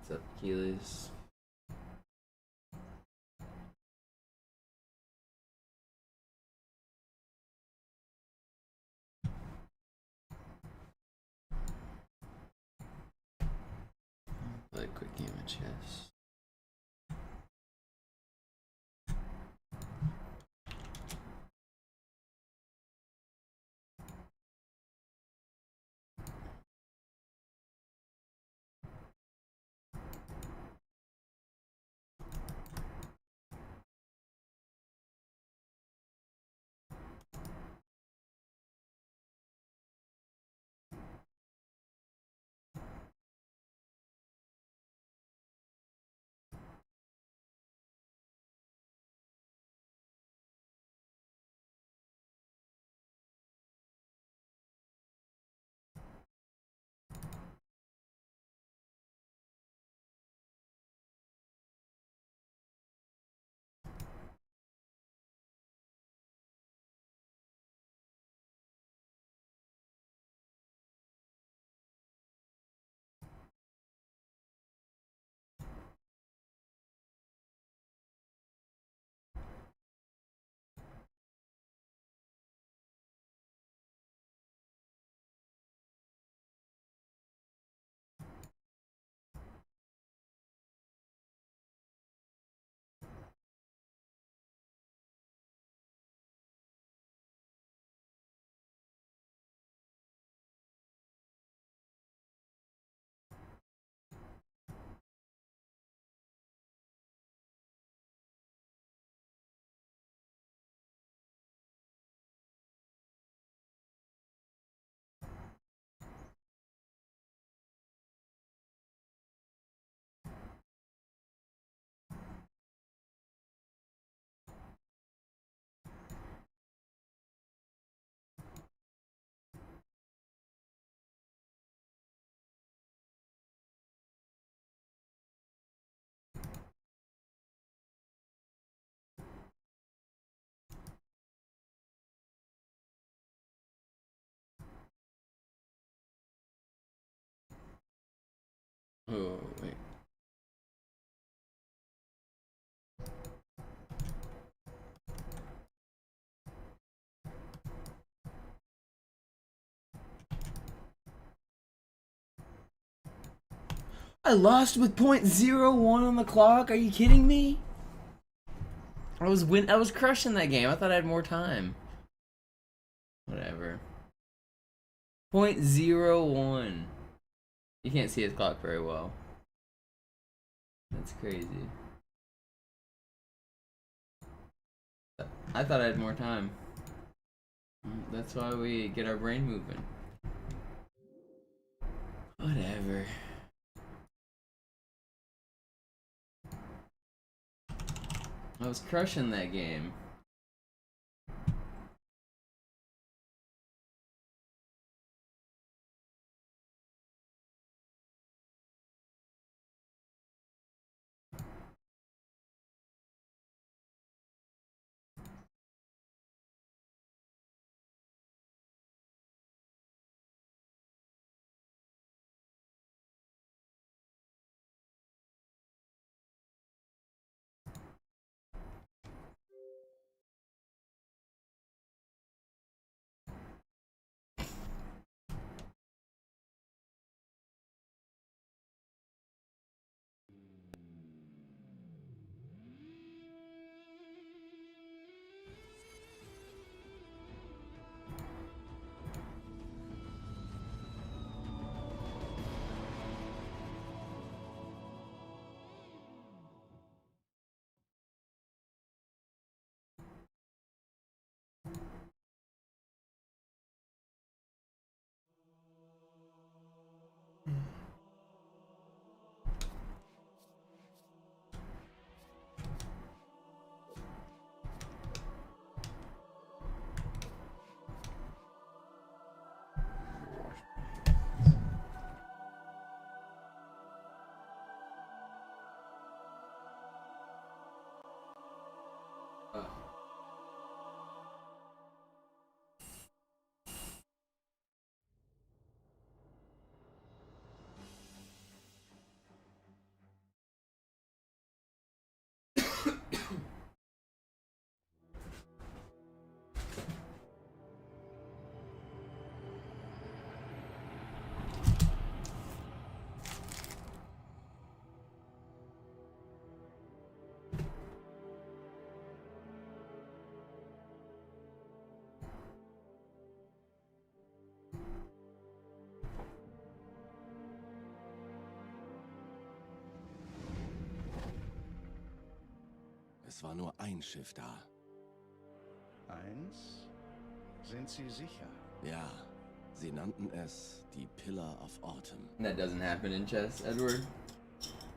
What's up, Keyless? Play a quick game of chess. Oh, wait. I lost with .01 on the clock. Are you kidding me? I was crushing that game. I thought I had more time. Whatever. .01. You can't see his clock very well. That's crazy. I thought I had more time. That's why we get our brain moving. Whatever. I was crushing that game. Es war nur ein Schiff da. Eins? Sind Sie sicher? Ja, sie nannten es die Pillar of Autumn. That doesn't happen in chess, Edward.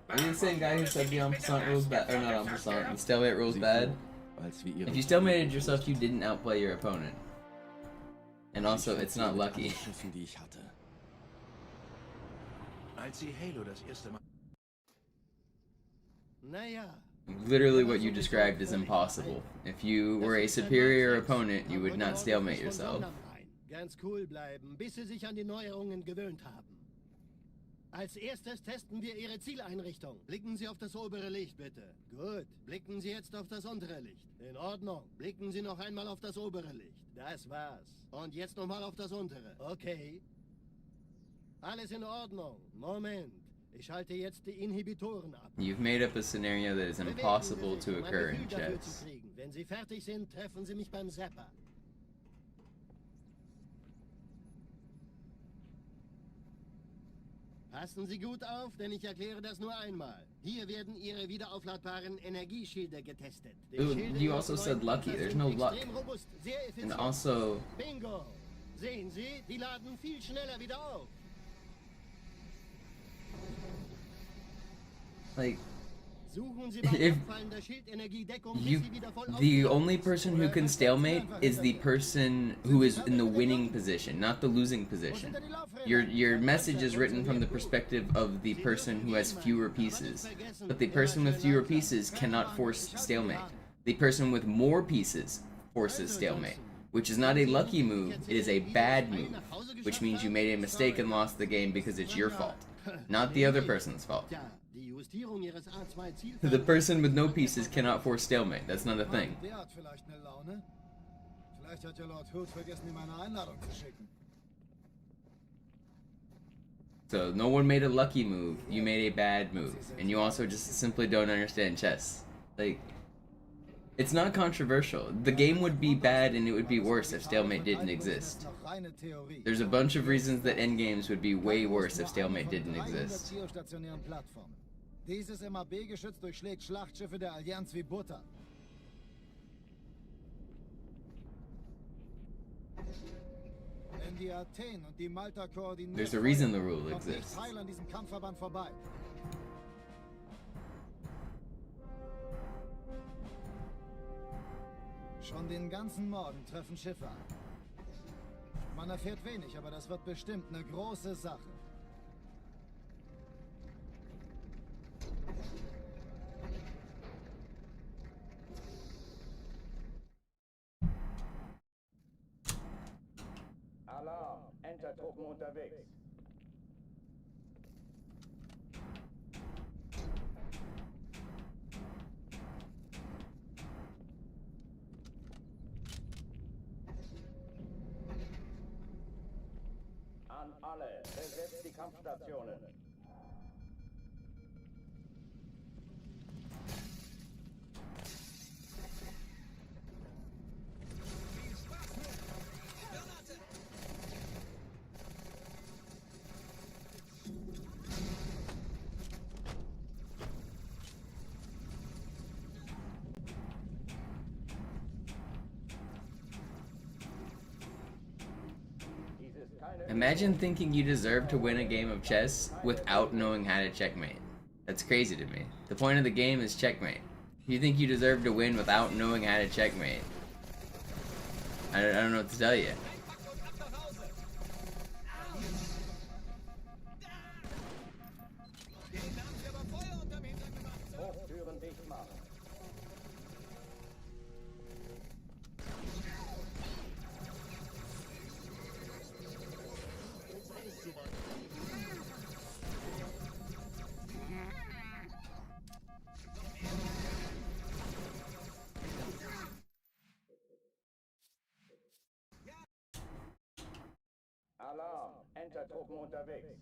Are you the same guy who said the en passant rules bad? Or not en passant, the stalemate rules bad? If you stalemated yourself, you didn't outplay your opponent. And also, it's not lucky. Schiffen, die ich hatte. Als Sie Halo das erste Mal... Naja. Literally what you described is impossible. If you were a superior opponent, you would not stalemate yourself. Ganz cool bleiben, bis Sie sich an die Neuerungen gewöhnt haben. Als erstes testen wir Ihre Zieleinrichtung. Blicken Sie auf das obere Licht, bitte. Gut. Blicken Sie jetzt auf das untere Licht. In Ordnung. Blicken Sie noch einmal auf das obere Licht. Das war's. Und jetzt nochmal auf das untere. Okay. Alles in Ordnung. Moment. Ich schalte jetzt die Inhibitoren ab. You've made up a scenario that is impossible to occur in chess. Wenn Sie fertig sind, treffen Sie mich beim Zapper. Passen Sie gut auf, denn ich erkläre das nur einmal. Hier werden Ihre wiederaufladbaren Energieschilde getestet. You also said lucky. There's no luck. And also... Bingo! Sehen Sie, die laden viel schneller wieder auf. Like... If the only person who can stalemate is the person who is in the winning position, not the losing position. Your message is written from the perspective of the person who has fewer pieces, but the person with fewer pieces cannot force stalemate. The person with more pieces forces stalemate, which is not a lucky move, it is a bad move, which means you made a mistake and lost the game because it's your fault, not the other person's fault. The person with no pieces cannot force stalemate. That's not a thing. So no one made a lucky move. You made a bad move, and you also just simply don't understand chess. Like, it's not controversial. The game would be bad and it would be worse if stalemate didn't exist. There's a bunch of reasons that endgames would be way worse if stalemate didn't exist. Dieses MAB-Geschütz durchschlägt Schlachtschiffe der Allianz wie Butter. Wenn die Athen und die Malta koordinieren, There's a reason the rule exists. Teil an diesem Kampfverband vorbei. Schon den ganzen Morgen treffen Schiffe an. Man erfährt wenig, aber das wird bestimmt eine große Sache. Alarm! Entertruppen unterwegs. An alle, besetzt die Kampfstationen. Imagine thinking you deserve to win a game of chess without knowing how to checkmate. That's crazy to me. The point of the game is checkmate. You think you deserve to win without knowing how to checkmate. I don't know what to tell you. Hochtüren dicht machen. Alarm! Entertruppen unterwegs.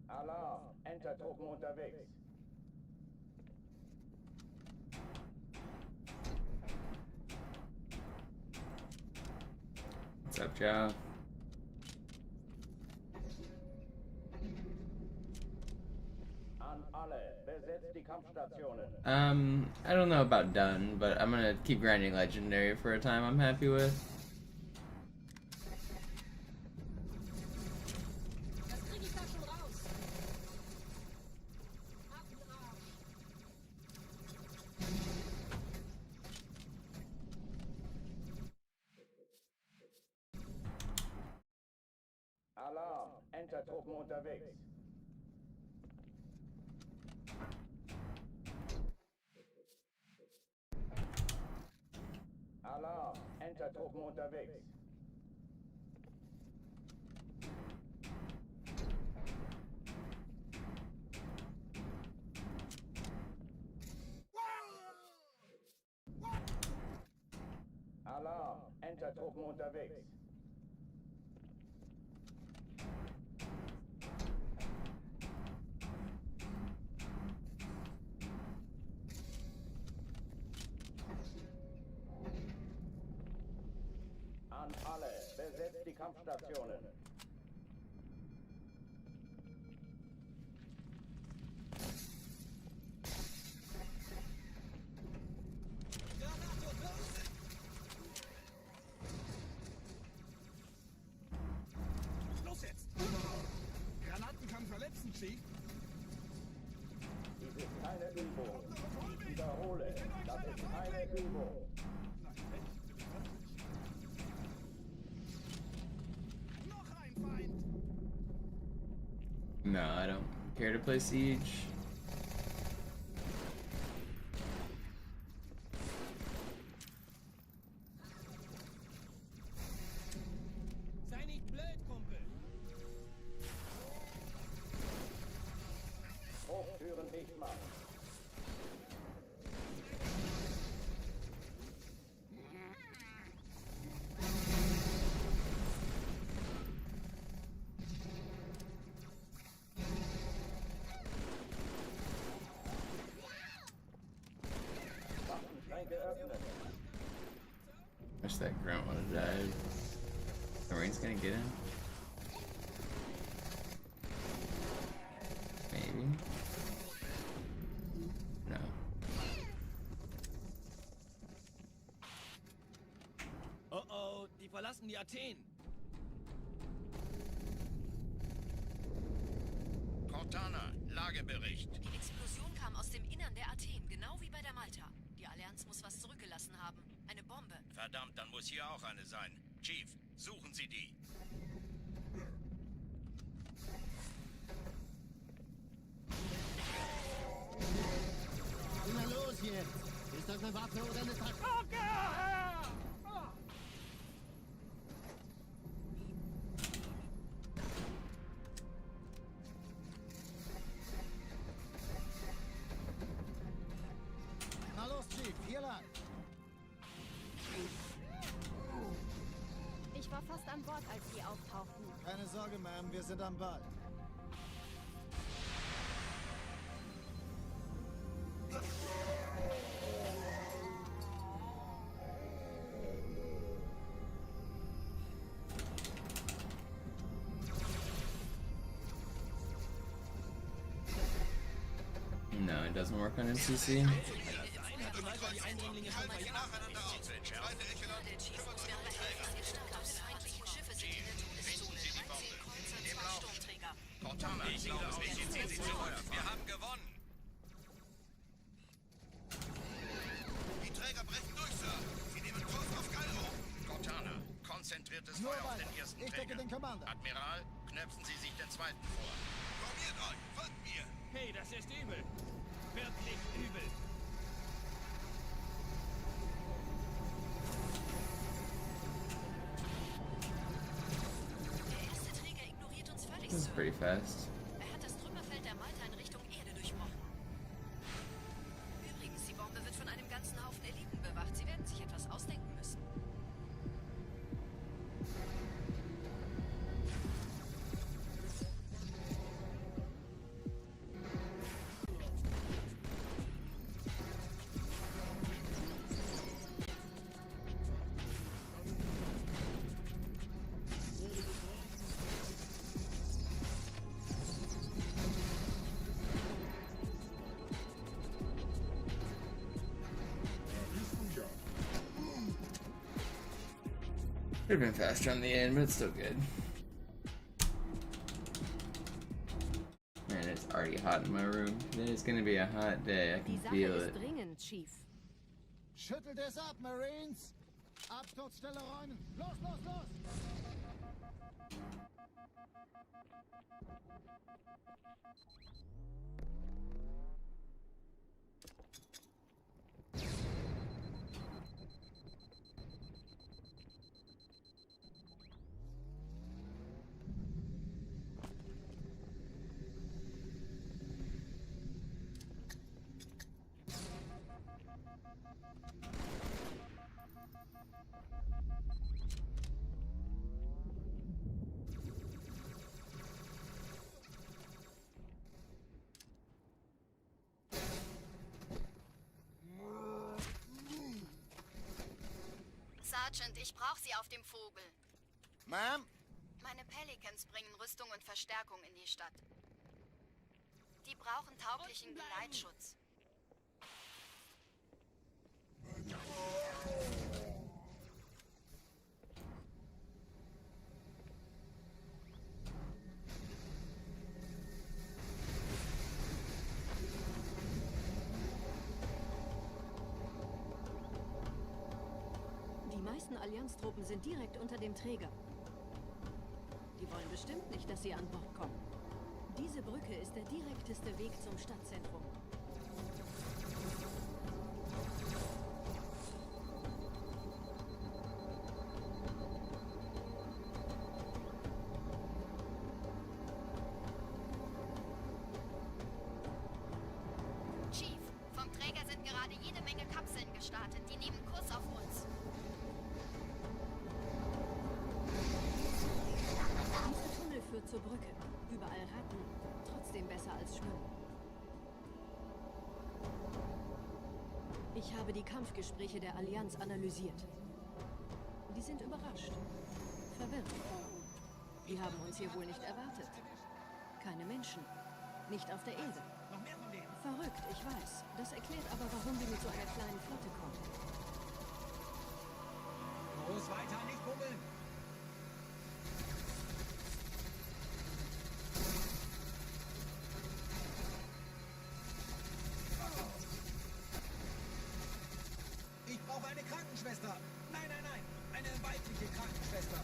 Alarm! Entertruppen unterwegs. What's up, Joe? An alle, besetzt die Kampfstationen. I don't know about done, but I'm gonna keep grinding legendary for a time I'm happy with. Das krieg ich da schon raus. Ab den Arsch. Alarm, Entertruppen unterwegs. Alarm, Entertruppen unterwegs. Alarm, Entertruppen unterwegs. An alle, besetzt die Kampfstationen. Los jetzt! Granaten kann verletzen, Chief. Dies ist keine Übung. Ich wiederhole, das ist keine Übung. Noch ein Feind! No, I don't care to play Siege. Sei nicht blöd, Kumpel. Hochtüren dicht machen. Waffenschränke öffnen. Wish that grunt would have died. The rain's gonna get him? Maybe. No. Oh oh, die verlassen die Athen. Cortana, Lagebericht. Die Explosion kam aus dem Innern der Athen, genau wie bei der Malta. Die Allianz muss was zurückgelassen haben. Eine Bombe. Verdammt, dann muss hier auch eine sein. Chief, suchen Sie die. Na los jetzt! Ist das eine Waffe oder eine Taktik? Na los, Chief, hier lang. Ich war fast an Bord, als sie auftauchten. Keine Sorge, Ma'am, wir sind am Ball. No, it doesn't work on MCC. Der Chief muss mir aber helfen. Der Start der feindlichen Schiffe sind in der Todeszone. 13 Kreuzer, 2 Sturmträger. Cortana, ich ziehe Sie zu Feuer. Wir haben gewonnen. Die Träger brechen durch, Sir. Sie nehmen Kurs auf Kairo. Cortana, konzentriertes Nur Feuer auf weiter. den ersten Ich decke Träger. den Commander. Admiral, knöpfen Sie sich den zweiten vor. Formiert euch, folgt mir. Hey, das ist übel. Wirklich übel. Der erste Träger ignoriert uns völlig, This is Sir. pretty fast. Er hat das Trümmerfeld der Malta in Richtung Erde durchbrochen. Übrigens, die Bombe wird von einem ganzen Haufen Eliten bewacht. Sie werden sich etwas ausdenken müssen. Could have been faster on the end, but it's still good. Man, it's already hot in my room. It's gonna be a hot day. I Die can Sache feel ist it. dringend, Chief. Schüttelt es ab, Marines! Absturzstelle räumen! Los, los, los! Sergeant, ich brauche Sie auf dem Vogel. Ma'am? Meine Pelicans bringen Rüstung und Verstärkung in die Stadt. Die brauchen tauglichen Geleitschutz. Die meisten Allianztruppen sind direkt unter dem Träger. Die wollen bestimmt nicht, dass sie an Bord kommen. Diese Brücke ist der direkteste Weg zum Stadtzentrum. Chief, vom Träger sind gerade jede Menge Kapseln gestartet. Die nehmen Kurs auf uns. Dieser Tunnel führt zur Brücke. Überall Ratten. Trotzdem besser als Schwimmen. Ich habe die Kampfgespräche der Allianz analysiert. Die sind überrascht. Verwirrt. Die haben uns hier wohl nicht erwartet. Keine Menschen. Nicht auf der Insel. Noch mehr von denen. Verrückt, ich weiß. Das erklärt aber, warum wir mit so einer kleinen Flotte kommen. Los, weiter, nicht bummeln. Ich brauche eine Krankenschwester. Nein, nein, nein. Eine weibliche Krankenschwester.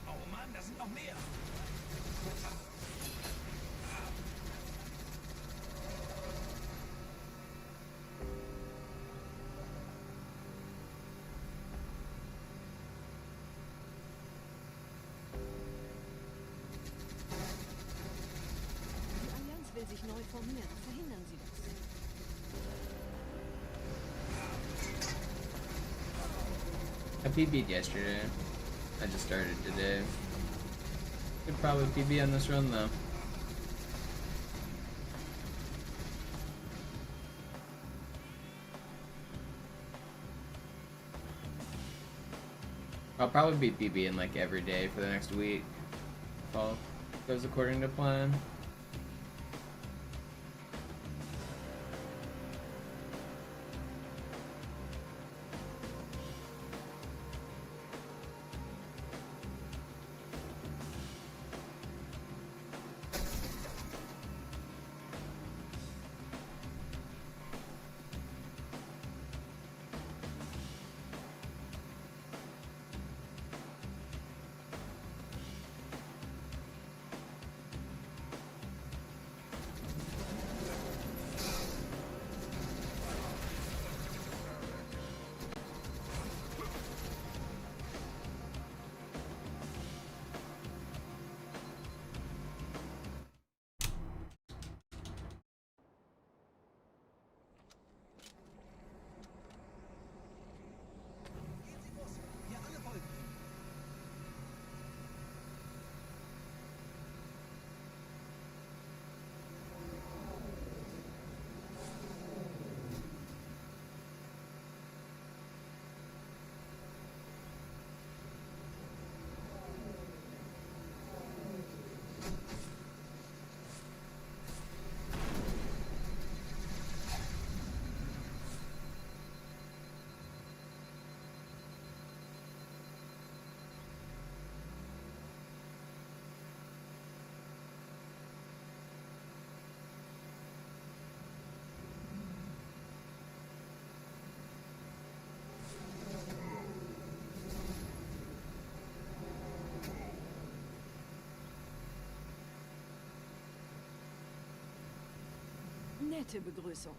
Oh Mann, da sind noch mehr. Die Allianz will sich neu formieren. Verhindern Sie das. I PB'd yesterday. I just started today. Could probably PB on this run though. I'll probably be PBing like every day for the next week. If all goes according to plan. nette Begrüßung.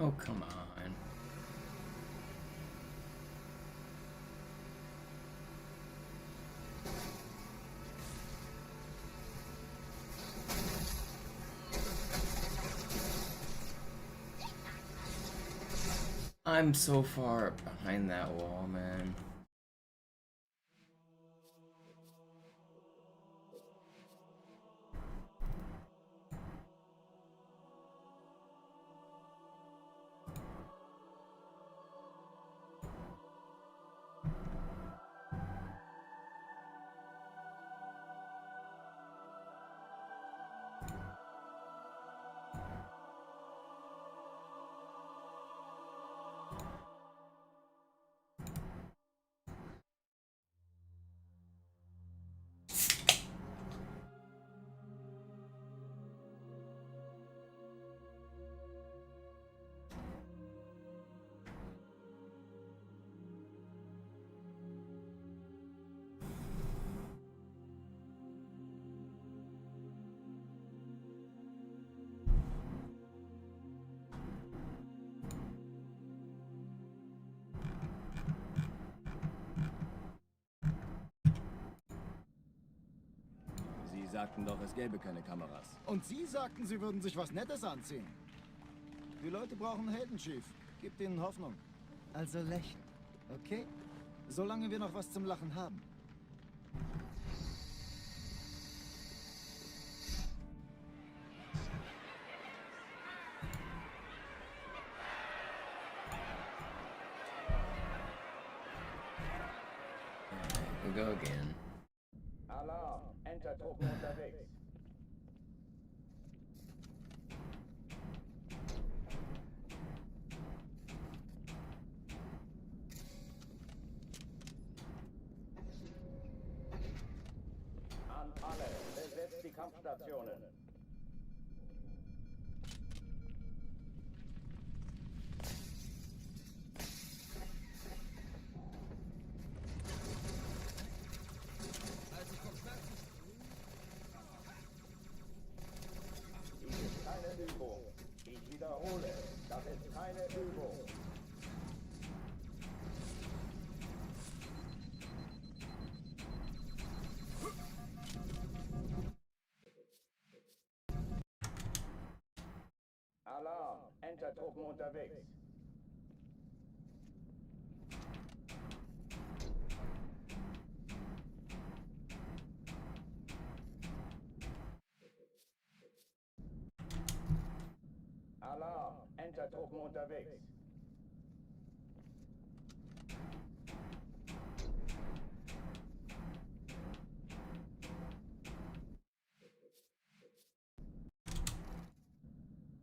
Oh, come on. I'm so far behind that wall, man. Sie sagten doch, es gäbe keine Kameras. Und Sie sagten, Sie würden sich was Nettes anziehen. Die Leute brauchen Helden, Chief. Gebt ihnen Hoffnung. Also lächeln, okay? Solange wir noch was zum Lachen haben. We go again. Alarm! Enter-Truppen unterwegs. An alle, besetzt die Kampfstationen. Dies ist keine Übung. Ich wiederhole, das ist keine Übung. Alarm! Enter-Truppen unterwegs. Alarm! Enter-Truppen unterwegs.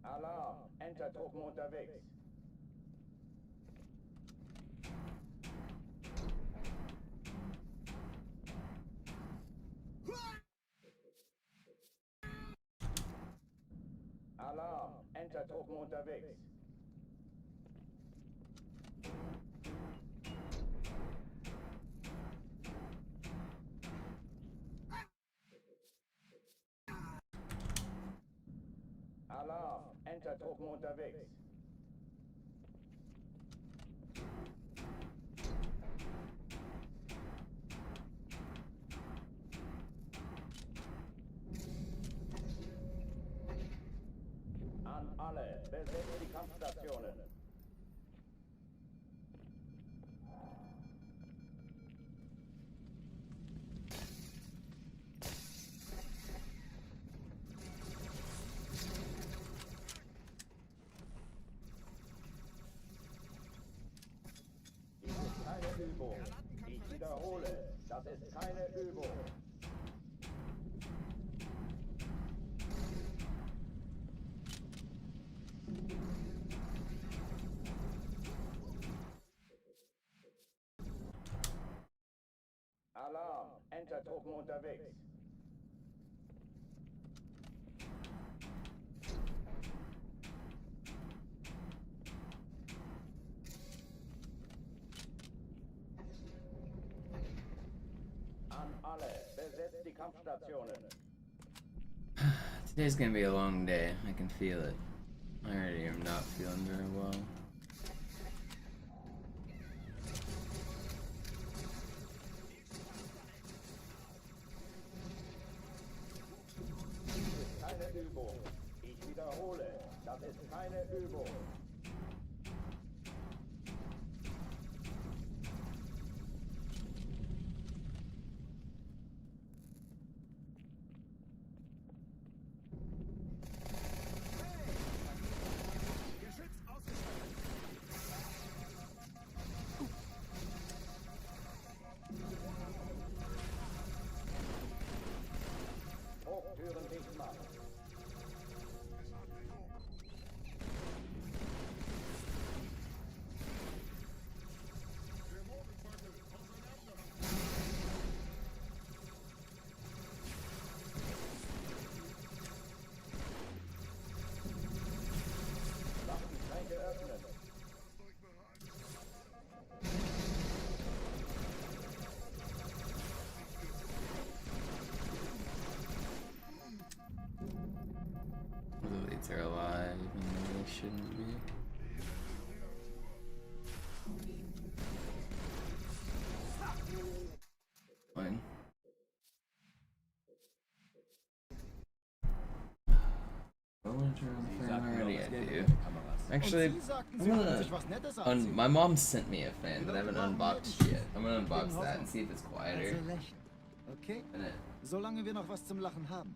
Alarm! Enter-Truppen unterwegs. Alarm! Enter-Truppen unterwegs. Alarm! Enter-Truppen unterwegs. An alle, besetzt die Kampfstationen. keine Übung. Alarm, Entertruppen unterwegs. An alle, besetzt die Kampfstationen. Today's gonna be a long day. I can feel it. I already am not feeling very well. Keine Übung. Ich wiederhole, das ist keine Übung. Hochtüren dicht machen. Waffenschränke öffnen. The elites are alive, even though they shouldn't be. Fine. Already I do. Actually, I'm gonna my mom sent me a fan, but I haven't unboxed yet. I'm gonna unbox that and see if it's quieter. Also lächeln. Okay? Solange wir noch was zum Lachen haben.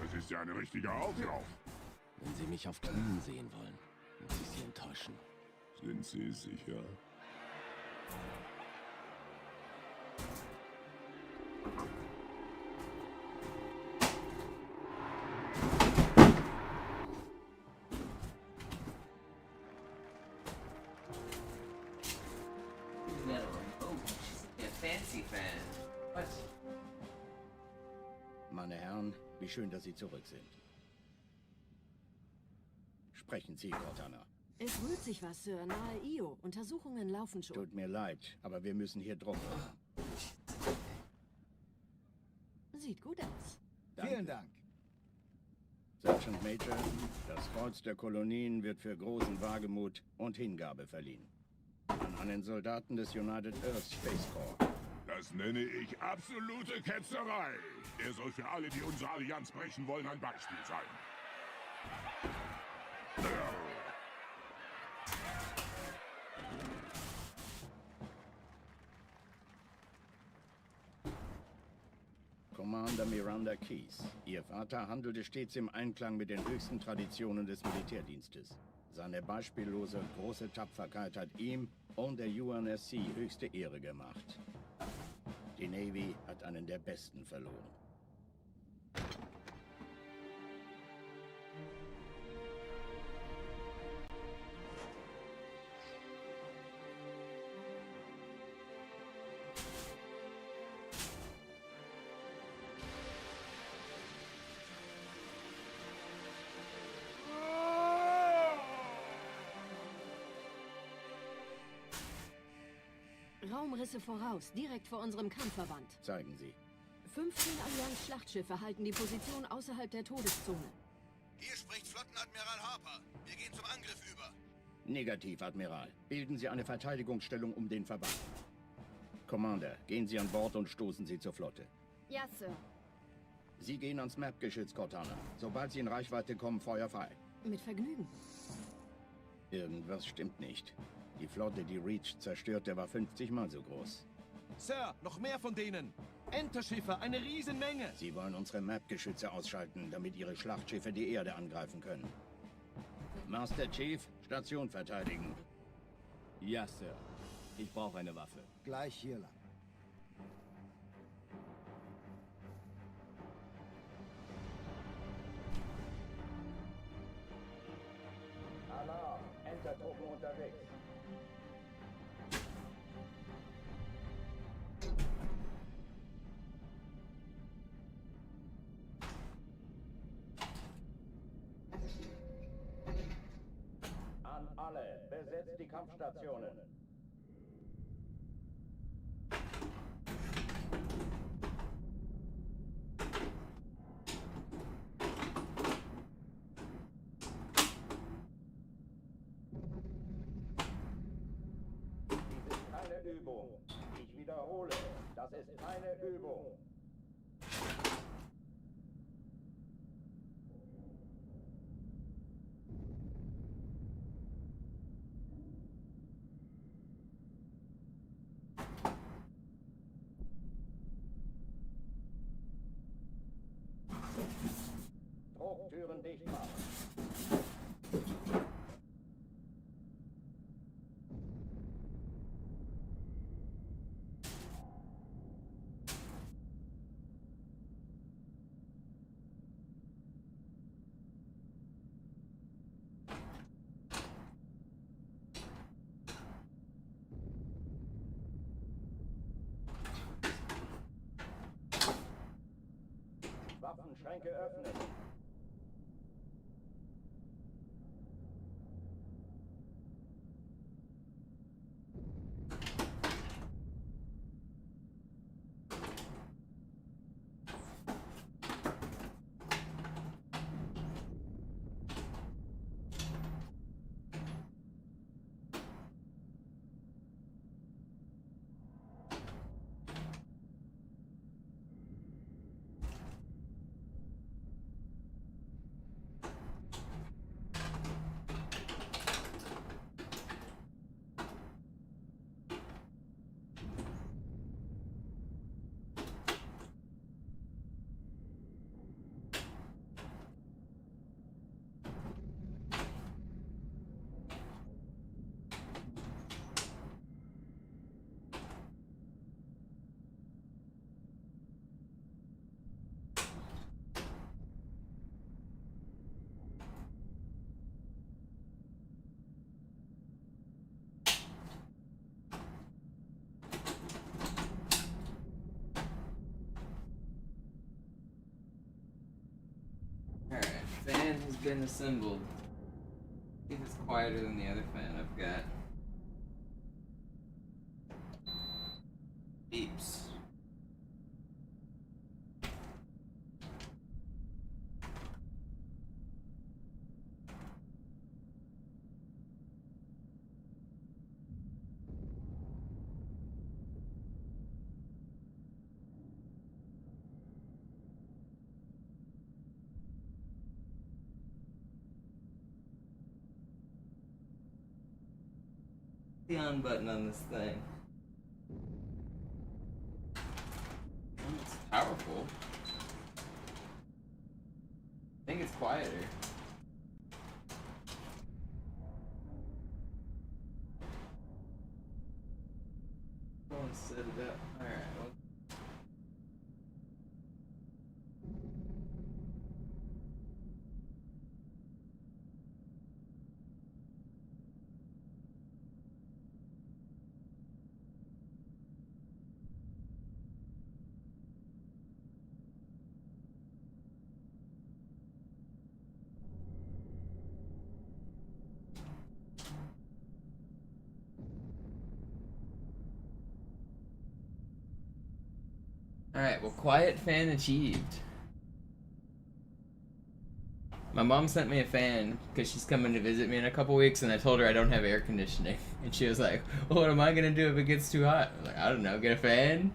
Das ist ja eine richtige Auflauf. Wenn Sie mich auf Knien sehen wollen, muss ich Sie enttäuschen. Sind Sie sicher? Fancy fan. What? Meine Herren, wie schön, dass Sie zurück sind. Sprechen Sie, Cortana. Es rührt sich was, Sir. Nahe Io. Untersuchungen laufen schon. Tut mir leid, aber wir müssen hier drum. Sieht gut aus. Danke. Vielen Dank. Sergeant Major, das Kreuz der Kolonien wird für großen Wagemut und Hingabe verliehen. An einen Soldaten des United Earth Space Corps. Das nenne ich absolute Ketzerei. Er soll für alle, die unsere Allianz brechen wollen, ein Beispiel sein. Commander Miranda Keys. Ihr Vater handelte stets im Einklang mit den höchsten Traditionen des Militärdienstes. Seine beispiellose große Tapferkeit hat ihm und der UNSC höchste Ehre gemacht. Die Navy hat einen der Besten verloren. Raumrisse voraus, direkt vor unserem Kampfverband. Zeigen Sie. 15 Allianz-Schlachtschiffe halten die Position außerhalb der Todeszone. Hier spricht Flottenadmiral Harper. Wir gehen zum Angriff über. Negativ, Admiral. Bilden Sie eine Verteidigungsstellung um den Verband. Commander. Gehen Sie an Bord und stoßen Sie zur Flotte. Ja, Sir. Sie gehen ans Map-Geschütz, Cortana. Sobald Sie in Reichweite kommen, Feuer frei. Mit Vergnügen. Irgendwas stimmt nicht. Die Flotte, die Reach zerstörte, war 50 Mal so groß. Sir, noch mehr von denen. Enterschiffe, eine Riesenmenge. Sie wollen unsere Map-Geschütze ausschalten, damit ihre Schlachtschiffe die Erde angreifen können. Master Chief, Station verteidigen. Ja, Sir. Ich brauche eine Waffe. Gleich hier lang. Alarm! Entertruppen unterwegs. An alle, besetzt die Kampfstationen. Dies ist keine Übung. Ich wiederhole, das ist keine Übung. Drucktüren dicht machen. Waffenschränke öffnen. Alright, fan has been assembled. I think it's quieter than the other fan I've got. Beeps. The on button on this thing. It's powerful. I think it's quieter. Go and set it up. Alright, well. Alright, well, quiet fan achieved. My mom sent me a fan because she's coming to visit me in a couple weeks, and I told her I don't have air conditioning. And she was like, well, what am I going to do if it gets too hot? I'm like, I don't know, get a fan?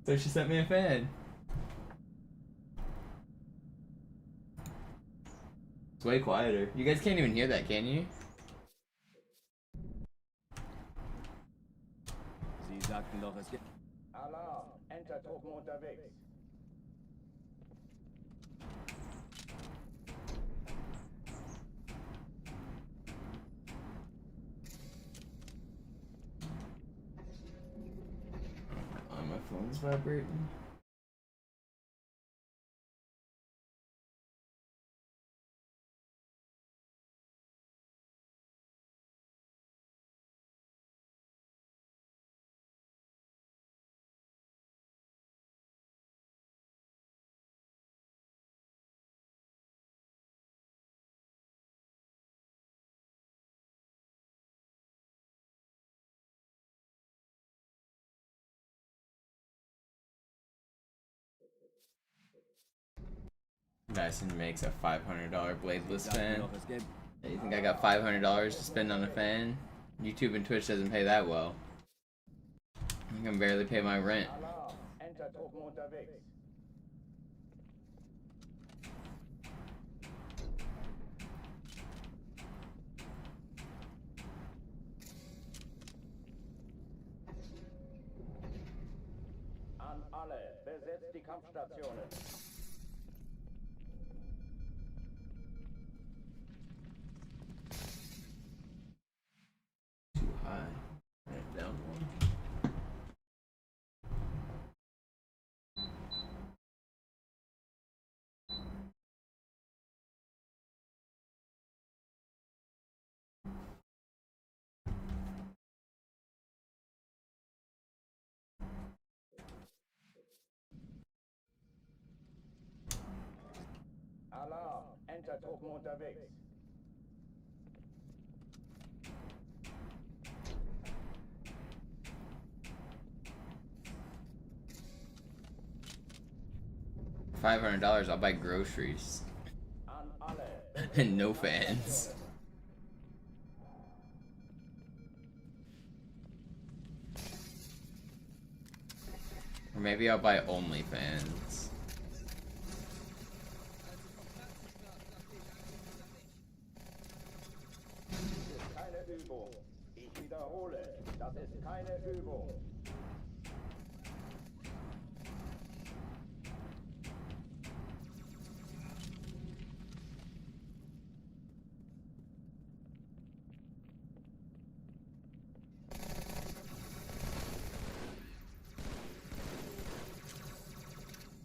So she sent me a fan. It's way quieter. You guys can't even hear that, can you? Sie sagten doch, es gibt... Alarm! Entertruppen unterwegs. Oh, my phone's vibrating. Dyson makes a $500 bladeless fan. You think I got $500 to spend on a fan? YouTube and Twitch doesn't pay that well. I can barely pay my rent. Alarm! Entertruppen unterwegs. An alle, besetzt die Kampfstationen. Too high. Turn it down one. Alarm! Entertruppen unterwegs. $500, I'll buy groceries. An alle. And no fans. Or maybe I'll buy only fans. Das ist keine Übung. Ich wiederhole, das ist keine Übung.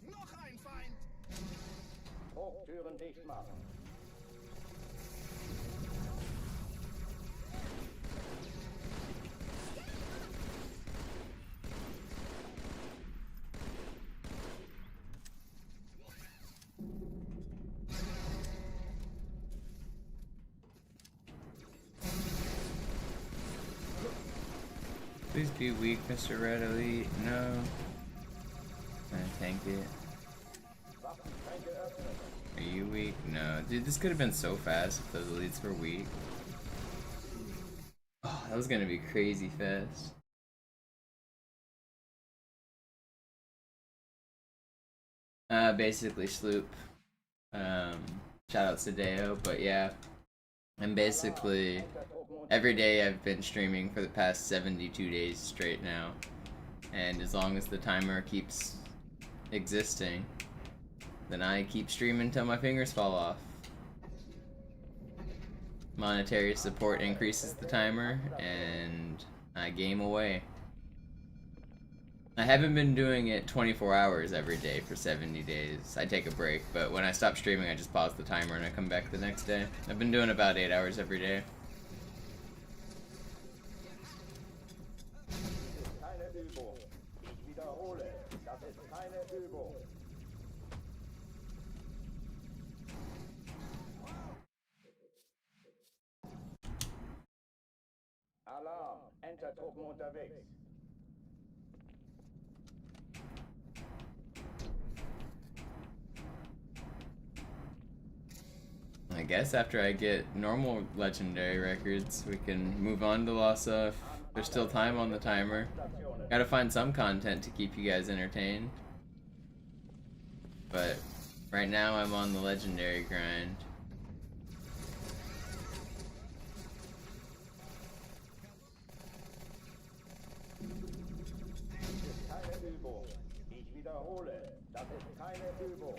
Noch ein Feind! Hochtüren dicht machen. Please be weak, Mr. Red Elite. No. I tank it. Are you weak? No. Dude, this could have been so fast if those elites were weak. Oh, that was gonna be crazy fast. Basically Sloop. Shout out to Deo, but yeah. I'm basically every day I've been streaming for the past 72 days straight now. And as long as the timer keeps existing, then I keep streaming until my fingers fall off. Monetary support increases the timer, and I game away. I haven't been doing it 24 hours every day for 70 days. I take a break, but when I stop streaming, I just pause the timer and I come back the next day. I've been doing about 8 hours every day. Keine Übung. Ich wiederhole, das ist keine Übung. Alarm! Entertruppen unterwegs. I guess after I get normal legendary records, we can move on to Lhasa if there's still time on the timer. Gotta find some content to keep you guys entertained. But right now I'm on the legendary grind. Keine Übung. Ich wiederhole, das ist keine Übung.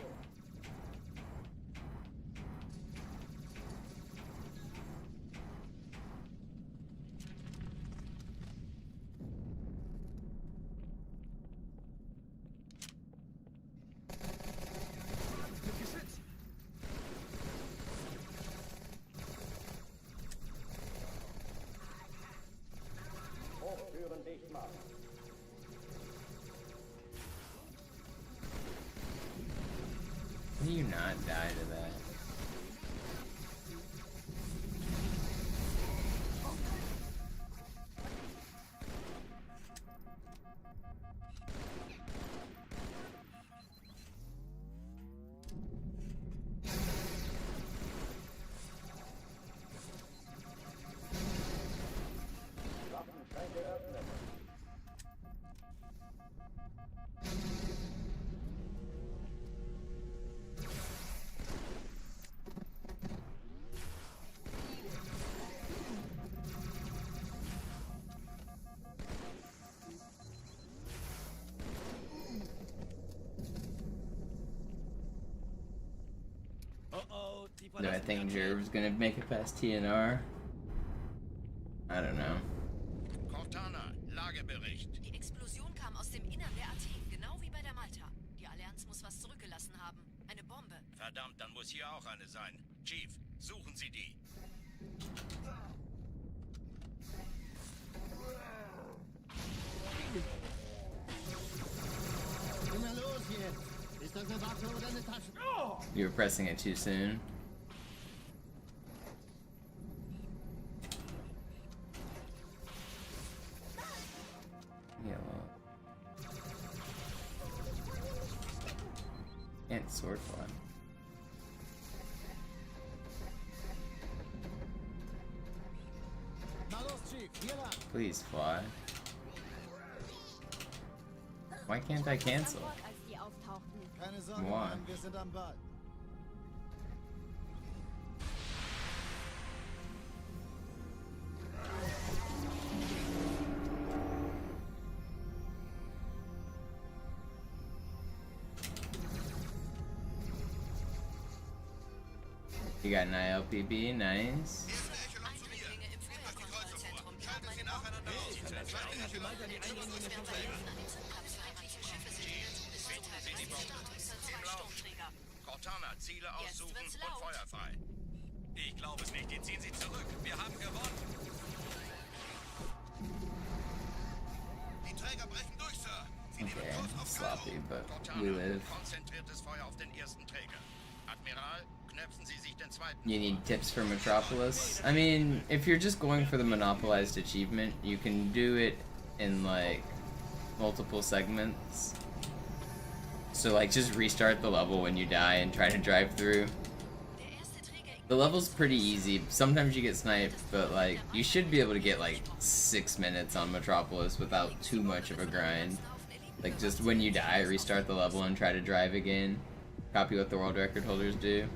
Hochtüren dicht machen. Can you not die to that? Waffenschränke öffnen. Do I think Jerv's gonna make it past TNR? I don't know. Cortana, Lagebericht. Die Explosion kam aus dem Innern der Athen, genau wie bei der Malta. Die Allianz muss was zurückgelassen haben. Eine Bombe. Verdammt, dann muss hier auch eine sein. Chief, suchen Sie die. Immer los jetzt! Ist das eine Waffe oder eine Tasche? You were pressing it too soon. Yellow. And sword fly. Na los, Chief, hier lang. Please fly. Why can't I cancel? Als die auftauchten. Keine Sorge, Wow. Mann, wir sind am Ball. You got an ILPB, nice. Eindringlinge im Feuerkontrollzentrum. Die haben eine Bombe. Cortana, Ziele aussuchen wird's und laut. Feuer frei. Ich glaube es nicht. Die ziehen sie zurück. Wir haben gewonnen. Die Träger brechen durch, Sir. Sie nehmen Okay, Kurs auf sloppy, but Cortana, we live. konzentriertes Feuer auf den ersten Träger. Admiral, knöpfen Sie sich den zweiten. You need tips for Metropolis? I mean, if you're just going for the monopolized achievement, you can do it in like multiple segments. So like just restart the level when you die and try to drive through. The level's pretty easy. Sometimes you get sniped, but like you should be able to get like 6 minutes on Metropolis without too much of a grind. Like just when you die, restart the level and try to drive again. Copy what the world record holders do.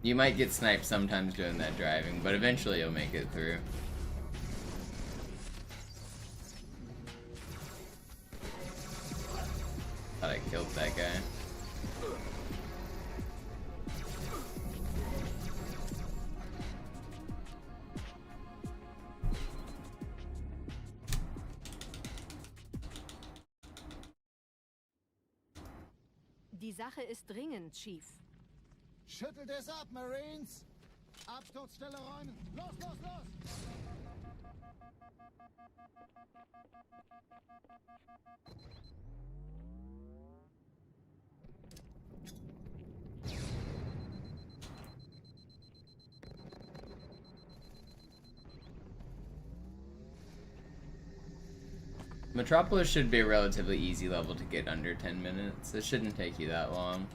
You might get sniped sometimes doing that driving, but eventually you'll make it through. Thought I killed that guy. Die Sache ist dringend, Chief. Schüttelt es ab, Marines! Absturzstelle räumen! Los, los, los! Metropolis should be a relatively easy level to get under 10 minutes. It shouldn't take you that long.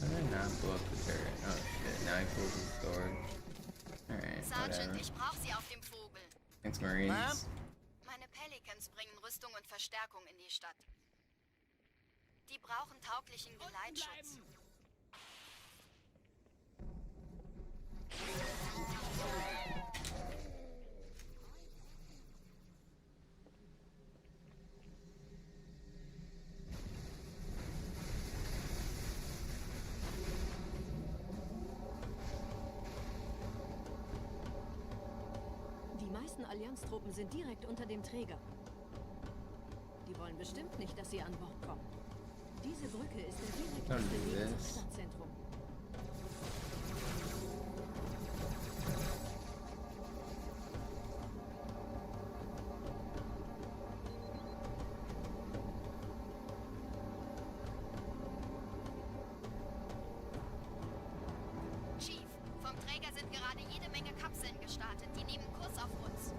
How did I not blow up the turret? Oh shit, now he pulls his sword. Alright, Sergeant, whatever. ich brauche Sie auf dem Vogel. Thanks, Marines. Meine Pelicans bringen Rüstung und Verstärkung in die Stadt. Die brauchen tauglichen Geleitschutz. Die meisten Allianztruppen sind direkt unter dem Träger. Die wollen bestimmt nicht, dass sie an Bord kommen. Diese Brücke ist der direkteste Weg zum Stadtzentrum. Chief, vom Träger sind gerade jede Menge Kapseln gestartet. Die nehmen Kurs auf uns.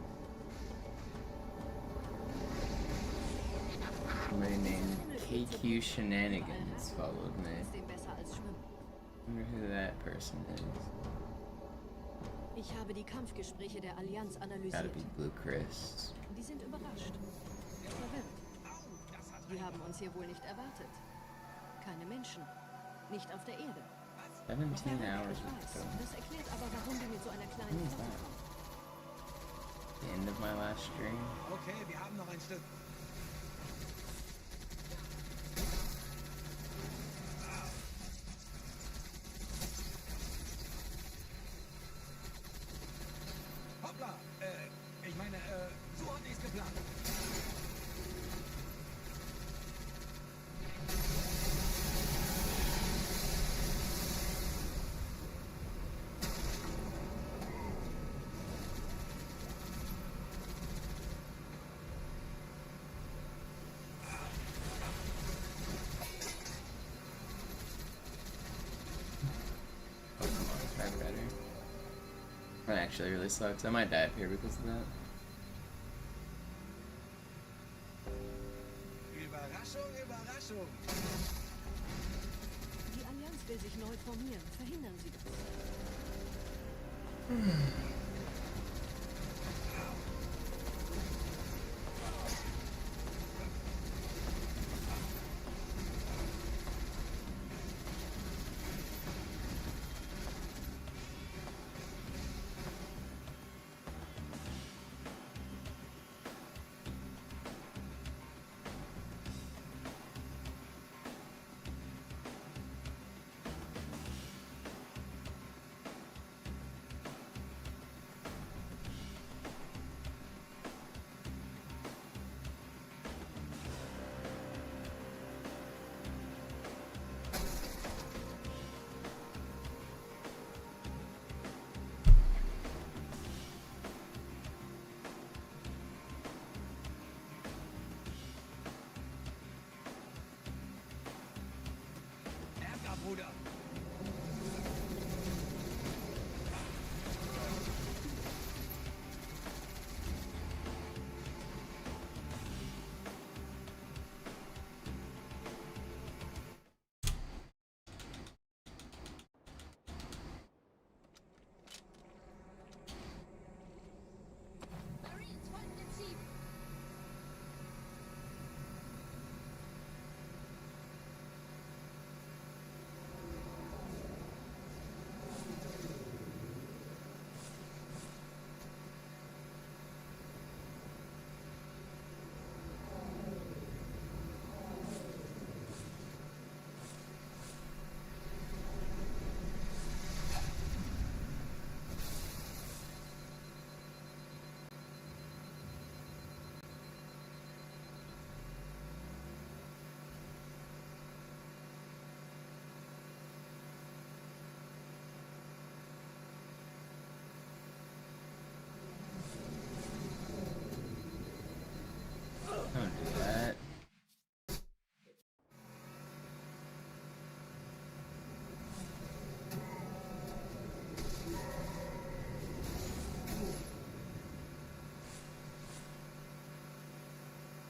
Somebody named KQ Shenanigans followed me. Ist dem besser als Schwimmen. Wonder who that person is. Ich habe die Kampfgespräche der Allianz Gotta analysiert. be Blue Chris. Die sind überrascht. Verwirrt. Die haben uns hier wohl nicht erwartet. Keine Menschen. Nicht auf der Erde. 17 hours Ich weiß. ago. Das erklärt aber, warum die mit so einer kleinen Who is Flotte that? kommen. The end of my last stream. Okay, wir haben noch ein Stück. Hoppla, ich meine, so hatte ich's geplant. Oh, come on, try better. That actually really sucks. I might die up here because of that. Überraschung, Überraschung. Die Allianz will sich neu formieren. Verhindern Sie das.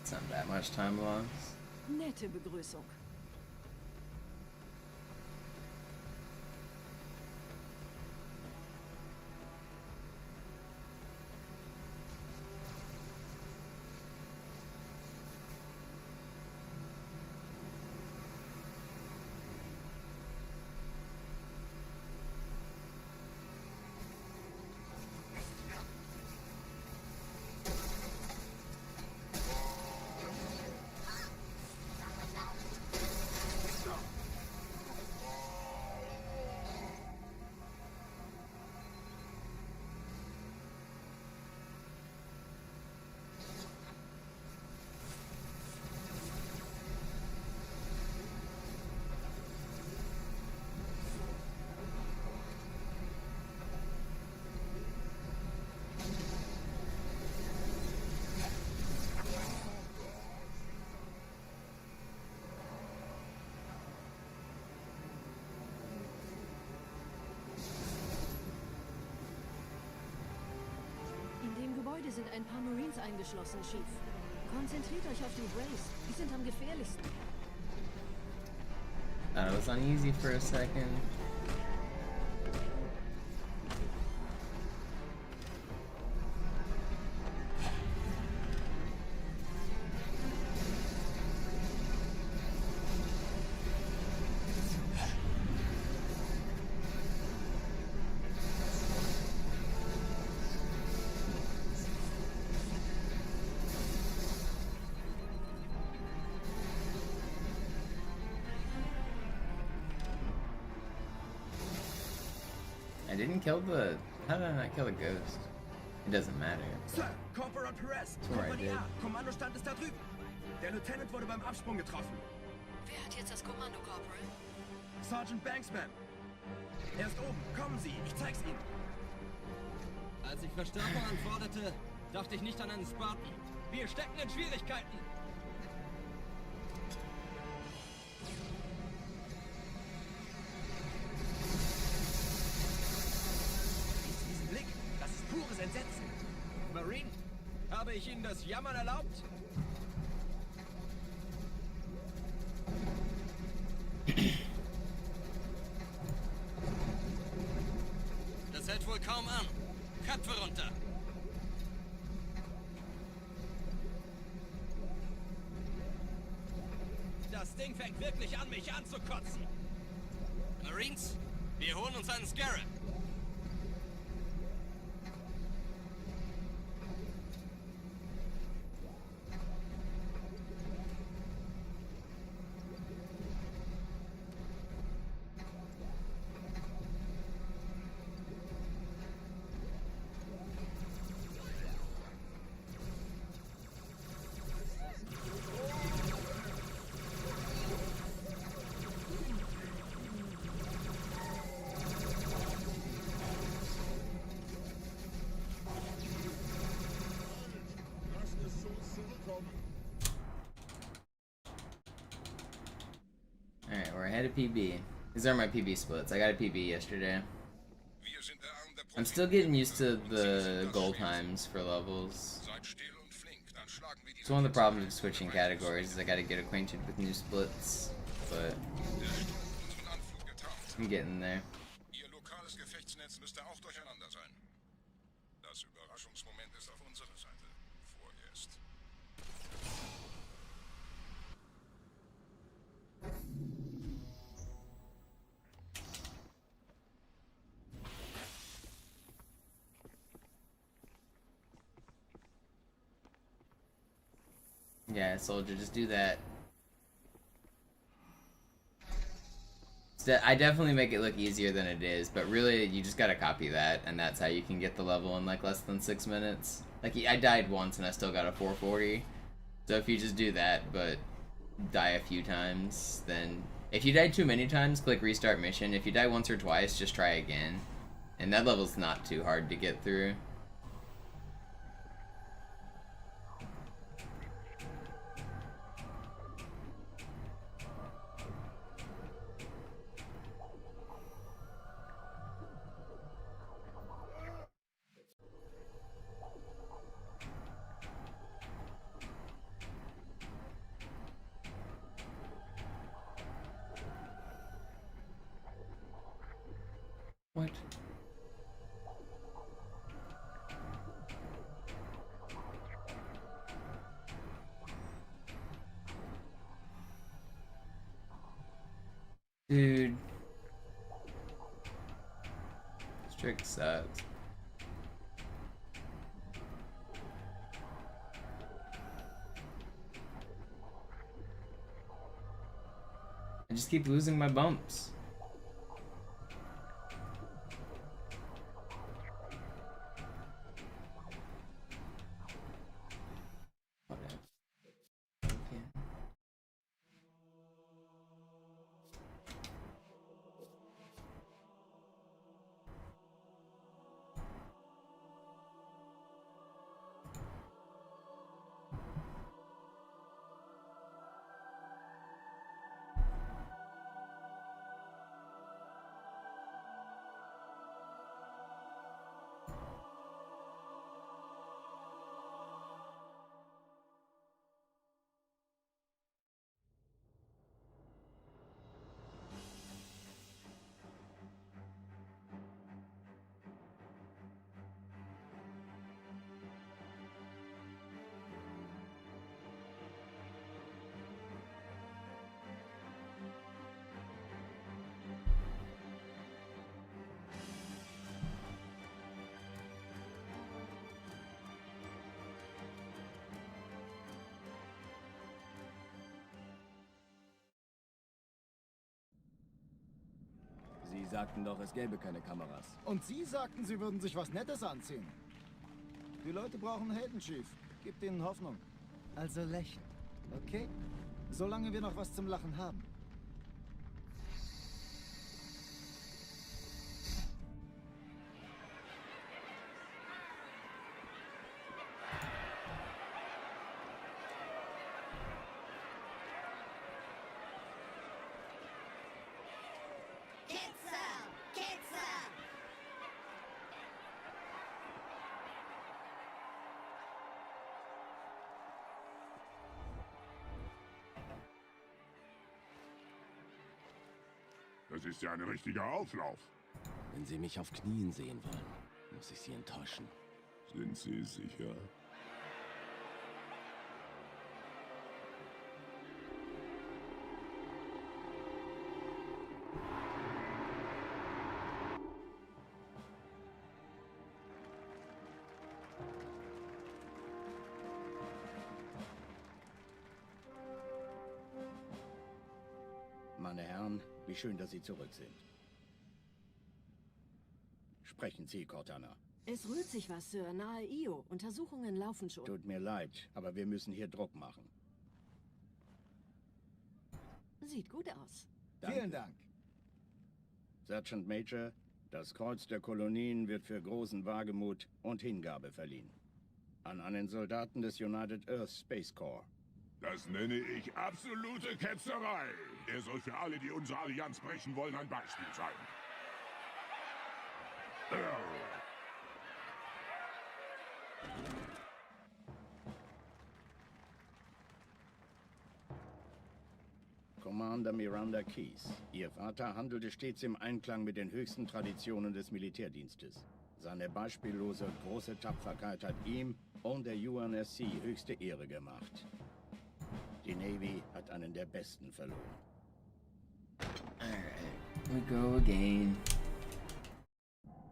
It's not that much time lost. Nette Begrüßung. In dem Gebäude sind ein paar Marines eingeschlossen, Chief. Konzentriert euch auf die Brace. Die sind am gefährlichsten. It was uneasy for a second. I didn't kill the... How did I not kill the ghost? It doesn't matter. Sir, Corporal Perez, Sure I Kompanie did. A, Kommandostand ist da drüben. Der Lieutenant wurde beim Absprung getroffen. Wer hat jetzt das Kommando, Corporal? Sergeant Banksman. Er ist oben. Kommen Sie, ich zeig's Ihnen. Als ich Verstärkung anforderte, dachte ich nicht an einen Spartan. Wir stecken in Schwierigkeiten. Diesen Blick, das ist pures Entsetzen. Marine, habe ich Ihnen das Jammern erlaubt? Das hält wohl kaum an. Köpfe runter. Das Ding fängt wirklich an, mich anzukotzen. Marines, wir holen uns einen Scarab. Alright, we're ahead of PB. These are my PB splits. I got a PB yesterday. I'm still getting used to the goal times for levels. It's one of the problems with switching categories is I gotta get acquainted with new splits, but I'm getting there. Ihr lokales Gefechtsnetz müsste auch durcheinander sein. Das Überraschungsmoment ist auf unserer Seite. Vorerst. Yeah, soldier, just do that. I definitely make it look easier than it is, but really you just gotta copy that, and that's how you can get the level in like less than 6 minutes. Like, I died once and I still got a 440. So if you just do that, but die a few times, then... If you die too many times, click restart mission. If you die once or twice, just try again. And that level's not too hard to get through. Dude. This trick sucks. I just keep losing my bumps. Sie sagten doch, es gäbe keine Kameras. Und Sie sagten, Sie würden sich was Nettes anziehen. Die Leute brauchen Helden, Chief. Gebt ihnen Hoffnung. Also lächeln, okay? Solange wir noch was zum Lachen haben. Das ist ja ein richtiger Auflauf. Wenn Sie mich auf Knien sehen wollen, muss ich Sie enttäuschen. Sind Sie sicher? Meine Herren, wie schön, dass Sie zurück sind. Sprechen Sie, Cortana. Es rührt sich was, Sir, nahe Io. Untersuchungen laufen schon. Tut mir leid, aber wir müssen hier Druck machen. Sieht gut aus. Danke. Vielen Dank. Sergeant Major, das Kreuz der Kolonien wird für großen Wagemut und Hingabe verliehen. An einen Soldaten des United Earth Space Corps. Das nenne ich absolute Ketzerei. Er soll für alle, die unsere Allianz brechen wollen, ein Beispiel sein. Commander Miranda Keys. Ihr Vater handelte stets im Einklang mit den höchsten Traditionen des Militärdienstes. Seine beispiellose und große Tapferkeit hat ihm und der UNSC höchste Ehre gemacht. Die Navy hat einen der besten verloren. Alright, we go again.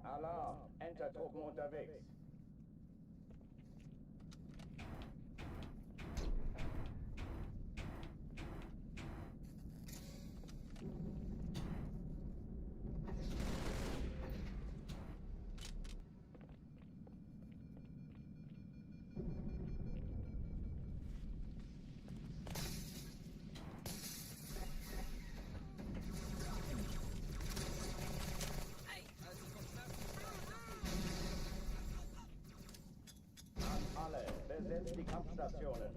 Alarm! Entertruppen unterwegs. Besetzt die Kampfstationen.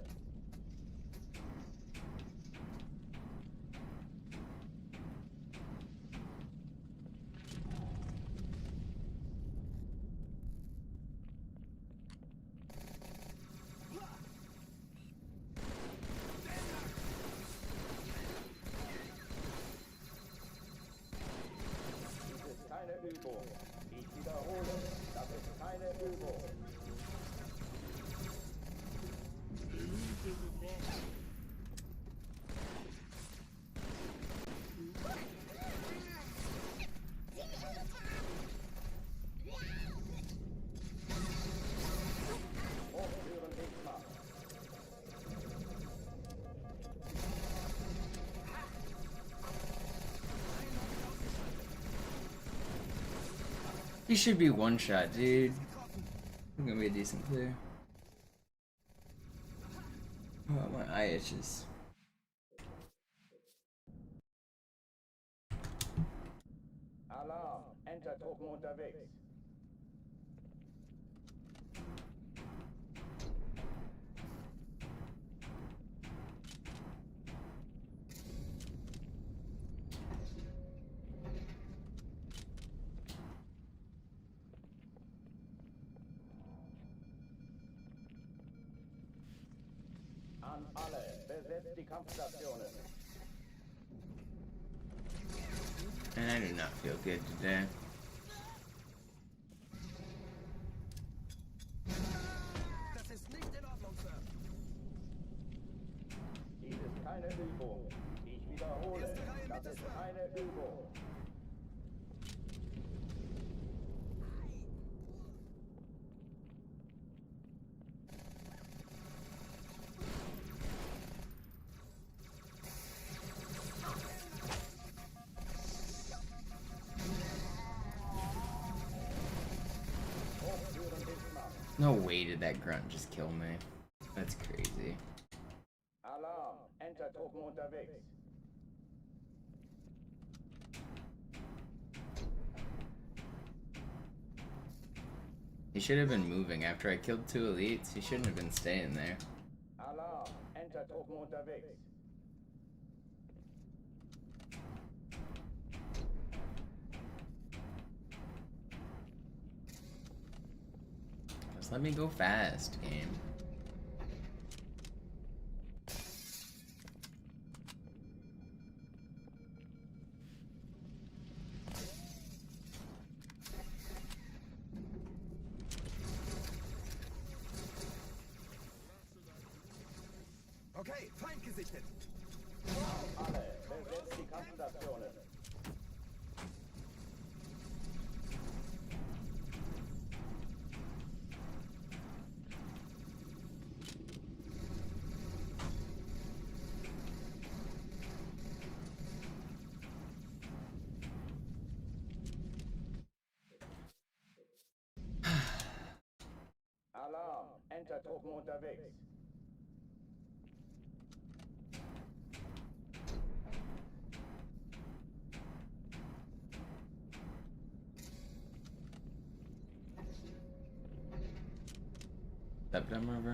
Dies ist keine Übung. Ich wiederhole, das ist keine Übung. He should be one shot, dude. I'm gonna be a decent clear. Oh, my eye itches. Alarm, Enter-Truppen unterwegs. An alle, besetzt die Kampfstationen. And I do not feel good today. Das ist nicht in Ordnung, Sir. Dies ist keine Übung. Ich wiederhole, das ist keine Übung. No way did that grunt just kill me. That's crazy. Alarm, Enter-Truppen unterwegs. He should have been moving after I killed 2 elites. He shouldn't have been staying there. Alarm, Enter-Truppen unterwegs. Just let me go fast, game. Okay, Feind gesichtet. Alle, besetzt die Kampfstationen. Alarm, Enter-Truppen unterwegs. September, bro.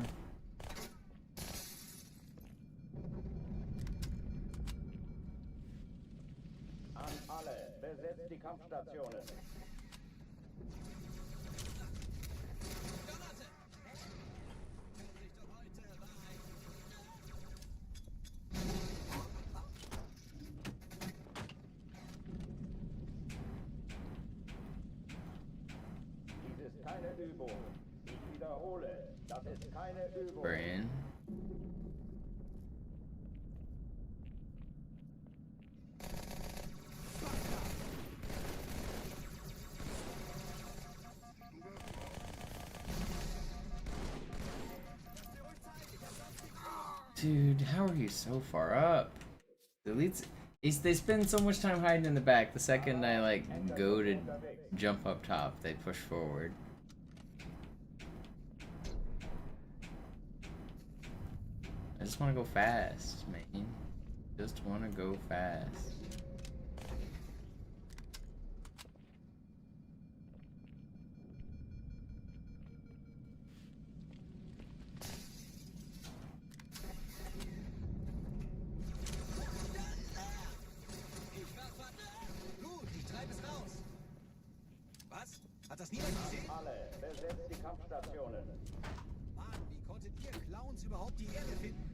An alle, besetzt die Kampfstationen. Dies ist keine Übung. Ich wiederhole, das ist keine Übung. Brain. Dude, how are you so far up? The elites, they spend so much time hiding in the back. The second I like go to jump up top, they push forward. I just want to go fast, man. Just want to go fast. Gut, ich treibe es raus. Was? Hat das niemand gesehen? Alle, besetzt die Kampfstationen. Mann, wie konntet ihr Clowns überhaupt die Erde finden?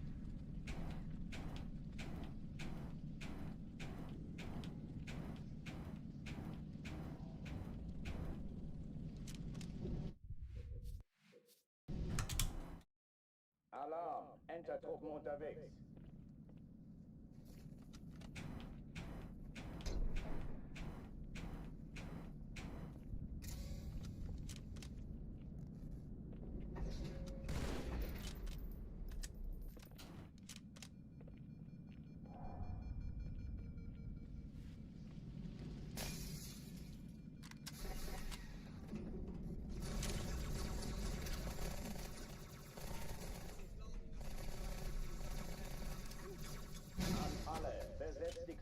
Alarm, Enter-Truppen unterwegs.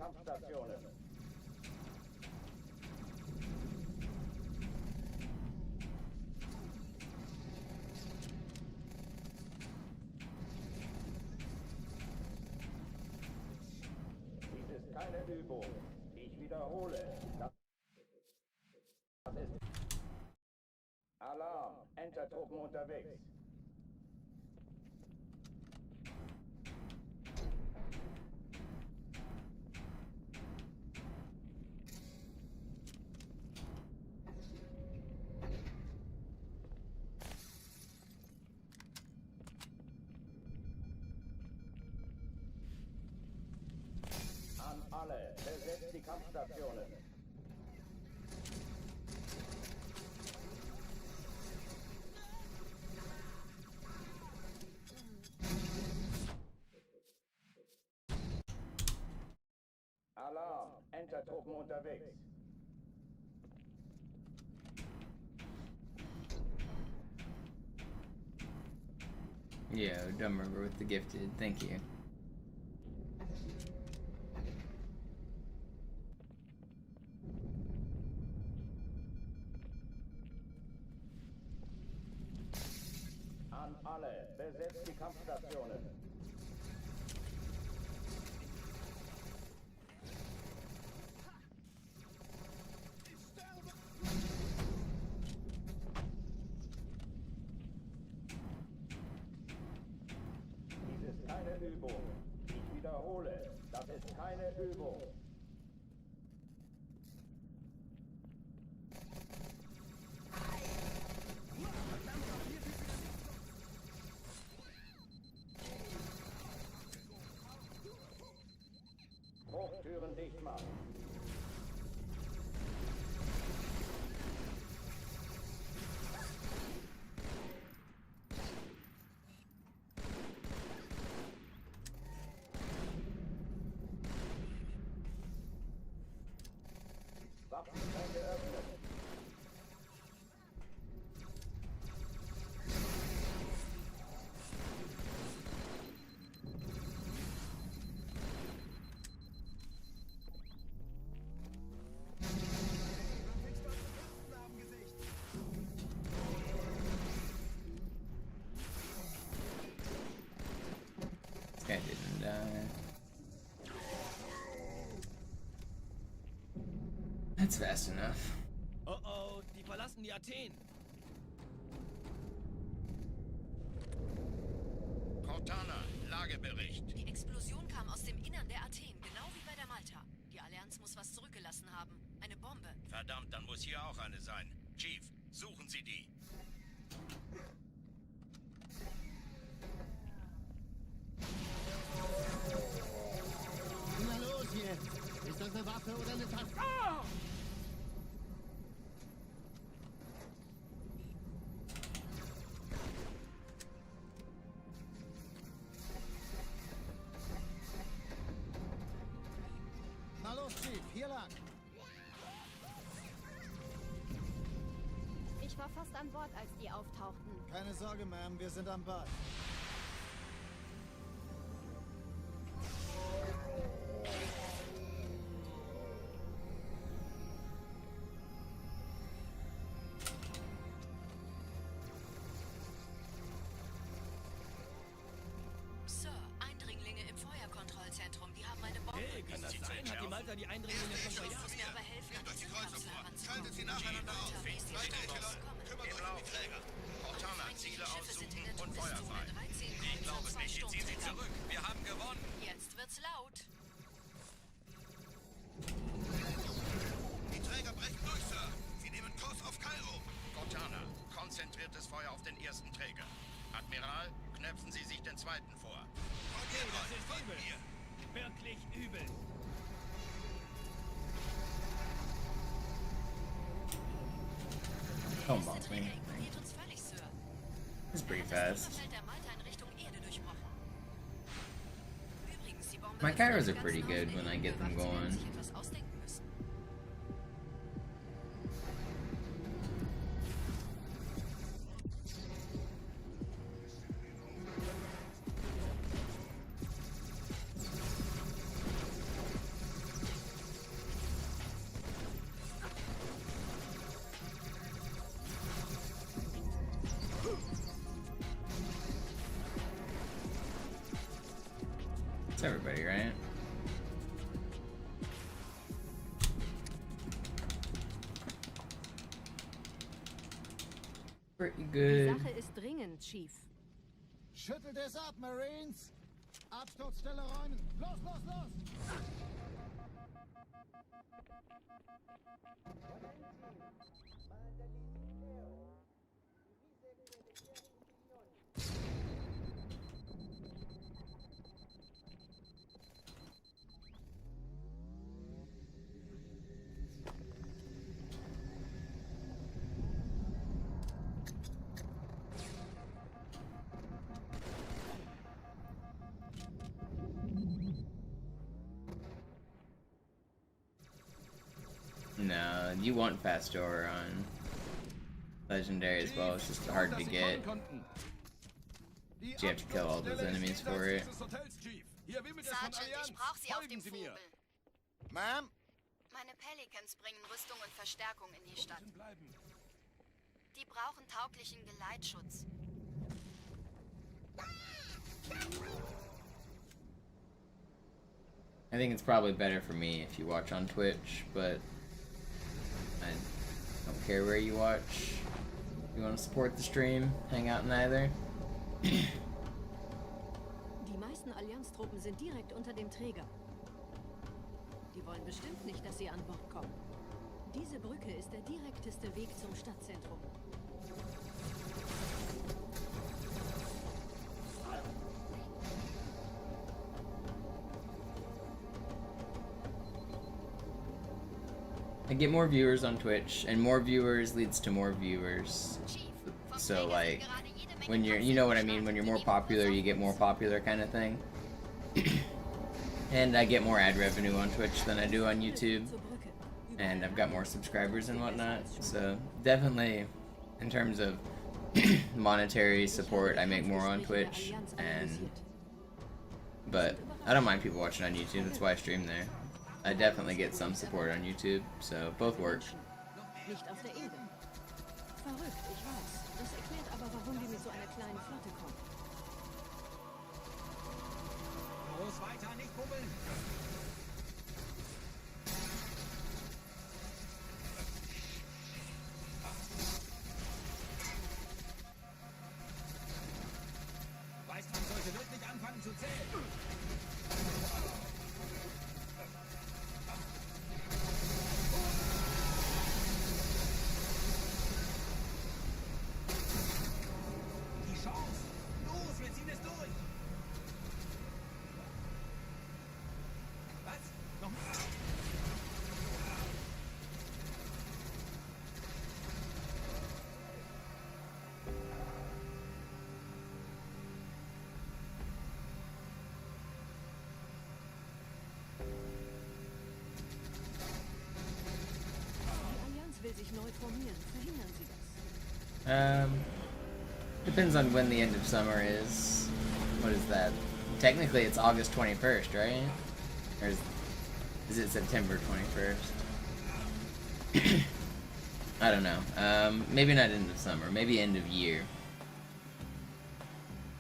Kampfstationen. Dies ist keine Übung. Ich wiederhole. Das ist Alarm. Entertruppen unterwegs. An alle, besetzt die Kampfstationen. Alarm, Entertruppen unterwegs. Yeah, dumb member with the gifted. Thank you. An alle, besetzt die Kampfstationen. Dies ist keine Übung. Ich wiederhole, das ist keine Übung. Hochtüren dicht machen. Waffenschränke öffnen. This guy didn't die. That's fast enough. Oh oh, die verlassen die Athen. Cortana, Lagebericht. Die Explosion kam aus dem Innern der Athen, genau wie bei der Malta. Die Allianz muss was zurückgelassen haben. Eine Bombe. Verdammt, dann muss hier auch eine sein. Chief, suchen Sie die. Na los jetzt! Ist das eine Waffe oder eine Taste? Na los, Chief, hier lang. Ich war fast an Bord, als die auftauchten. Keine Sorge, Ma'am, wir sind am Bad. Sir, Eindringlinge im Feuerkontrollzentrum. Die haben eine Bombe. Hey, kann das sein? Hat die Malta die Eindringlinge schon Ich verjagt? muss mir aber helfen, an Durch die diese Kreuze Kapsel vor. heranzukommen. Schaltet sie nacheinander auf. Malta, Weiter, Leute. Kümmert euch um die Träger. Cortana, Ziele aussuchen und Feuer frei. Ich glaube es nicht. Ziehen Sie zurück. Wir haben gewonnen. Jetzt wird's laut. Die Träger brechen durch, Sir. Sie nehmen Kurs auf Kairo. Cortana, konzentriertes Feuer auf den ersten Träger. Admiral, knöpfen Sie sich den zweiten vor. Okay, das ist übel. Wirklich übel. Come on, Der man. ignoriert uns völlig, Sir. It's pretty Das fast. Feld der Malta in Richtung Erde durchbrochen. Übrigens, die Bombe My wird gyros für are den pretty ganzen good when I Aufwändigen get them bewacht. Sie werden going. sich etwas ausdenken müssen. everybody, right? Pretty Die good. Sache ist dringend, Chief. Schüttelt es ab, Marines! Absturzstelle räumen! Los, los, los! No, you want fast door on Legendary as well, it's just hard to get. You have to kill all those enemies for it. Sergeant, ich brauch Sie auf dem Vogel. Ma'am? Meine Pelicans bringen Rüstung und Verstärkung in die Stadt. Die brauchen tauglichen Geleitschutz. I think it's probably better for me if you watch on Twitch, but I don't care where you watch. You want to support the stream, hang out in either. Die meisten Allianztruppen sind direkt unter dem Träger. Die wollen bestimmt nicht, dass sie an Bord kommen. Diese Brücke ist der direkteste Weg zum Stadtzentrum. I get more viewers on Twitch, and more viewers leads to more viewers. So like, when you're, you know what I mean, when you're more popular, you get more popular kind of thing. And I get more ad revenue on Twitch than I do on YouTube. And I've got more subscribers and whatnot. So definitely, in terms of monetary support, I make more on Twitch. But I don't mind people watching on YouTube, that's why I stream there. I definitely get some support on YouTube, so both work. Nicht auf der Erde. Verrückt, ich weiß. Das erklärt aber, warum die mit so einer kleinen Flotte kommen. Los, weiter, nicht bubbeln! Weißt, man sollte wirklich anfangen zu zählen. Will sich neu formieren. Verhindern Sie das? Depends on when the end of summer is. What is that? Technically it's August 21st, right? Or is it September 21st? I don't know. Maybe not end of summer, maybe end of year.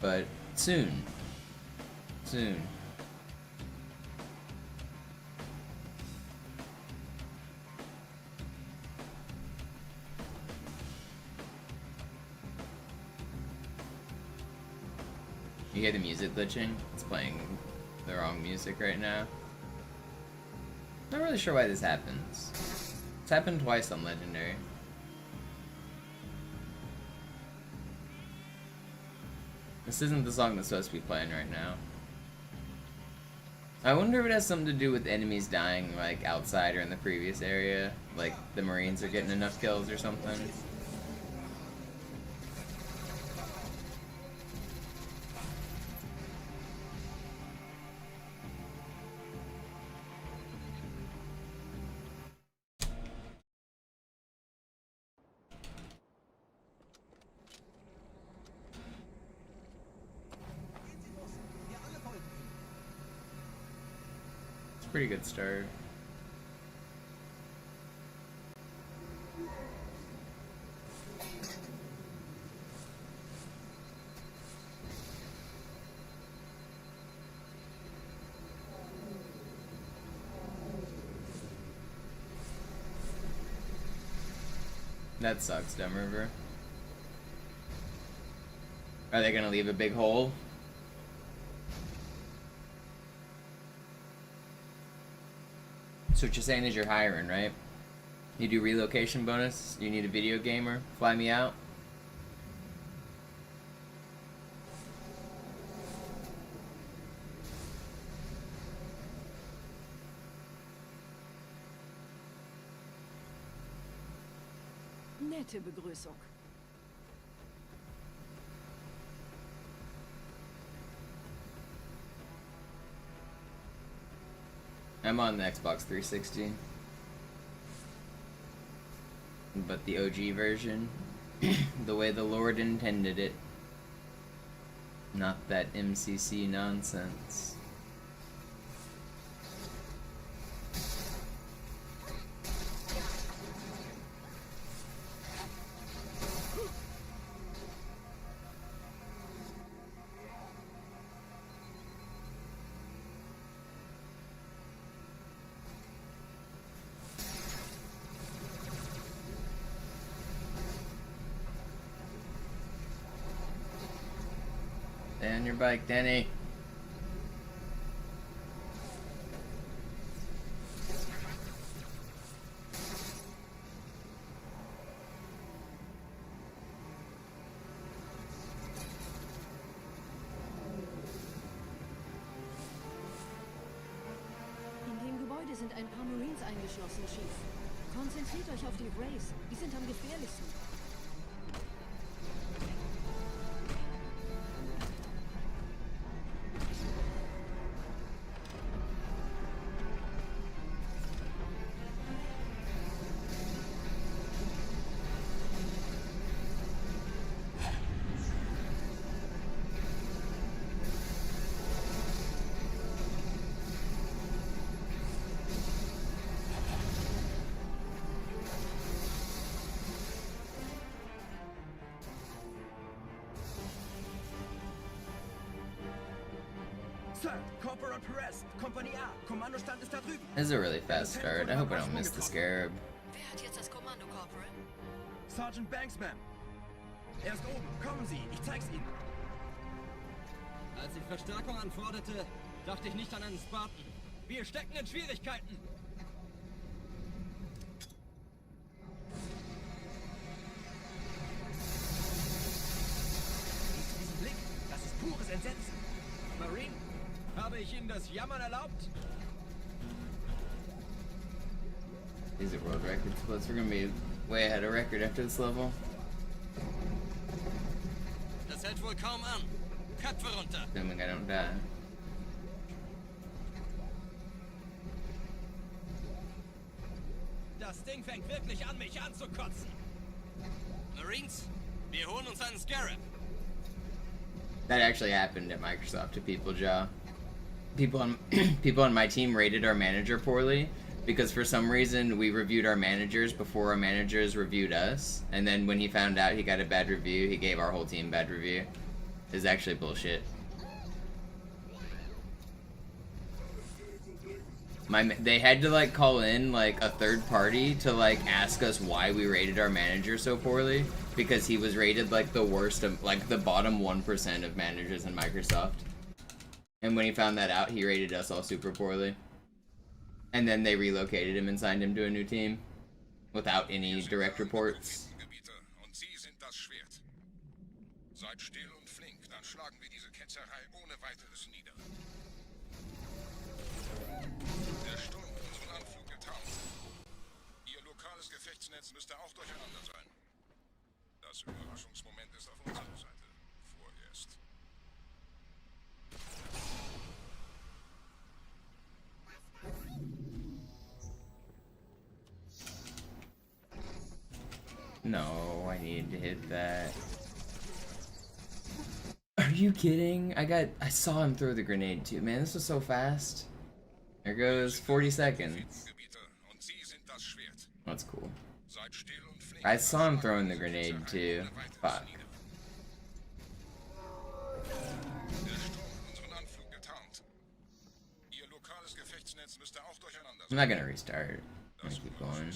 But soon. Soon. You hear the music glitching? It's playing the wrong music right now. Not really sure why this happens. It's happened twice on Legendary. This isn't the song that's supposed to be playing right now. I wonder if it has something to do with enemies dying, like, outside or in the previous area. Like, the Marines are getting enough kills or something. Pretty good start. That sucks, Dumb River. Are they gonna leave a big hole? So what you're saying is you're hiring, right? You do relocation bonus? You need a video gamer? Fly me out? Nette Begrüßung. I'm on the Xbox 360. But the OG version, the way the Lord intended it. Not that MCC nonsense. Stay on your bike, Danny. In dem Gebäude sind ein paar Marines eingeschlossen, Chief. Konzentriert euch auf die Rays. Die sind am gefährlichsten. Sir, Corporal Perez, Kompanie A, Kommandostand ist da drüben. This is a really fast start. I hope I don't miss the Scarab. Wer hat jetzt das Kommando, Corporal? Sergeant Banks, Ma'am. Er ist oben. Kommen Sie, ich zeig's Ihnen. Als ich Verstärkung anforderte, dachte ich nicht an einen Spartan. Wir stecken in Schwierigkeiten. Diesen Blick, das ist pures Entsetzen. Marine, habe ich Ihnen das Jammern erlaubt? These are world record splits. We're gonna be way ahead of record after this level. Das hält wohl kaum an. Köpfe runter. Assuming I don't die. Das Ding fängt wirklich an, mich anzukotzen. Marines, wir holen uns einen Scarab. That actually happened at Microsoft to people, Joe. People on my team rated our manager poorly because for some reason we reviewed our managers before our managers reviewed us, and then when he found out he got a bad review, he gave our whole team bad review. It's actually bullshit. They had to like call in like a third party to like ask us why we rated our manager so poorly, because he was rated like the worst of like the bottom 1% of managers in Microsoft. And when he found that out, he rated us all super poorly. And then they relocated him and signed him to a new team without any direct reports. Seid still und flink, dann schlagen wir diese Ketzerei ohne weiteres nieder. Der Sturm hat unseren Anflug getaucht. Ihr lokales Gefechtsnetz müsste auch durcheinander sein. Das Überraschungsmoment ist auf unserer Seite. Vorerst. No, I needed to hit that. Are you kidding? I saw him throw the grenade too. Man, this was so fast. There goes 40 seconds. That's cool. I saw him throwing the grenade too. Fuck. I'm not gonna restart. I'm gonna keep going.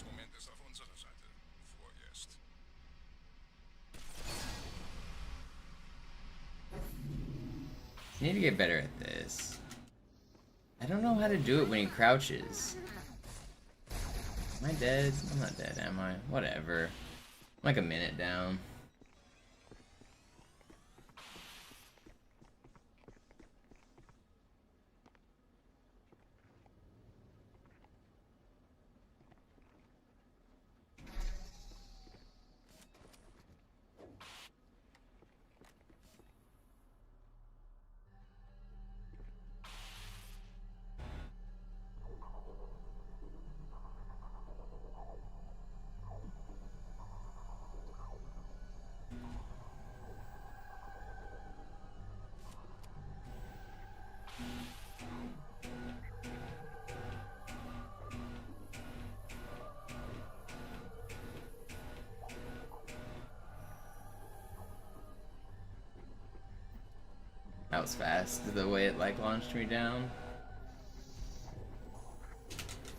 Need to get better at this. I don't know how to do it when he crouches. Am I dead? I'm not dead, am I? Whatever. I'm like a minute down. That was fast, the way it like launched me down.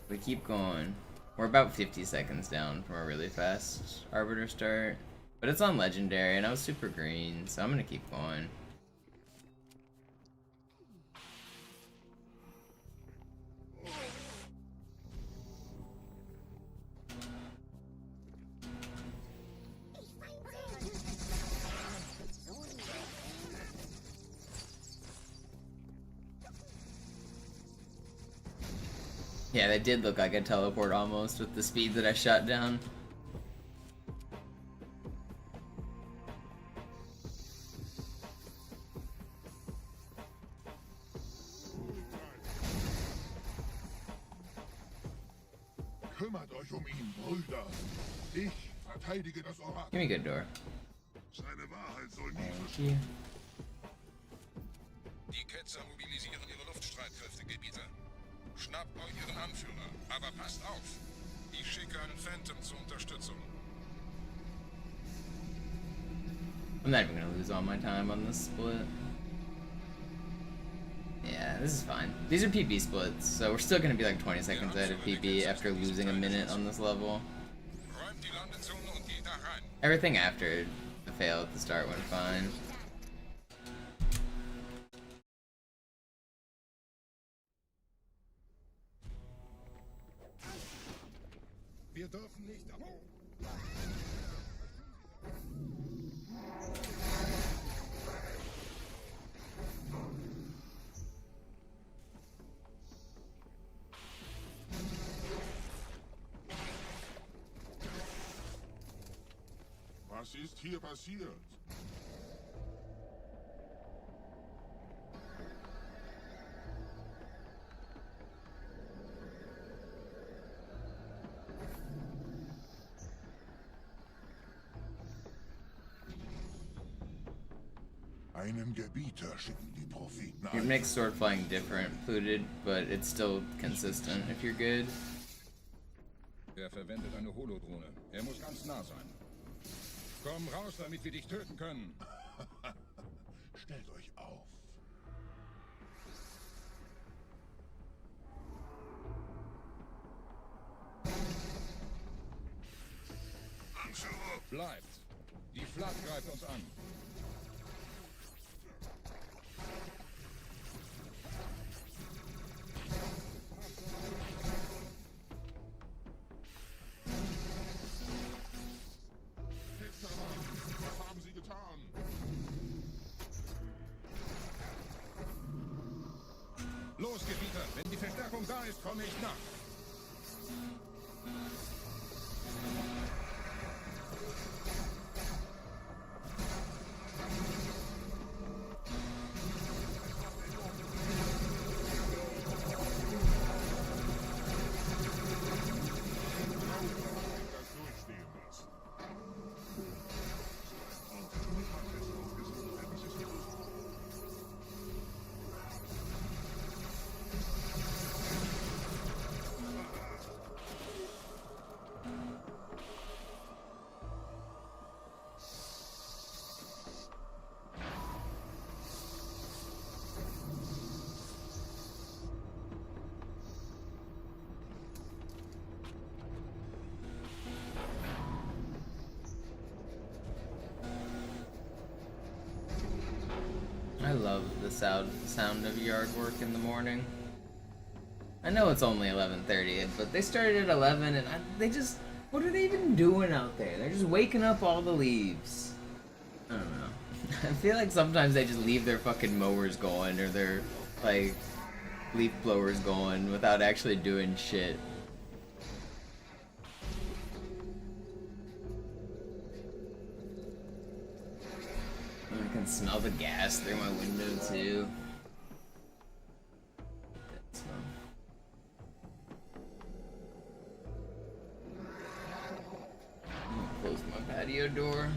We keep going. We're about 50 seconds down from a really fast Arbiter start. But it's on Legendary and I was super green, so I'm gonna keep going. Yeah, that did look like a teleport almost with the speed that I shot down. Kümmert euch ihn, Brüder. Ich verteidige das Orakel. Give me a good door. Seine Wahrheit soll nie Thank you. Die Ketzer mobilisieren ihre Luftstreitkräfte, Gebieter. Schnappt euch ihren Anführer, aber passt auf. Ich schicke einen Phantom zur Unterstützung. I'm not even gonna lose all my time on this split. Yeah, this is fine. These are PP splits, so we're still gonna be like 20 seconds ahead of PP after losing a minute on this level. Räumt die Landezone und geht da rein. Everything after the fail at the start went fine. Wir dürfen nicht ab. Was ist hier passiert? Einen Gebieter schicken die Propheten Your mixed sword flying different, polluted, but it's still consistent if you're good. Er verwendet eine Holodrohne. Er muss ganz nah sein. Komm raus, damit wir dich töten können. Stellt euch auf. Bleibt. Die Flat greift uns an. Was haben Sie getan? Los, Gebieter! Wenn die Verstärkung da ist, komme ich nach. love the sound of yard work in the morning. I know it's only 11:30, but they started at 11, and they just... What are they even doing out there? They're just waking up all the leaves. I don't know. I feel like sometimes they just leave their fucking mowers going, or their, like, leaf blowers going without actually doing shit. I can smell the gas through my window, too. Close my patio door.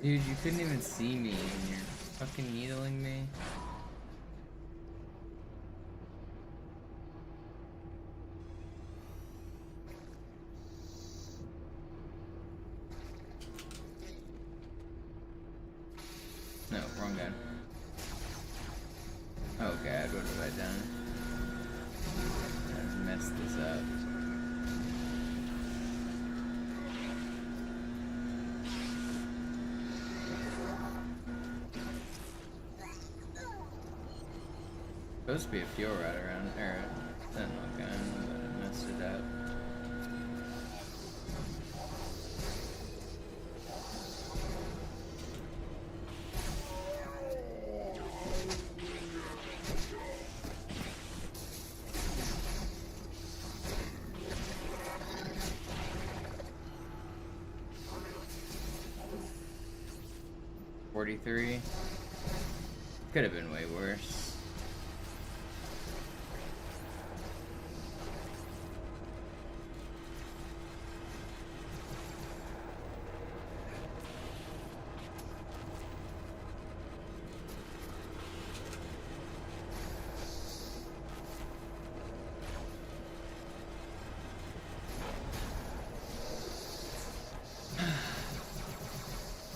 Dude, you couldn't even see me and you're fucking needling me. No, wrong guy. Oh god, what have I done? I've messed this up. Supposed to be a fuel rod around there. That no gun, but I messed it up. $43. Could have been way worse.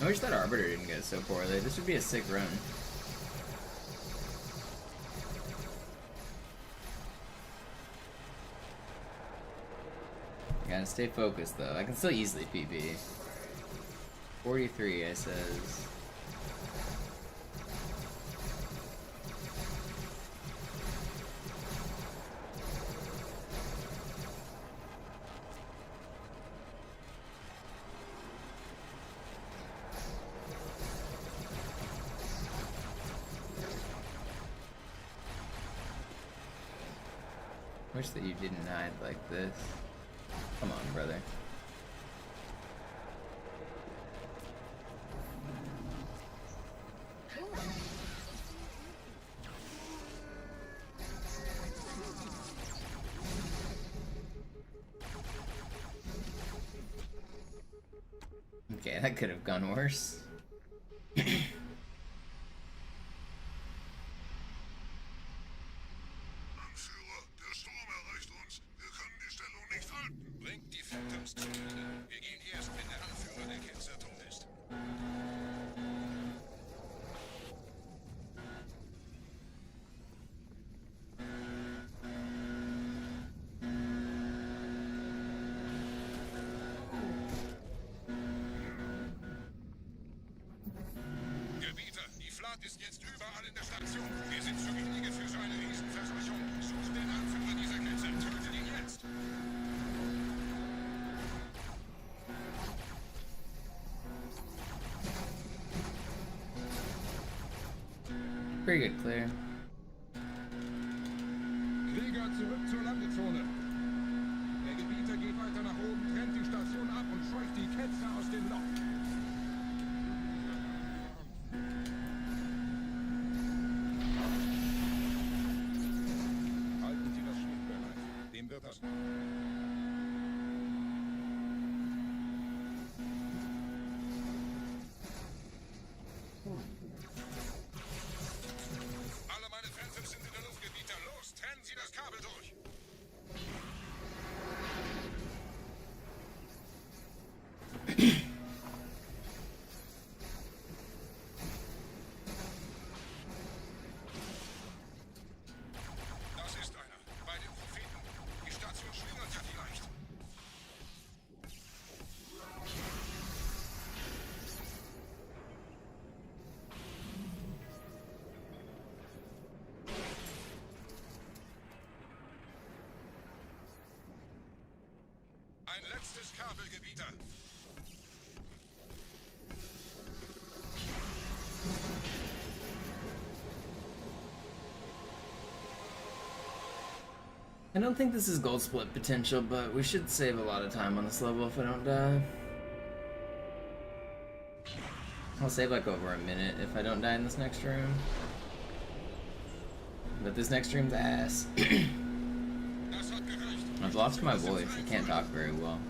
I wish that Arbiter didn't go so poorly. This would be a sick run. Gotta stay focused though. I can still easily PB. 43, I says. Wish that you didn't hide like this. Come on, brother. Okay, that could have gone worse. jetzt überall in der Station. Wir sind zu wenige für so eine Riesenverseuchung. Such den Anführer dieser Ketze. Tötet ihn jetzt. Pretty good, Claire. Krieger, zurück zur Landezone. Der Gebieter geht weiter nach oben, trennt die Station ab und scheucht die Ketze aus dem Loch. Halten Sie das Schiff bereit. Dem wird das... Alle meine Fans sind in der Luft, Gebieter. Los, trennen Sie das Kabel durch. Das ist einer. Bei den Propheten. Die Station schlingert ja vielleicht. Ein letztes Kabel, Gebieter. I don't think this is gold split potential, but we should save a lot of time on this level if I don't die. I'll save like over a minute if I don't die in this next room. But this next room's ass. I've lost my voice. I can't talk very well.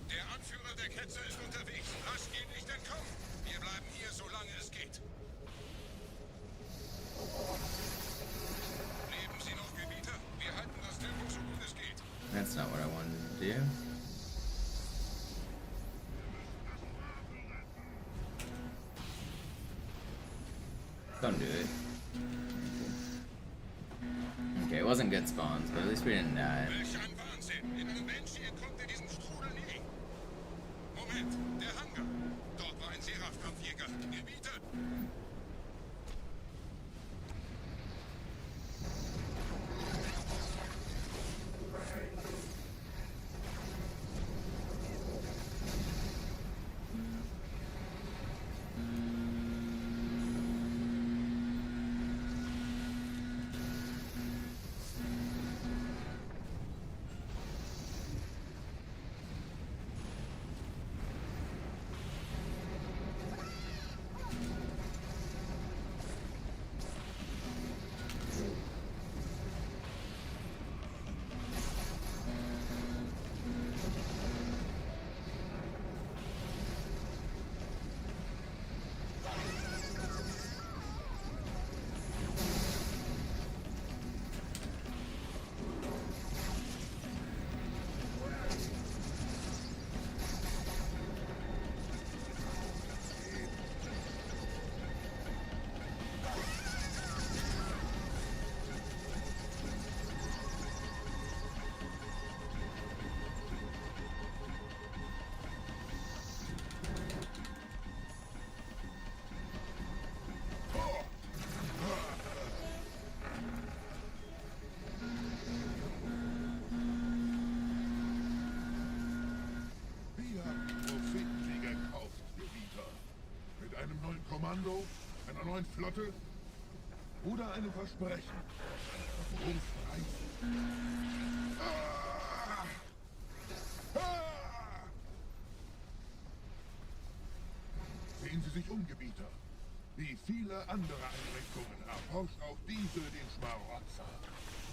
Der Anführer der Ketze ist unterwegs. Lasst ihn nicht entkommen. Wir bleiben hier, solange es geht. Leben Sie noch, Gebieter? Wir halten das Tempo so gut es geht. That's not what I wanted to do. Don't do it. Okay, it wasn't good spawns, but at least we didn't die. Welch ein Wahnsinn! In einem Banshee entkommt ihr diesem Strudel nie. Moment, der Hangar. Dort war ein Seraph-Kampfjäger. Gebieter! Kommando, einer neuen Flotte oder einem Versprechen. Berufsreich. Sehen Sie sich um, Gebieter. Wie viele andere Einrichtungen erforscht auch diese den Schmarotzer.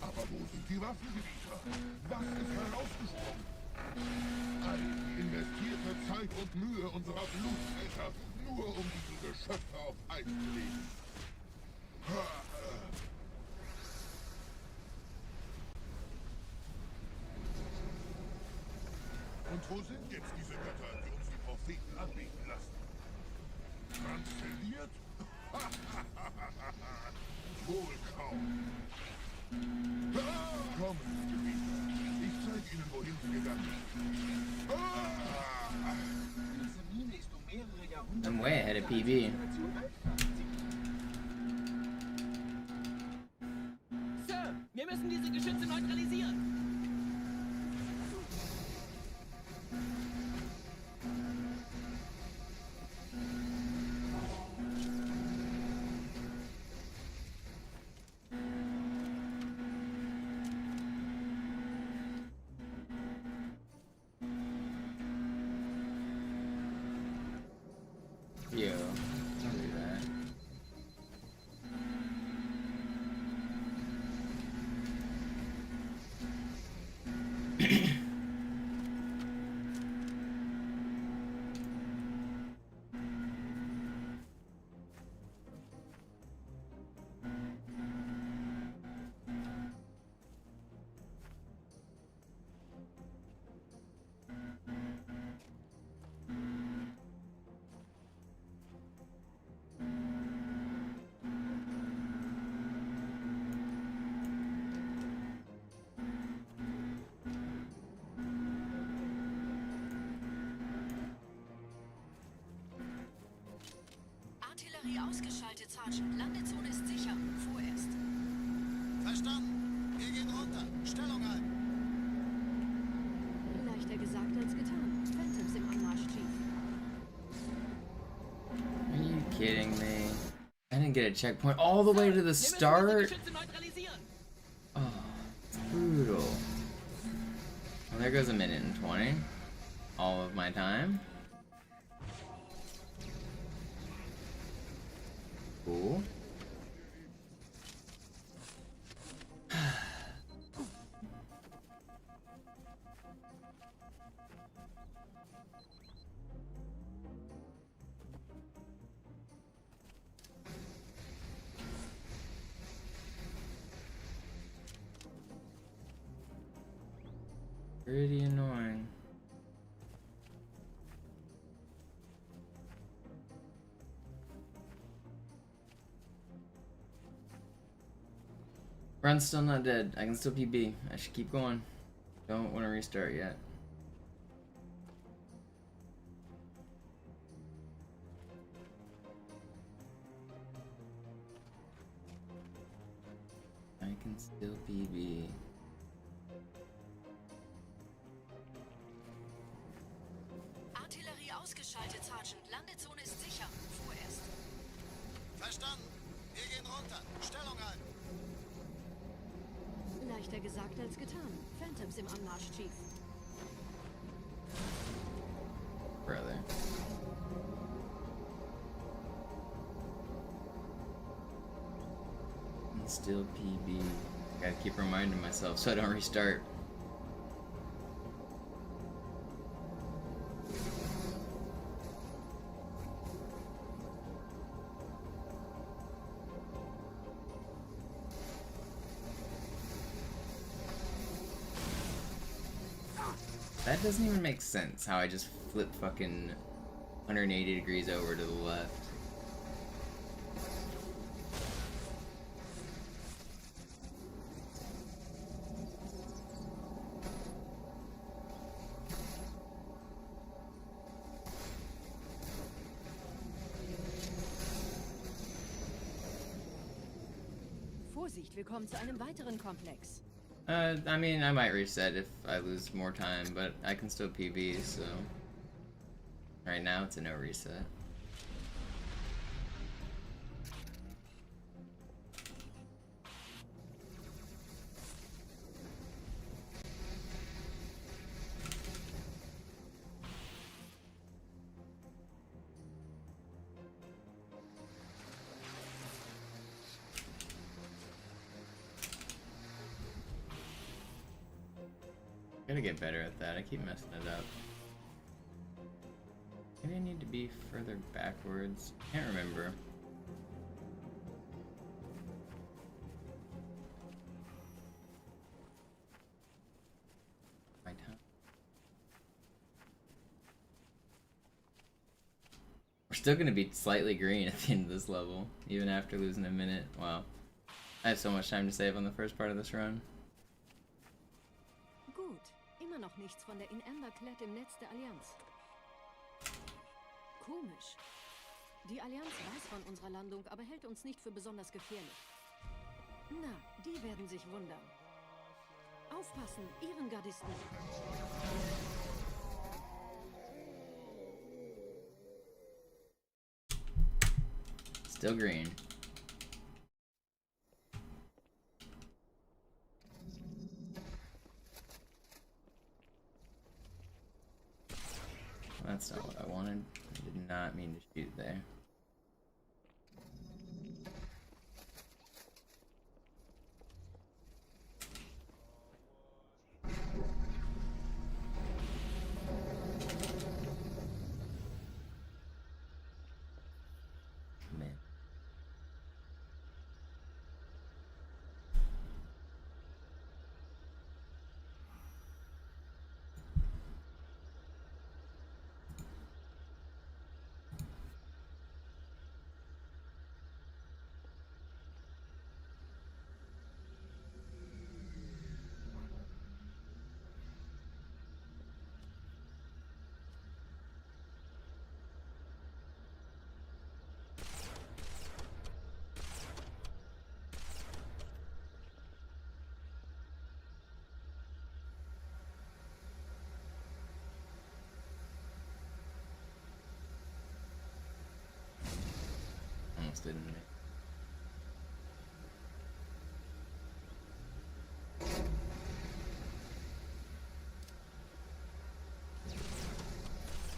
Aber wo sind die Waffengebieter? Was ist herausgesprungen? All die investierte Zeit und Mühe unserer Blutväter, nur um diese Geschöpfe auf Eis zu legen. Und wo sind jetzt diese Götter, die uns die Propheten anbeten lassen? Transzendiert? Wohl kaum. Kommen, Gebieter. Ich zeige Ihnen, wohin Sie gegangen sind. I'm way ahead of PB. Sir, wir müssen diese Geschütze neutralisieren. Yo, don't do that. Artillerie ausgeschaltet, Sergeant. Landezone ist sicher. Vorerst. Verstanden. Wir gehen runter. Stellung halten. Leichter gesagt als getan. Phantoms im Anmarsch, Chief. Are you kidding me? I didn't get a checkpoint all the way to the start. Oh, it's brutal. Well, there goes a minute and 20. All of my time. Cool. Pretty annoying. Run's still not dead. I can still PB. I should keep going. Don't want to restart yet. I can still PB. Artillerie ausgeschaltet, Sergeant. Landezone ist sicher. Vorerst. Verstanden. Wir gehen runter. Stellung halten. Leichter gesagt als getan. Phantoms im Anmarsch, Chief. Brother. And still PB. Gotta keep reminding myself so I don't restart. That doesn't even make sense, how I just flip fucking 180 degrees over to the left. Vorsicht, wir kommen zu einem weiteren Komplex. I mean, I might reset if I lose more time, but I can still PB, so... Right now, it's a no reset. Gotta get better at that. I keep messing it up. Maybe I need to be further backwards. Can't remember. My time. We're still gonna be slightly green at the end of this level, even after losing a minute. Wow. I have so much time to save on the first part of this run. Gut. Immer noch nichts von der In-Ember-Klett im Netz der Allianz. Komisch. Die Allianz weiß von unserer Landung, aber hält uns nicht für besonders gefährlich. Na, die werden sich wundern. Aufpassen, Ihren Gardisten. Still green. That's not what I wanted. I did not mean to shoot there. Man. Almost didn't it?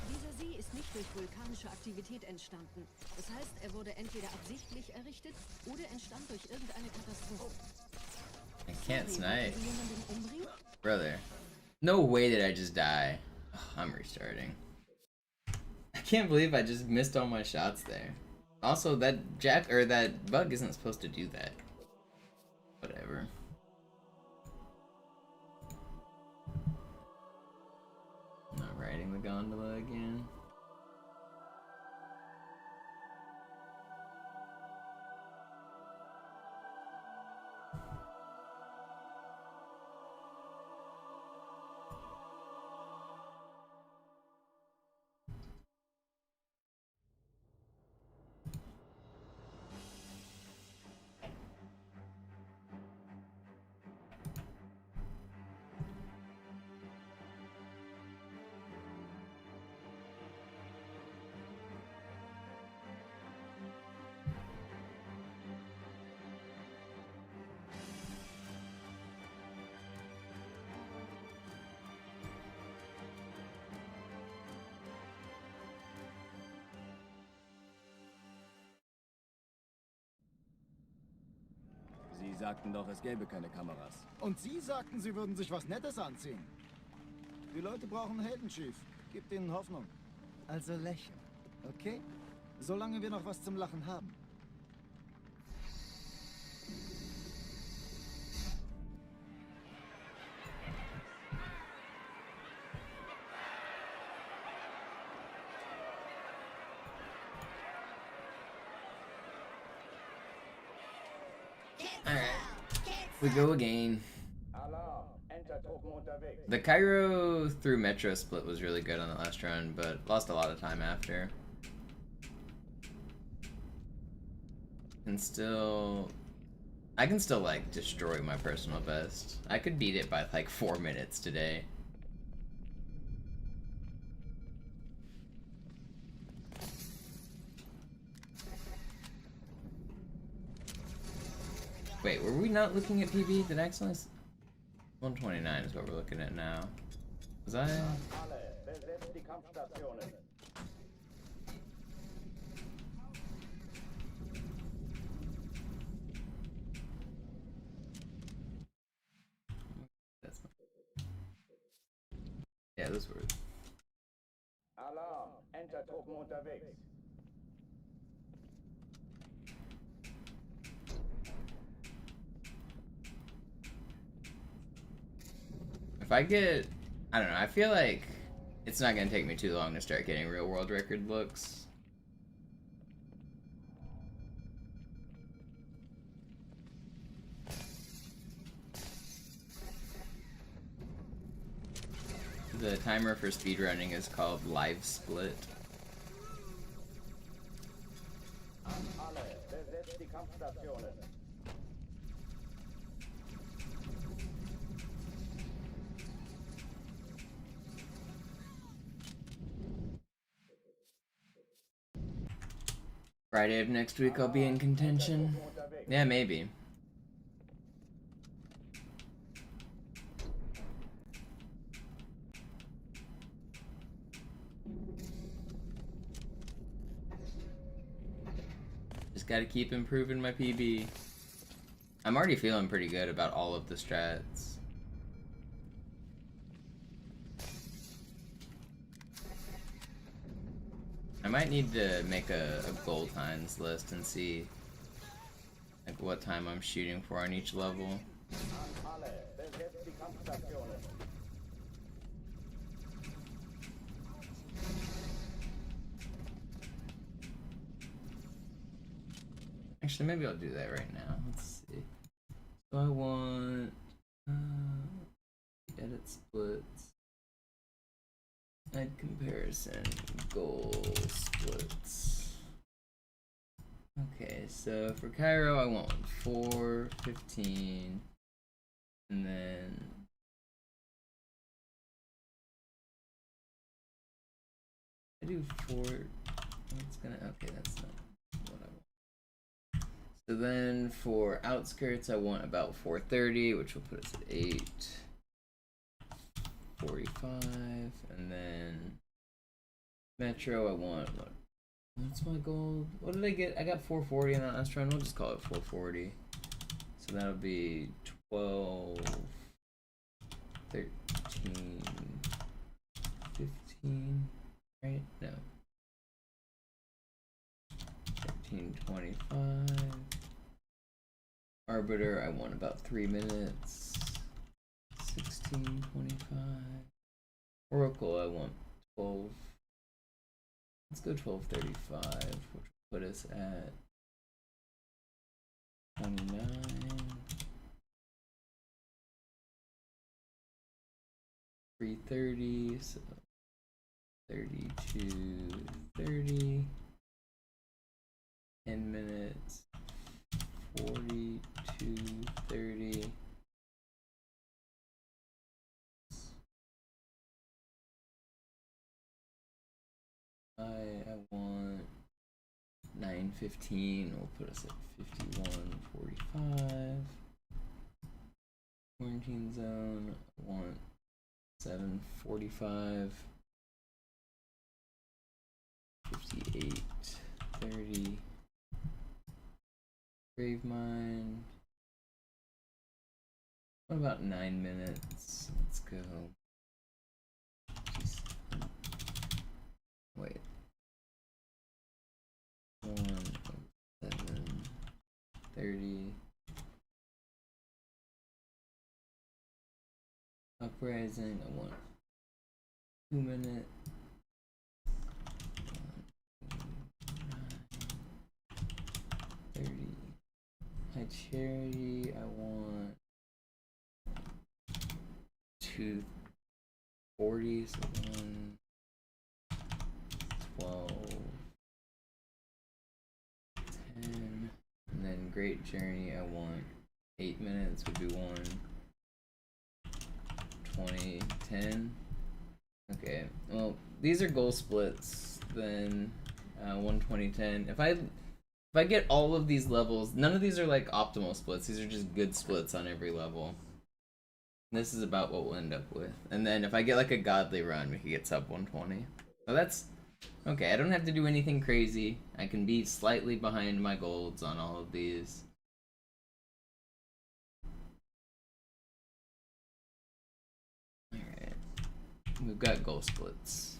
Dieser See ist nicht durch vulkanische Aktivität entstanden. Das heißt, er wurde entweder absichtlich errichtet oder entstand durch irgendeine Katastrophe. I can't snipe. Wollen Sie jemanden umbringen? Brother. No way did I just die. Ugh, I'm restarting. I can't believe I just missed all my shots there. Also, that that bug isn't supposed to do that. Whatever. Not riding the gondola again. Sie sagten doch, es gäbe keine Kameras. Und Sie sagten, Sie würden sich was Nettes anziehen. Die Leute brauchen Helden, Chief. Gebt ihnen Hoffnung. Also lächeln, okay? Solange wir noch was zum Lachen haben. Alright. We go again. Alarm! Enter-Truppen unterwegs. The Cairo through Metro split was really good on the last run, but lost a lot of time after. I can still like destroy my personal best. I could beat it by like 4 minutes today. Wait, were we not looking at PB? Did I accidentally... 129 is what we're looking at now. Was I... Alle, besetzt die Kampfstationen. That's my... Yeah, those were... Alarm! Enter-Truppen unterwegs. If I get... I don't know, I feel like it's not going to take me too long to start getting real world record looks. The timer for speedrunning is called Live Split. Kampfstationen. Friday of next week I'll be in contention. Yeah, maybe. Just gotta keep improving my PB. I'm already feeling pretty good about all of the strats. I might need to make a goal times list and see like what time I'm shooting for on each level. Actually, maybe I'll do that right now. Let's see. So I want edit splits. Add comparison, goal splits. Okay, so for Cairo I want 4, 15, and then I do 4. It's gonna, okay, that's not what I want. So then for outskirts I want about 430, which will put us at 8. 45, and then Metro I want, what's my goal? What did I get? I got 440 in that last run. We'll just call it 440. So that'll be 12, 13, 15, right? No. 13, 25. Arbiter I want about 3 minutes. 16:25. Oracle I want 12. Let's go 12:35, which will put us at 29. 3:30, so 32:30. 10 minutes. 42:30. I want 9:15. We'll put us at 51:45. Quarantine zone. I want 7:45. 58:30. Grave mine. What about 9 minutes? Let's go. Wait. 1:07:30. Uprising. I want 2 minutes. 30. High charity. I want 2:40. So 1. 12, 10, and then Great Journey I want 8 minutes would be 1:20, 10. Okay, well these are goal splits. Then 1:20, 10. If I get all of these levels, none of these are like optimal splits. These are just good splits on every level. This is about what we'll end up with. And then if I get like a godly run, we could get sub 120. So that's okay. I don't have to do anything crazy. I can be slightly behind my golds on all of these. Alright. We've got goal splits.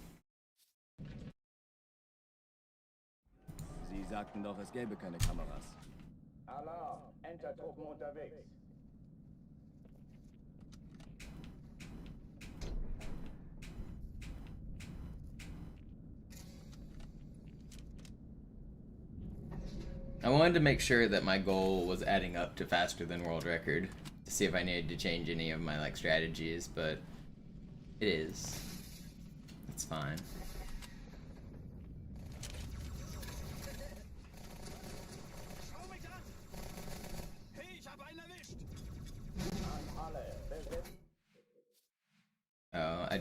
Sie sagten doch, es gäbe keine Kameras. Alarm! Entertruppen unterwegs. I wanted to make sure that my goal was adding up to faster than world record to see if I needed to change any of my like strategies, but it is. It's fine.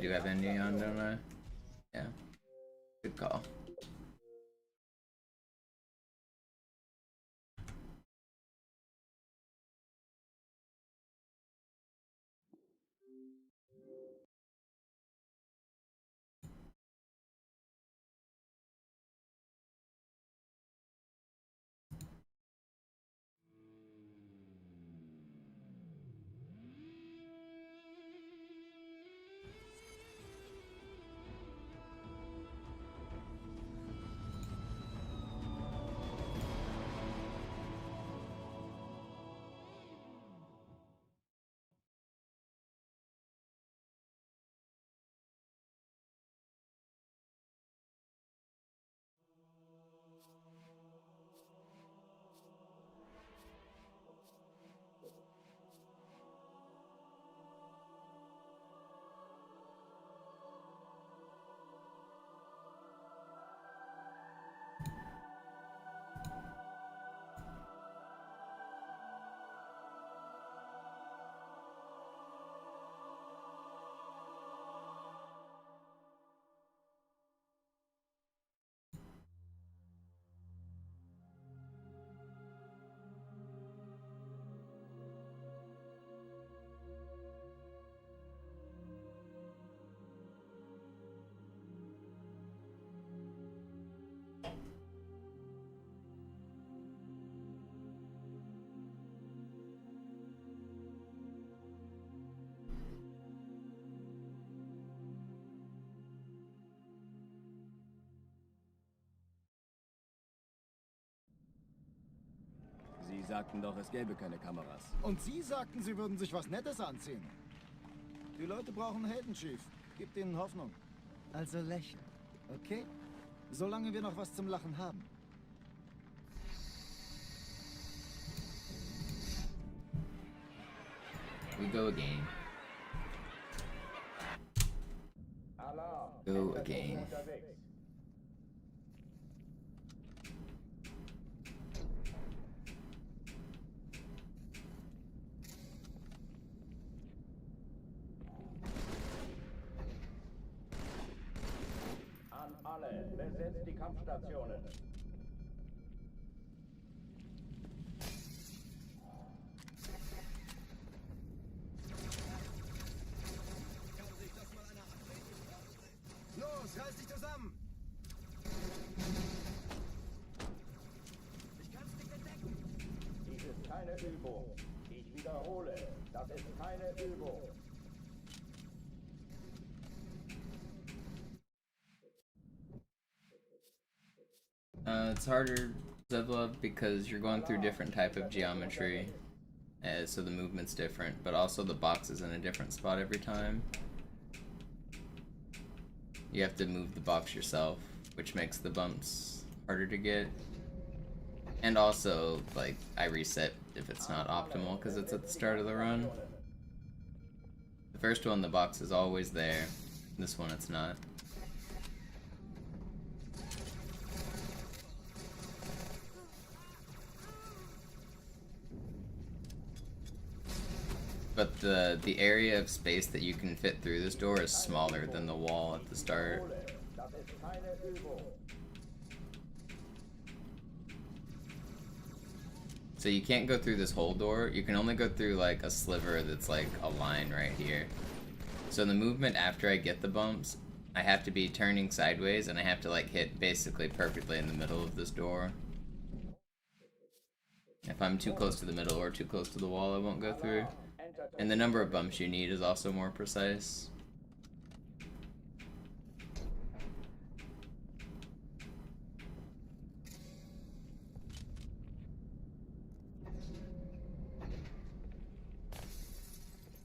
do have Indy on, don't I? Yeah. Good call. Sie sagten doch, es gäbe keine Kameras. Und Sie sagten, Sie würden sich was Nettes anziehen. Die Leute brauchen Helden, Chief. Gibt ihnen Hoffnung. Also lächeln, okay? Solange wir noch was zum Lachen haben. We go again. Go again. An alle, besetzt die Kampfstationen. Los, reiß dich zusammen! Ich kann's nicht entdecken. Dies ist keine Übung. Ich wiederhole, das ist keine Übung. It's harder, Zevla, because you're going through different type of geometry, so the movement's different, but also the box is in a different spot every time. You have to move the box yourself, which makes the bumps harder to get. And also, like, I reset if it's not optimal because it's at the start of the run. The first one, the box is always there. This one, it's not. But the area of space that you can fit through this door is smaller than the wall at the start. So you can't go through this whole door, you can only go through like a sliver that's like a line right here. So the movement after I get the bumps, I have to be turning sideways and I have to like hit basically perfectly in the middle of this door. If I'm too close to the middle or too close to the wall, I won't go through. And the number of bumps you need is also more precise.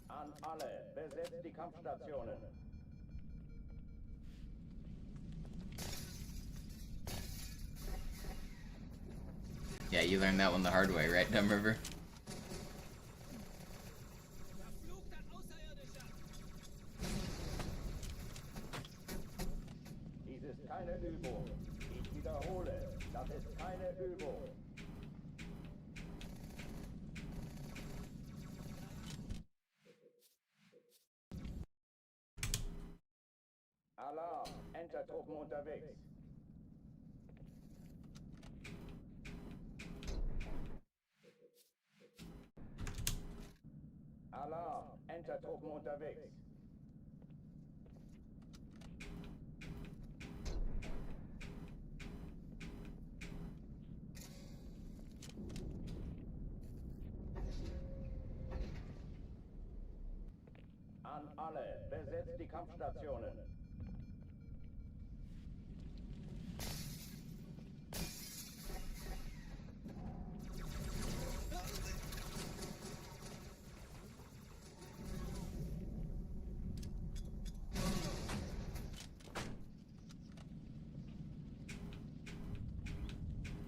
An alle, besetzt die Kampfstationen. Yeah, you learned that one the hard way, right, Dumb River? Dies ist keine Übung. Ich wiederhole, das ist keine Übung. Entertruppen unterwegs. Alarm, Entertruppen unterwegs. An alle, besetzt die Kampfstationen.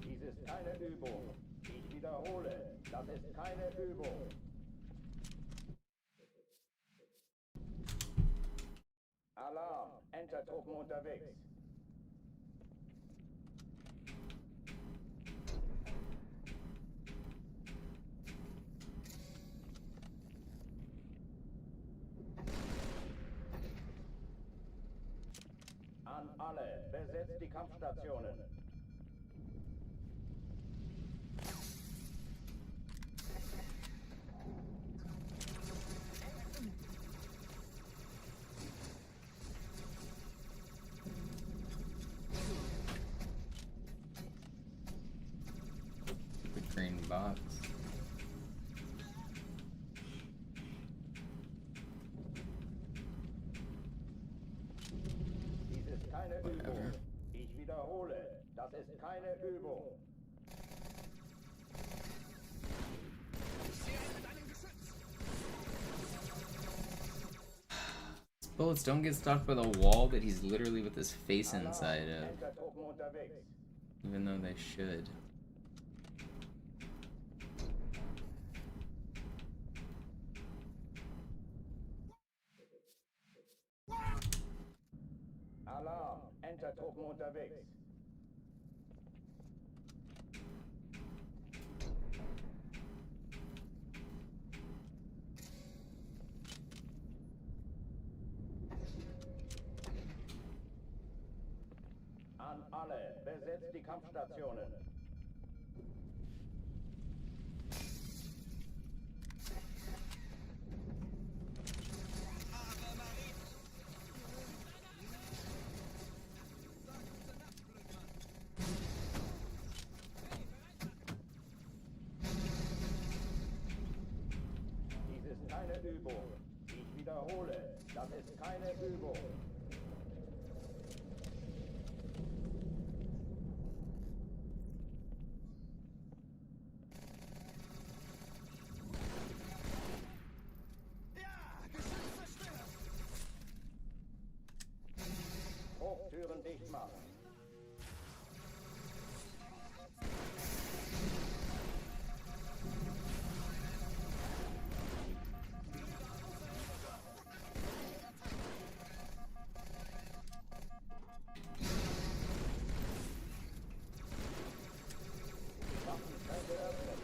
Dies ist keine Übung. Ich wiederhole, das ist keine Übung. Alarm, Entertruppen unterwegs. An alle, besetzt die Kampfstationen. Green box. Dies ist keine Übung. Ich wiederhole, das ist keine Übung. Bullets don't get stuck by the wall that he's literally with his face inside of. Entertruppen unterwegs. Even though they should. Alarm, Entertruppen unterwegs. An alle, besetzt die Kampfstationen. Dies ist keine Übung. Ich wiederhole, das ist keine Übung. Hochtüren dicht machen. Waffenschränke öffnen.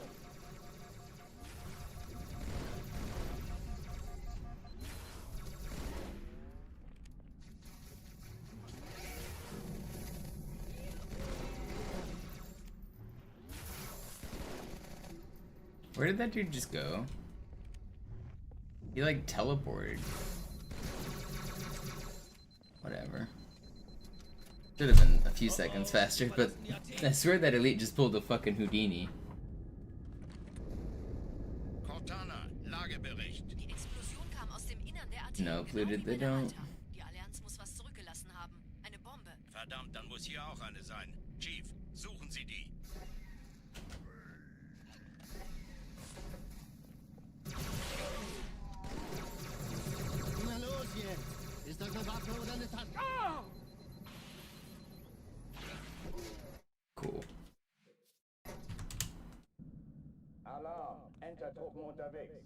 Where did that dude just go? He like teleported. Whatever. Should have been a few seconds faster, but I swear that elite just pulled a fucking Houdini. Cortana, Lagebericht. Die Explosion kam aus dem Innern der Athener. No, polluted they don't. Die Allianz muss was zurückgelassen haben. Eine Bombe. Verdammt, dann muss hier auch eine sein. Chief, suchen Sie die. Na los jetzt! Ist das eine Waffe oder eine Taste? Cool. Alarm, Entertruppen unterwegs.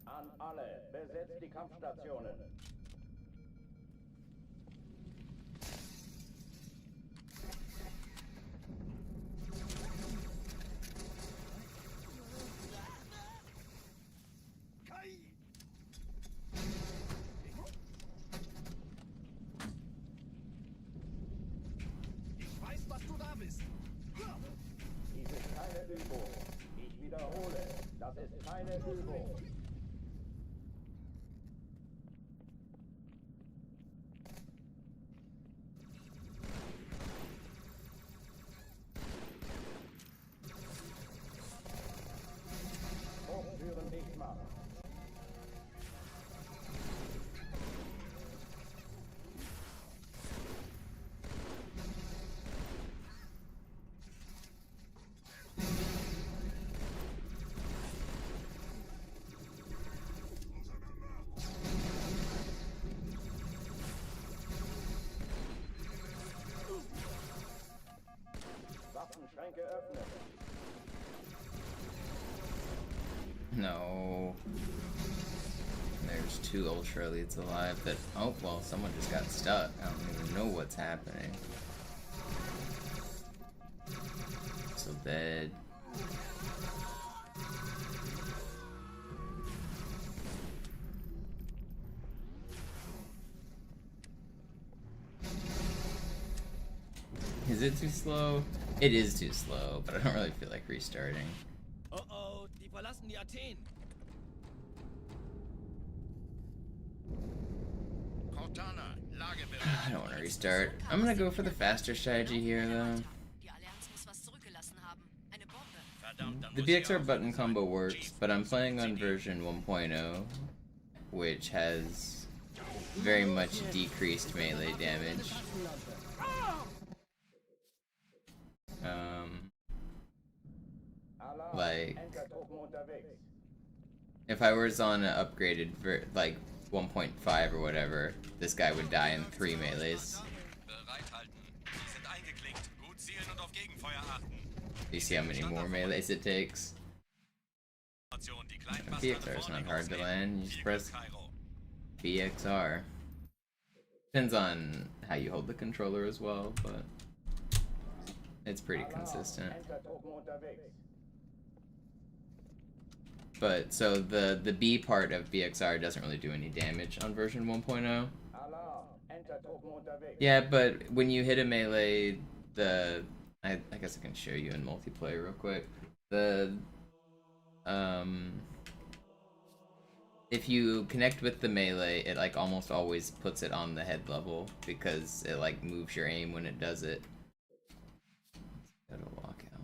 An alle, besetzt die Kampfstationen. Übung. Ich wiederhole, das ist keine Übung. Hochtüren dicht machen. Waffenschränke öffnen. No. There's 2 Ultra Elites alive that... Oh, well, someone just got stuck. I don't even know what's happening. So dead. Is it too slow? It is too slow, but I don't really feel like restarting. Oh, die verlassen die Athen. Cortana, I don't want to restart. I'm gonna go for the faster strategy here, though. Die Allianz muss was zurückgelassen haben. Eine Bombe. The BXR button combo works, but I'm playing on version 1.0, which has very much decreased melee damage. Like, if I was on an upgraded, like, 1.5 or whatever, this guy would die in 3 melees. You see how many more melees it takes? BXR is not hard to land, you just press BXR. Depends on how you hold the controller as well, but it's pretty consistent. But, so the B part of BXR doesn't really do any damage on version 1.0. Yeah, but when you hit a melee, I guess I can show you in multiplayer real quick. If you connect with the melee, it like almost always puts it on the head level because it like moves your aim when it does it. Gotta walk out.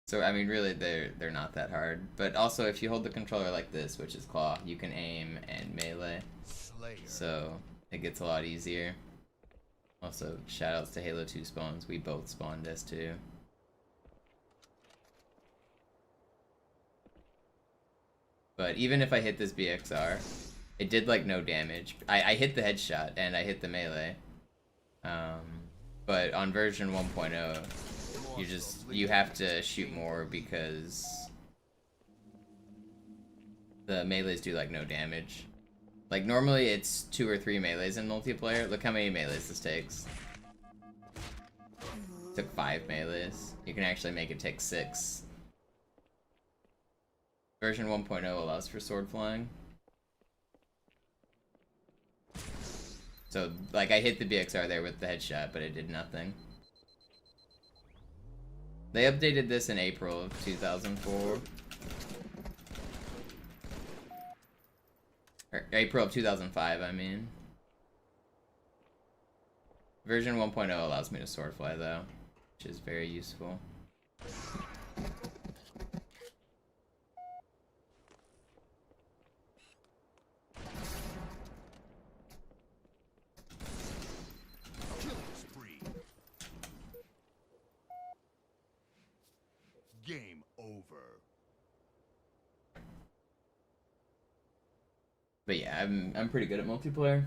So I mean, really, they're not that hard. But also, if you hold the controller like this, which is claw, you can aim and melee. So it gets a lot easier. Also, shoutouts to Halo 2 spawns. We both spawned S2. But even if I hit this BXR, it did like no damage. I hit the headshot and I hit the melee. But on version 1.0, you have to shoot more because the melees do like no damage. Like normally it's 2 or 3 melees in multiplayer. Look how many melees this takes. It took 5 melees. You can actually make it take 6. Version 1.0 allows for sword flying. So, like, I hit the BXR there with the headshot, but it did nothing. They updated this in April of 2004. Or April of 2005, I mean. Version 1.0 allows me to sword fly, though, which is very useful. Game over. But yeah, I'm pretty good at multiplayer.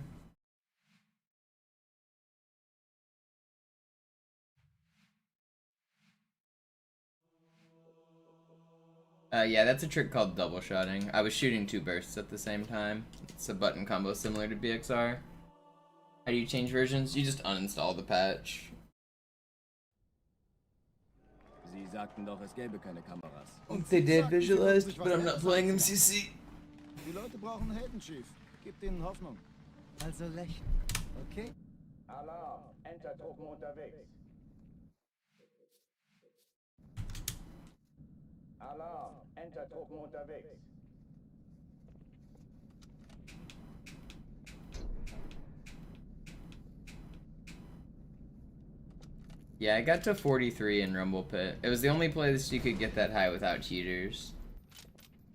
Yeah, that's a trick called double shotting. I was shooting 2 bursts at the same time. It's a button combo similar to BXR. How do you change versions? You just uninstall the patch. Sie sagten doch, es gäbe keine Kameras. They did visualized, but I'm not playing MCC. Die Leute brauchen Helden, Chief. Gebt ihnen Hoffnung. Also lächeln, okay? Alarm, Enter-Truppen unterwegs. Alarm! Enter-Truppen unterwegs. Yeah, I got to 43 in Rumble Pit. It was the only playlist you could get that high without cheaters.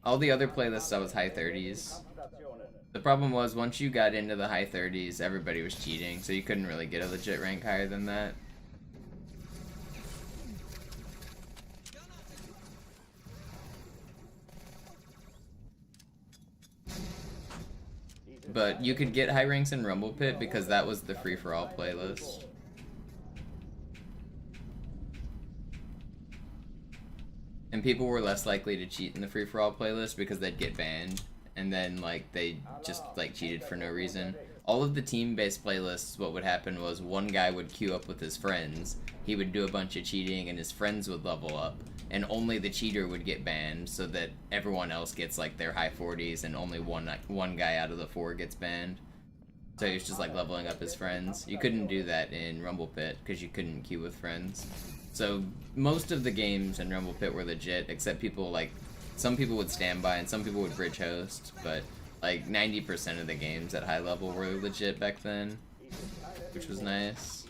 All the other playlists I was high 30s. The problem was, once you got into the high 30s, everybody was cheating, so you couldn't really get a legit rank higher than that. But you could get high ranks in Rumble Pit because that was the free-for-all playlist. And people were less likely to cheat in the free-for-all playlist because they'd get banned. And then, like, they just, like, cheated for no reason. All of the team-based playlists, what would happen was one guy would queue up with his friends. He would do a bunch of cheating and his friends would level up. And only the cheater would get banned so that everyone else gets, like, their high 40s and only one guy out of the 4 gets banned. So he was just, like, leveling up his friends. You couldn't do that in Rumble Pit because you couldn't queue with friends. So most of the games in Rumble Pit were legit, except people, like, some people would stand by and some people would bridge host, but like 90% of the games at high level were legit back then, which was nice.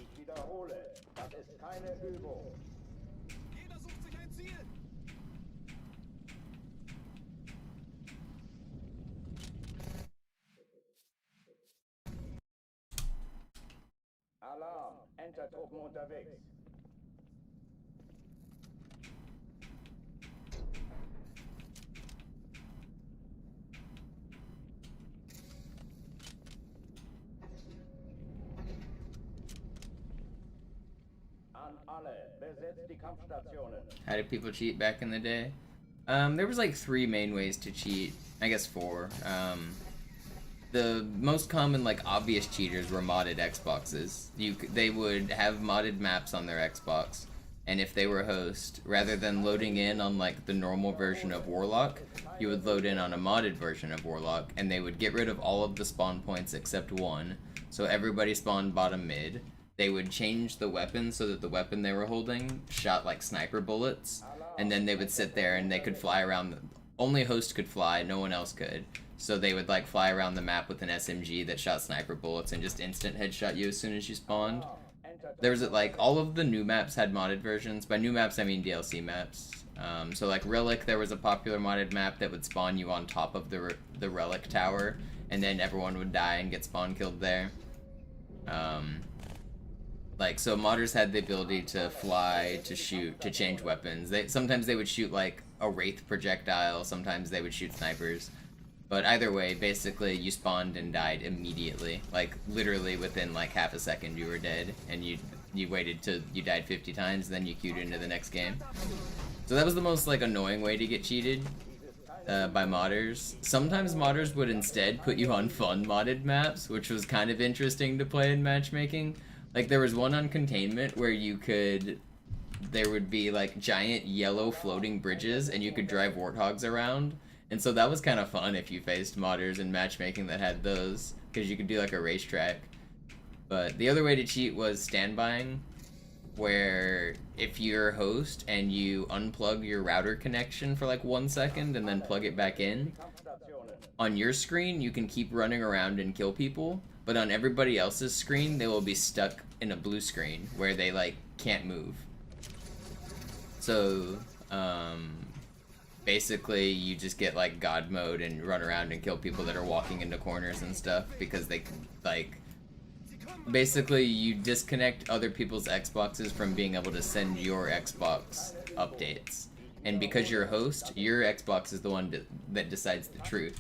Alarm! Enter-Truppen unterwegs. How did people cheat back in the day? There was like 3 main ways to cheat. I guess 4. The most common, like, obvious cheaters were modded Xboxes. They would have modded maps on their Xbox, and if they were host, rather than loading in on, like, the normal version of Warlock, you would load in on a modded version of Warlock, and they would get rid of all of the spawn points except 1, so everybody spawned bottom mid. They would change the weapon so that the weapon they were holding shot like sniper bullets, and then they would sit there and they could fly around. Only host could fly, no one else could. So they would like fly around the map with an SMG that shot sniper bullets and just instant headshot you as soon as you spawned. There was like all of the new maps had modded versions. By new maps I mean DLC maps. So like Relic, there was a popular modded map that would spawn you on top of the Relic tower, and then everyone would die and get spawn killed there. So modders had the ability to fly, to shoot, to change weapons. Sometimes they would shoot like a wraith projectile, sometimes they would shoot snipers. But either way, basically you spawned and died immediately. Like literally within like half a second you were dead, and you waited till you died 50 times, then you queued into the next game. So that was the most like annoying way to get cheated by modders. Sometimes modders would instead put you on fun modded maps, which was kind of interesting to play in matchmaking. Like there was one on Containment where there would be like giant yellow floating bridges and you could drive warthogs around. And so that was kind of fun if you faced modders in matchmaking that had those, because you could do like a racetrack. But the other way to cheat was standbying, where if you're a host and you unplug your router connection for like 1 second and then plug it back in, on your screen you can keep running around and kill people, but on everybody else's screen they will be stuck in a blue screen where they like can't move. So basically you just get like god mode and run around and kill people that are walking into corners and stuff, because they like basically you disconnect other people's Xboxes from being able to send your Xbox updates, and because you're a host, your Xbox is the one that decides the truth.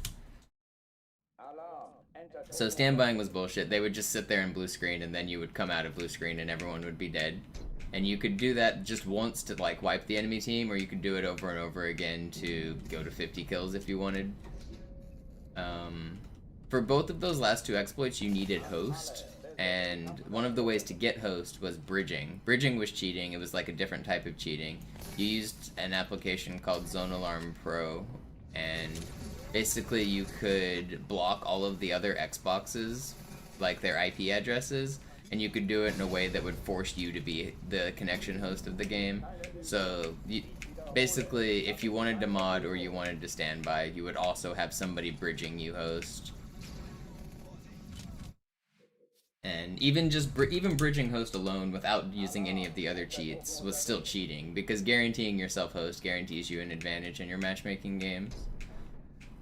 So standbying was bullshit. They would just sit there in blue screen and then you would come out of blue screen and everyone would be dead. And you could do that just once to like wipe the enemy team, or you could do it over and over again to go to 50 kills if you wanted. For both of those last 2 exploits you needed host, and one of the ways to get host was bridging. Bridging was cheating. It was like a different type of cheating. You used an application called Zone Alarm Pro, and basically you could block all of the other Xboxes, like their IP addresses, and you could do it in a way that would force you to be the connection host of the game. So basically, if you wanted to mod or you wanted to stand by, you would also have somebody bridging you host. And even bridging host alone without using any of the other cheats was still cheating, because guaranteeing yourself host guarantees you an advantage in your matchmaking games.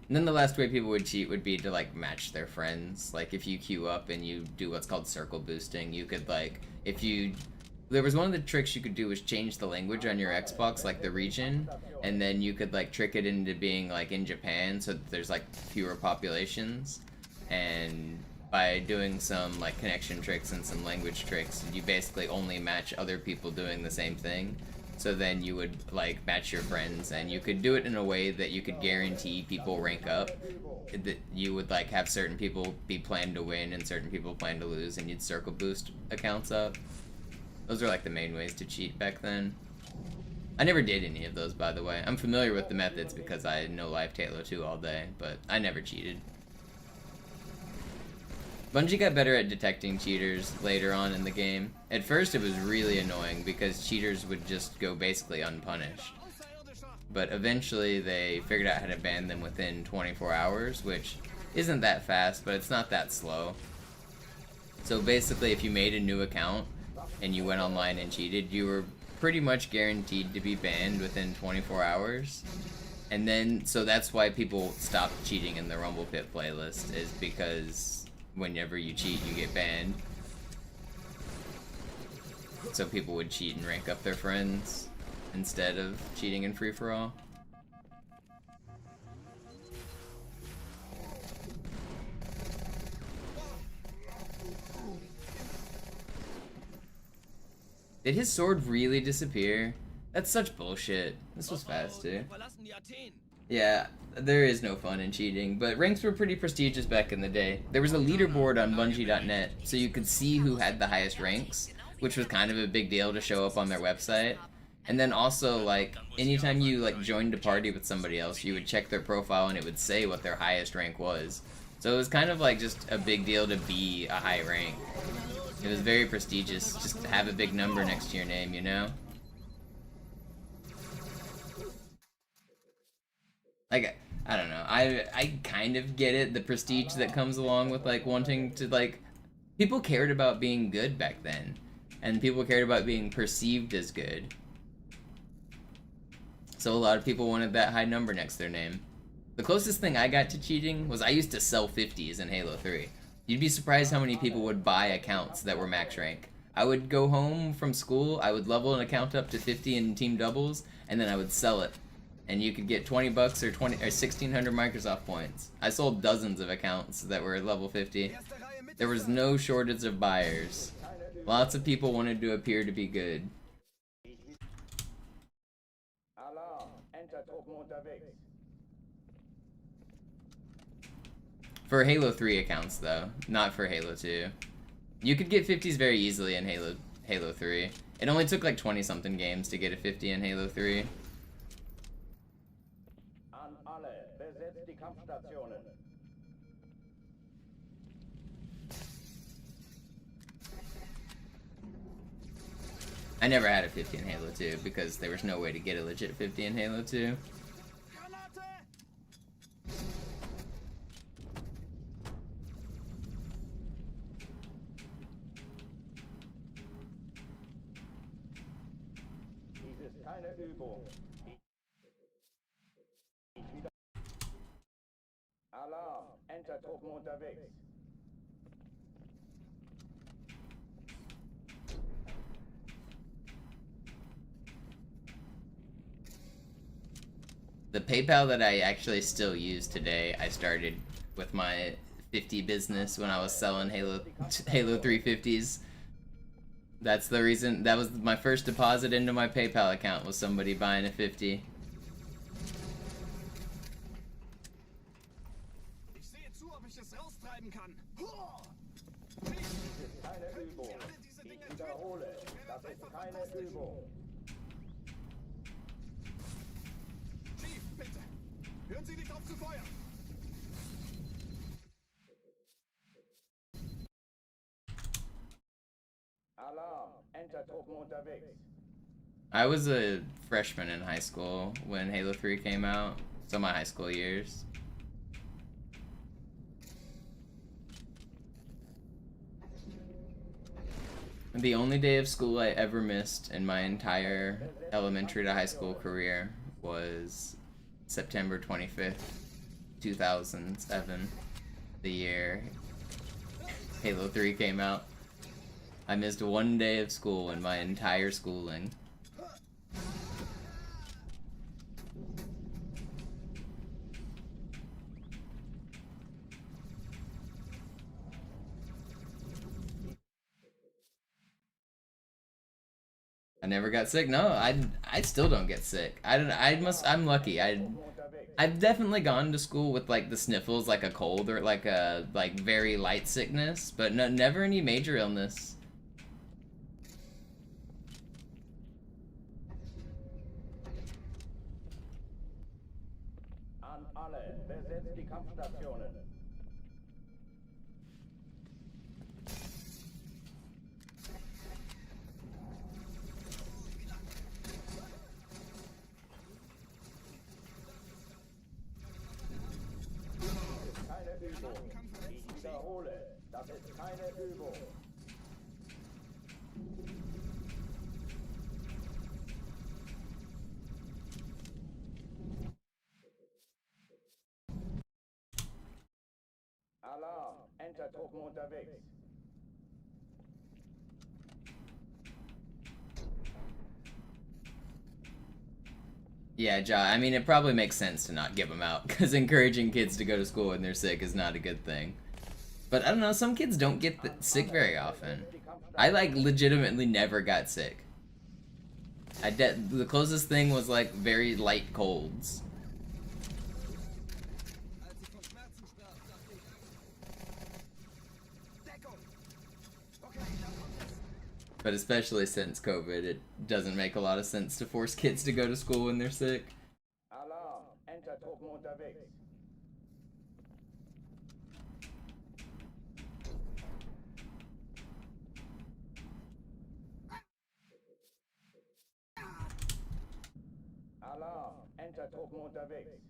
And then the last way people would cheat would be to like match their friends. Like if you queue up and you do what's called circle boosting, you could like, there was one of the tricks you could do was change the language on your Xbox, like the region, and then you could like trick it into being like in Japan so that there's like fewer populations. And by doing some like connection tricks and some language tricks, you basically only match other people doing the same thing. So then you would like match your friends, and you could do it in a way that you could guarantee people rank up. That you would like have certain people be planned to win and certain people planned to lose, and you'd circle boost accounts up. Those are like the main ways to cheat back then. I never did any of those, by the way. I'm familiar with the methods because I no-lifed Halo 2 all day, but I never cheated. Bungie got better at detecting cheaters later on in the game. At first it was really annoying because cheaters would just go basically unpunished. But eventually they figured out how to ban them within 24 hours, which isn't that fast, but it's not that slow. So basically if you made a new account and you went online and cheated, you were pretty much guaranteed to be banned within 24 hours. And then, so that's why people stopped cheating in the Rumble Pit playlist, is because whenever you cheat, you get banned. So people would cheat and rank up their friends instead of cheating in free-for-all. Did his sword really disappear? That's such bullshit. This was fast, too. Yeah, there is no fun in cheating, but ranks were pretty prestigious back in the day. There was a leaderboard on Bungie.net, so you could see who had the highest ranks, which was kind of a big deal to show up on their website. And then also, like, anytime you like joined a party with somebody else, you would check their profile and it would say what their highest rank was. So it was kind of like just a big deal to be a high rank. It was very prestigious just to have a big number next to your name, you know? Like, I don't know, I kind of get it, the prestige that comes along with, like, wanting to, like, people cared about being good back then, and people cared about being perceived as good. So a lot of people wanted that high number next to their name. The closest thing I got to cheating was I used to sell 50s in Halo 3. You'd be surprised how many people would buy accounts that were max rank. I would go home from school, I would level an account up to 50 in team doubles, and then I would sell it. And you could get 20 bucks or 1600 Microsoft points. I sold dozens of accounts that were level 50. There was no shortage of buyers. Lots of people wanted to appear to be good. For Halo 3 accounts though, not for Halo 2. You could get 50s very easily in Halo 3. It only took like 20 something games to get a 50 in Halo 3. I never had a 50 in Halo 2 because there was no way to get a legit 50 in Halo 2. Alarm, Enter-Truppen unterwegs. The PayPal that I actually still use today, I started with my 50 business when I was selling Halo 350s. That's the reason, that was my first deposit into my PayPal account, was somebody buying a 50. Hören Sie nicht auf zu feuern! Entertruppen unterwegs. I was a freshman in high school when Halo 3 came out, so my high school years. The only day of school I ever missed in my entire elementary to high school career was September 25th, 2007, the year Halo 3 came out. I missed one day of school in my entire schooling. I never got sick. No, I still don't get sick. I'm lucky. I've definitely gone to school with like the sniffles, like a cold or like a very light sickness, but no, never any major illness. An alle, besetzt die Kampfstationen. Keine Übung. Ich wiederhole, das ist keine Übung. Alarm, Entertruppen unterwegs. Yeah, I mean, it probably makes sense to not give them out, because encouraging kids to go to school when they're sick is not a good thing. But I don't know, some kids don't get sick very often. I, like, legitimately never got sick. The closest thing was, like, very light colds. But especially since COVID, it doesn't make a lot of sense to force kids to go to school when they're sick. Alarm, Entertruppen unterwegs. Alarm, Entertruppen unterwegs.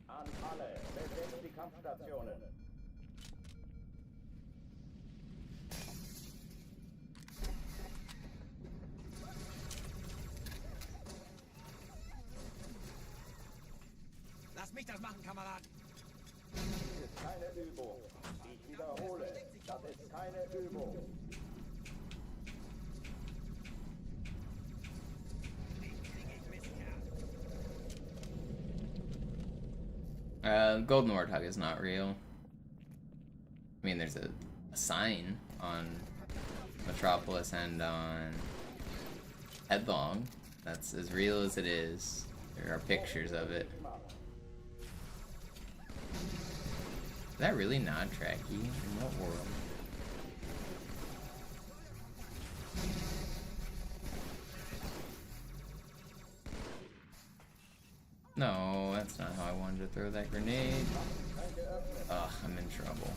An alle, besetzt die Kampfstationen. Lass mich das machen, Kamerad. Das ist keine Übung. Ich wiederhole, das ist keine Übung. Golden Warthog is not real. I mean, there's a sign on Metropolis and on Headlong. That's as real as it is. There are pictures of it. Is that really not tracky? In what world? No, that's not how I wanted to throw that grenade. Ugh, I'm in trouble.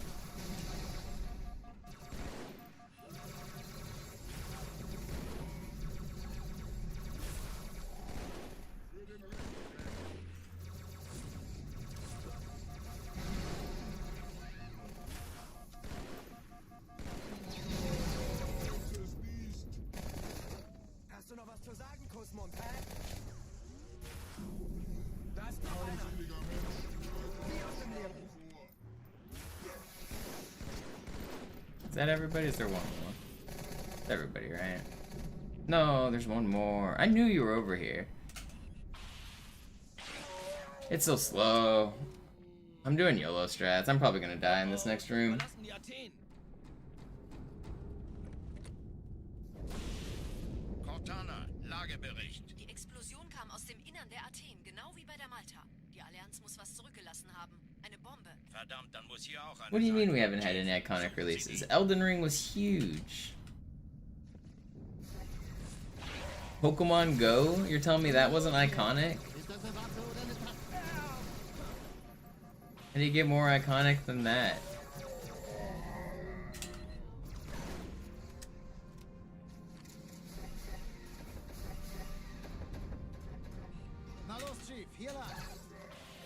Hast du noch was zu sagen, Kussmund, hä? Da ist noch einer. Wie aus dem Leben. Is that everybody? Is there one more? It's everybody, right? No, there's one more. I knew you were over here. It's so slow. I'm doing YOLO strats. I'm probably gonna die in this next room. Verlassen die Athen. Cortana, Lagebericht. Die Explosion kam aus dem Innern der Athen, genau wie bei der Malta. Die Allianz muss was zurückgelassen haben. Eine Bombe. Verdammt, dann muss hier auch eine What do you mean sein. we haven't had any iconic releases? Elden Ring was huge. Pokemon Go? You're telling me that wasn't iconic? How do you get more iconic than that?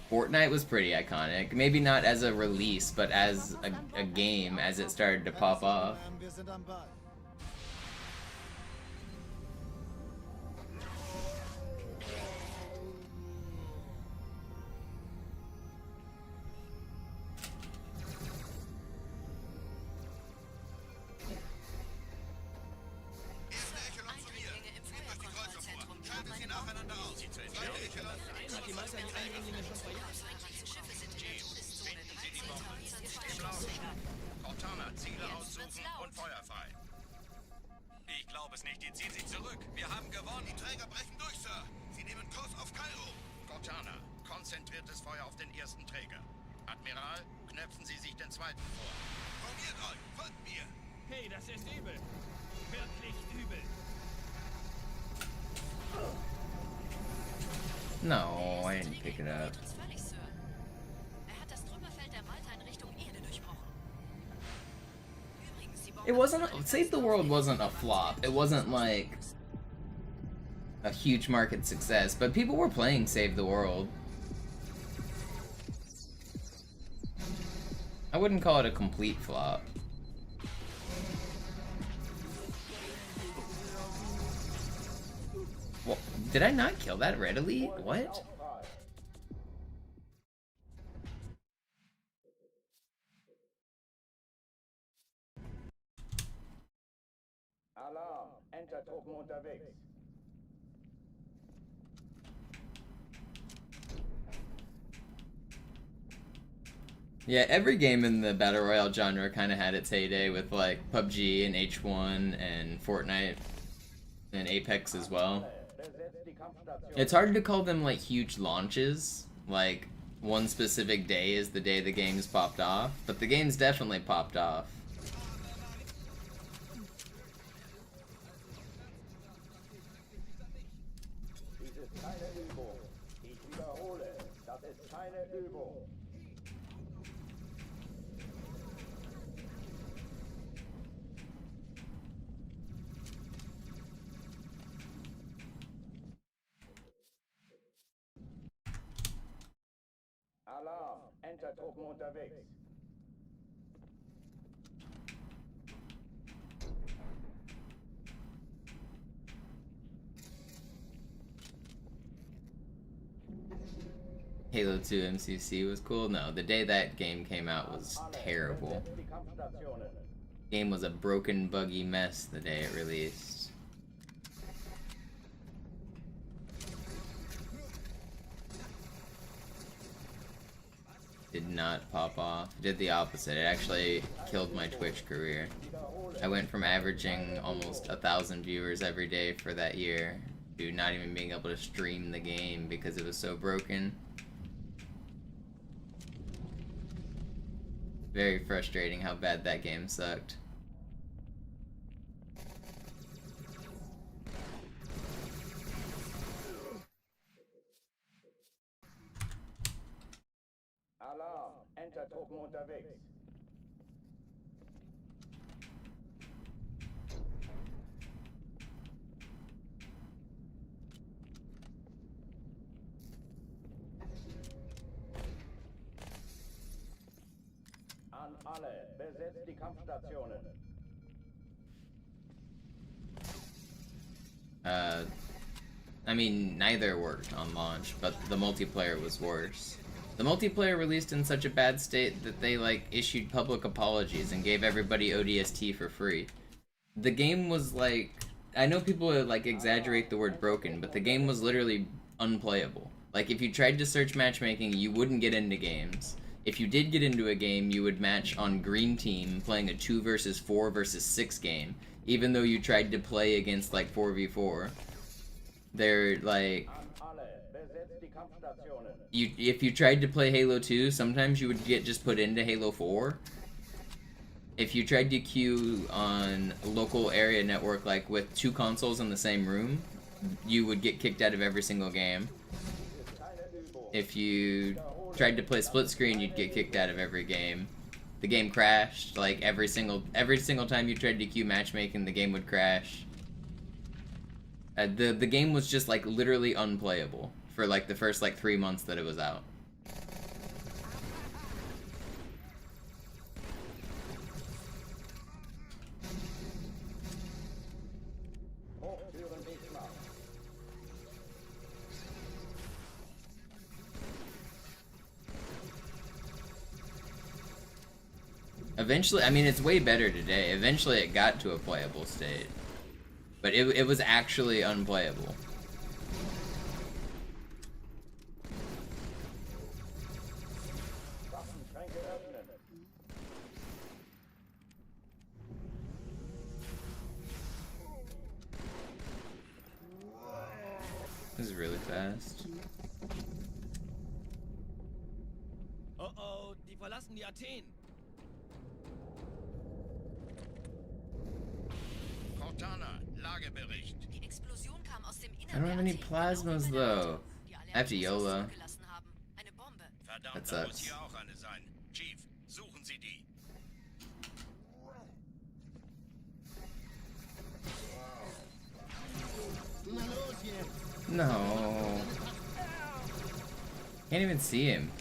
Fortnite was pretty iconic. Maybe not as a release, but as a game as it started to pop off. Cortana, Ziele aussuchen und Feuer frei. Ich glaube es nicht, die ziehen sich zurück. Wir haben gewonnen. Die Träger brechen durch, Sir. Sie nehmen Kurs auf Kairo. Cortana, konzentriertes Feuer auf den ersten Träger. Admiral, knöpfen Sie sich den zweiten vor. Formiert euch, folgt mir. Hey, das ist übel. Wirklich übel. No, I didn't pick it up. It wasn't. Save the World wasn't a flop. It wasn't like a huge market success, but people were playing Save the World. I wouldn't call it a complete flop. Well, did I not kill that readily? What? Alarm, Enter-Truppen unterwegs. Yeah, every game in the Battle Royale genre kind of had its heyday with like PUBG and H1 and Fortnite and Apex as well. It's hard to call them like huge launches, like one specific day is the day the games popped off, but the games definitely popped off. Dies ist keine Übung. Ich wiederhole, das ist keine Übung. Alarm, Enter-Truppen unterwegs. Halo 2 MCC was cool. No, the day that game came out was terrible. Game was a broken, buggy mess the day it released. Did not pop off. Did the opposite. It actually killed my Twitch career. I went from averaging almost 1,000 viewers every day for that year to not even being able to stream the game because it was so broken. Very frustrating how bad that game sucked. Alarm, Enter-Truppen unterwegs. An alle, besetzt die Kampfstationen. I mean, neither worked on launch, but the multiplayer was worse. The multiplayer released in such a bad state that they, like, issued public apologies and gave everybody ODST for free. The game was, like... I know people, like, exaggerate the word broken, but the game was literally unplayable. Like, if you tried to search matchmaking, you wouldn't get into games. If you did get into a game, you would match on Green Team, playing a 2 versus 4 versus 6 game, even though you tried to play against, like, 4v4. They're, like... if you tried to play Halo 2, sometimes you would get just put into Halo 4. If you tried to queue on a local area network, like with 2 consoles in the same room, you would get kicked out of every single game. If you tried to play split screen, you'd get kicked out of every game. The game crashed, like every single time you tried to queue matchmaking, the game would crash. The game was just like literally unplayable for like the first like 3 months that it was out. Eventually, I mean, it's way better today. Eventually it got to a playable state. But it was actually unplayable. This is really fast. Oh, die verlassen die Athen. Cortana, Lagebericht. Die Explosion kam aus dem I don't have any plasmas though. I have to YOLO. Verdammt, That da muss sucks. hier auch eine sein. Chief, suchen Sie die. No. Can't even see him.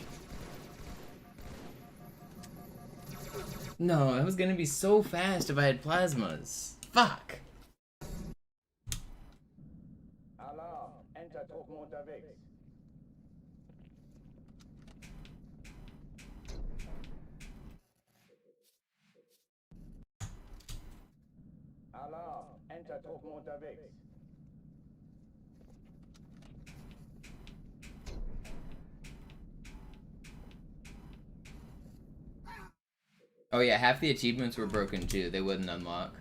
No, that was gonna be so fast if I had plasmas. Fuck. Alarm, Entertruppen unterwegs. Alarm, Entertruppen unterwegs. Oh yeah, half the achievements were broken too. They wouldn't unlock.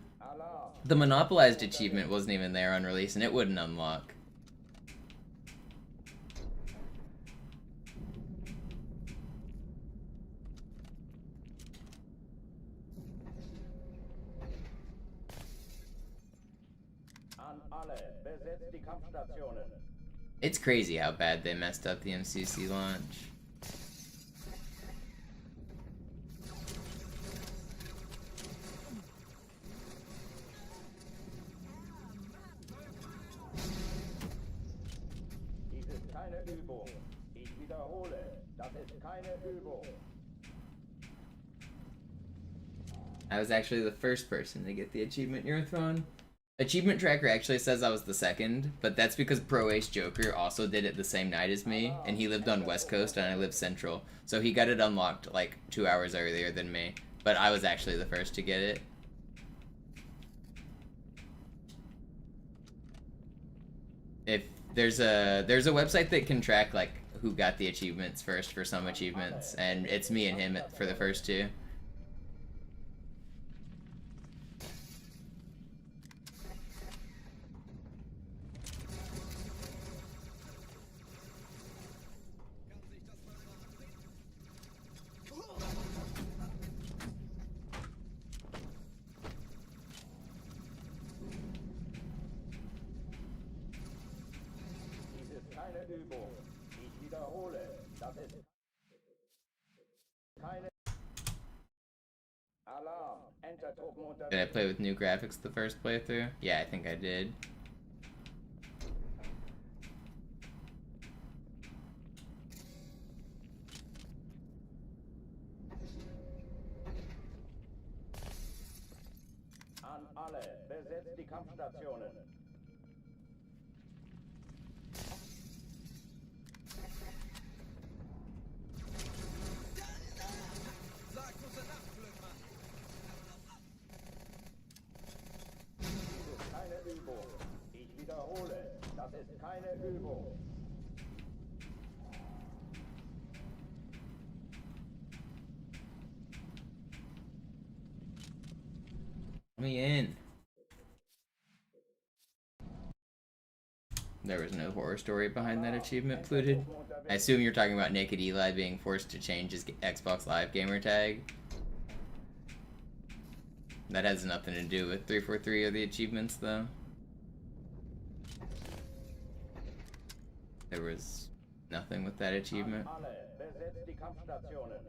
The monopolized achievement wasn't even there on release and it wouldn't unlock. An alle, besetzt die Kampfstationen. It's crazy how bad they messed up the MCC launch. Dies ist keine Übung. Ich wiederhole, das ist keine Übung. I was actually the first person to get the achievement Your Throne. Achievement Tracker actually says I was the second, but that's because Pro Ace Joker also did it the same night as me, and he lived on West Coast and I live Central, so he got it unlocked like 2 hours earlier than me, but I was actually the first to get it. If there's a website that can track like who got the achievements first for some achievements, and it's me and him for the first two. Dies ist keine Übung. Ich wiederhole, das ist keine Alarm, Entertruppen Did I unterwegs. play with new graphics the first playthrough? Yeah, I think I did. An alle, besetzt die Kampfstationen. Sag gute Nacht, Glückmann. Dies ist keine Übung. Ich wiederhole, das ist keine Übung. Let me in. There was no horror story behind that achievement, Fluted. I assume you're talking about Naked Eli being forced to change his Xbox Live gamer tag. That has nothing to do with 343 or the achievements, though. there was nothing with that achievement. Alle, besetzt die Kampfstationen.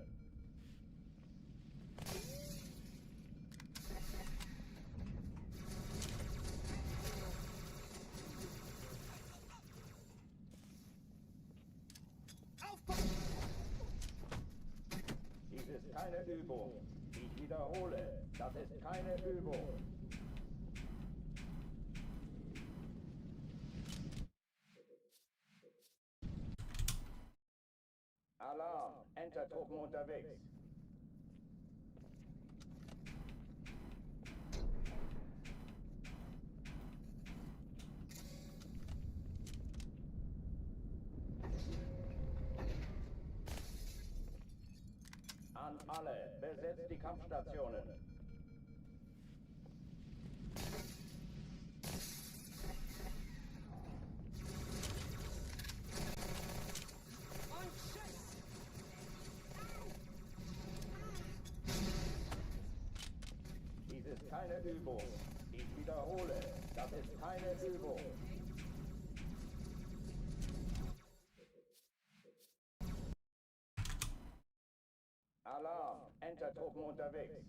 Dies ist keine Übung. Ich wiederhole, das ist keine Übung. Alarm, Entertruppen unterwegs. An alle, besetzt die Kampfstationen. Dies ist keine Übung. Ich wiederhole, das ist keine Übung. Alarm, Entertruppen unterwegs.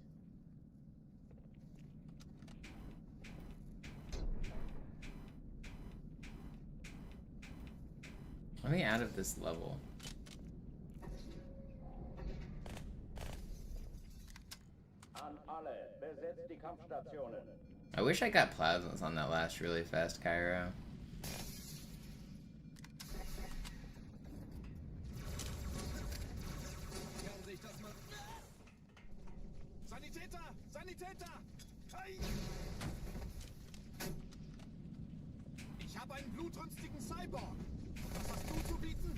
Let me out of this level. An alle, besetzt die Kampfstationen. I wish I got plasmas on that last really fast Cairo. Sanitäter! Sanitäter! Hey! Ich habe einen blutrünstigen Cyborg. Was hast du zu bieten?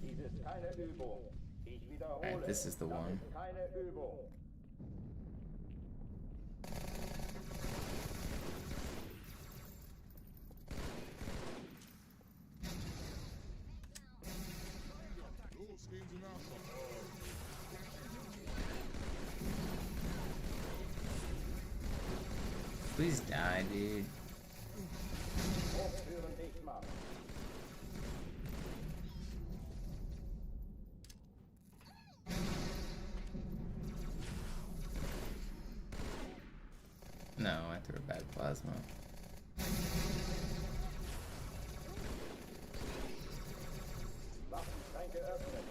Dies ist keine Übung. Ich wiederhole, Alright, this is the das one. ist keine Übung. Los, gehen Sie nach. Please die, dude. Hochtüren dicht machen. No, I threw a bad plasma. Waffenschränke öffnen.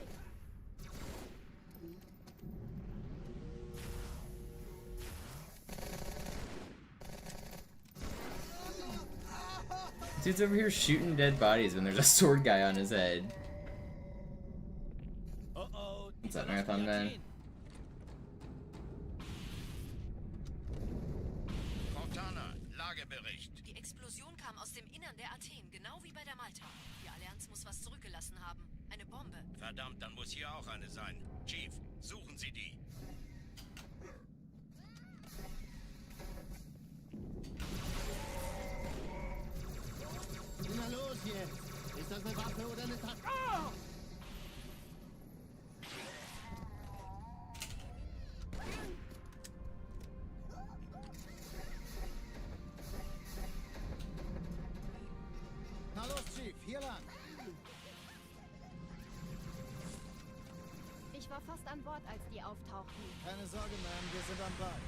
Dude's over here shooting dead bodies when there's a sword guy on his head. What's up, Marathon Man? Cortana, Lagebericht. Die Explosion kam aus dem Innern der Athen, genau wie bei der Malta. Die Allianz muss was zurückgelassen haben. Eine Bombe. Verdammt, dann muss hier auch eine sein. Chief, suchen Sie die. Na los jetzt! Ist das eine Waffe oder eine Taste? Ah! Na los, Chief, hier lang. Ich war fast an Bord, als die auftauchten. Keine Sorge, Ma'am, wir sind am Ball.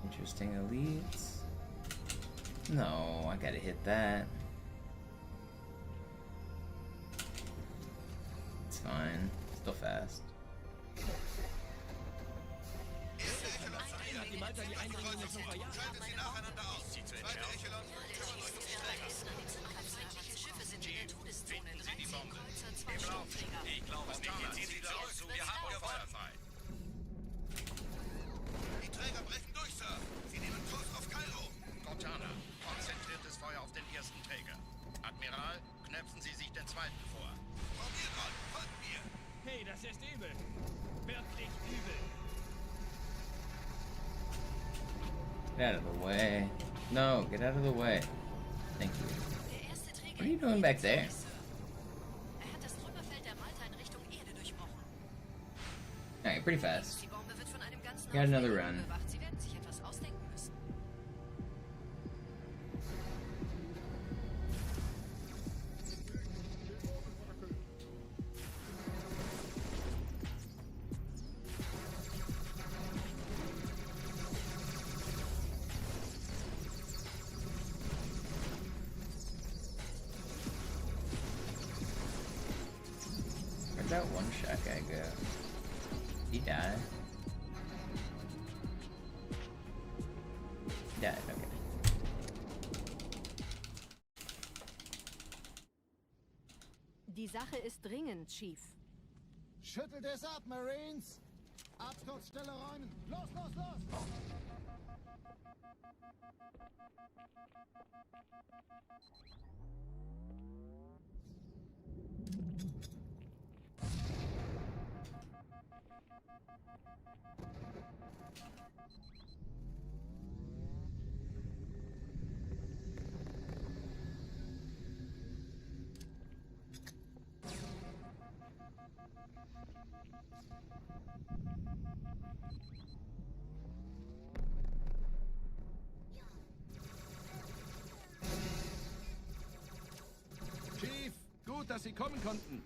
Interesting elites. No, I gotta hit that. It's fine. Still fast. Die Malta die Eindringlinge schon verjagt. Schaltet sie nacheinander aus. Zweite Echelon, kümmern euch um die Träger. Feindliche Schiffe sind in der Todeszone. Finden Sie die 13 Bombe. Kreuzer, 2 Im Lauf. Sturmträger. Ich glaube es nicht. Ziehen Sie zurück. Wir haben feuerfrei. Die Träger brechen durch, Sir. Sie nehmen Kurs auf Kairo. Cortana, konzentriertes Feuer auf den ersten Träger. Admiral, knöpfen Sie sich den zweiten vor. Formiergott, folgt mir. Hey, das ist übel. Wirklich übel. Get out of the way. No, get out of the way. Thank you. Der erste Träger What are you doing back there? Er hat das Trümmerfeld der Malta in Richtung Erde durchbrochen. I Alright, pretty fast. Die Bombe wird von einem ganzen Got another Haufen run. bewacht. Sie werden sich etwas ausdenken müssen. Where'd that one shot guy go? He died. He died, okay. Die Sache ist dringend, Chief. Schüttelt es ab, Marines! Absturzstelle räumen! Los, los, los! Chief, gut, dass Sie kommen konnten.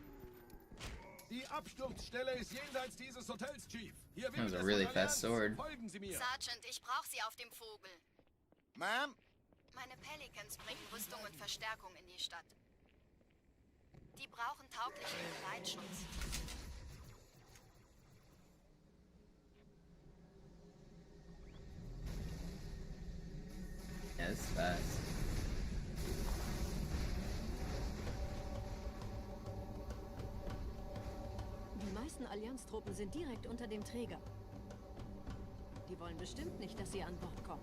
Die Absturzstelle ist jenseits dieses Hotels, Chief. Hier That was a really fast sword. Folgen Sie mir. Sergeant, ich brauche Sie auf dem Vogel. Ma'am? Meine Pelicans bringen Rüstung und Verstärkung in die Stadt. Die brauchen tauglichen Geleitschutz. Yeah, this is fast. Die meisten Allianztruppen sind direkt unter dem Träger. Die wollen bestimmt nicht, dass sie an Bord kommen.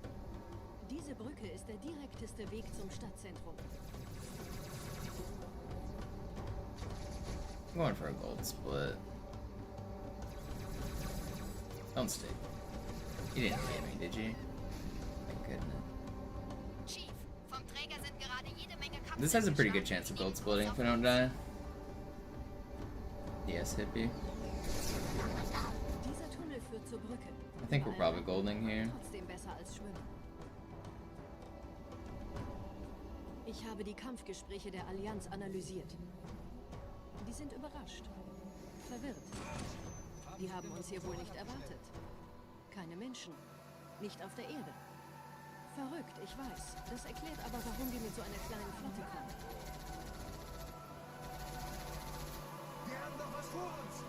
Diese Brücke ist der direkteste Weg zum Stadtzentrum. I'm going for a gold split. Don't stick. You didn't hit me, did you? Thank goodness. Chief, vom Träger sind gerade jede Menge Kapseln. This has a pretty good chance of gold splitting if we don't die. Yes, hippie. Dieser Tunnel führt zur Brücke. I think we're probably golding here. Trotzdem besser als schwimmen. Ich habe die Kampfgespräche der Allianz analysiert. Die sind überrascht. Verwirrt. Die haben uns hier wohl nicht erwartet. Keine Menschen. Nicht auf der Erde. Verrückt, ich weiß. Das erklärt aber, warum die mit so einer kleinen Flotte kommen. Wir haben doch was vor uns!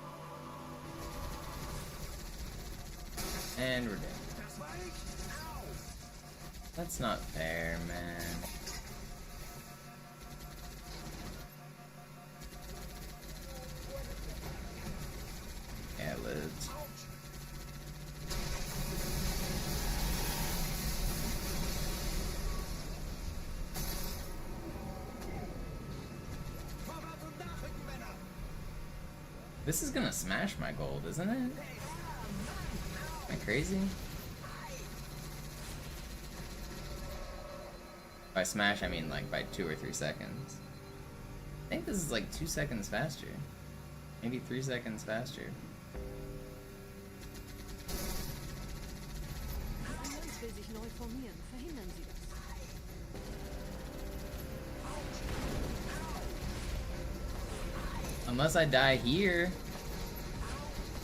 And we're dead. Das war ich! Au! That's not fair, man. Yeah, lids. Vorwärts und nachrücken, Männer! This is gonna smash my gold, isn't it? Am I crazy? By smash, I mean like by 2 or 3 seconds. I think this is like 2 seconds faster. Maybe 3 seconds faster. Die Allianz will sich neu formieren. Verhindern Sie das. Unless I die here.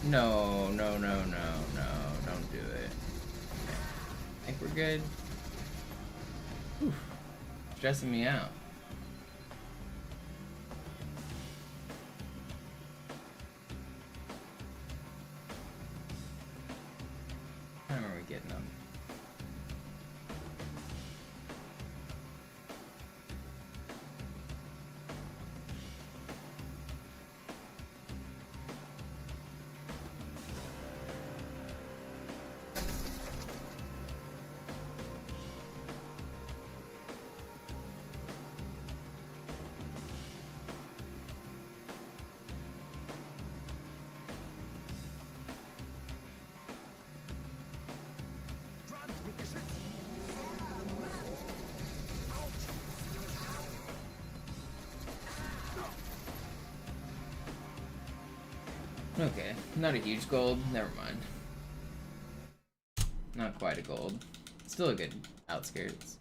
No, no, no, no, no. Don't do it. I think we're good. Whew. Stressing me out. What time are we getting them? Okay, not a huge gold. Never mind. Not quite a gold. Still a good outskirts.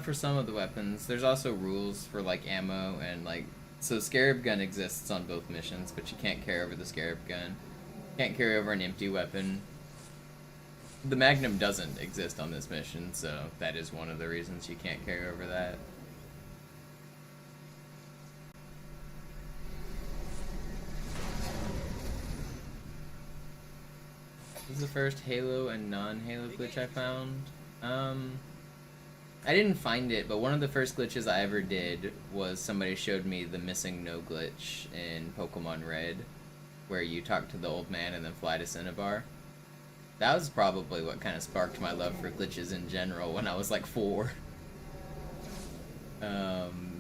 For some of the weapons. There's also rules for like ammo and like, so Scarab Gun exists on both missions, but you can't carry over the Scarab Gun. Can't carry over an empty weapon. The Magnum doesn't exist on this mission, so that is one of the reasons you can't carry over that. This is the first Halo and non-Halo glitch I found. I didn't find it, but one of the first glitches I ever did was somebody showed me the missing no glitch in Pokemon Red, where you talk to the old man and then fly to Cinnabar. That was probably what kind of sparked my love for glitches in general when I was like 4.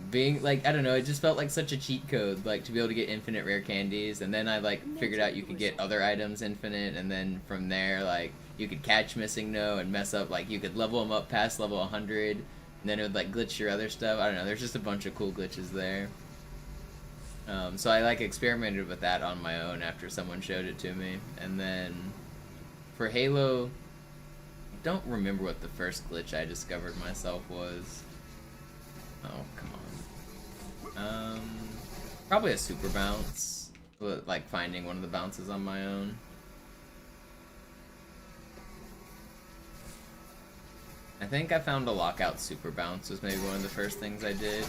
Being like, I don't know, it just felt like such a cheat code, like to be able to get infinite rare candies, and then I like figured out you could get other items infinite, and then from there like you could catch missing no and mess up, like you could level them up past level 100, and then it would like glitch your other stuff. I don't know, there's just a bunch of cool glitches there. So I like experimented with that on my own after someone showed it to me, and then for Halo, I don't remember what the first glitch I discovered myself was. Oh, come on. Probably a super bounce, like finding one of the bounces on my own. I think I found a lockout super bounce was maybe one of the first things I did.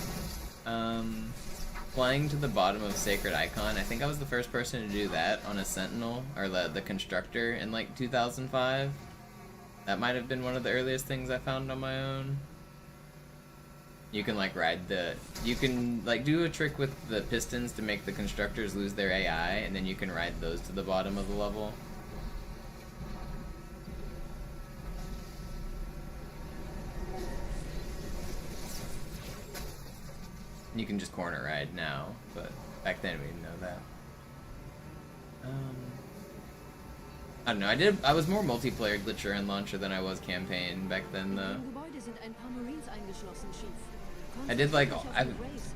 Flying to the bottom of Sacred Icon, I think I was the first person to do that on a Sentinel, or the Constructor in like 2005. That might have been one of the earliest things I found on my own. You can like you can like do a trick with the pistons to make the constructors lose their AI, and then you can ride those to the bottom of the level. You can just corner ride now, but back then we didn't know that. I don't know, I was more multiplayer glitcher and launcher than I was campaign back then though. I did like,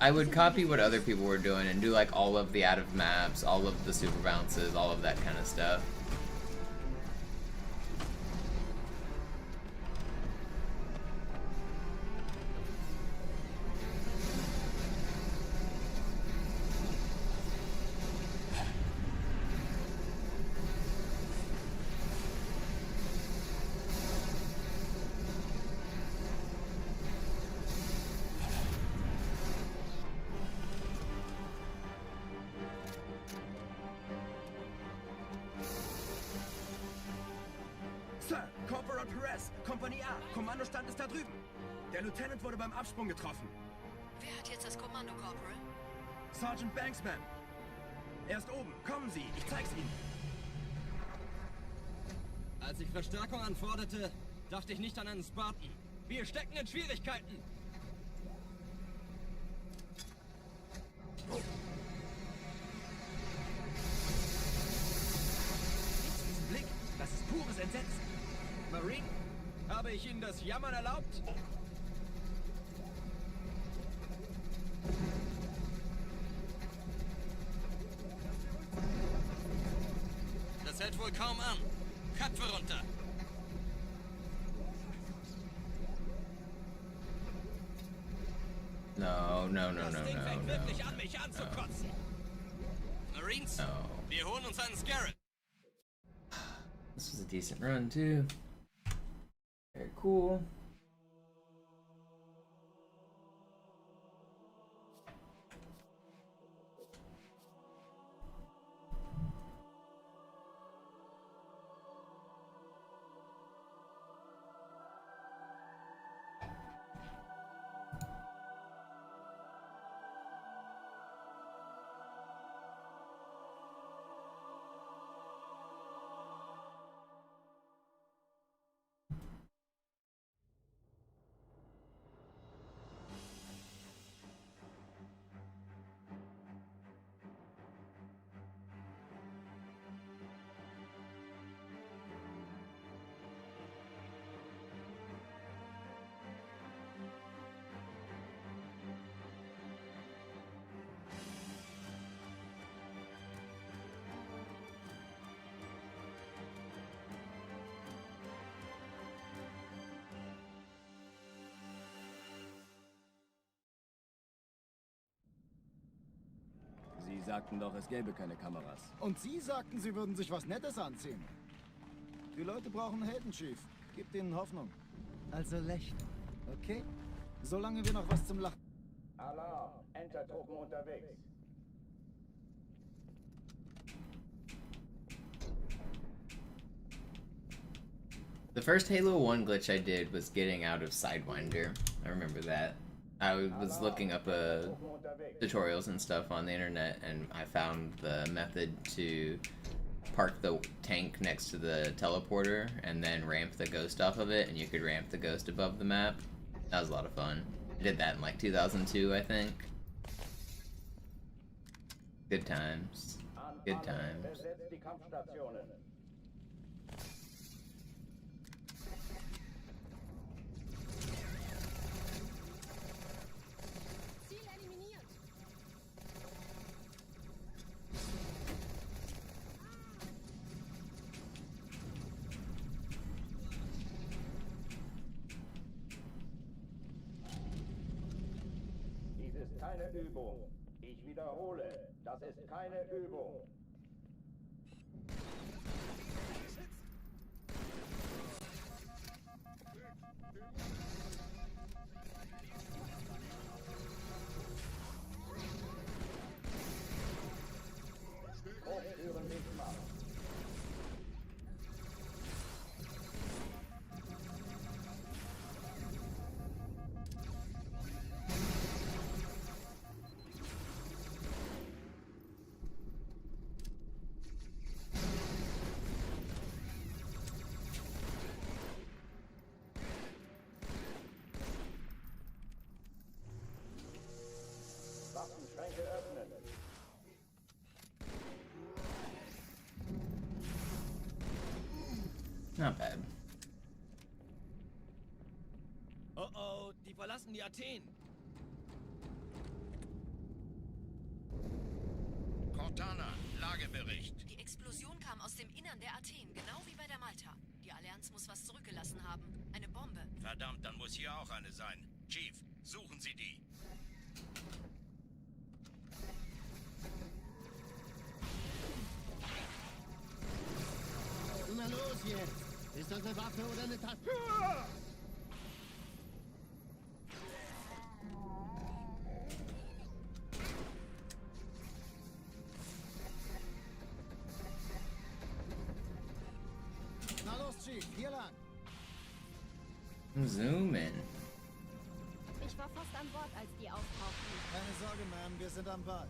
I would copy what other people were doing and do like all of the out of maps, all of the super bounces, all of that kind of stuff. Sir, Corporal Perez, Kompanie A, Kommandostand ist da drüben. Der Lieutenant wurde beim Absprung getroffen. Wer hat jetzt das Kommando, Corporal? Sergeant Banksman. Er ist oben. Kommen Sie, ich zeig's Ihnen. Als ich Verstärkung anforderte, dachte ich nicht an einen Spartan. Wir stecken in Schwierigkeiten. Diesen Blick, das ist pures Entsetzen. Marine, habe ich Ihnen das Jammern erlaubt? Das hält wohl kaum an. Köpfe runter. No, no, no, no, Das Ding fängt no, wirklich no, an, mich anzukotzen. Marines, no. wir holen uns einen Scarab. This was a decent run too. Very cool. sagten doch, es gäbe keine Kameras. Und Sie sagten, Sie würden sich was Nettes anziehen. Die Leute brauchen Helden, Chief. Gebt ihnen Hoffnung. Also lächeln, okay? Solange wir noch was zum Lachen... Alarm! Entertruppen unterwegs. The first Halo 1 glitch I did was getting out of Sidewinder. I remember that. I was looking up tutorials and stuff on the internet, and I found the method to park the tank next to the teleporter and then ramp the ghost off of it, and you could ramp the ghost above the map. That was a lot of fun. I did that in like 2002, I think. Good times. Good times. Besetzt die Kampfstationen. Ziel eliminiert. Dies ist keine Übung. Ich wiederhole, das ist keine Übung. Hochführen nicht machen. Waffenschränke öffnen. Not bad. Oh oh, die verlassen die Athen. Cortana, Lagebericht. Die Explosion kam aus dem Innern der Athen, genau wie bei der Malta. Die Allianz muss was zurückgelassen haben. Eine Bombe. Verdammt, dann muss hier auch eine sein. Chief, suchen Sie die. Na los jetzt! Ist das eine Waffe oder eine Taste? Na los, Chief, hier lang. Zoom in. Ich war fast an Bord, als die auftauchten. Keine Sorge, Ma'am, wir sind am Ball.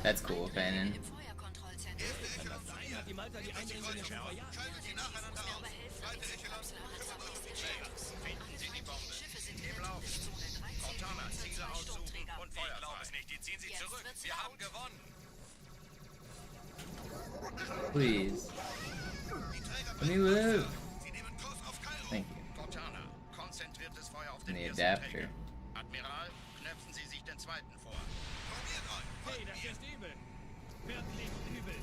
That's cool, Fannin. Im Feuerkontrollzentrum. Hat die Malta die Eindringlinge schon verjagt? Schaltet sie nacheinander aus. Zweite Echelon. Finden Sie die Bombe. Im Lauf. Cortana, Ziele aussuchen und Feuer. Ich glaube es nicht, die ziehen sie zurück. Wir haben gewonnen. Please. Let me live. Sie nehmen Kurs auf Kairo. Thank you. Cortana, konzentriertes Feuer auf den The ersten adapter. Träger. Admiral, knöpfen Sie sich den zweiten vor. Probiert euch. Hey, das ist übel. Wirklich übel.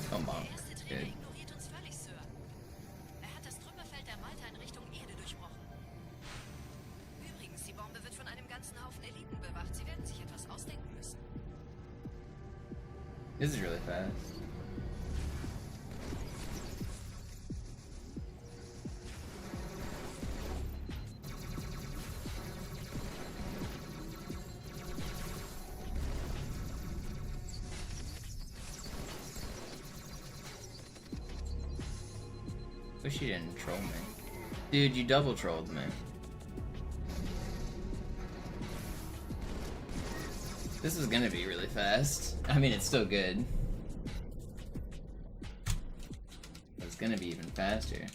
Come on. Der erste Träger Good. ignoriert uns völlig, Sir. Er hat das Trümmerfeld der Malta in Richtung Erde durchbrochen. Übrigens, die Bombe wird von einem ganzen Haufen Eliten bewacht. Sie werden sich etwas ausdenken müssen. This is really fast. Wish you didn't troll me. Dude, you double trolled me. This is gonna be really fast. I mean, it's still good. But it's gonna be even faster.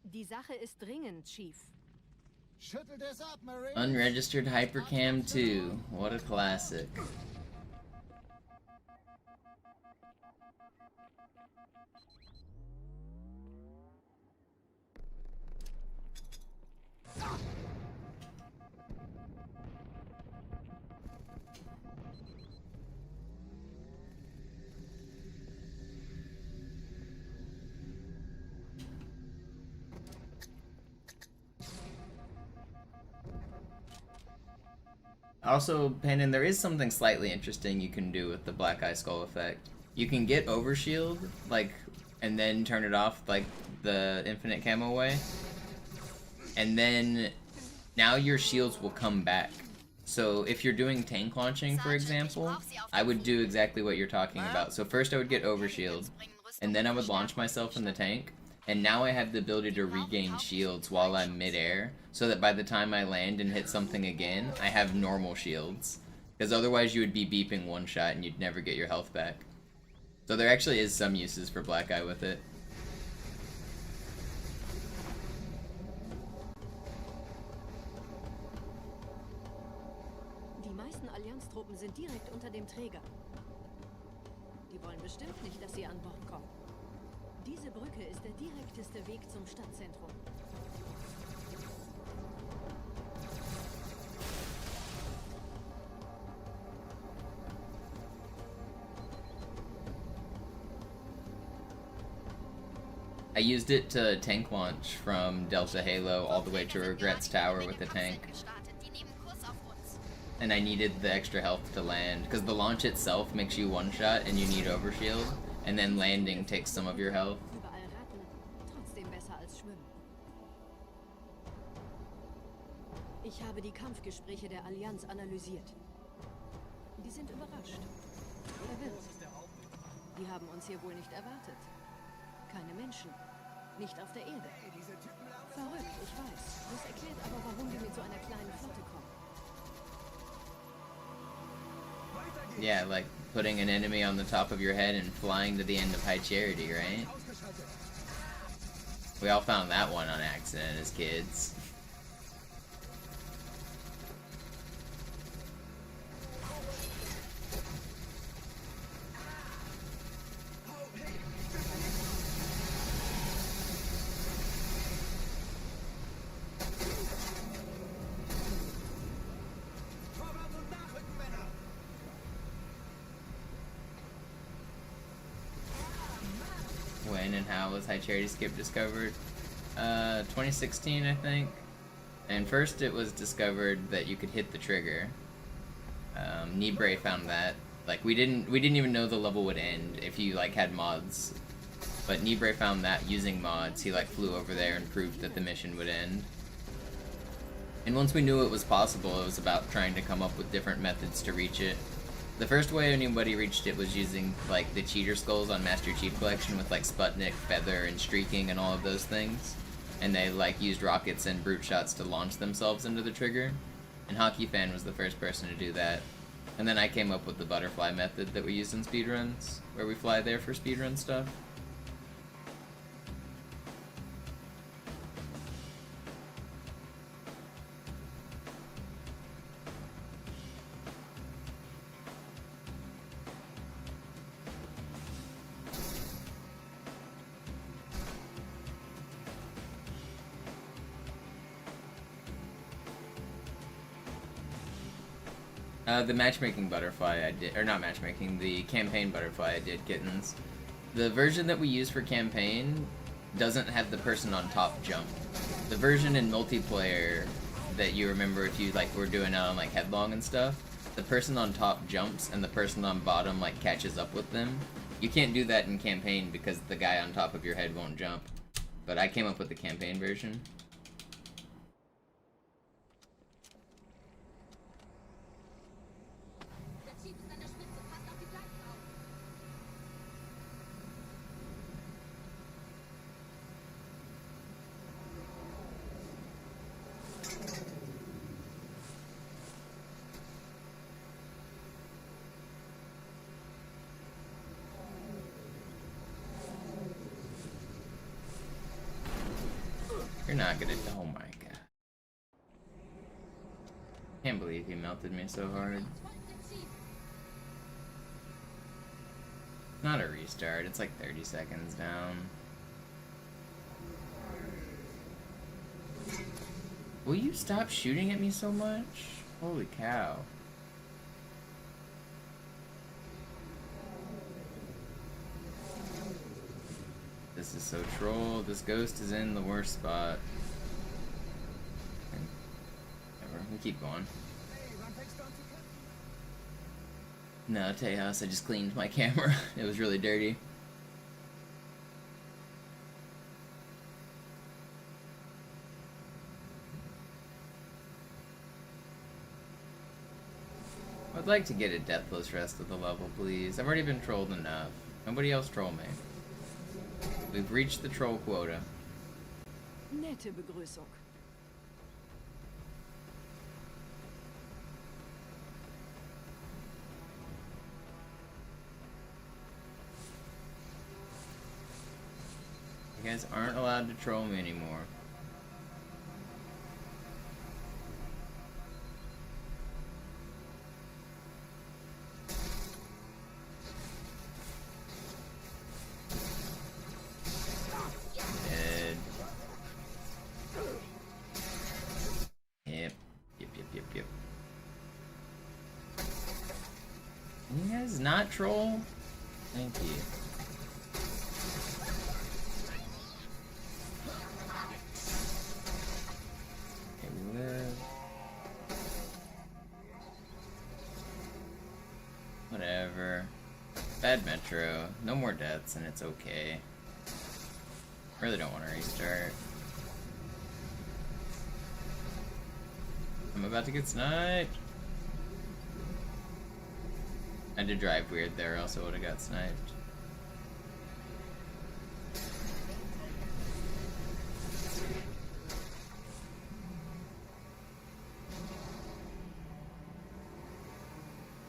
Die Sache ist dringend, Chief. Schüttelt es ab, Marine. Unregistered Hypercam 2. What a classic. Also, Pandon, there is something slightly interesting you can do with the Black Eye Skull effect. You can get overshield, like, and then turn it off, like the infinite camo way. And then, now your shields will come back. So if you're doing tank launching, for example, I would do exactly what you're talking about. So first I would get overshield, and then I would launch myself in the tank. And now I have the ability to regain shields while I'm midair, so that by the time I land and hit something again, I have normal shields. Because otherwise you would be beeping one shot and you'd never get your health back. So there actually is some uses for Black Eye with it. Die meisten Allianztruppen sind direkt unter dem Träger. Die wollen bestimmt nicht, dass sie an Bord kommen. Diese Brücke ist der direkteste Weg zum Stadtzentrum. I used it to tank launch from Delta Halo all the way to Regrets Tower with the tank. And I needed the extra health to land, because the launch itself makes you one shot and you need overshield, and then landing takes some of your health. Überall retten, trotzdem besser als schwimmen. Ich habe die Kampfgespräche der Allianz analysiert. Die sind überrascht. Verwirrt. Die haben uns hier wohl nicht erwartet. Keine Menschen. Nicht auf der Erde. Verrückt, ich weiß. Das erklärt aber, warum wir mit so einer kleinen Flotte kommen. Yeah, like putting an enemy on the top of your head and flying to the end of High Charity, right? We all found that one on accident as kids. When and how was High Charity Skip discovered? 2016, I think. And first it was discovered that you could hit the trigger. Nibre found that. Like we didn't even know the level would end if you like had mods. But Nibre found that using mods. He like flew over there and proved that the mission would end. And once we knew it was possible, it was about trying to come up with different methods to reach it. The first way anybody reached it was using like the cheater skulls on Master Chief Collection with like Sputnik, Feather, and Streaking and all of those things. And they like used rockets and brute shots to launch themselves into the trigger. And Hockey Fan was the first person to do that. And then I came up with the butterfly method that we used in speedruns, where we fly there for speedrun stuff. The matchmaking butterfly I did, or not matchmaking, the campaign butterfly I did, Kittens. The version that we use for campaign doesn't have the person on top jump. The version in multiplayer that you remember if you like were doing it on like Headlong and stuff, the person on top jumps and the person on bottom like catches up with them. You can't do that in campaign because the guy on top of your head won't jump. But I came up with the campaign version. You're not gonna. Oh my god. Can't believe he melted me so hard. Not a restart, it's like 30 seconds down. Will you stop shooting at me so much? Holy cow. This is so troll. This ghost is in the worst spot. Whatever, we keep going. Hey, wann fängst du an zu No, Tejas, I just cleaned my camera. It was really dirty. I'd like to get a deathless rest of the level, please. I've already been trolled enough. Nobody else troll me. We've reached the troll quota. Nette Begrüßung. You guys aren't allowed to troll me anymore. Dead. Yep. Can you guys not troll? Thank you. Whatever. Bad Metro. No more deaths and it's okay. Really don't want to restart. I'm about to get sniped. I had to drive weird there, else I would have got sniped.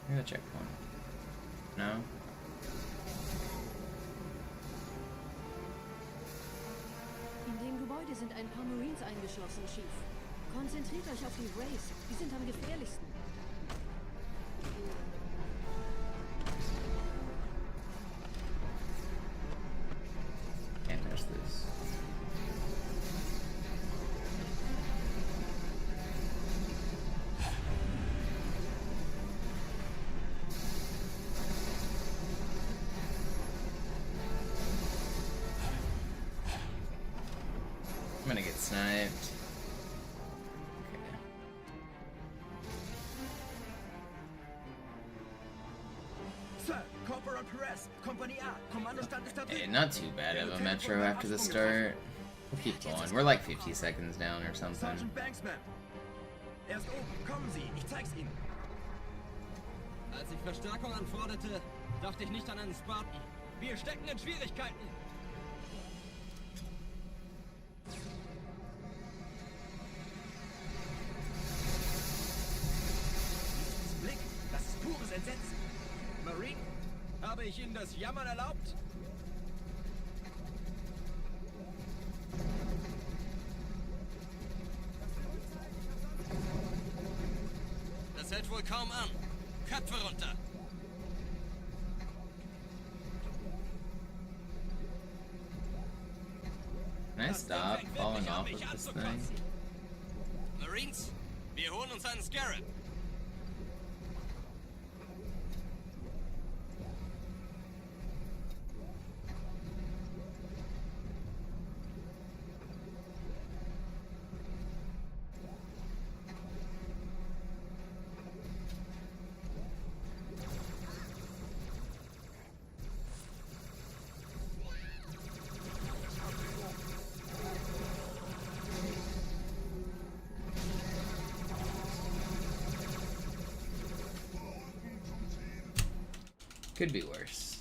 Here's a checkpoint. No? In dem Gebäude sind ein paar Marines eingeschlossen, Chief. Konzentriert euch auf die Race. Die sind am gefährlichsten. Can't touch this. I'm gonna get sniped. Hey, not too bad of a metro after the start. We'll keep going. We're like 50 seconds down or something. Sergeant Banksman. Erst oben, kommen Sie, ich zeig's Ihnen. Als ich Verstärkung anforderte, dachte ich nicht an einen Spartan. Wir stecken in Schwierigkeiten. Dieses Blick, das ist pures Entsetzen. Marine, habe ich Ihnen das Jammern erlaubt? Das hält wohl kaum an. Köpfe runter. Can I stop falling off of this thing? Marines, wir holen uns einen Scarab. Could be worse.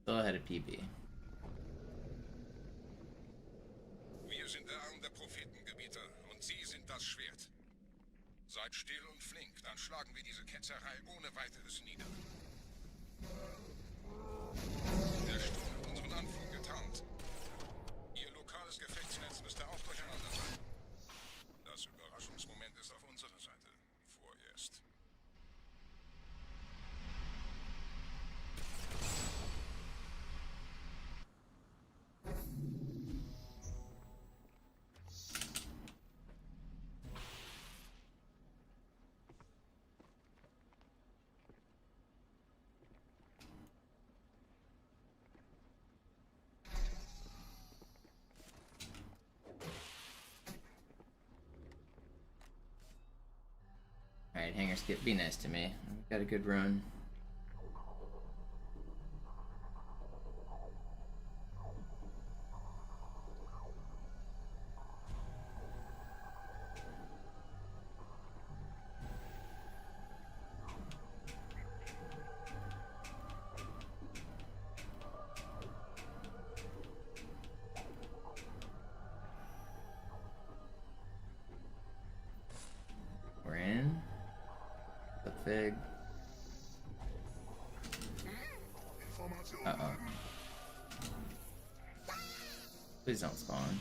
Still ahead of PB. Wir sind der Arm der Prophetengebieter und Sie sind das Schwert. Seid still und flink, dann schlagen wir diese Ketzerei ohne weiteres nieder. Der Sturm hat unseren Anflug getarnt. Ihr lokales Gefechtsnetz müsste auch durcheinander sein. Das Überraschungsmoment ist auf unserer Seite. Vorerst. Alright, Hanger Skip, be nice to me. I've got a good run. We're in. The fig. Uh-oh. Please don't spawn.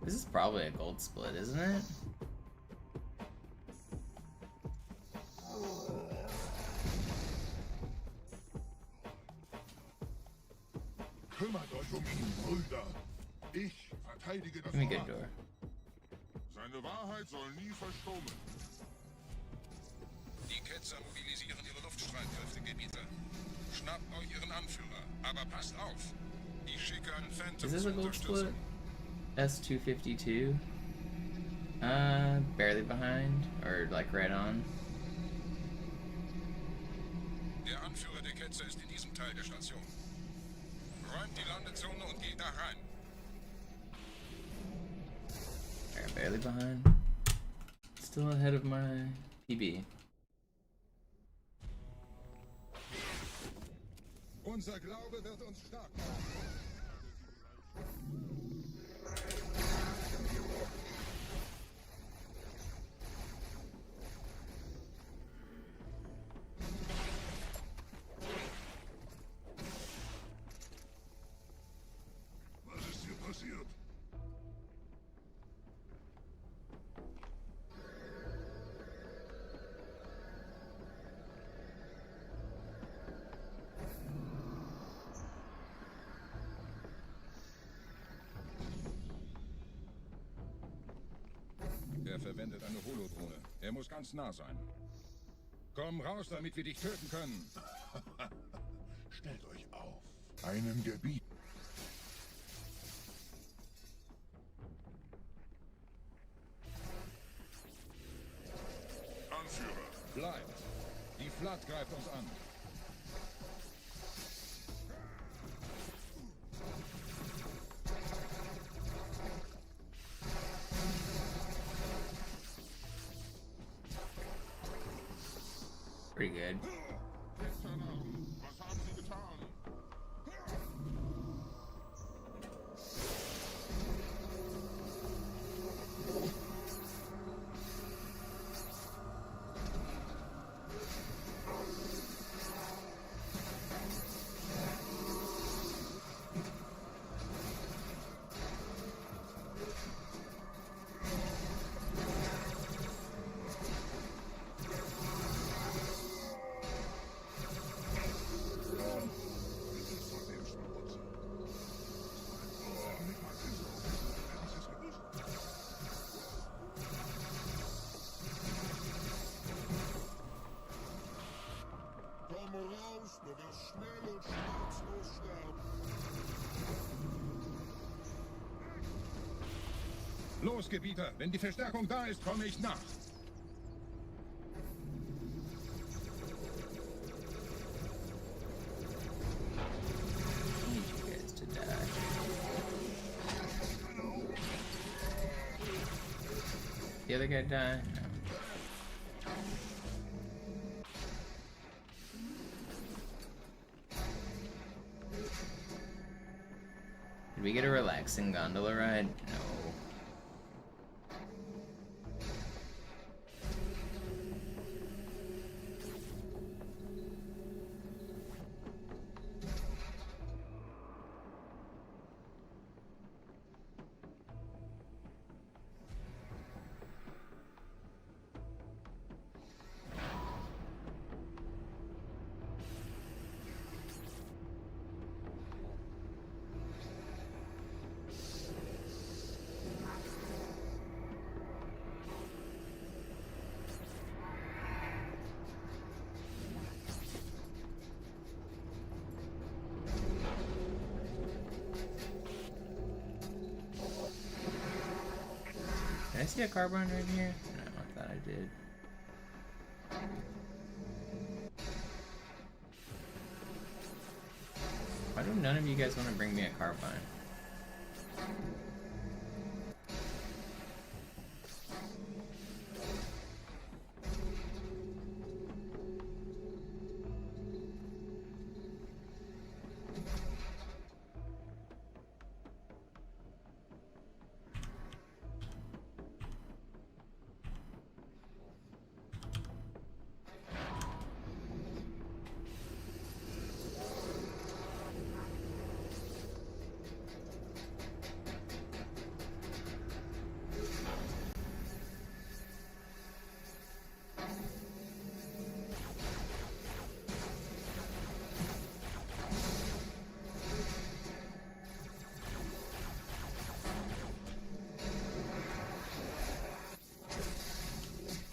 This is probably a gold split, isn't it? Kümmert euch ihn, Brüder. Ich verteidige das Let me get Rad. door. Seine Wahrheit soll nie verstummen. Die Ketzer mobilisieren ihre Luftstreitkräfte, Gebieter. Schnappt euch ihren Anführer, aber passt auf. Ich schicke einen Phantom Is this a zur gold split? Unterstützung. S252? Barely behind, or like right on. Der Anführer der Ketzer ist in diesem Teil der Station. Räumt die Landezone und geht da rein. Alright, barely behind. Still ahead of my PB. Unser Glaube wird uns stark machen. Was ist hier passiert? Er verwendet eine Holodrohne. Er muss ganz nah sein. Komm raus, damit wir dich töten können. Stellt euch auf. Einem Gebiet. Anführer. Bleibt. Die Flat greift uns an. Pretty good. Was haben Sie getan? Komm raus, du wirst schnell und schmerzlos sterben. Los, Gebieter. Wenn die Verstärkung da ist, komme ich nach. I need you guys to die. The other guy die? No. Did we get a relaxing gondola ride? No. see a carbine right here? No, I thought I did. Why do none of you guys want to bring me a carbine?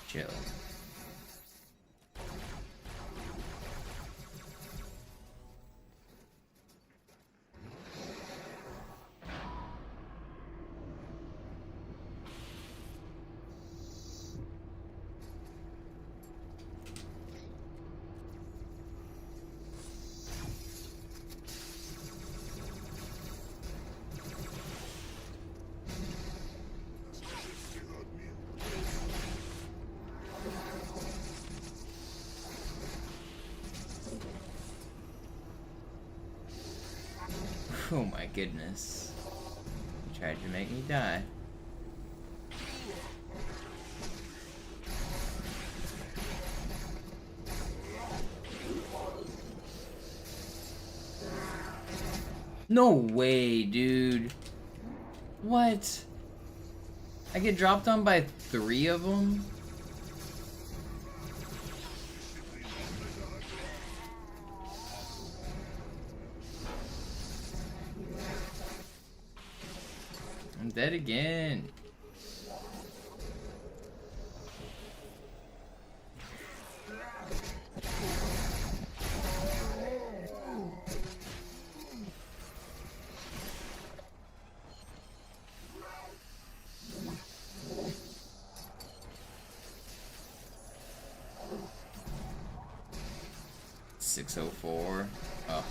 Chill. Oh my goodness. You tried to make me die. No way, dude. What? I get dropped on by 3 of them? I'm dead again. .604. Oh,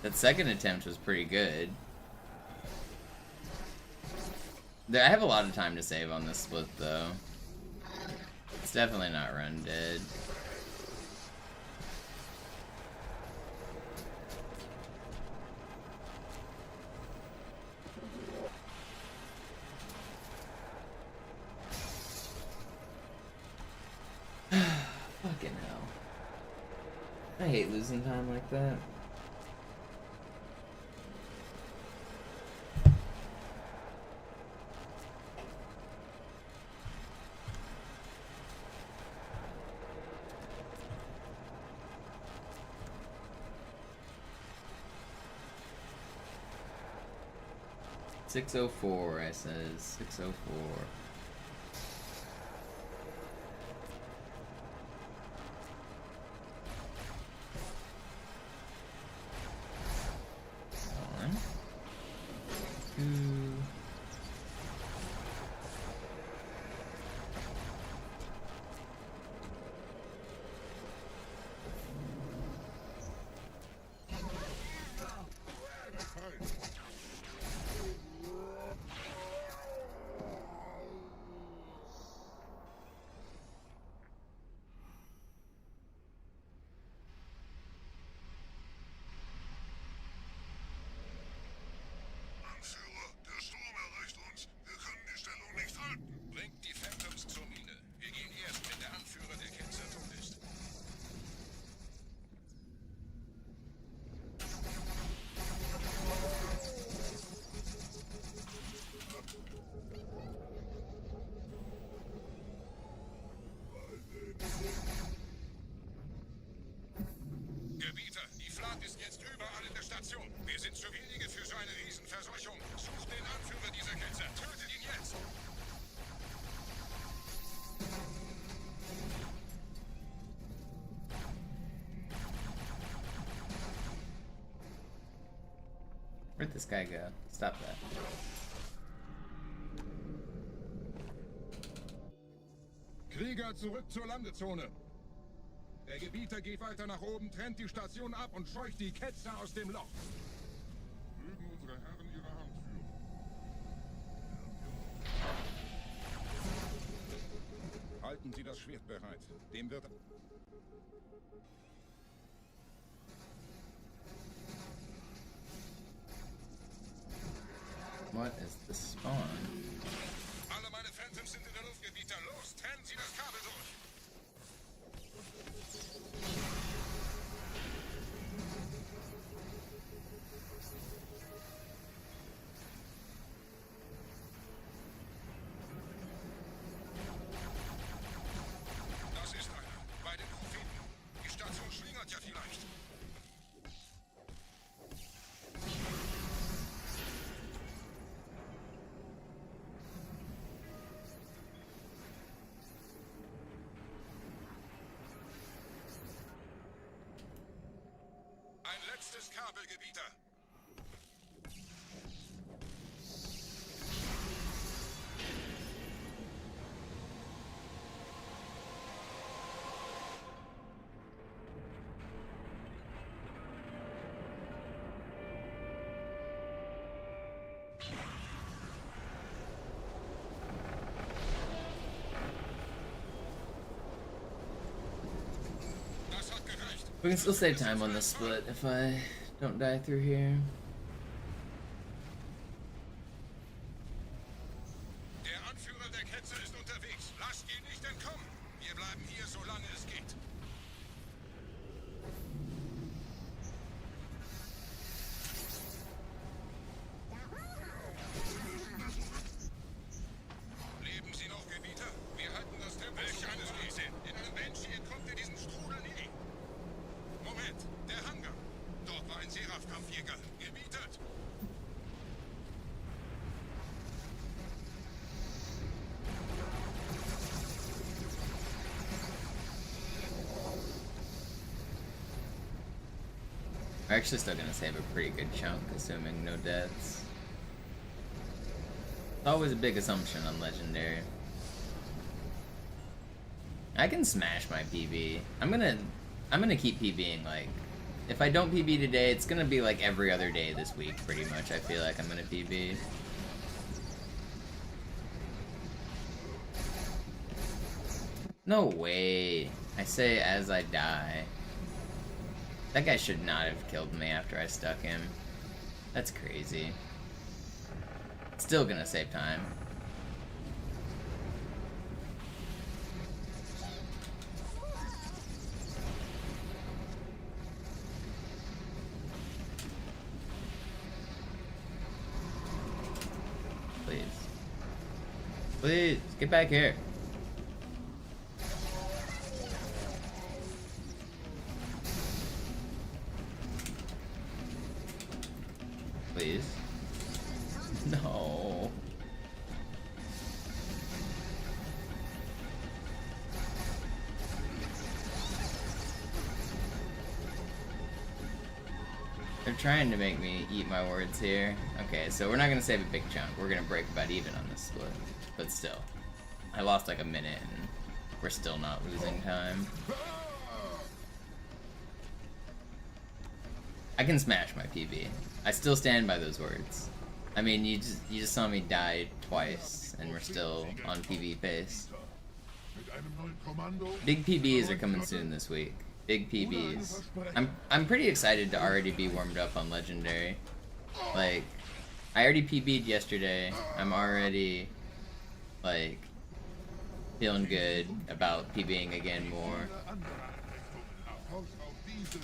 that second attempt was pretty good. I have a lot of time to save on this split, though. It's definitely not run dead. Fucking hell. I hate losing time like that. .604, I says. .604. One. 2. Bringt die Phantoms zur Mine. Wir gehen erst, wenn der Anführer der Ketzer tot ist. Gebieter, die Flat ist jetzt überall in der Station. Wir sind zu wenige für so eine Riesenverseuchung. Sucht den Anführer dieser Ketzer. Tötet ihn jetzt! Where'd this guy go? Stop that. Krieger, zurück zur Landezone. Der Gebieter geht weiter nach oben, trennt die Station ab und scheucht die Ketzer aus dem Loch. Mögen unsere Herren ihre Hand führen. Halten Sie das Schwert bereit. Dem wird... What is the spawn? Alle meine Phantoms sind in der Luft, Gebieter. Los, trennen Sie das Kabel durch. Das ist einer. Bei den Propheten. Die Station schlingert ja vielleicht. Ein letztes Kabelgebieter. Das hat gereicht. We can still save time on this split if I don't die through here. Der Anführer der Ketze ist unterwegs. Lasst ihn nicht entkommen. Wir bleiben hier, solange es geht. Leben Sie noch, Gebieter? Wir halten das Tempo. Welch eines Riese. In einem Banshee entkommt ihr diesem Strudel nie. Moment, der Hangar. Dort war ein Seraph-Kampfjäger. Gebietet. We're actually still gonna save a pretty good chunk, assuming no deaths. It's always a big assumption on Legendary. I can smash my PB. I'm gonna keep PBing, like, if I don't PB today, it's gonna be like every other day this week, pretty much. I feel like I'm gonna PB. No way. I say as I die. That guy should not have killed me after I stuck him. That's crazy. Still gonna save time. Please. Please, get back here. Please. No. They're trying to make me eat my words here. Okay, so we're not gonna save a big chunk. We're gonna break about even on this split. But still. I lost like a minute and we're still not losing time. I can smash my PB. I still stand by those words. I mean, you just saw me die twice, and we're still on PB pace. Big PBs are coming soon this week. Big PBs. I'm pretty excited to already be warmed up on Legendary. Like, I already PB'd yesterday. I'm already like feeling good about PBing again more.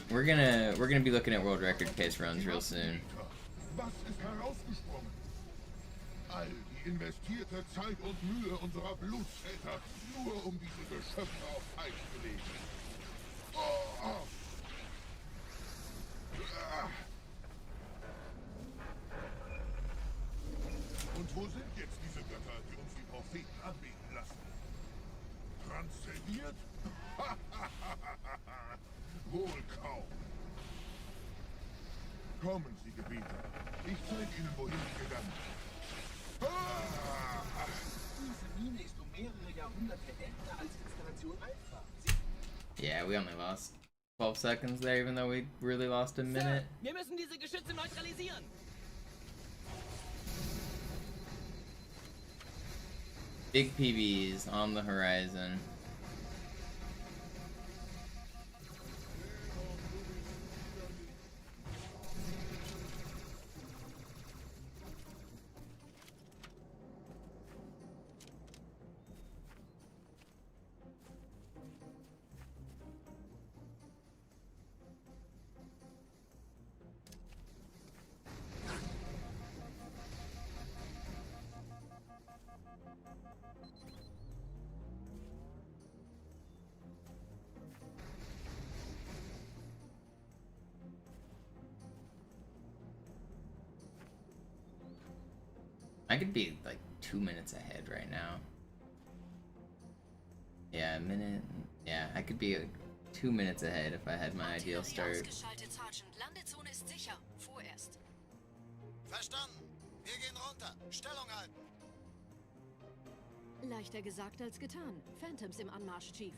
We're gonna be looking at world record pace runs real soon. Was ist herausgesprungen? All die investierte Zeit und Mühe unserer Blutsväter, nur um diese Geschöpfe auf Eis zu legen. Oh. Und wo sind jetzt diese Götter, die uns die Propheten anbeten lassen? Transzendiert? Wohl kaum. Kommen Sie, Gebieter. Ich zeige Ihnen, wohin Sie gegangen sind. Diese Mine ist um mehrere Jahrhunderte älter als Installation Alpha. Yeah, we only lost 12 seconds there, even though we really lost a minute. Sir, wir müssen diese Geschütze neutralisieren. Big PBs on the horizon. I could be like 2 minutes ahead right now. Yeah, a minute. Yeah, I could be 2 minutes ahead if I had my ideal start. Landezone ist sicher. Vorerst. Verstanden. Wir gehen runter. Stellung halten. Leichter gesagt als getan. Phantoms im Anmarsch, Chief.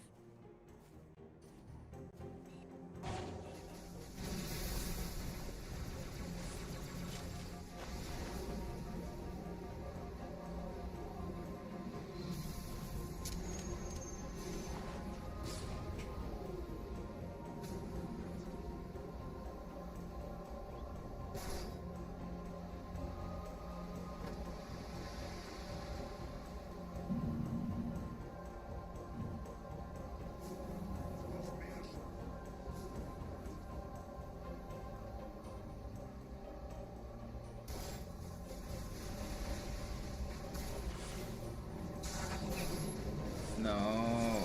No.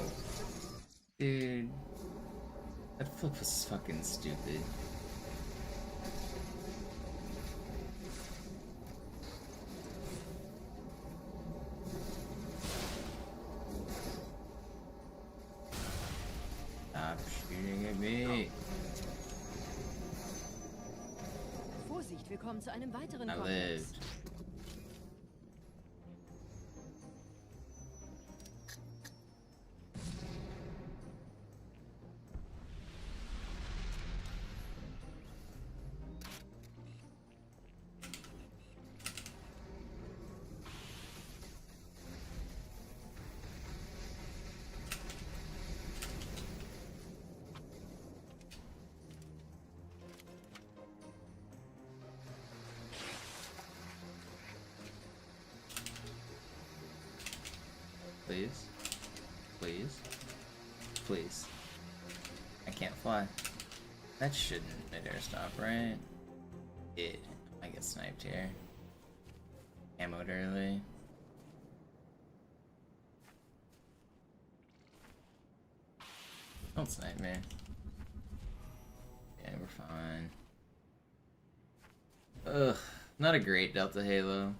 Dude. That flip was fucking stupid. Stop shooting at me. Vorsicht, wir kommen zu einem weiteren I Komplex. lived. Please. Please. Please. I can't fly. That shouldn't mid-air stop, right? It. I get sniped here. Ammoed early. Don't snipe me. Yeah, we're fine. Ugh. Not a great Delta Halo.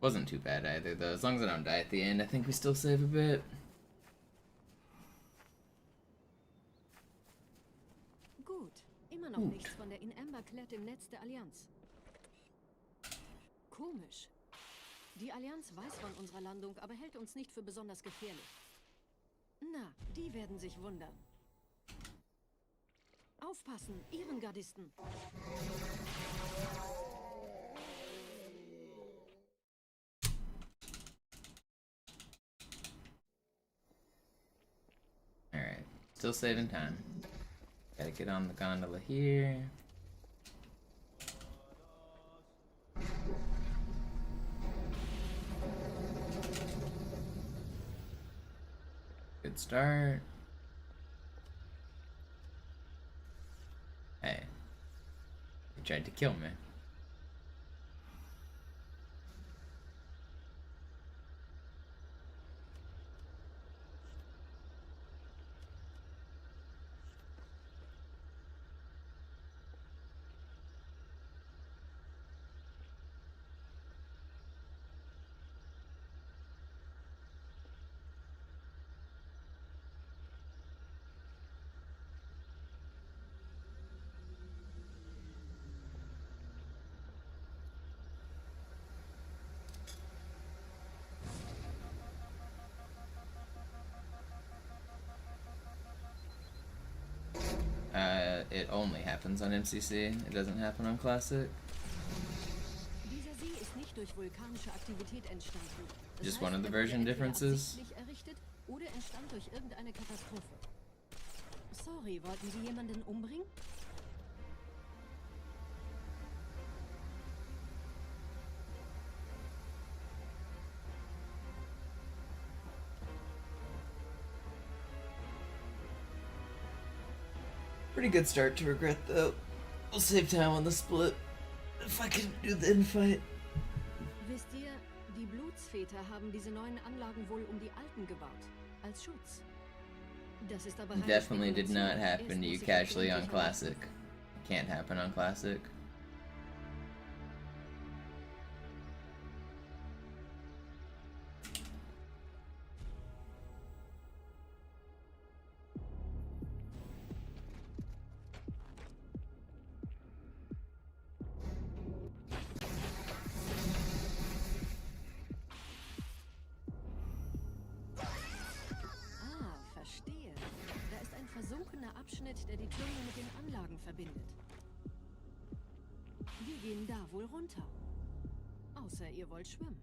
Wasn't too bad either, though. As long as I don't die at the end, I think we still save a bit. Gut. Immer noch nichts von der in Amber Klett im Netz der Allianz. Komisch. Die Allianz weiß von unserer Landung, aber hält uns nicht für besonders gefährlich. Na, die werden sich wundern. Aufpassen, Ehrengardisten. Alright, still saving time. Gotta get on the gondola here. Good start. Hey, they tried to kill me. it only happens on MCC. It doesn't happen on Classic. Dieser See ist nicht durch vulkanische Aktivität entstanden. Das Just heißt, one of the er wurde version entweder differences. absichtlich errichtet oder entstand durch irgendeine Katastrophe. Sorry, wollten Sie jemanden umbringen? Pretty good start to regret though. We'll save time on the split. If I can do the infight. Wisst ihr, die Blutsväter haben diese neuen Anlagen wohl die alten gebaut. Als Schutz. Das ist aber Definitely did not happen to you casually on Classic. Can't happen on Classic. Verstehe. Da ist ein versunkener Abschnitt, der die Türme mit den Anlagen verbindet. Wir gehen da wohl runter. Außer ihr wollt schwimmen.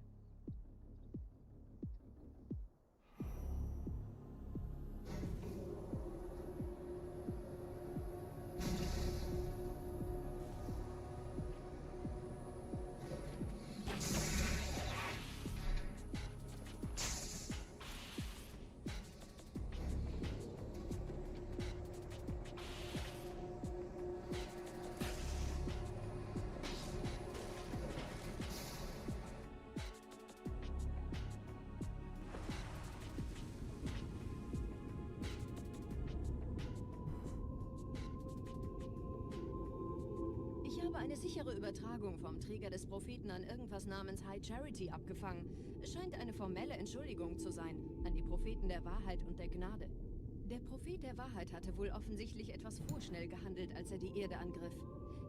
Ich habe eine sichere Übertragung vom Träger des Propheten an irgendwas namens High Charity abgefangen. Es scheint eine formelle Entschuldigung zu sein, an die Propheten der Wahrheit und der Gnade. Der Prophet der Wahrheit hatte wohl offensichtlich etwas vorschnell gehandelt, als er die Erde angriff.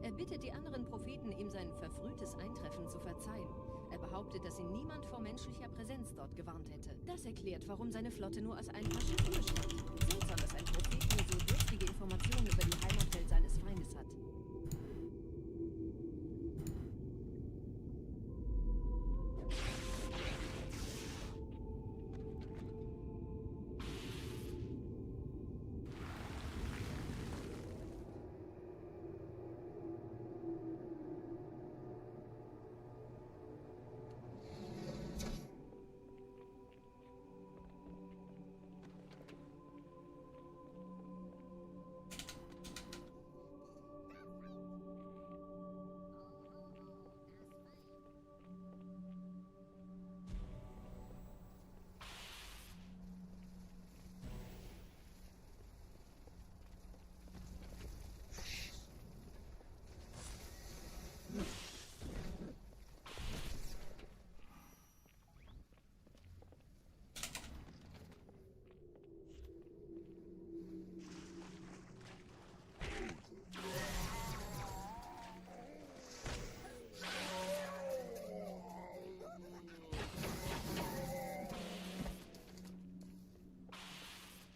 Er bittet die anderen Propheten, ihm sein verfrühtes Eintreffen zu verzeihen. Er behauptet, dass ihn niemand vor menschlicher Präsenz dort gewarnt hätte. Das erklärt, warum seine Flotte nur aus ein paar Schiffen bestand. Seltsam, dass ein Prophet nur so dürftige Informationen über die Heimatwelt seines Feindes hat.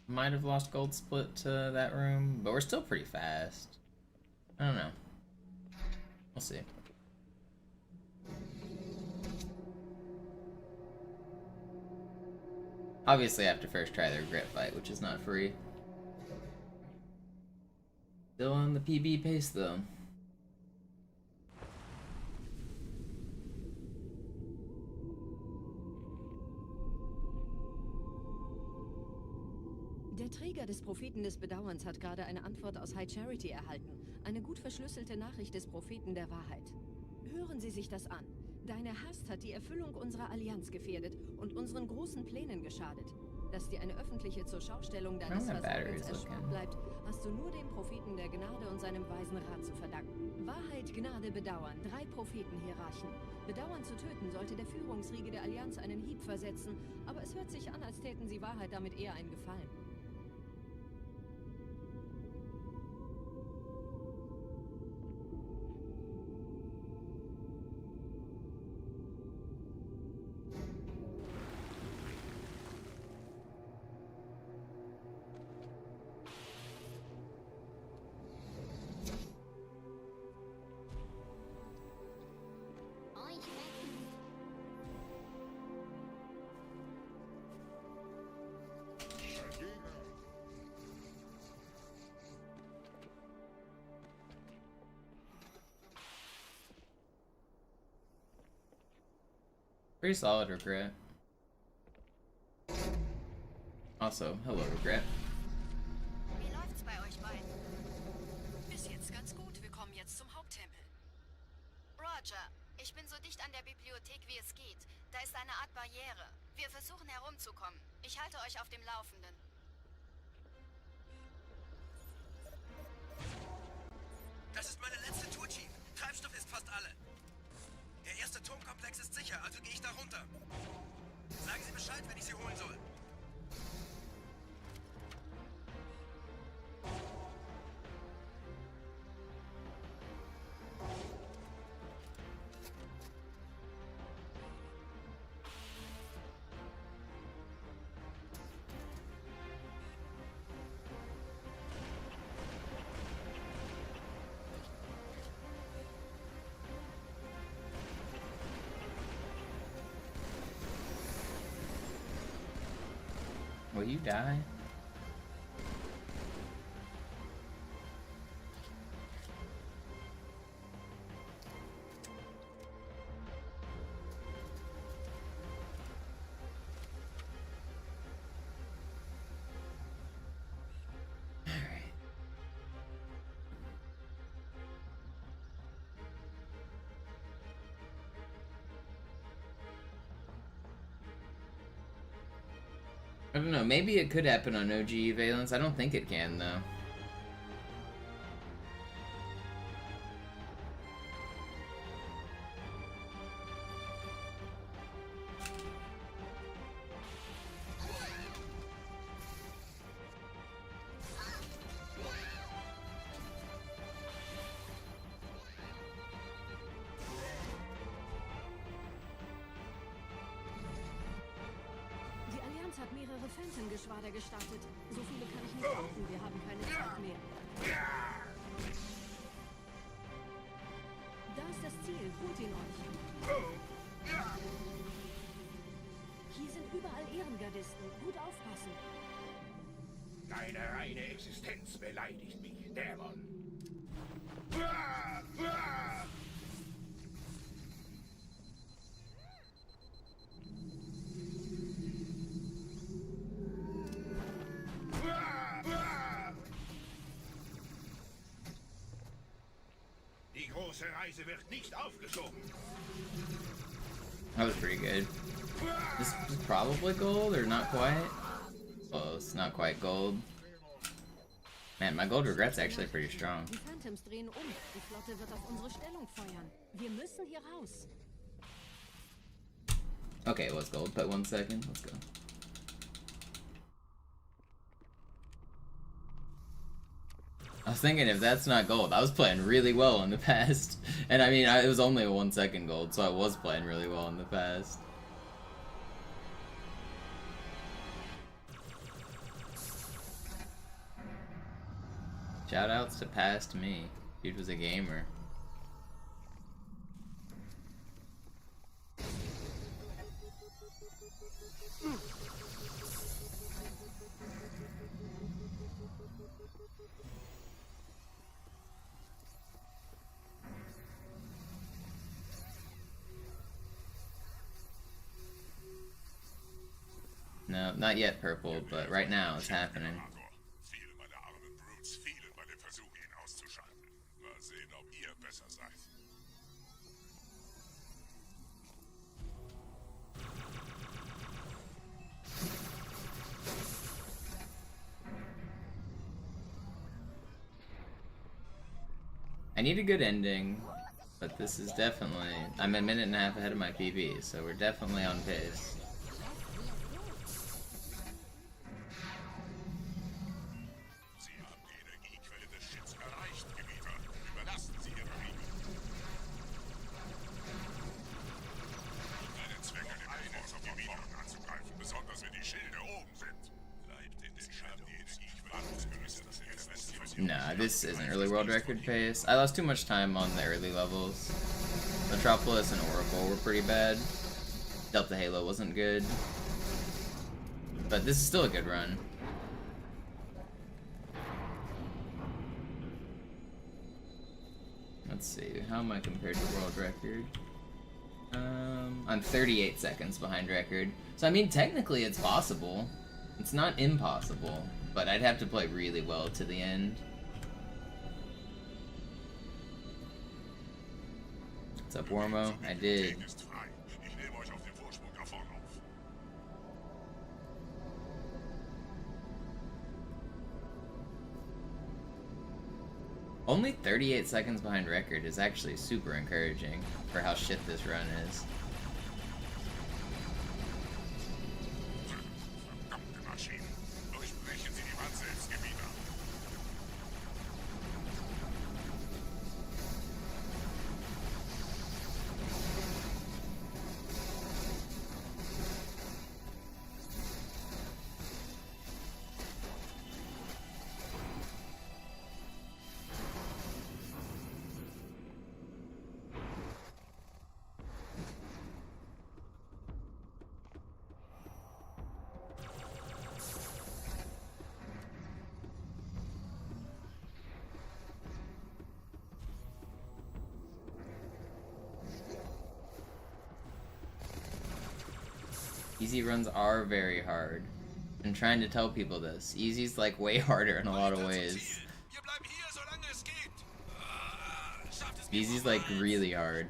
Might have lost gold split to that room, but we're still pretty fast. I don't know. We'll see. Obviously, I have to first try the regret fight, which is not free. Still on the PB pace, though. Der Träger des Propheten des Bedauerns hat gerade eine Antwort aus High Charity erhalten. Eine gut verschlüsselte Nachricht des Propheten der Wahrheit. Hören Sie sich das an. Deine Hast hat die Erfüllung unserer Allianz gefährdet und unseren großen Plänen geschadet. Dass dir eine öffentliche Zurschaustellung deines Versagens erspart bleibt, hast du nur dem Propheten der Gnade und seinem weisen Rat zu verdanken. Wahrheit, Gnade, Bedauern. 3 Prophetenhierarchen. Bedauern zu töten sollte der Führungsriege der Allianz einen Hieb versetzen, aber es hört sich an, als täten sie Wahrheit damit eher einen Gefallen. Pretty solid, Regret. Also, hello, Regret. Wie läuft's bei euch beiden? Bis jetzt ganz gut. Wir kommen jetzt zum Haupttempel. Roger, ich bin so dicht an der Bibliothek wie es geht. Da ist eine Art Barriere. Wir versuchen herumzukommen. Ich halte euch auf dem Laufenden. Das ist meine letzte Tour, Chief. Treibstoff ist fast alle. Der erste Turmkomplex ist sicher, also gehe ich da runter. Sagen Sie Bescheid, wenn ich Sie holen soll. Will you die? I don't know, maybe it could happen on OG Valence. I don't think it can, though. Hat mehrere Phantom-Geschwader gestartet. So viele kann ich nicht orten. Wir haben keine Zeit mehr. Da ist das Ziel. Holt ihn euch. Hier sind überall Ehrengardisten. Gut aufpassen. Deine reine Existenz beleidigt mich, Dämon. Die große Reise wird nicht aufgeschoben. That was pretty good. This is probably gold, or not quite? Close, not quite gold. Man, my gold regret's actually pretty strong. Die Phantoms drehen Die Flotte wird auf unsere Stellung feuern. Wir müssen hier raus. Okay, it was gold, but 1 second. Let's go. I was thinking, if that's not gold, I was playing really well in the past. And I mean, it was only a 1 second gold, so I was playing really well in the past. Shoutouts to past me. Dude was a gamer. No, not yet purple, but right now it's happening. Viele meiner armen Brutes fielen bei dem Versuch, ihn auszuschalten. Mal sehen, ob ihr besser seid. I need a good ending, but this is definitely... I'm a minute and a half ahead of my PB, so we're definitely on pace. Nah, this isn't really world record pace. I lost too much time on the early levels. Metropolis and Oracle were pretty bad. Delta Halo wasn't good. But this is still a good run. Let's see, how am I compared to world record? I'm 38 seconds behind record. So I mean, technically it's possible. It's not impossible, but I'd have to play really well to the end. What's up, Warmo? I did. Only 38 seconds behind record is actually super encouraging for how shit this run is. Easy runs are very hard. I'm trying to tell people this. Easy's like way harder in a lot of ways. Easy's like really hard.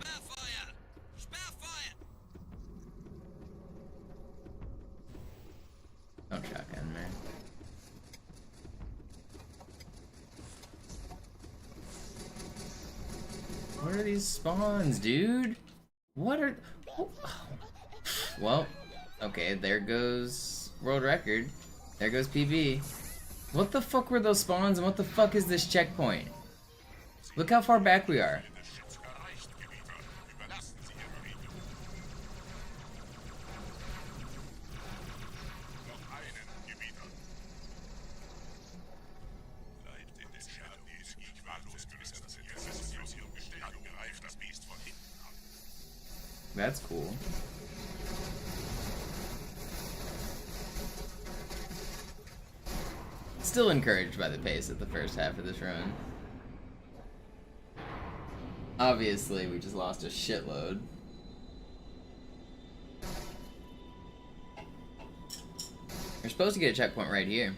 Don't shotgun, man. What are these spawns, dude? What are... Well... Okay, there goes world record. There goes PB. What the fuck were those spawns and what the fuck is this checkpoint? Look how far back we are. That's cool. Still encouraged by the pace of the first half of this run. Obviously, we just lost a shitload. We're supposed to get a checkpoint right here.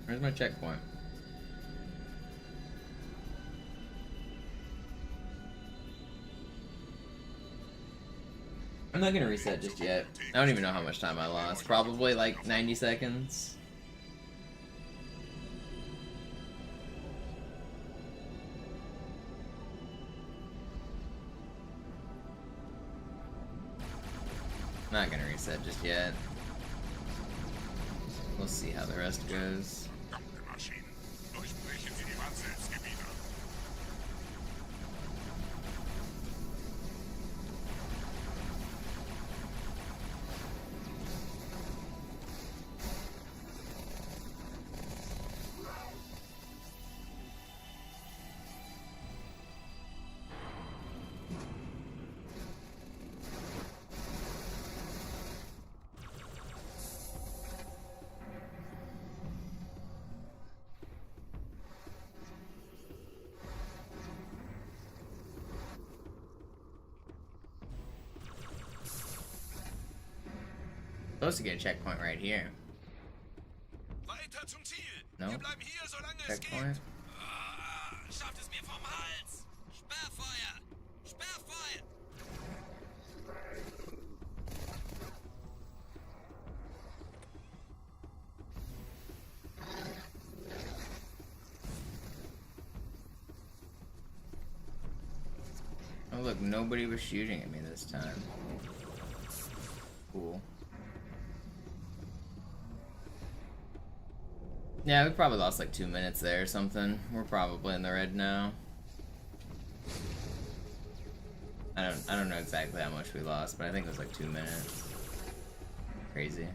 Where's my checkpoint? I'm not gonna reset just yet. I don't even know how much time I lost. Probably like 90 seconds. Not gonna reset just yet. We'll see how the rest goes. Supposed to get a checkpoint right here. No? Checkpoint? Oh look, nobody was shooting at me this time. Cool. Yeah, we probably lost like 2 minutes there or something. We're probably in the red now. I don't know exactly how much we lost, but I think it was like 2 minutes. Crazy.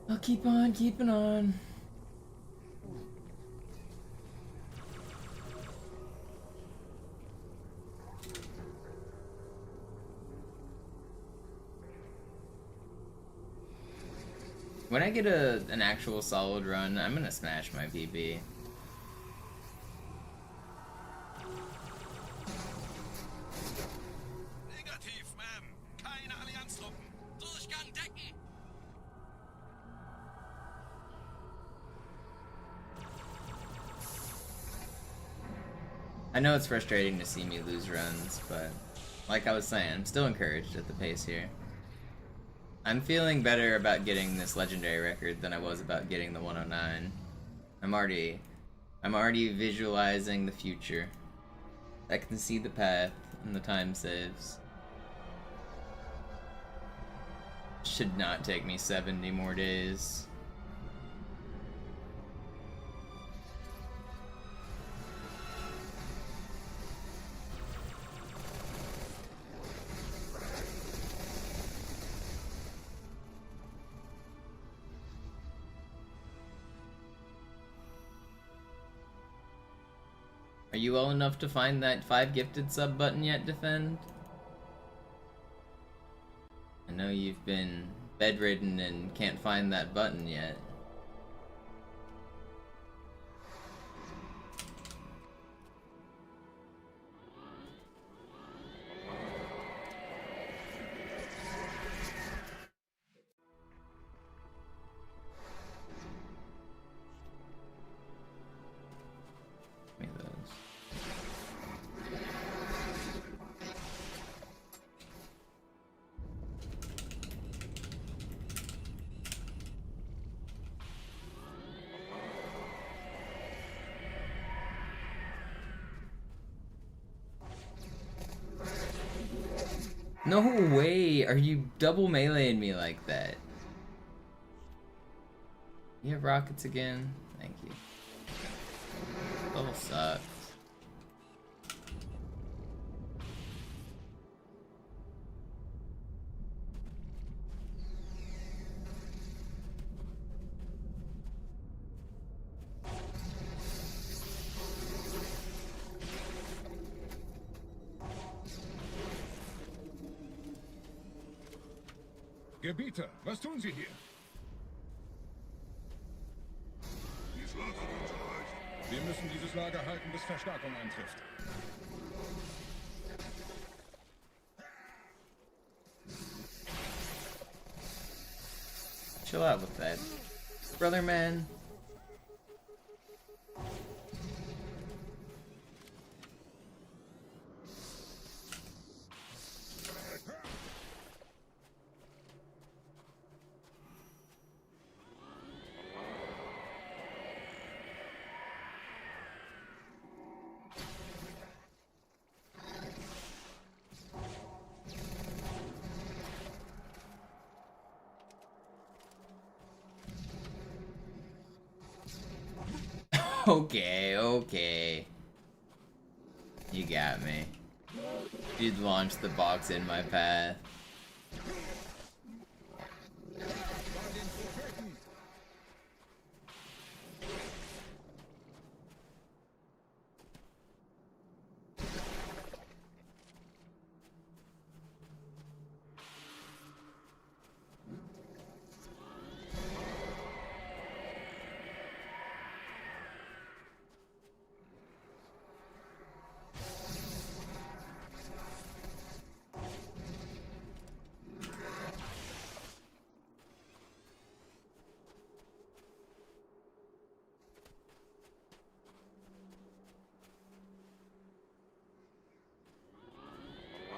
I'll keep on keeping on. When I get an actual solid run, I'm gonna smash my PB. Negativ, Ma'am. Keine Allianztruppen. Durchgang decken. I know it's frustrating to see me lose runs, but like I was saying, I'm still encouraged at the pace here. I'm feeling better about getting this legendary record than I was about getting the 109. I'm already visualizing the future. I can see the path and the time saves. Should not take me 70 more days. Are you well enough to find that 5 gifted sub button yet, Defend? I know you've been bedridden and can't find that button yet. Give me those. No way! Are you double meleeing me like that? You have rockets again? Thank you. Level sucks. Gebieter, was tun Sie hier? Die Lager wird erreicht. Wir müssen dieses Lager halten, bis Verstärkung eintrifft. Chill out with that, brother man. Okay, okay. You got me. You'd launch the box in my path.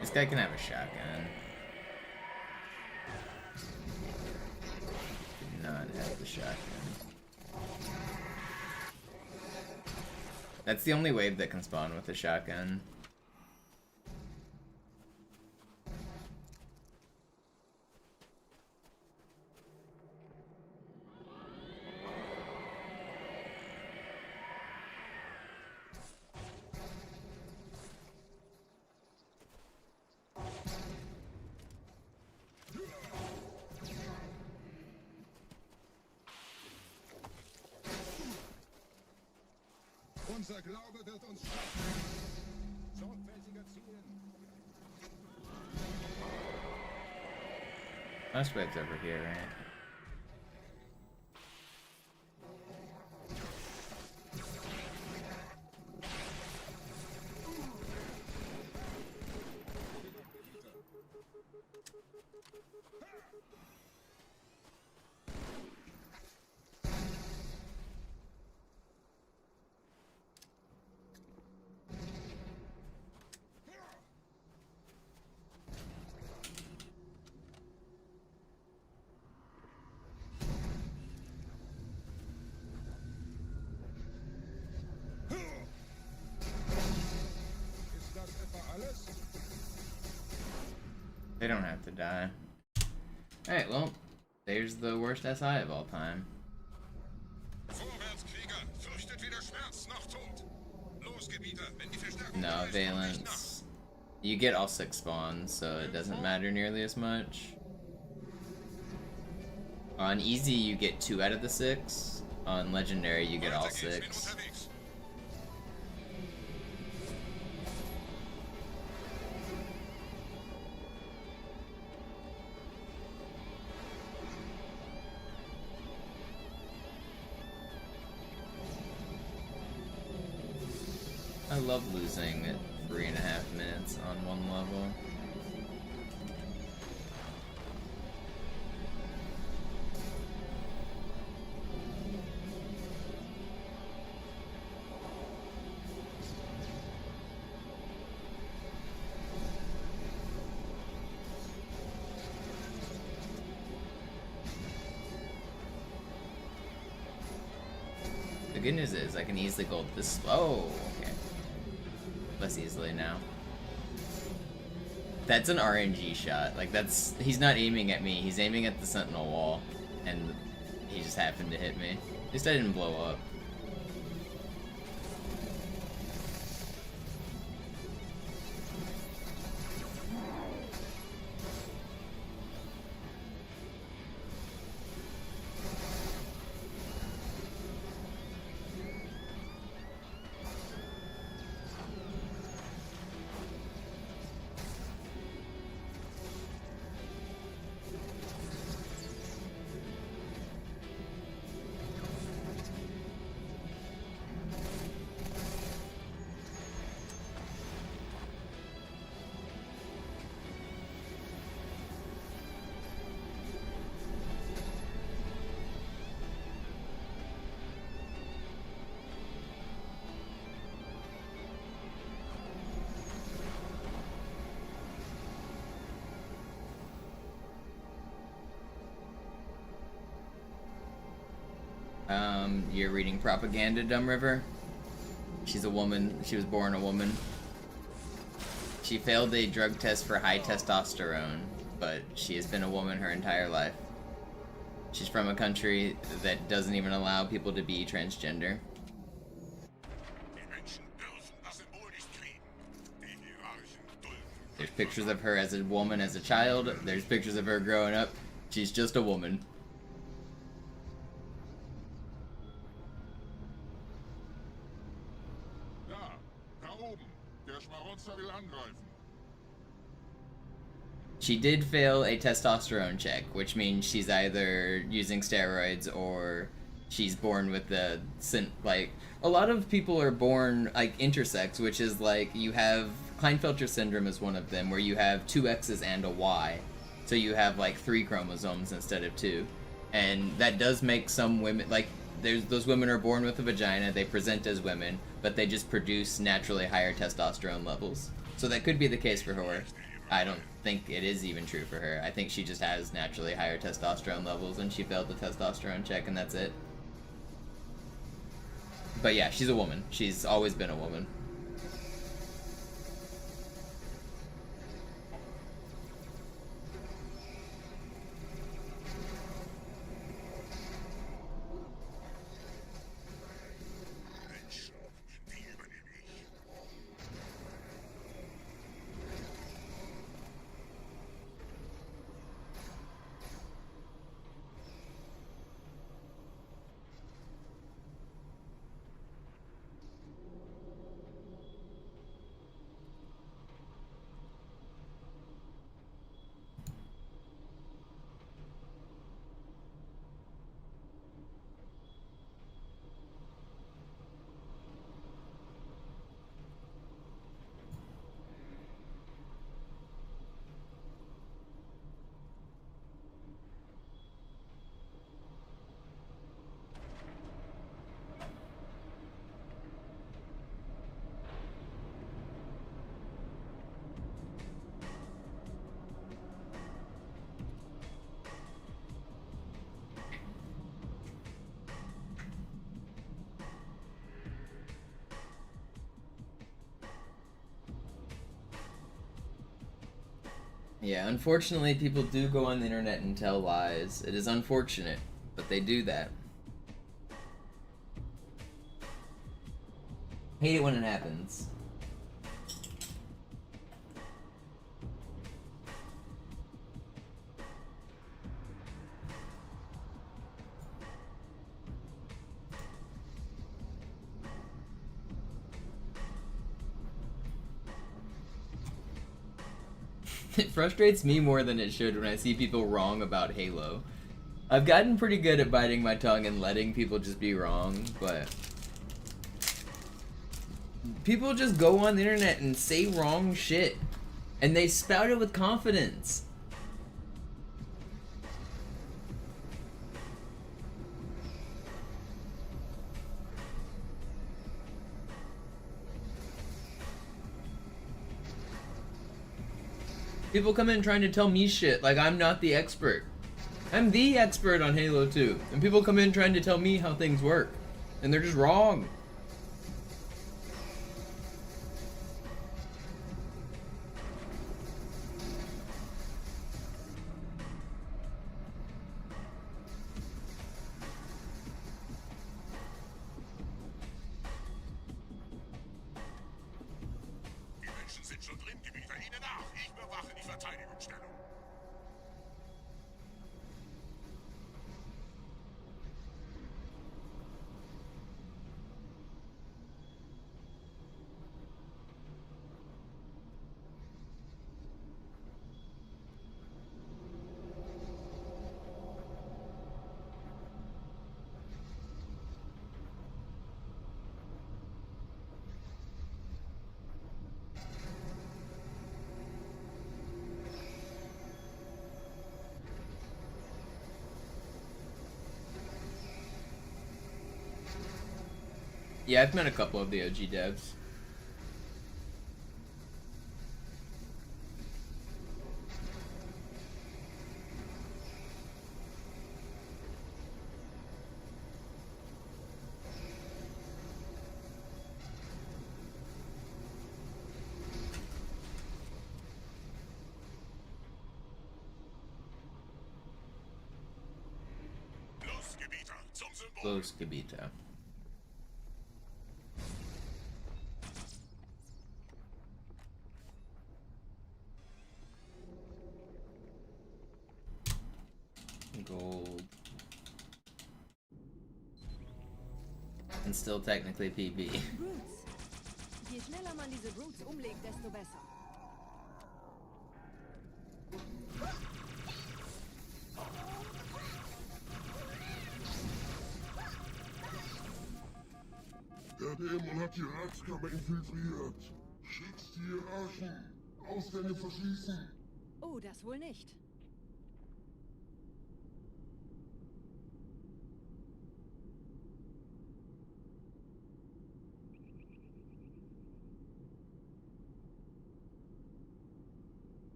This guy can have a shotgun. Did not have the shotgun. That's the only wave that can spawn with a shotgun. Unser Glaube wird uns schaffen. Sorgfältiger zielen. Most waves over here, right? They don't have to die. Alright, well, there's the worst SI of all time. No, Valence. You get all 6 spawns, so it doesn't matter nearly as much. On easy, you get 2 out of the 6. On legendary, you get all 6. I love losing at 3.5 minutes on one level. The good news is I can easily go this. Oh, okay. Less easily now. That's an RNG shot. Like, he's not aiming at me, he's aiming at the sentinel wall. And he just happened to hit me. At least I didn't blow up. You're reading propaganda, Dumb River. She's a woman. She was born a woman. She failed a drug test for high testosterone, but she has been a woman her entire life. She's from a country that doesn't even allow people to be transgender. There's pictures of her as a woman as a child. There's pictures of her growing up. She's just a woman. She did fail a testosterone check, which means she's either using steroids or she's born with the like a lot of people are born like intersex, which is like you have Klinefelter syndrome is one of them, where you have 2 X's and a Y, so you have like 3 chromosomes instead of 2, and that does make some women like those women are born with a vagina, they present as women, but they just produce naturally higher testosterone levels. So that could be the case for her. I don't think it is even true for her. I think she just has naturally higher testosterone levels and she failed the testosterone check and that's it. But yeah, she's a woman. She's always been a woman. Yeah, unfortunately, people do go on the internet and tell lies. It is unfortunate, but they do that. Hate it when it happens. It frustrates me more than it should when I see people wrong about Halo. I've gotten pretty good at biting my tongue and letting people just be wrong, but people just go on the internet and say wrong shit, and they spout it with confidence. People come in trying to tell me shit like I'm not the expert. I'm the expert on Halo 2. And people come in trying to tell me how things work. And they're just wrong. Die Menschen sind schon drin, Gebieter. Ihnen nach. Ich bewache die Verteidigungsstellung. Yeah, I've met a couple of the OG devs. Los, Gebieter, zum Symbol. Close Gebieter. Gold. And still technically PB. Brutes. Je schneller man diese Brutes umlegt, desto besser. Der Dämon hat die Ratskammer infiltriert. Schick's die Hierarchen. Ausgänge verschließen. Oh, das wohl nicht.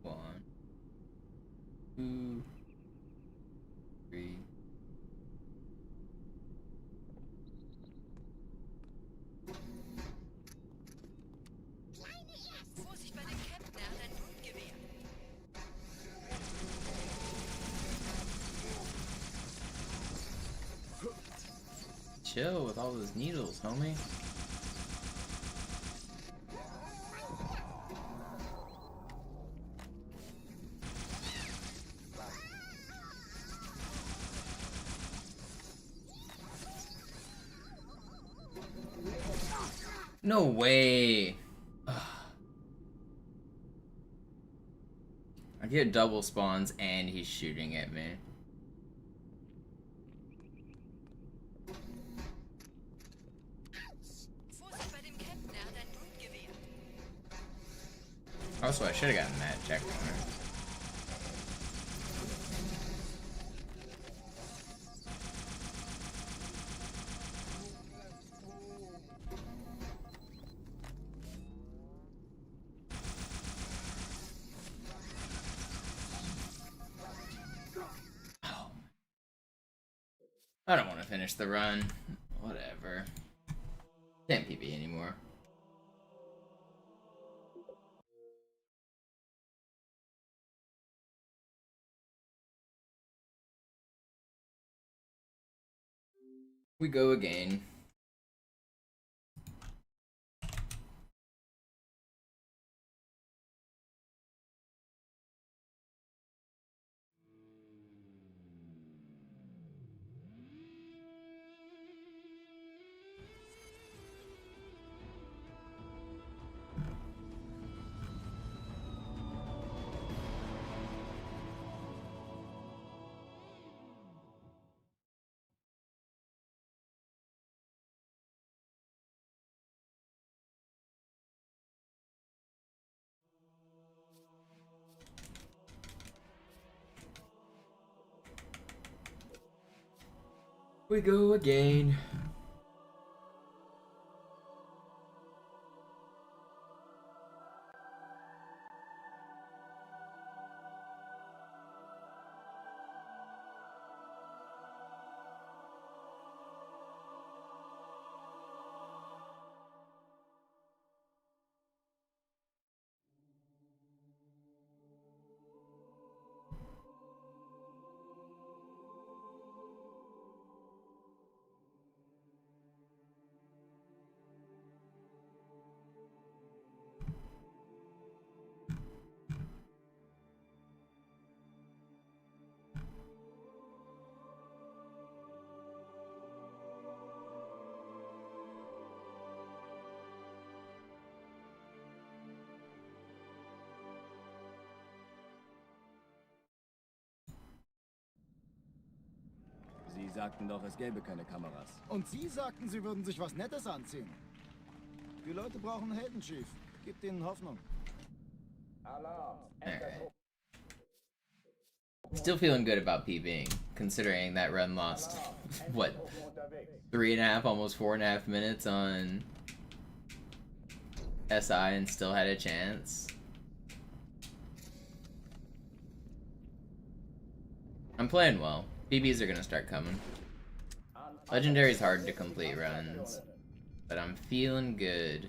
One, two, three. Vorsicht bei dem Captain, er hat ein Grundgewehr. Chill with all those needles, homie. No way. I get double spawns and he's shooting at me. Vorsicht bei dem Captain, er hat ein Grundgewehr. Also, I should have gotten that checkpoint. I don't want to finish the run. Whatever. Can't PB anymore. We go again. We go again. Sie sagten doch, es gäbe keine Kameras. Und Sie sagten, Sie würden sich was Nettes anziehen. Die Leute brauchen Helden, Chief. Gebt ihnen Hoffnung. Alarm. Alright. Still feeling good about PBing, considering that run lost, what, 3.5, almost 4.5 minutes on SI and still had a chance. I'm playing well. PBs are gonna start coming. Legendary's hard to complete runs, but I'm feeling good.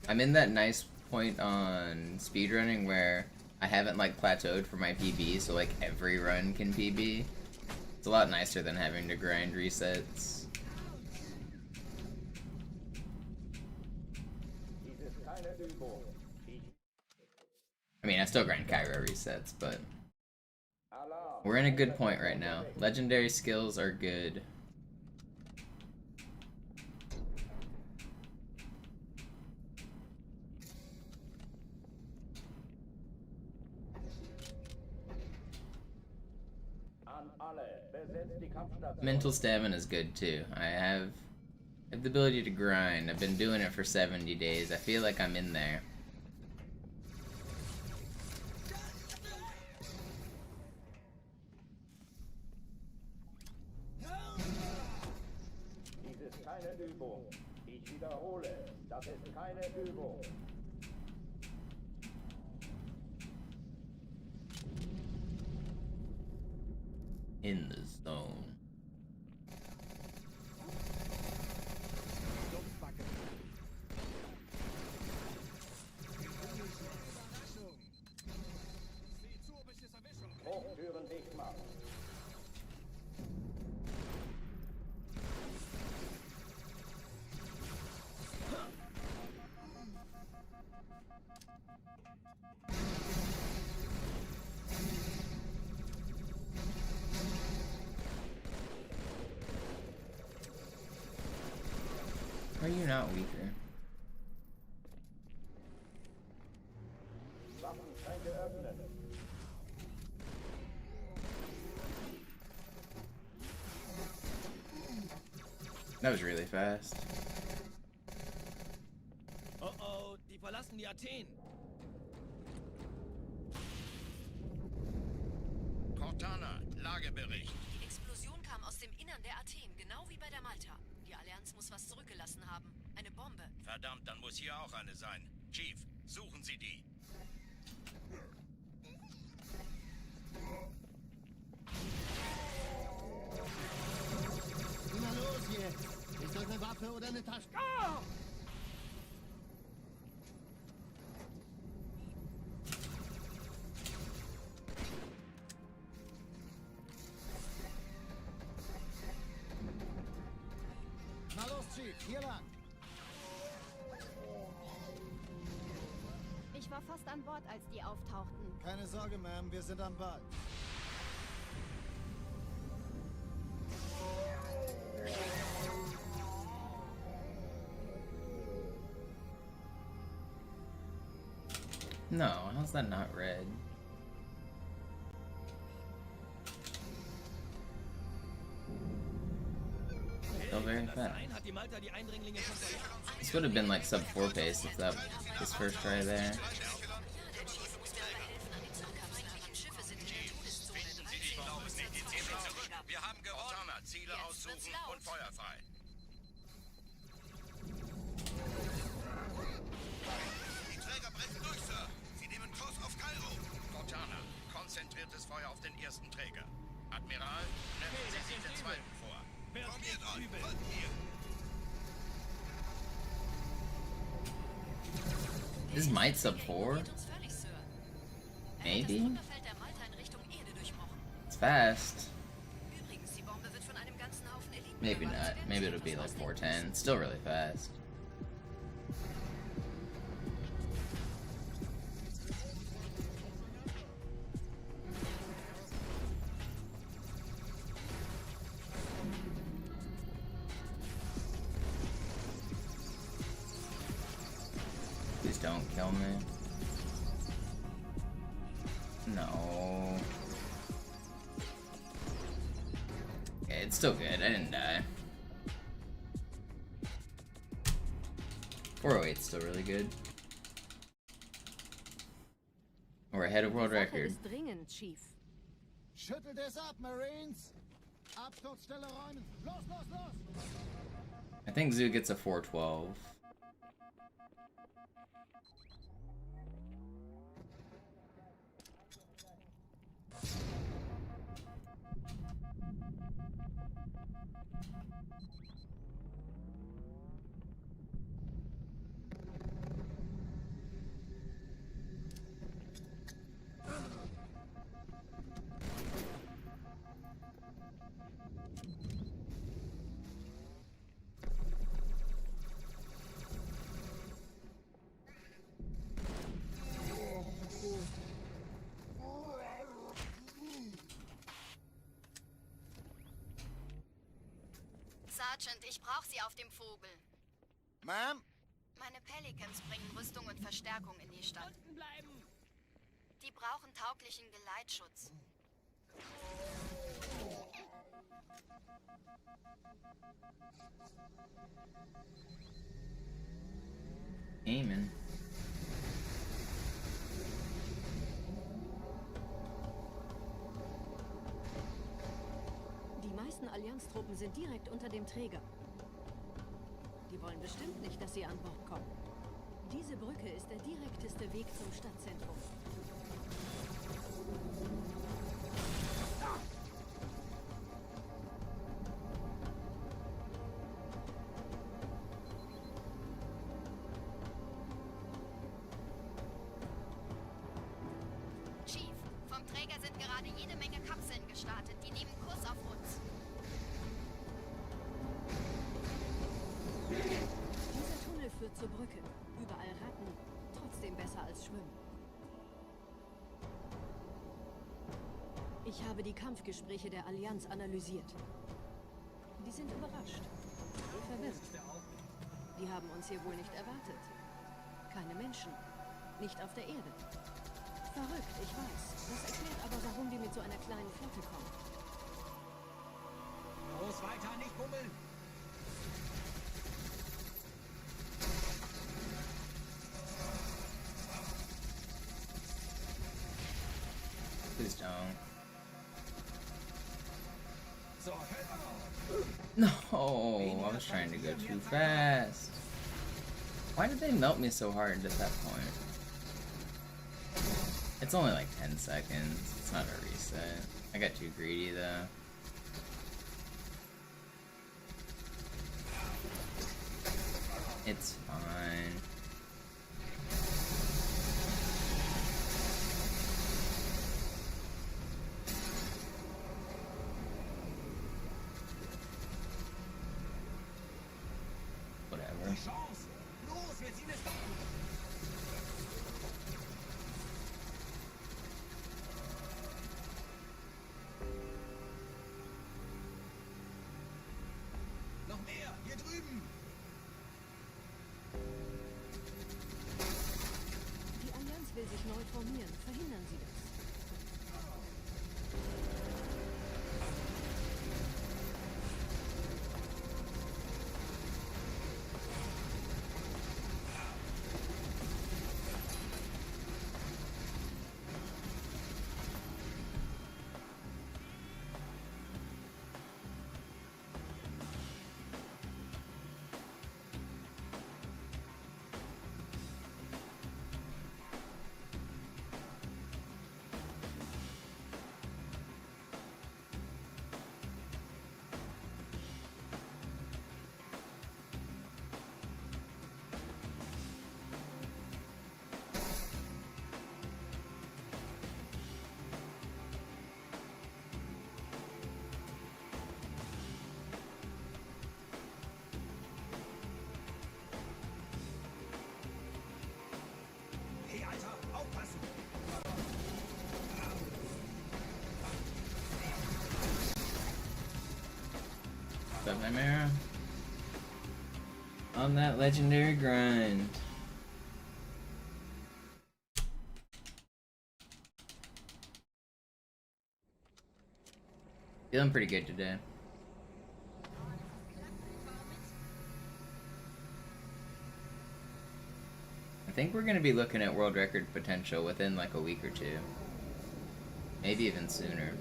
I'm in that nice point on speedrunning where I haven't like plateaued for my PB, so like every run can PB. It's a lot nicer than having to grind resets. I mean, I still grind Cairo resets, but we're in a good point right now. Legendary skills are good. Mental stamina is good too. I have the ability to grind. I've been doing it for 70 days. I feel like I'm in there. Dies ist keine Übung. Ich wiederhole, das ist keine Übung. In the zone. Hochtüren dicht machen. Are you not weaker? Waffenschränke öffnen. That was really fast. Oh oh, die verlassen die Athen. Cortana, Lagebericht. Die Explosion kam aus dem Innern der Athen, genau wie bei der Malta. Die Allianz muss was zurückgelassen haben. Eine Bombe. Verdammt, dann muss hier auch eine sein. Chief, suchen Sie die. Na los jetzt! Ist das eine Waffe oder eine Tasche? Ah! Na los, Chief, hier lang. Ich war fast an Bord, als die auftauchten. Keine Sorge, Ma'am, wir sind am Ball. No, how's that not red? Still very fast. This would have been like sub 4 pace if that his first try there. Wir haben gewonnen. Ziele aussuchen und Feuer frei. Die Träger brechen durch, Sir. Sie nehmen Kurs auf Kairo. Cortana, konzentriertes Feuer auf den ersten Träger. Admiral, nehmen Sie sich den zweiten vor. Formiert euch, folgt mir. This might sub 4? Maybe? It's fast. Maybe not. Maybe it'll be like 410. Still really fast. Please don't kill me. No. Okay, it's still good. I didn't die. 408's still really good. We're ahead of world record. Dringend, Chief. Schüttelt es ab, Marines. Absturzstelle räumen. Los, los, los. I think Zoo gets a 412. Sergeant, ich brauche Sie auf dem Vogel. Ma'am? Meine Pelicans bringen Rüstung und Verstärkung in die Stadt. Die brauchen tauglichen Geleitschutz. Amen. Die meisten Allianztruppen sind direkt unter dem Träger. Die wollen bestimmt nicht, dass sie an Bord kommen. Diese Brücke ist der direkteste Weg zum Stadtzentrum. Chief, vom Träger sind gerade jede Menge Kapseln gestartet. Die nehmen Kurs auf uns. Dieser Tunnel führt zur Brücke. Überall Ratten. Trotzdem besser als Schwimmen. Ich habe die Kampfgespräche der Allianz analysiert. Die sind überrascht. Verwirrt. Die haben uns hier wohl nicht erwartet. Keine Menschen. Nicht auf der Erde. Verrückt, ich weiß. Das erklärt aber, warum die mit so einer kleinen Flotte kommen. Los, weiter, nicht bummeln! Please don't. So, No, I was trying to go too fast. Why did they melt me so hard at that point? It's only like 10 seconds. It's not a reset. I got too greedy though. It's fine. What's up, Chimera? On that legendary grind. Feeling pretty good today. I think we're gonna be looking at world record potential within like a week or two. Maybe even sooner.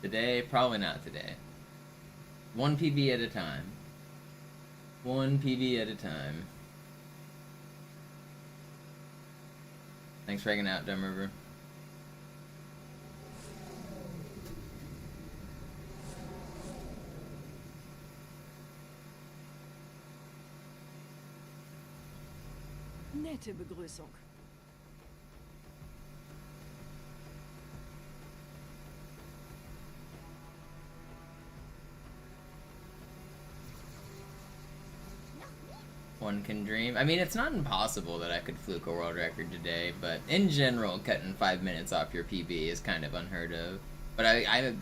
Today? Probably not today. One PB at a time. One PB at a time. Thanks for hanging out, Dumb River. Nette Begrüßung. One can dream. I mean, it's not impossible that I could fluke a world record today, but in general, cutting 5 minutes off your PB is kind of unheard of. But I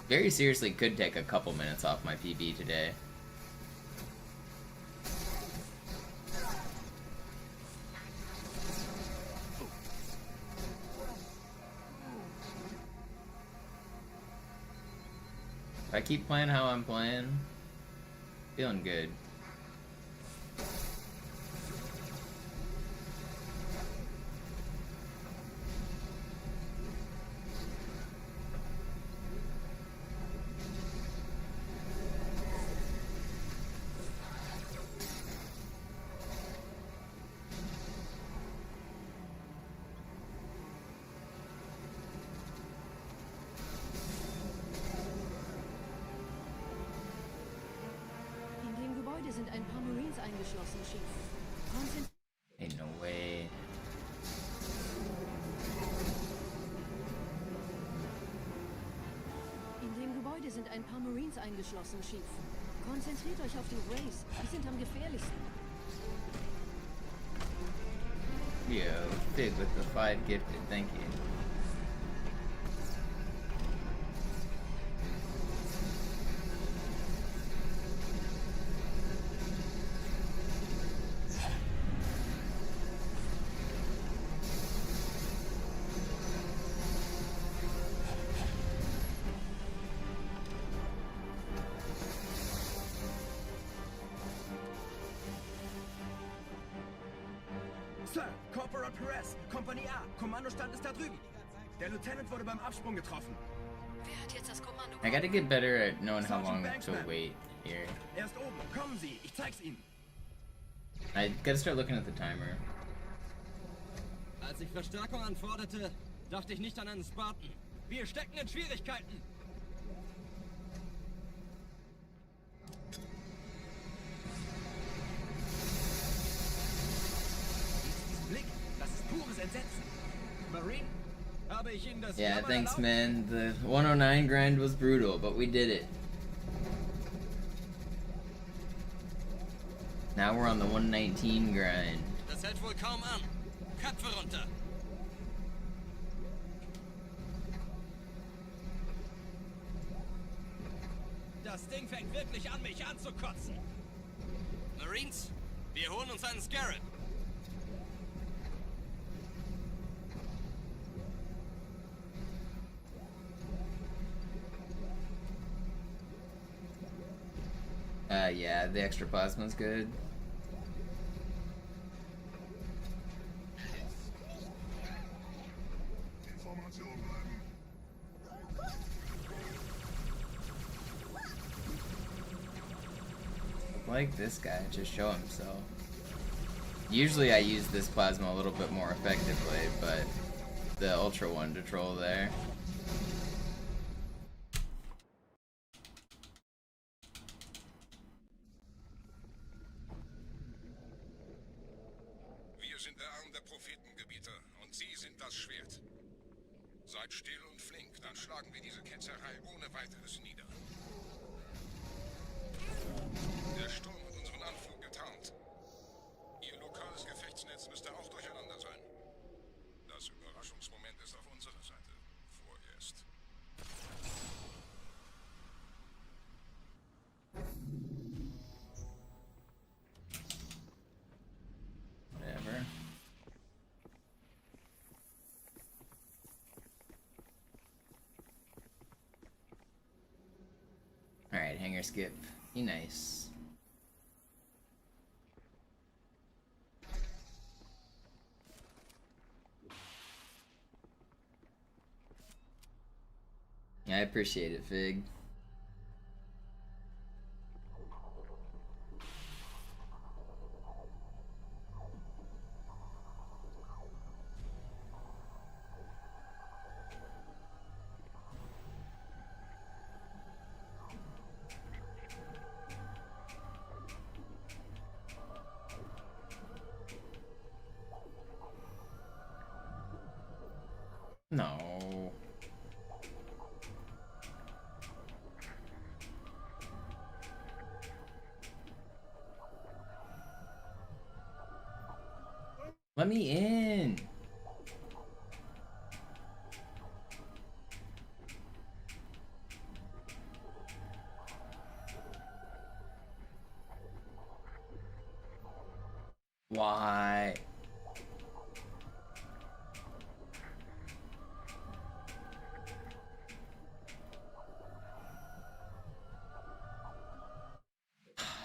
very seriously could take a couple minutes off my PB today. If I keep playing how I'm playing, feeling good. Sind ein paar Marines eingeschlossen, Chief. Ain't no way. In dem Gebäude sind ein paar Marines eingeschlossen, Chief. Konzentriert euch auf die Rays. Die sind am gefährlichsten. Yo, big with the 5 gifted, thank you. Sir, Corporal Perez, Kompanie A, Kommandostand ist da drüben. Der Lieutenant wurde beim Absprung getroffen. Wer hat jetzt das Kommando? I gotta get better at knowing how long to wait here. Er ist oben, kommen Sie, ich zeig's Ihnen. I gotta start looking at the timer. Als ich Verstärkung anforderte, dachte ich nicht an einen Spartan. Wir stecken in Schwierigkeiten. Blick, das ist pures Entsetzen. Marine, habe ich Ihnen das Yeah, Jammern thanks, erlaubt? man. The 109 grind was brutal, but we did it. Now we're on the 119 grind. Das hält wohl kaum an. Köpfe runter. Das Ding fängt wirklich an, mich anzukotzen. Marines, wir holen uns einen Scarab. Yeah, the extra plasma's good. Like this guy, just show himself. Usually I use this plasma a little bit more effectively, but the Ultra one to troll there. Wir sind der Arm der Prophetengebieter und Sie sind das Schwert. Seien Bleibt still und flink, dann schlagen wir diese Ketzerei ohne weiteres nieder. Der Sturm hat unseren Anflug getarnt. Ihr lokales Gefechtsnetz müsste auch durcheinander sein. Das Überraschungsmoment ist auf unserer Seite. Vorerst. Whatever. Alright, hanger skip. Be nice. I appreciate it, Fig. No. Let me in. Why?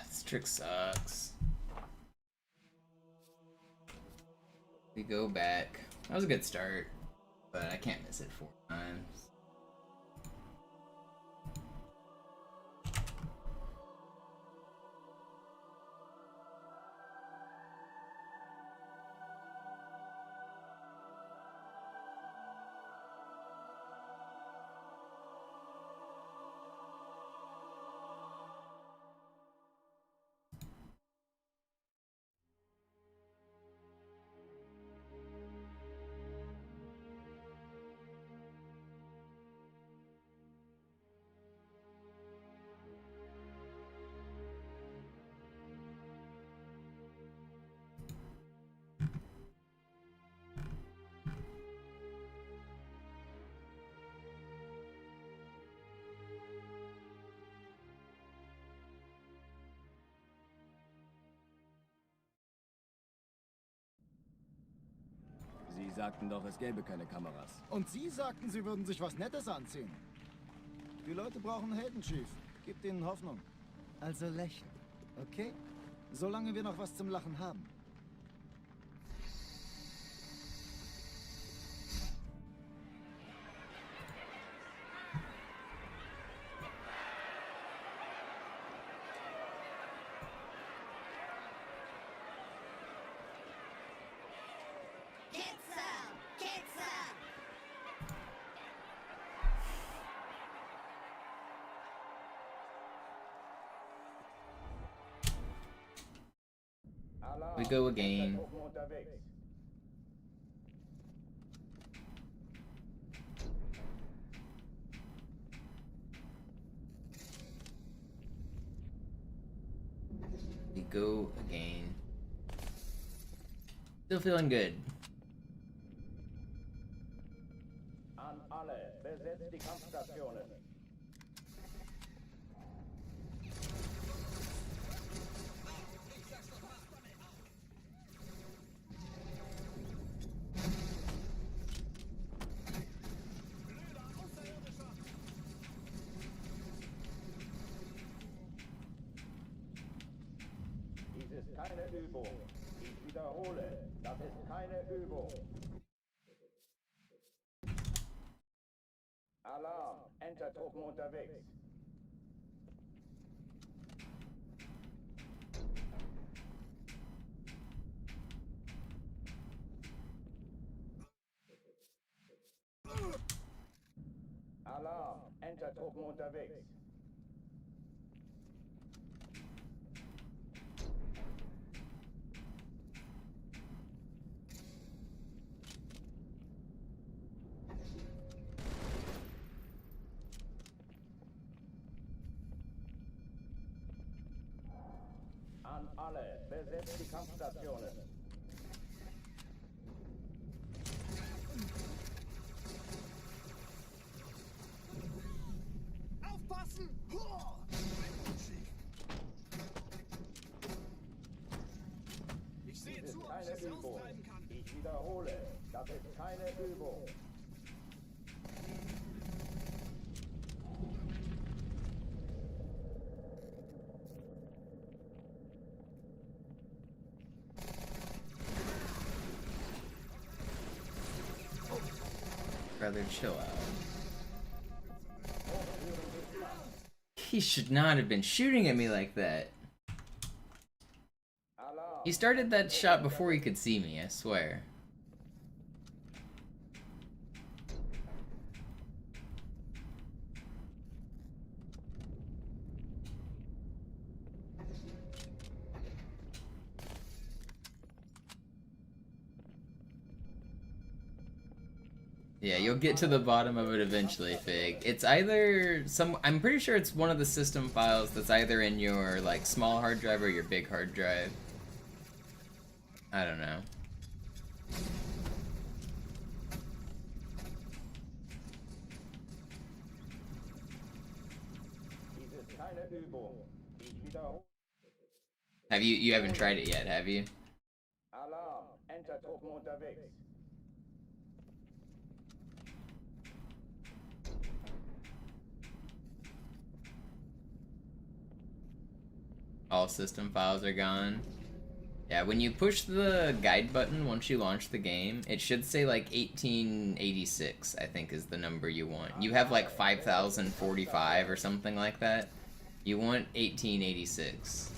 This trick sucks. We go back. That was a good start, but I can't miss it 4 times. Sie sagten doch, es gäbe keine Kameras. Und Sie sagten, Sie würden sich was Nettes anziehen. Die Leute brauchen Helden, Chief. Gebt ihnen Hoffnung. Also lächeln, okay? Solange wir noch was zum Lachen haben. We go again. We go again. Still feeling good. An alle, besetzt die Kampfstationen. Dies ist keine Übung. Ich wiederhole, das ist keine Übung. Alarm, Entertruppen unterwegs. Alarm, Entertruppen unterwegs. alle, besetzt die Kampfstationen. Aufpassen! Ich sehe Dies zu, ist ob ich keine es Übung. austreiben kann. Ich wiederhole, das ist keine Übung. Brother, chill out. He should not have been shooting at me like that. He started that shot before he could see me, I swear. Yeah, you'll get to the bottom of it eventually, Fig. It's either I'm pretty sure it's one of the system files that's either in your like small hard drive or your big hard drive. I don't know. Dies ist keine Übung. Ich wiederhole. Have you haven't tried it yet, have you? Alarm, Entertruppen unterwegs. All system files are gone. Yeah, when you push the guide button once you launch the game, it should say like 1886, I think is the number you want. You have like 5045 or something like that. You want 1886.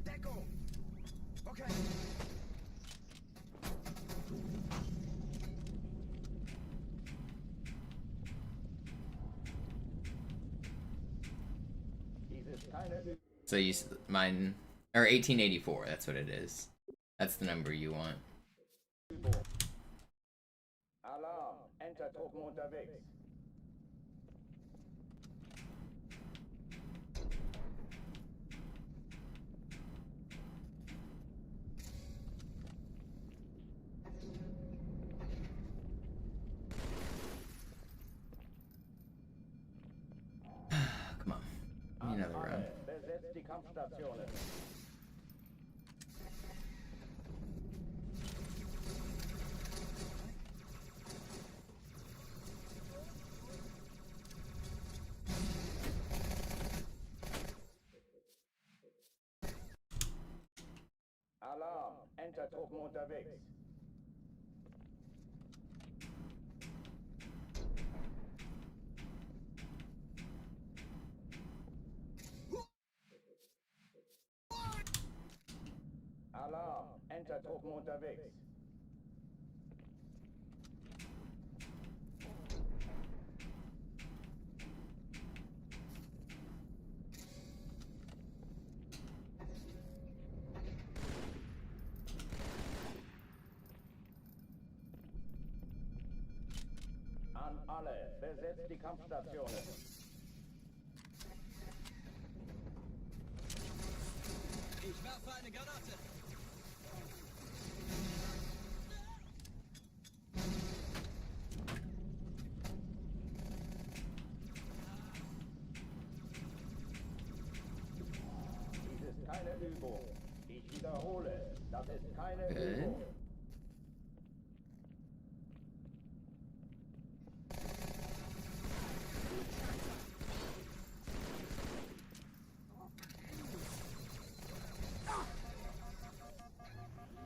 Deckung! Okay. So you mine or 1884, that's what it is. That's the number you want. Alarm, Entertruppen unterwegs. Come on. Give me another run. Besetzt die Kampfstationen. Alarm, Entertruppen unterwegs. Alarm, Entertruppen unterwegs. An alle, besetzt die Kampfstationen. Ich werfe eine Granate. Dies ist keine Übung. Ich wiederhole, das ist keine Okay. Übung.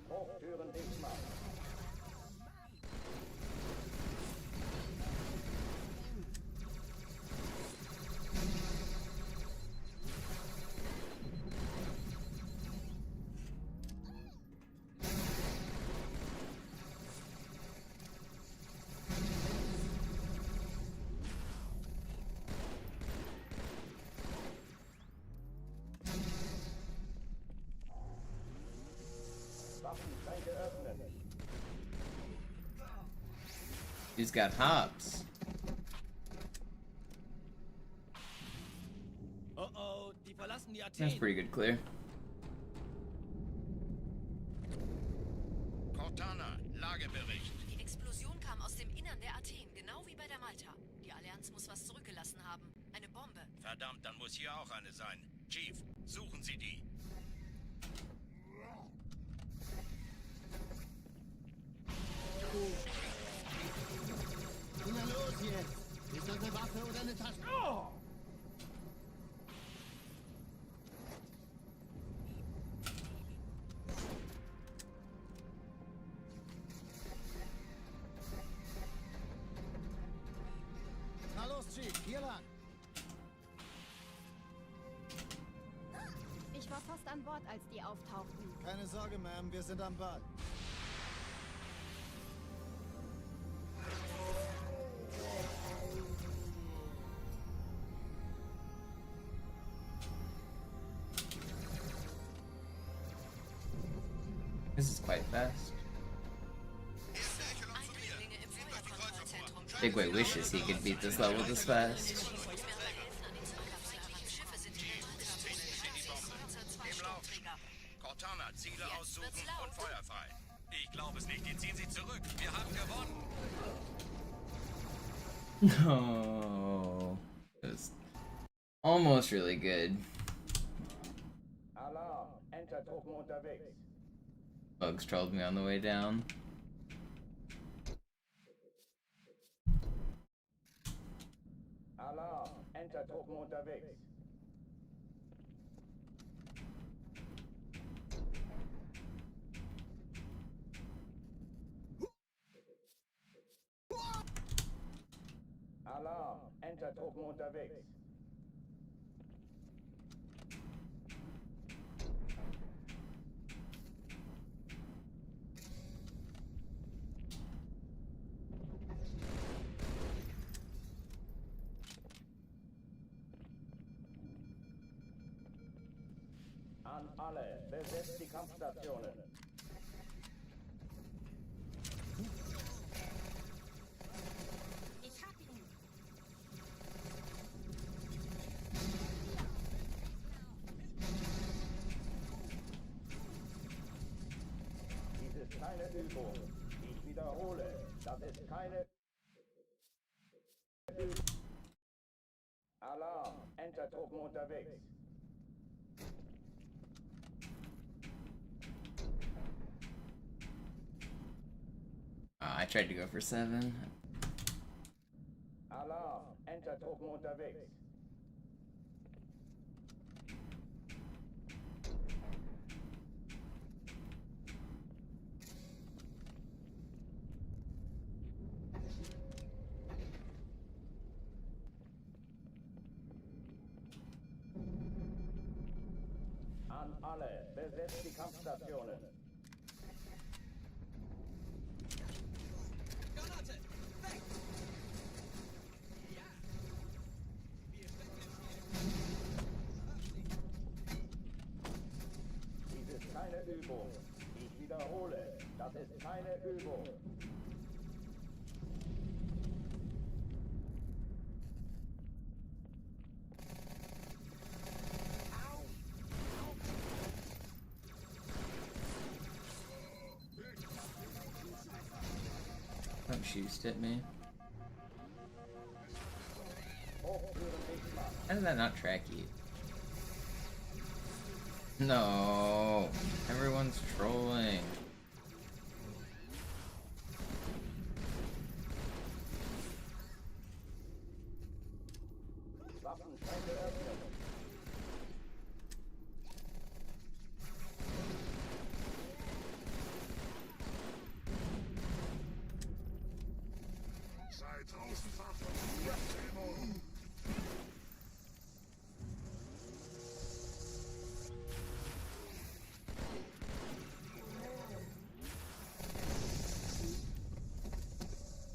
Hochtüren dicht machen. Waffenschränke öffnen. He's got hops. That's pretty good, clear. Cortana, Lagebericht. Die Explosion kam aus dem Innern der Athen, genau wie bei der Malta. Die Allianz muss was zurückgelassen haben. Eine Bombe. Verdammt, dann muss hier auch eine sein. Chief, suchen Sie die. Na los jetzt! Ist das eine Waffe oder eine Tasche? Oh! Na los, Chief, hier lang. Ich war fast an Bord, als die auftauchten. Keine Sorge, Ma'am, wir sind am Ball. This is quite fast. Big Way wishes he could beat this level this fast. Cortana, Ziele aussuchen und Feuer frei. Ich glaube es nicht, die ziehen sie zurück. Wir haben gewonnen. No. It was almost really good. Alarm, Entertruppen unterwegs. Bugs trolled me on the way down. Alarm, Entertruppen unterwegs. Alarm, Entertruppen unterwegs. An alle, besetzt die Kampfstationen. Ich hab ihn. Dies ist keine Übung. Ich wiederhole, das ist keine Übung. Alarm, Entertruppen unterwegs. I tried to go for 7. Alarm, Entertruppen unterwegs. An alle, besetzt die Kampfstationen. Granate! Weg! Dies ist keine Übung. Ich wiederhole, das ist keine Übung. Don't shoot at me. How did that not track you? No, everyone's trolling. Waffenscheine öffnen. Sei draußen, Waffen.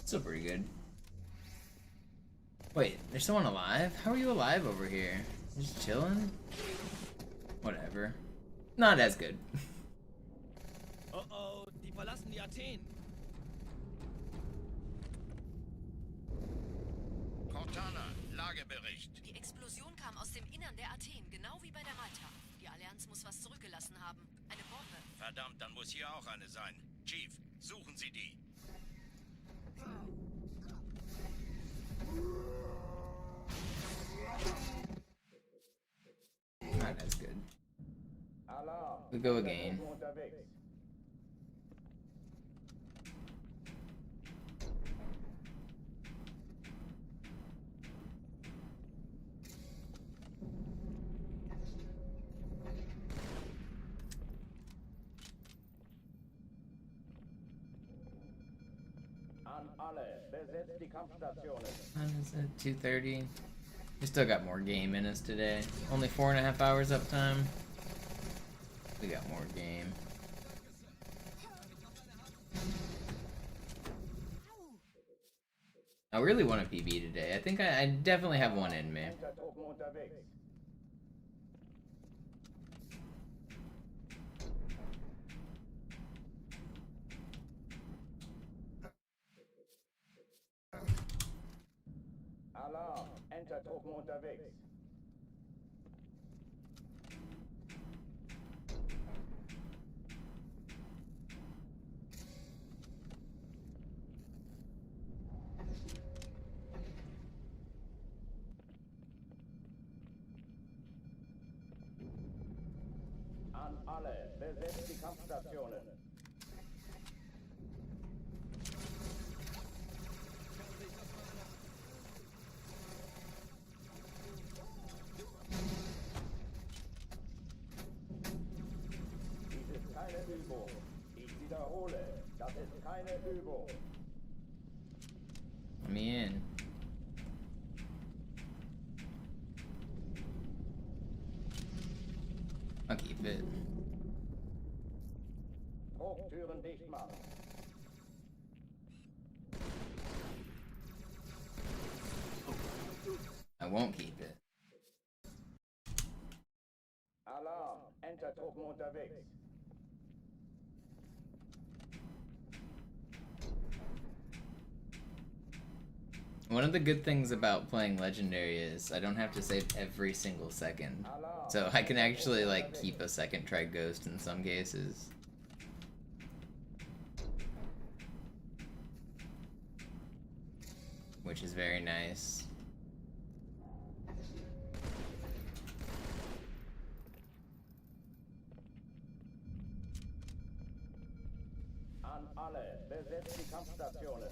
Still pretty good. Wait, there's someone alive? How are you alive over here? Just chilling? Whatever. Not as good. Oh oh, die verlassen die Athen. Cortana, Lagebericht. Die Explosion kam aus dem Innern der Athen, genau wie bei der Malta. Die Allianz muss was zurückgelassen haben. Eine Bombe. Verdammt, dann muss hier auch eine sein. Chief, suchen Sie die. Alright, that's good. Alarm. We go again. Unterwegs. An alle, besetzt die Kampfstationen. What is it? 2:30. We still got more game in us today. Only 4.5 hours uptime. We got more game. I really want a PB today. I think I definitely have one in me. Hintertruppen unterwegs. Alarm. Entertruppen unterwegs. An alle, besetzt die Kampfstationen. Dies ist keine Übung. Ich wiederhole, das ist keine Übung. Let me in. I'll keep it. Drucktüren dicht machen. I won't keep it. Alarm. Entertruppen unterwegs. One of the good things about playing Legendary is I don't have to save every single second. So I can actually like keep a second try ghost in some cases. Which is very nice. An alle, besetzt die Kampfstationen.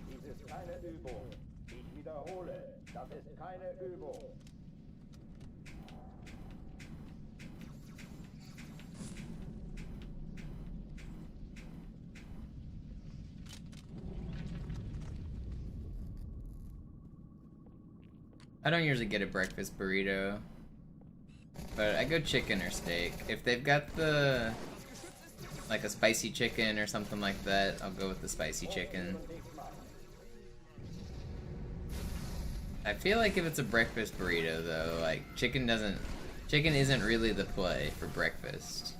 Dies ist keine Übung. Ich wiederhole, das ist keine Übung. I don't usually get a breakfast burrito, but I go chicken or steak. If they've got the, like a spicy chicken or something like that, I'll go with the spicy chicken. I feel like if it's a breakfast burrito though, like chicken isn't really the play for breakfast.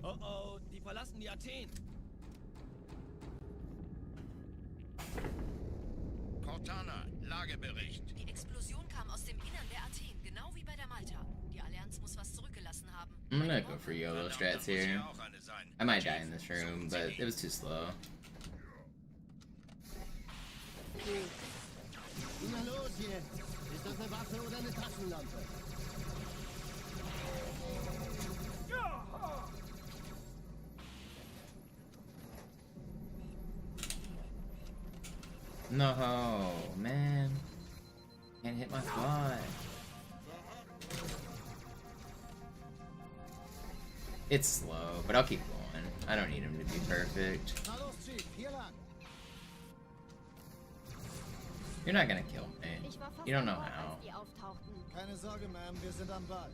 Oh oh, die verlassen die Athen. Cortana, Lagebericht. Die Explosion kam aus dem Innern der Athen, genau wie bei der Malta. Die Allianz muss was zurückgelassen haben. I'm gonna go for YOLO strats here. I might die in this room, but it was too slow. Na los jetzt! Ist das eine Waffe oder eine Taschenlampe? No, man. Can't hit my fly. It's slow, but I'll keep going. I don't need him to be perfect. You're not gonna kill me. You don't know how. Keine Sorge, Ma'am, wir sind am Ball.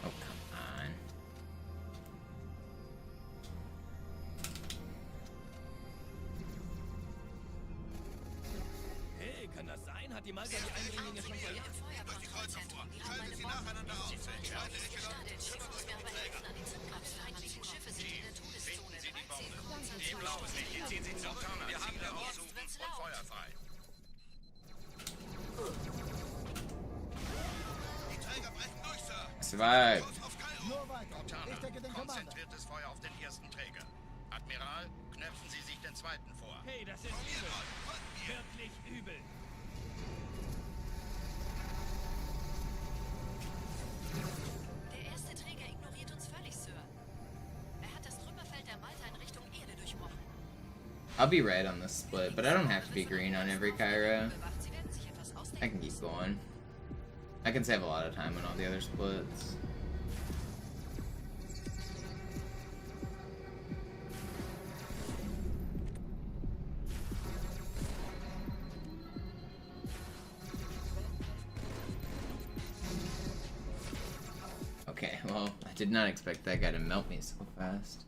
Oh, come on. Hey, kann das sein? Hat die Malta die Eindringlinge schon verjagt? Durch die Kreuzer vor. Schaltet sie nacheinander auf. Zweite Ecke lang. Kümmert euch um die Träger. Finden Sie die Bombe. Die blaues Licht. Die ziehen Sie zurück. Wir haben der Aussuchen und Feuer frei. Die Träger brechen durch, Sir. Survive. Kurs auf Kairo. Nur weiter. Cortana, Ich decke den Commander. konzentriertes Feuer auf den ersten Träger. Admiral, knöpfen Sie sich den zweiten vor. Hey, das ist übel. Wirklich übel. Der erste Träger ignoriert uns völlig, Sir. Er hat das Trümmerfeld der Malta in Richtung Erde durchbrochen. I'll be red on this split, but I don't have to be green on every Cairo. Sie werden sich etwas ausdenken. I can keep going. I can save a lot of time on all the other splits. Okay, well, I did not expect that guy to melt me so fast.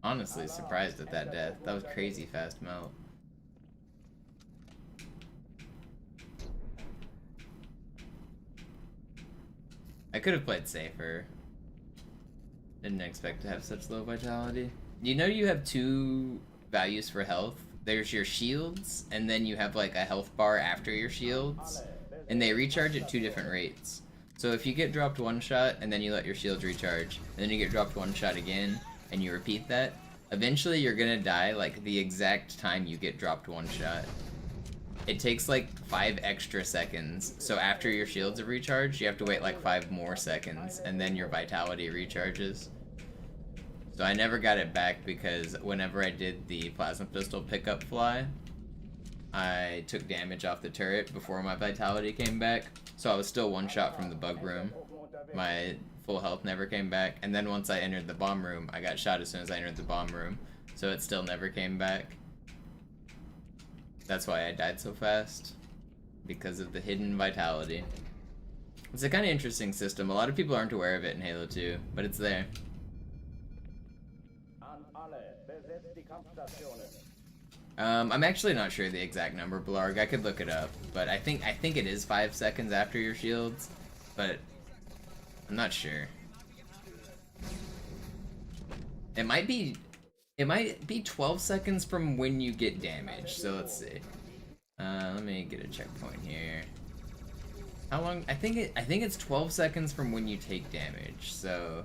Honestly, surprised at that death. That was crazy fast melt. I could have played safer. Didn't expect to have such low vitality. You know you have two values for health? There's your shields, and then you have like a health bar after your shields. And they recharge at 2 different rates. So if you get dropped one shot, and then you let your shields recharge, and then you get dropped one shot again, and you repeat that, eventually you're gonna die like the exact time you get dropped one shot. It takes like 5 extra seconds, so after your shields are recharged, you have to wait like 5 more seconds, and then your vitality recharges. So I never got it back because whenever I did the plasma pistol pickup fly, I took damage off the turret before my vitality came back, so I was still one shot from the bug room. My full health never came back, and then once I entered the bomb room, I got shot as soon as I entered the bomb room, so it still never came back. That's why I died so fast, because of the hidden vitality. It's a kind of interesting system. A lot of people aren't aware of it in Halo 2, but it's there. I'm actually not sure the exact number, Blarg. I could look it up, but I think it is 5 seconds after your shields, but I'm not sure. It might be 12 seconds from when you get damaged, so let's see. Let me get a checkpoint here. How long? I think it's 12 seconds from when you take damage, so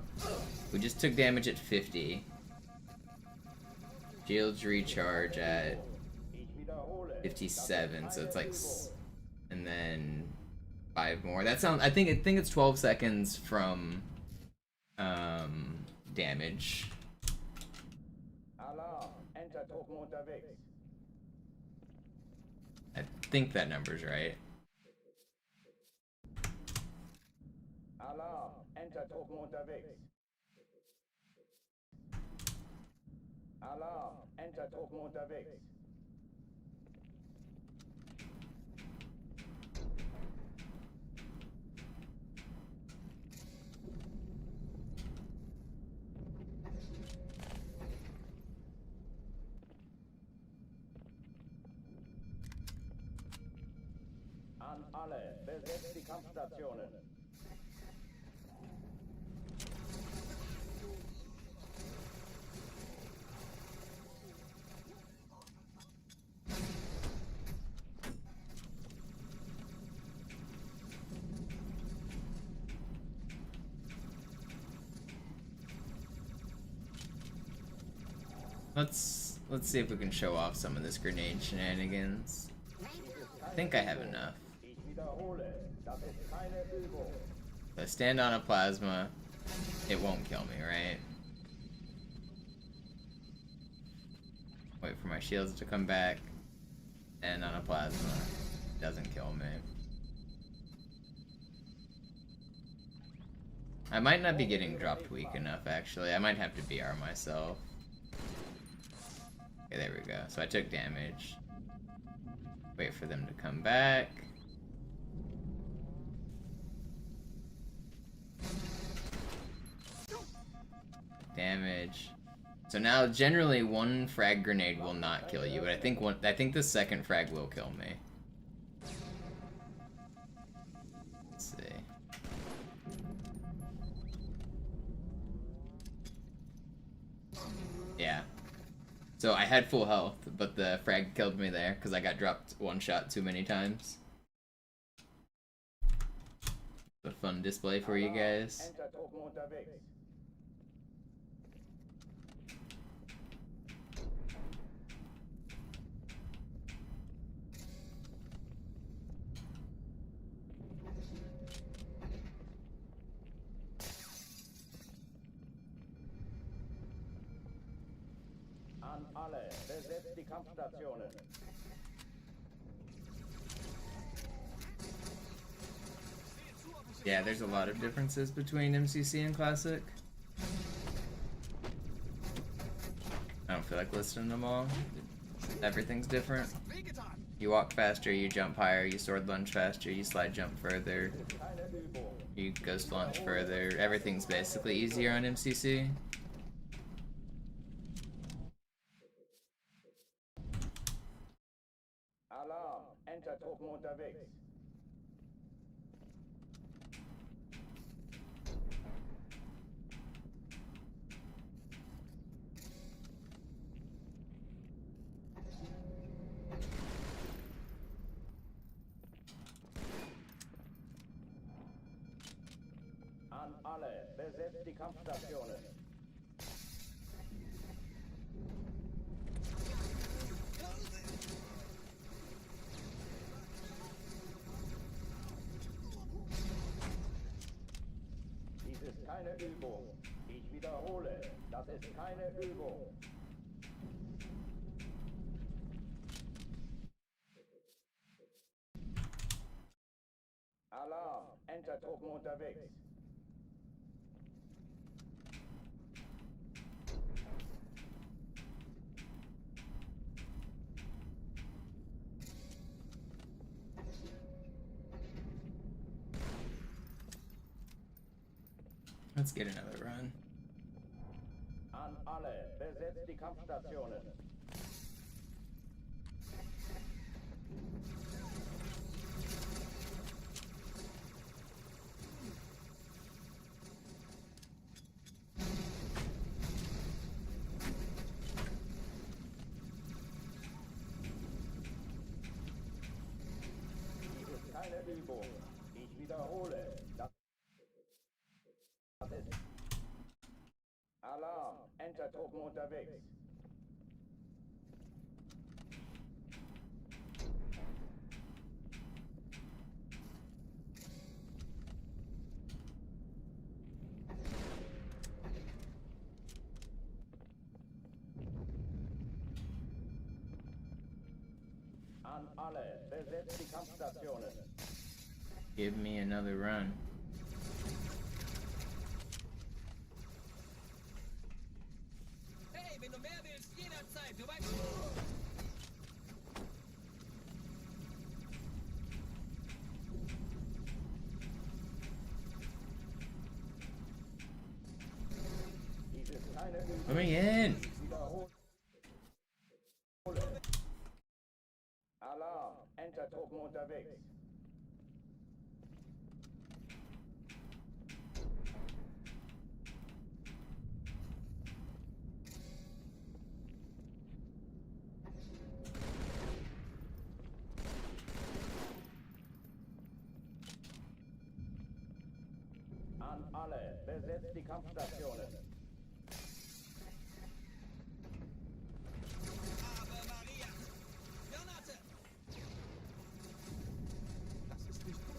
we just took damage at 50. Shields recharge at 57, so it's like, and then 5 more. That sounds. I think it's 12 seconds from damage. I think that number's right. Alarm, Enter-Truppen unterwegs. Alarm, Enter-Truppen unterwegs. An alle, besetzt die Kampfstationen. Let's see if we can show off some of this grenade shenanigans. I think I have enough. Ich wiederhole, das Das ist keine Übung. If I stand on a plasma, it won't kill me, right? Wait for my shields to come back. And on a plasma, it doesn't kill me. I might not be getting dropped weak enough, actually. I might have to BR myself. Okay, there we go. So I took damage. Wait for them to come back. Damage. So now, generally, one frag grenade will not kill you, but I think the second frag will kill me. Let's see. Yeah. So I had full health, but the frag killed me there because I got dropped one shot too many times. A fun display for you guys. An alle, besetzt die Kampfstationen. Yeah, there's a lot of differences between MCC and Classic. I don't feel like listing them all. Everything's different. You walk faster, you jump higher, you sword lunge faster, you slide jump further, you ghost launch further. Everything's basically easier on MCC. Alarm, Entertruppen unterwegs. An alle, besetzt die Kampfstationen. Dies ist keine Übung. Ich wiederhole, das ist keine Übung. Alarm, Entertruppen unterwegs. Let's get another run. An alle, besetzt die Kampfstationen. Dies ist keine Übung. Ich wiederhole, das ist Alarm, Entertruppen unterwegs. An alle, besetzt die Kampfstationen. Give me another run. Hey, wenn du mehr willst, jederzeit, du weißt. Dies ist keine Übung. Let me in! Wiederhole. Alarm, Entertruppen unterwegs. An alle, besetzt die Kampfstationen. Ave Maria! Jonathan! Das ist nicht gut.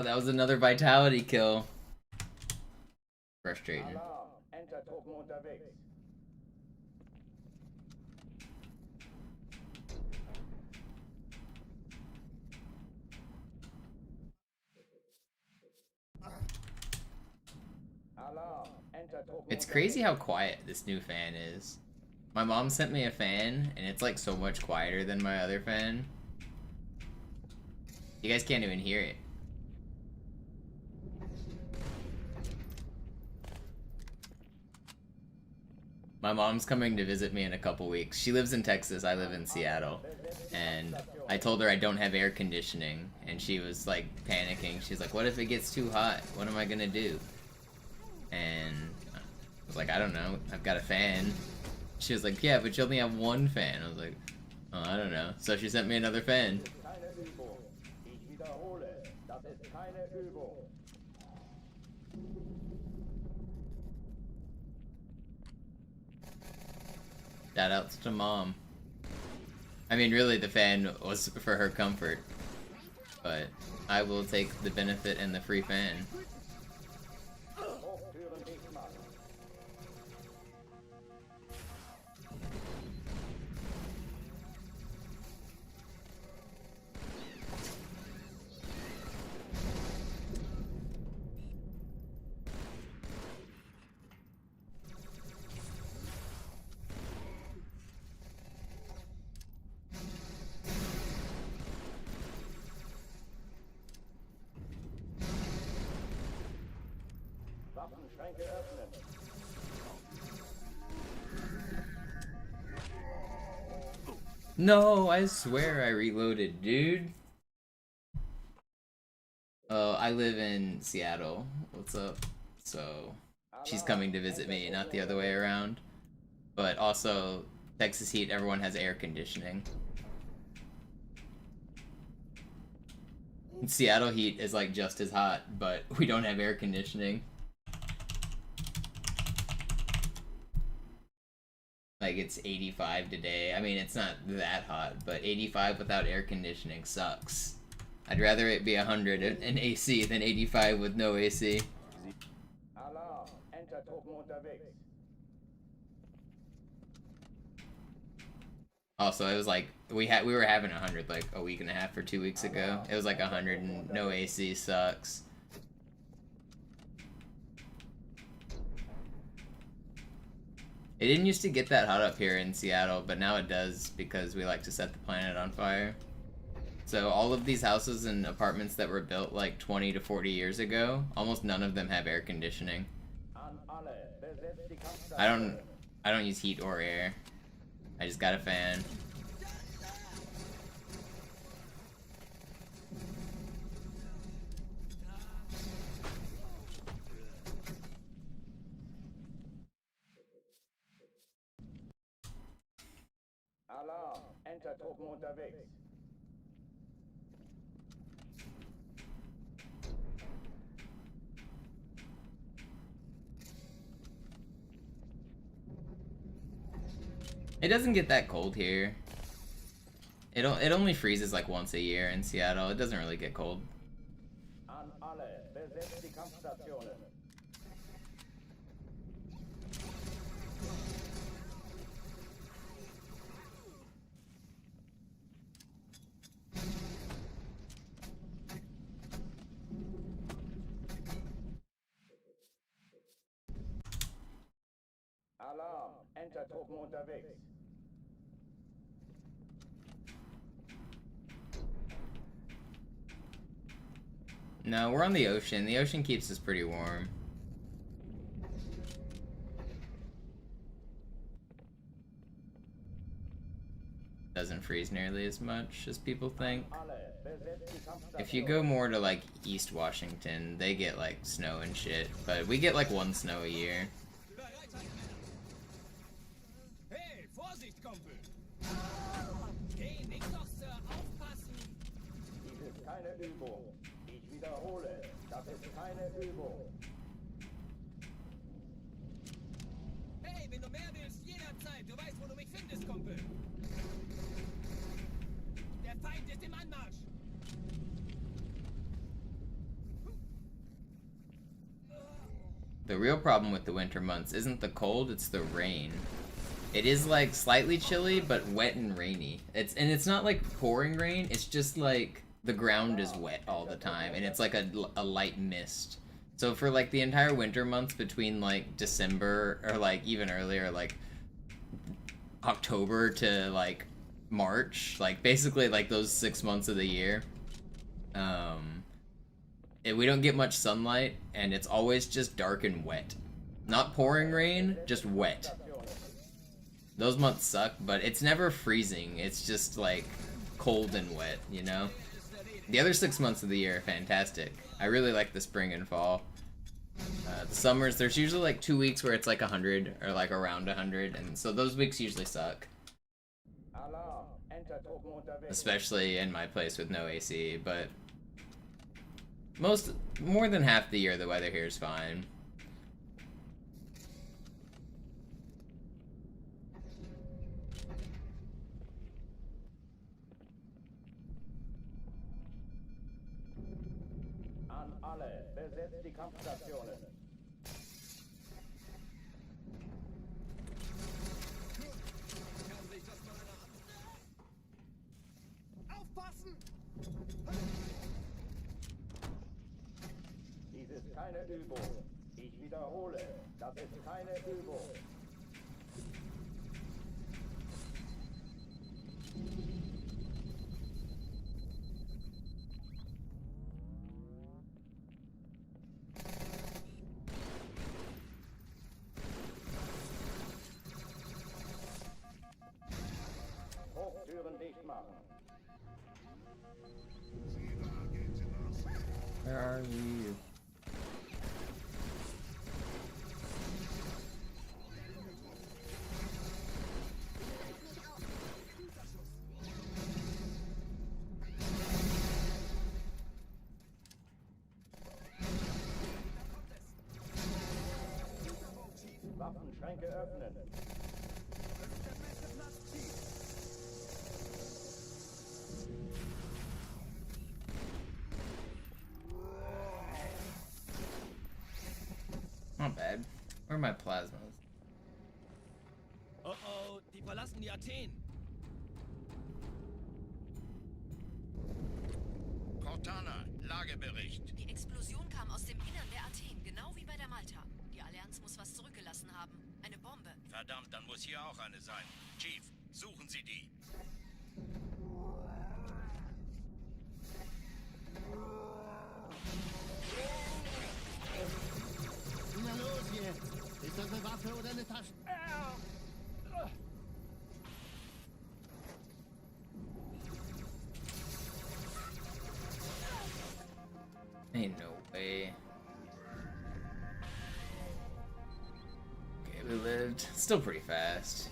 Oh, that was another vitality kill. Frustrating. Alarm! Enter-Truppen unterwegs. Alarm! Enter-Truppen It's crazy how quiet this new fan is. My mom sent me a fan, and it's like so much quieter than my other fan. You guys can't even hear it. My mom's coming to visit me in a couple weeks. She lives in Texas, I live in Seattle. And I told her I don't have air conditioning, and she was like panicking. She's like, what if it gets too hot? What am I gonna do? And I was like, I don't know, I've got a fan. She was like, yeah, but you only have one fan. I was like, oh, I don't know. So she sent me another fan. Keine Übung. Ich wiederhole, das ist keine Übung. Shoutouts to mom. I mean, really, the fan was for her comfort. But I will take the benefit and the free fan. Hochtüren dicht machen. Waffenschränke öffnen. No, I swear I reloaded, dude. Oh, I live in Seattle. What's up? So, she's coming to visit me, not the other way around. But also, Texas heat, everyone has air conditioning. Seattle heat is like just as hot, but we don't have air conditioning. Like, it's 85 today. I mean, it's not that hot, but 85 without air conditioning sucks. I'd rather it be 100 in AC than 85 with no AC. Alarm! Enter-Truppen unterwegs. Also, it was like, we were having 100 like a week and a half or 2 weeks ago. It was like 100 and no AC sucks. It didn't used to get that hot up here in Seattle, but now it does because we like to set the planet on fire. So all of these houses and apartments that were built like 20 to 40 years ago, almost none of them have air conditioning. An alle, besetzt die I don't use heat or air. I just got a fan. Alarm! Enter-Truppen unterwegs. It doesn't get that cold here. It only freezes like once a year in Seattle. It doesn't really get cold. An alle, besetzt die Kampfstationen. Alarm! Enter-Truppen unterwegs. No, we're on the ocean. The ocean keeps us pretty warm. Doesn't freeze nearly as much as people think. If you go more to like East Washington, they get like snow and shit, but we get like 1 snow a year. Hey, Vorsicht, Kumpel! Hey, nix doch, Sir, aufpassen! Dies ist keine Übung. Ich wiederhole, das ist keine Übung. Hey, wenn du mehr willst, jederzeit. Du weißt, wo du mich findest, Kumpel. Der Feind ist im Anmarsch. The real problem with the winter months isn't the cold, it's the rain. It is like slightly chilly, but wet and rainy. It's not like pouring rain, it's just like the ground is wet all the time, and it's like a light mist. So for like the entire winter months between like December, or like even earlier, like October to like March, like basically like those 6 months of the year, we don't get much sunlight, and it's always just dark and wet. Not pouring rain, just wet. Those months suck, but it's never freezing. It's just like cold and wet, you know? The other 6 months of the year are fantastic. I really like the spring and fall. The summers, there's usually like 2 weeks where it's like 100 or like around 100, and so those weeks usually suck. Especially in my place with no AC, but more than half the year the weather here is fine. An alle, besetzt die Kampfstationen. Aufpassen! Dies ist keine Übung. Ich wiederhole, das ist keine Übung. Hochtüren dicht machen. Where are you? Waffenschränke öffnen. Not bad. Where are my plasmas? Oh oh, die verlassen die Athen. Cortana, Lagebericht. Die Explosion kam aus dem Innern der Athen, genau wie bei der Malta. Die Allianz muss was zurückgelassen haben. Eine Bombe. Verdammt, dann muss hier auch eine sein. Chief, suchen Sie die. Na los jetzt! Ist das eine Waffe oder eine Tasche? Ain't no way. Okay, we lived. Still pretty fast.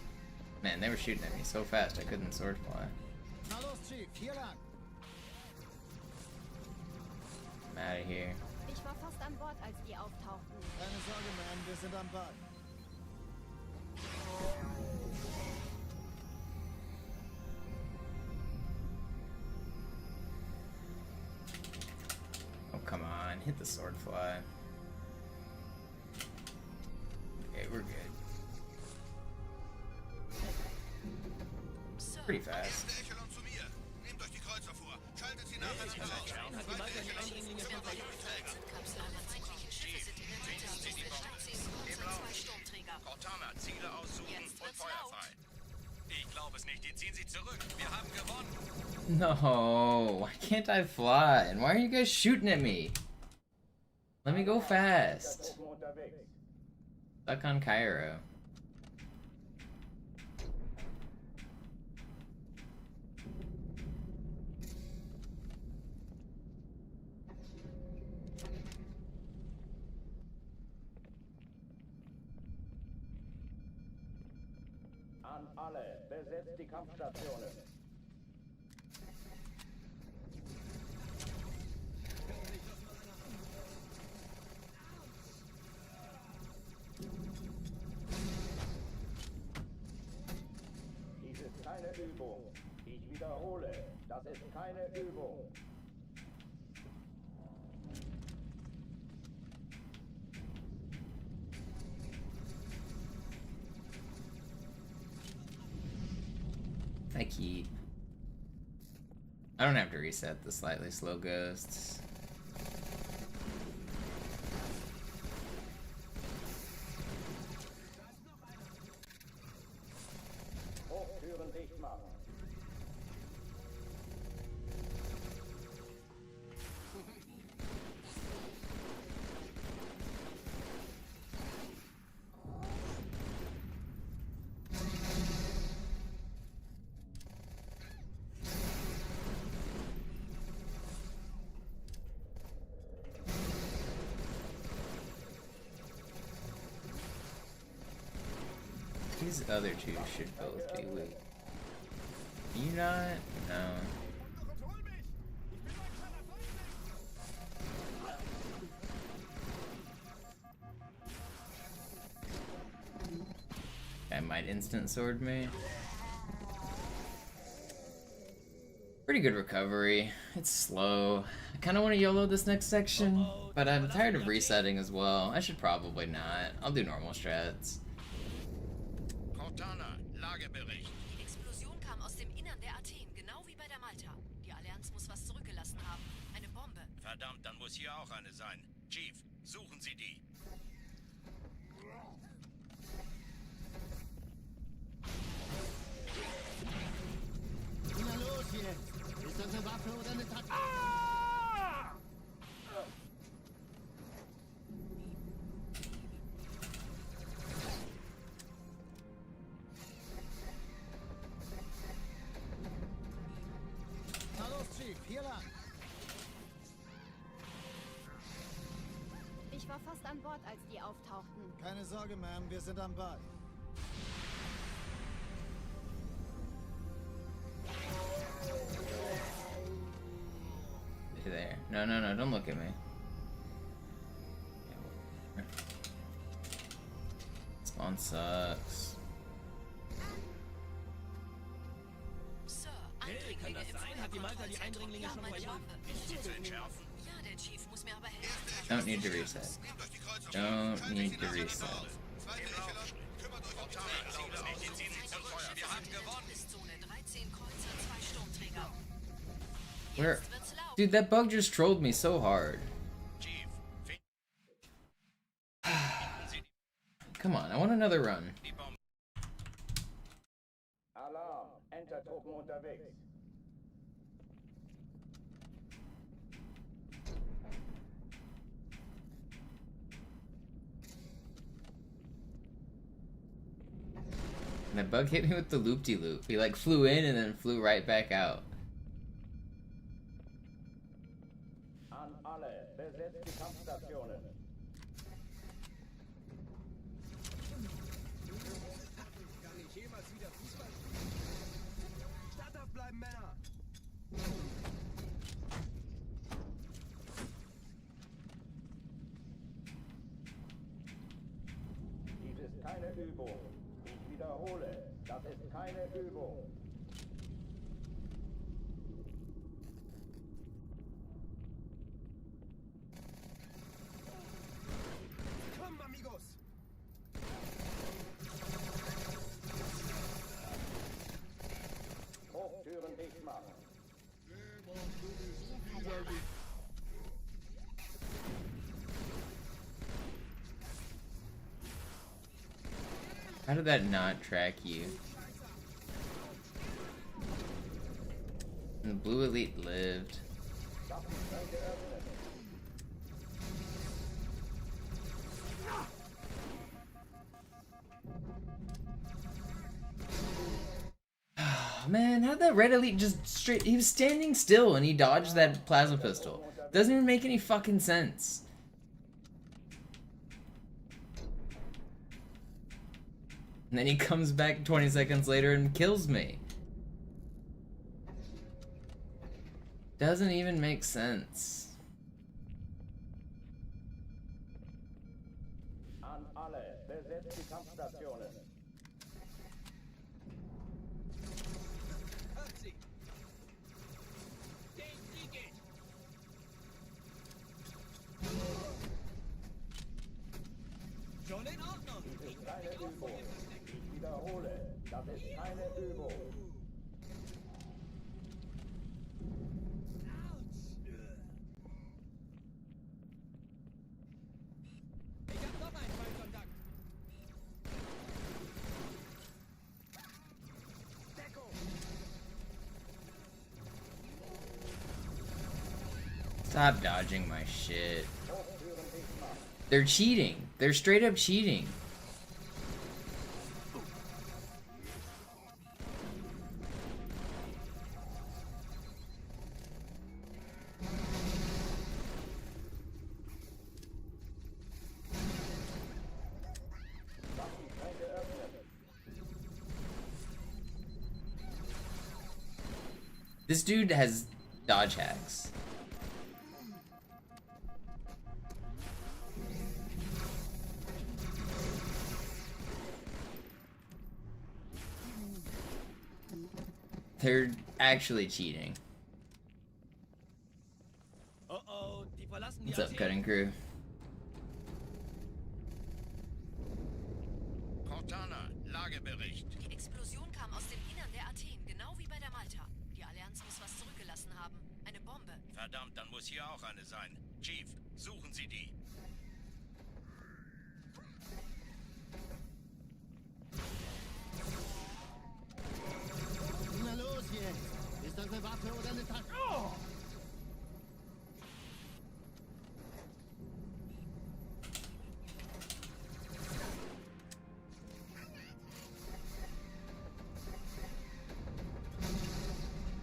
Man, they were shooting at me so fast I couldn't sword fly. Na los, Chief, hier lang. I'm out of here. Ich war fast an Bord, als die auftauchten. Keine Sorge, Mann, wir sind am Ball. Oh, come on. Hit the sword fly. Okay, we're good. Pretty fast. Echelon zu mir. Nehmt euch die Kreuzer vor. Schaltet sie nacheinander aus. Zweite Echelon suchen und Feuerträger. Cortana, Ziele aussuchen und Feuer frei. Ich glaube es nicht. Die ziehen sich zurück. Wir haben gewonnen. No, why can't I fly? And why are you guys shooting at me? Let me go fast. Stuck on Cairo. An alle, besetzt die Kampfstationen. Dies ist keine Übung. Ich wiederhole, das ist keine Übung. keep. I don't have to reset the slightly slow ghosts. Hochtüren dicht machen. These other two should both be weak. You not? No. I might instant sword me. Pretty good recovery. It's slow. I kind of want to YOLO this next section, but I'm tired of resetting as well. I should probably not. I'll do normal strats. Cortana, Lagebericht. Die Explosion kam aus dem Innern der Athen, genau wie bei der Malta. Die Allianz muss was zurückgelassen haben. Eine Bombe. Verdammt, dann muss hier auch eine sein. Chief, suchen Sie die. Na los jetzt! Ist das eine Waffe oder eine Taktik? Na los, Chief, hier lang. Ich war fast an Bord, als die auftauchten. Keine Sorge, Ma'am, wir sind am Ball. There. No, no, no, don't look at me. Spawn sucks. Sir, Eindringlinge im Feuerkontrollzentrum. Ja, meine Waffe. Zu entschärfen. Ja, der Chief muss mir aber helfen. Don't need to reset. Don't need to reset. Wir haben gewonnen. Zone 13 Kreuzer, 2 Sturmträger. Where? Jetzt wird's laut. Dude, that bug just trolled me so hard. Chief, Come on, I want another run. die Bombe. Alarm, Entertruppen unterwegs. And that bug hit me with the loop-de-loop. He like flew in and then flew right back out. An alle, besetzt die Kampfstationen. Kann ich jemals wieder Fußball spielen? Statthaft bleiben, Männer! Dies ist keine Übung. Ich wiederhole, das ist keine Übung. Komm, amigos! Hochtüren dicht machen. How did that not track you? And the blue elite lived. Man, how'd that red elite just straight... He was standing still and he dodged that plasma pistol. Doesn't even make any fucking sense. And then he comes back 20 seconds later and kills me. Doesn't even make sense. An alle, besetzt die Kampfstationen. Hört sie! Den Sieg! Schon in Ordnung! Dies ist keine Übung. Ich wiederhole, das ist keine Übung. Stop dodging my shit. They're cheating. They're straight up cheating. This dude has dodge hacks. They're actually cheating. What's up, cutting crew? Cortana, Lagebericht. Die Explosion kam aus dem Innern der Athen, genau wie bei der Malta. Die Allianz muss was zurückgelassen haben. Eine Bombe. Verdammt, dann muss hier auch eine sein. Chief, suchen Sie die. Na los jetzt! Ist das eine Waffe oder eine Tasche? Oh!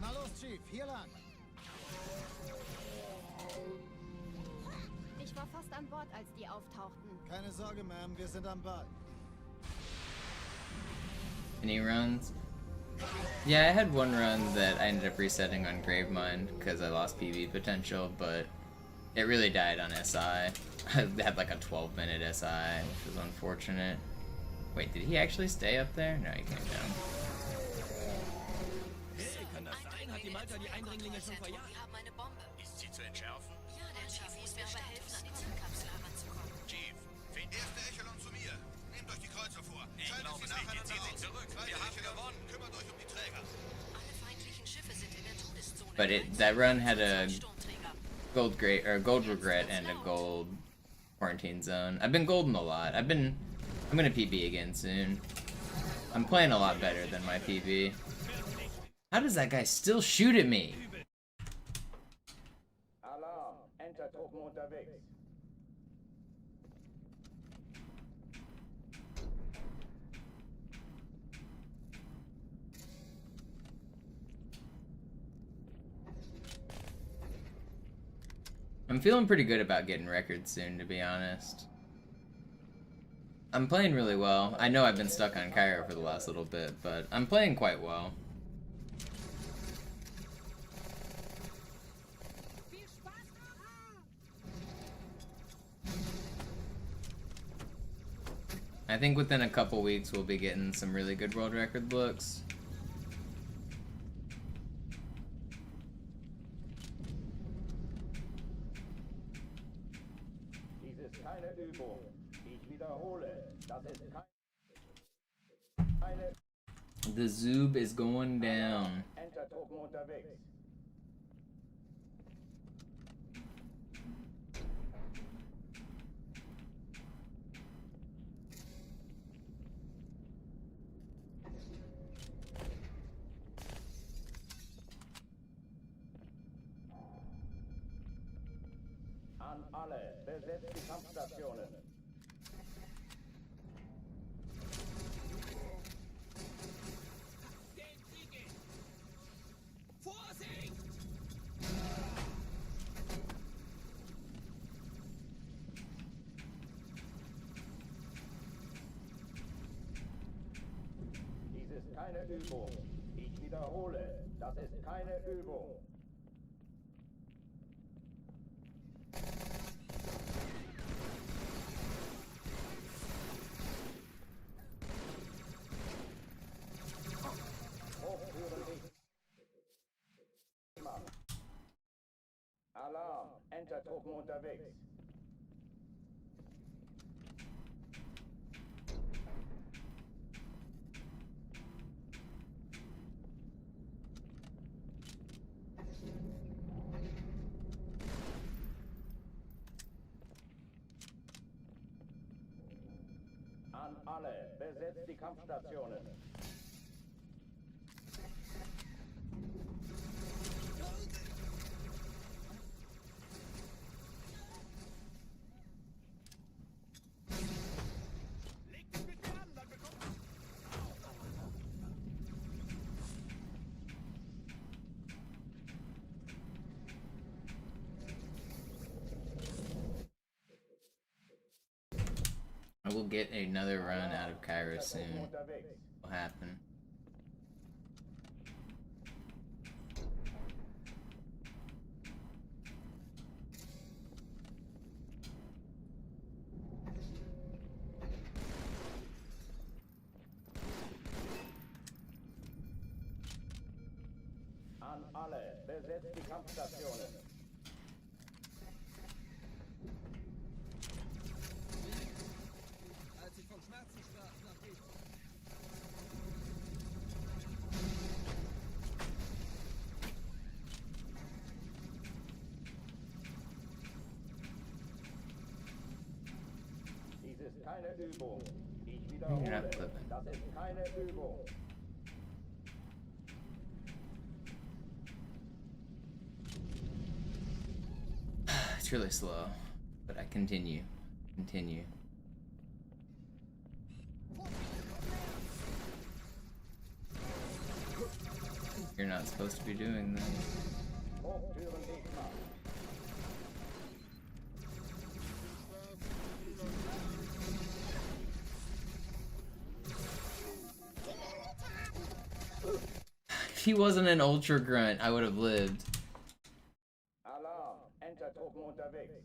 Na los, Chief, hier lang. Ich war fast an Bord, als die auftauchten. Keine Sorge, Ma'am, wir sind am Ball. Any runs? Yeah, I had one run that I ended up resetting on Gravemind because I lost PB potential, but it really died on SI. I had like a 12-minute SI, which was unfortunate. Wait, did he actually stay up there? No, he came down. Hat die Malta die Eindringlinge schon verjagt? Wir haben eine Bombe. Ist sie zu entschärfen? Ja, der Chief muss mir aber helfen, an die Zündkapsel heranzukommen. Chief, erste Echelon zu mir. Nehmt euch die Kreuzer vor. Ich glaube es nicht, jetzt ziehen Sie zurück. Wir haben gewonnen. Kümmert euch um die Träger. Alle feindlichen Schiffe sind in der Todeszone. But that run had a gold regret and a gold quarantine zone. I've been golden a lot. I'm gonna PB again soon. I'm playing a lot better than my PB. How does that guy still shoot at me? Alarm, Enter-Truppen unterwegs. I'm feeling pretty good about getting records soon, to be honest. I'm playing really well. I know I've been stuck on Cairo for the last little bit, but I'm playing quite well. I think within a couple weeks we'll be getting some really good world record looks. Dies ist keine Übung. Ich wiederhole, das ist keine... The Zoob is going down. Enter-Truppen unterwegs. An alle, besetzt die Kampfstationen. Dies ist keine Übung. Ich wiederhole, das ist keine Übung. Alarm, Enter-Truppen unterwegs. An alle, besetzt die Kampfstationen. I will get another run out of Cairo soon. Will happen. An alle, besetzt die Kampfstationen. Als ich vom Schmerzen sprach, dachte ich... Dies ist keine Übung. Ich wiederhole, das ist keine Übung. It's really slow, but I continue. Continue. You're not supposed to be doing that. If he wasn't an ultra grunt, I would have lived. Alarm, Entertruppen unterwegs.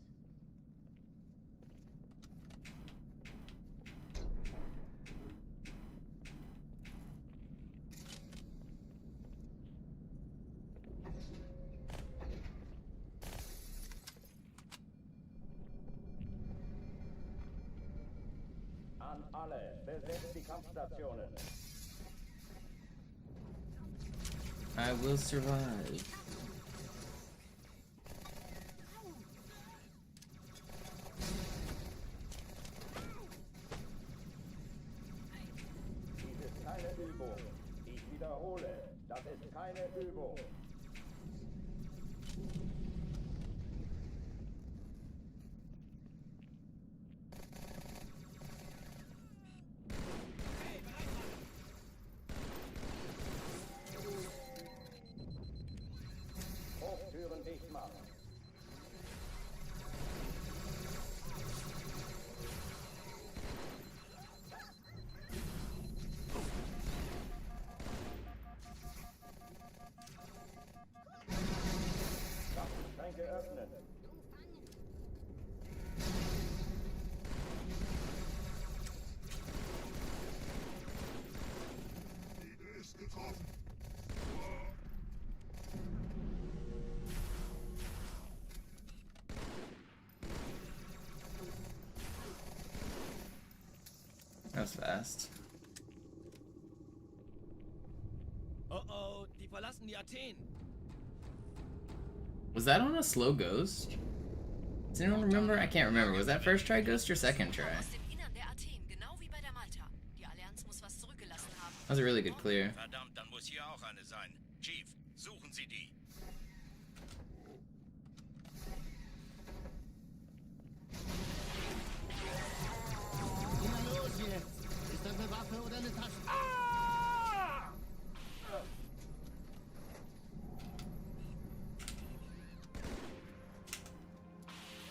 An alle, besetzt die Kampfstationen. I will survive. Dies ist keine Übung. Ich wiederhole, das ist keine Übung. Hochtüren dicht machen. Schränke öffnen. Ziel ist getroffen. That was fast. Oh, die verlassen die Athen. Was that on a slow ghost? Does anyone remember? I can't remember. Was that first try ghost or second try? Aus dem Innern der Athen, genau wie bei der Malta. Die Allianz muss was zurückgelassen haben. That was a really good clear. Verdammt, dann muss hier auch eine sein. Chief, suchen Sie die. Na los jetzt! Ist das eine Waffe oder eine Tasche?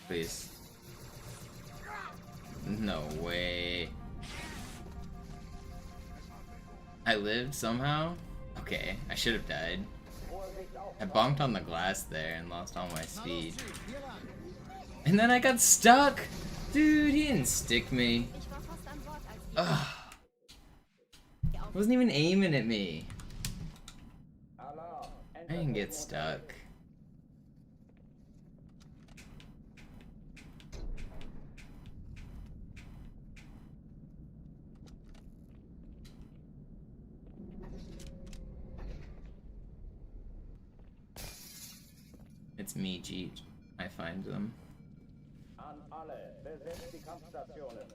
Please. No way. I lived somehow? Okay, I should have died. I bonked on the glass there and lost all my speed. And then I got stuck! Dude, he didn't stick me. Ugh. Wasn't even aiming at me. I didn't get stuck. It's me, Jeet. I find them. An alle, besetzt die Kampfstationen.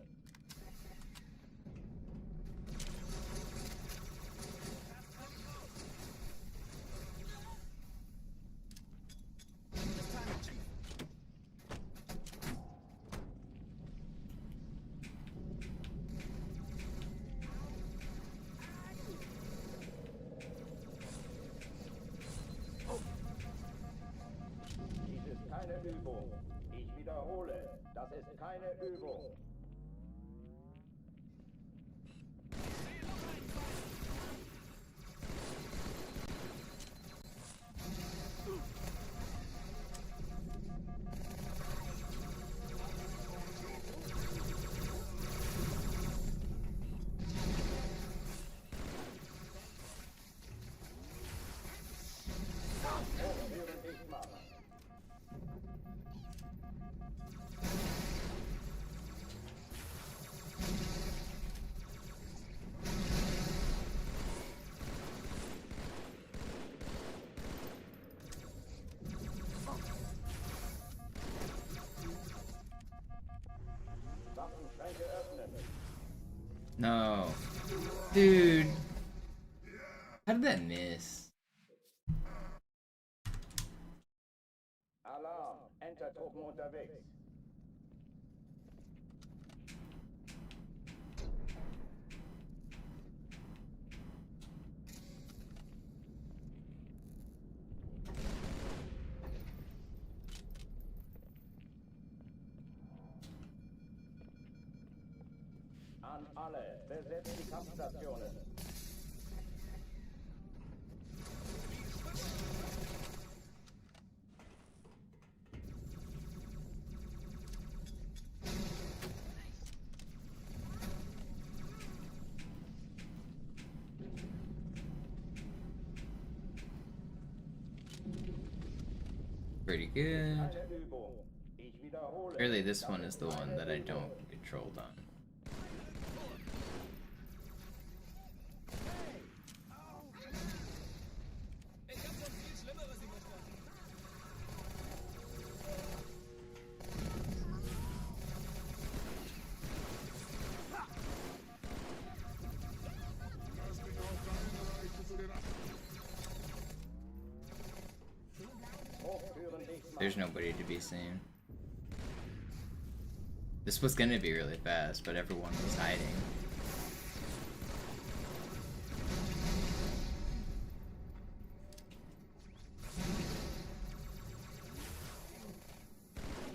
Dies ist keine Übung. Ich wiederhole, das ist keine Übung. No. Dude. How did that miss? Alarm! Entertruppen unterwegs. An alle, besetzt die Kampfstationen. Pretty good. Eine Übung. Ich wiederhole. Really, this one is the one that I don't get trolled on. Ich hab schon viel Schlimmeres überstanden. There's nobody to be seen. This was gonna be really fast, but everyone was hiding.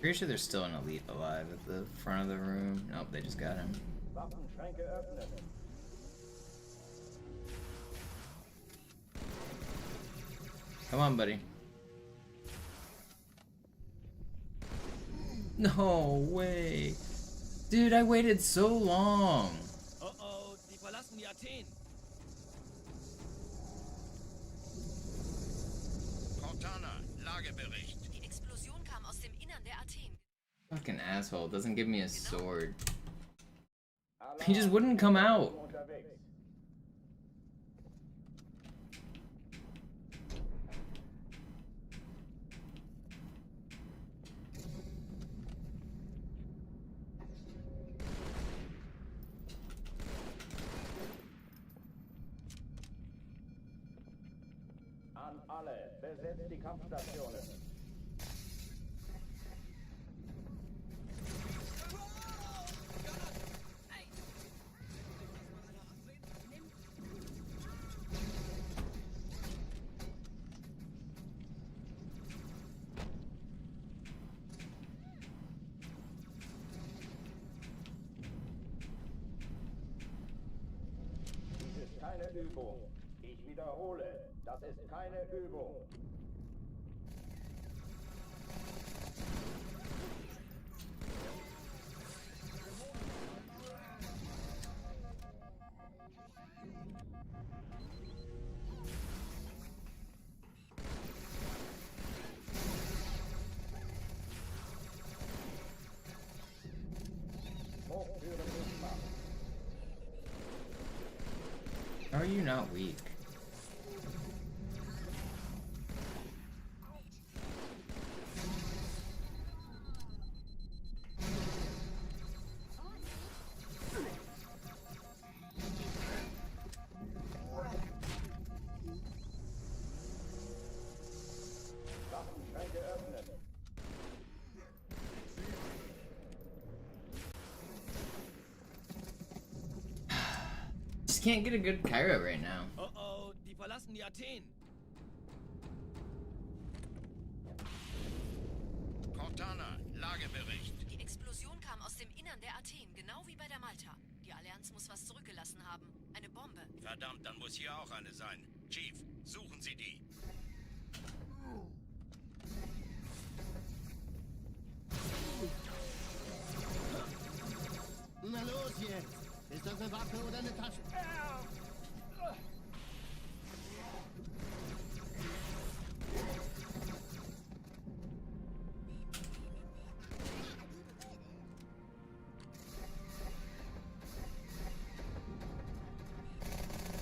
Pretty sure there's still an elite alive at the front of the room. Nope, they just got him. Waffenschränke öffnen. Come on, buddy. No way. Dude, I waited so long. Oh, die verlassen die Athen. Cortana, Lagebericht. Die Explosion kam aus dem Innern der Athen. Fucking asshole. Doesn't give me a sword. He just wouldn't come out. An alle, besetzt die Kampfstationen. Dies ist keine Übung. Ich wiederhole, das ist keine Übung. Hochführen sichtbar. How are you not weak? Waffenschränke öffnen. Just can't get a good Kyra right now. Oh, die verlassen die Athen. Cortana, Lagebericht. Die Explosion kam aus dem Innern der Athen, genau wie bei der Malta. Die Allianz muss was zurückgelassen haben. Eine Bombe. Verdammt, dann muss hier auch eine sein. Chief, suchen Sie die. Na los jetzt! Ist das eine Waffe oder eine Tasche?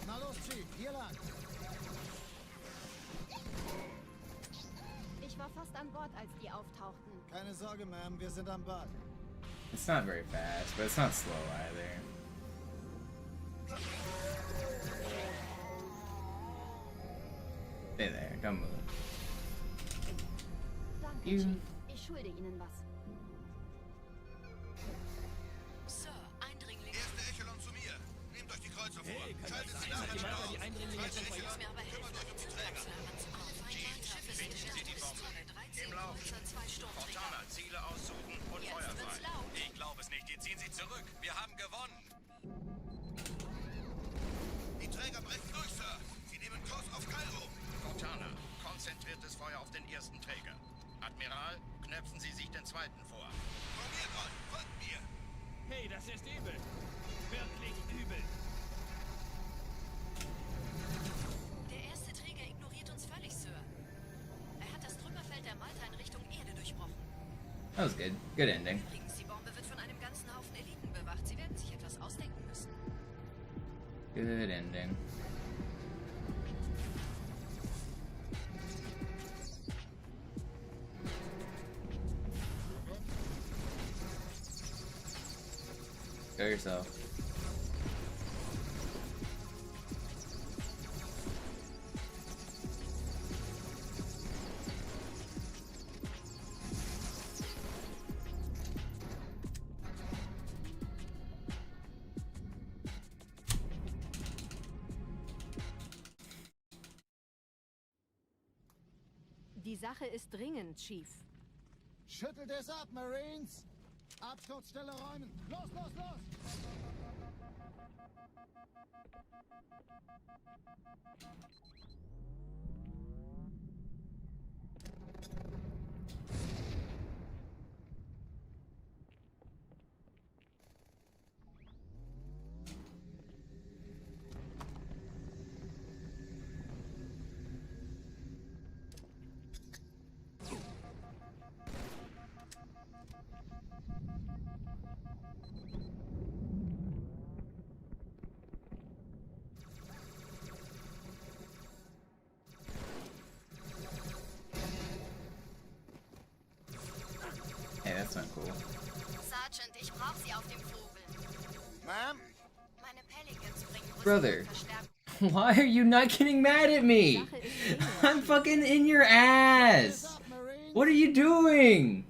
Na los, Chief, hier lang. Ich war fast an Bord, als die auftauchten. Keine Sorge, Ma'am, wir sind am Bad. It's not very fast, but it's not slow either. Stay there, don't move. Danke, You- Chief. Ich schulde Ihnen was. Sir, Eindringlinge. Erste Echelon zu mir. Nehmt euch die Kreuzer vor. Hey, kann Schaltet das sie sein, dass nachher die wieder Mörder aus. die Eindringlinge Zweite schon Echelon, Mir aber helfen, kümmert euch um die Träger. Alle feindlichen Schiffe sind Finden Sie die Bombe. Im Lauf. 2 Sturmträger. Cortana, Ziele aussuchen und Jetzt Feuer wird's frei. laut. Ich glaube es nicht. Die ziehen sie zurück. Wir haben gewonnen. Die Träger brechen durch, Sir. Sie nehmen Kurs auf Kairo. Cortana, konzentriertes Feuer auf den ersten Träger. Admiral, knöpfen Sie sich den zweiten vor. Formiert euch, folgt mir. Hey, das ist übel. Wirklich übel. Der erste Träger ignoriert uns völlig, Sir. Er hat das Trümmerfeld der Malta in Richtung Erde durchbrochen. That was good. Good ending. Übrigens, die Bombe wird von einem ganzen Haufen Eliten bewacht. Sie werden sich etwas ausdenken müssen. Good ending. Go yourself. Die Sache ist dringend, Chief. Schüttelt es ab, Marines! Absturzstelle räumen! Los, los, los! Hey, that's not cool. Sergeant, ich brauche Sie auf dem Vogel. Ma'am? Meine Pelicans bringen Rüstung Brother. und Verstärkung. Why are you not getting mad at me? I'm fucking in your ass. What are you doing?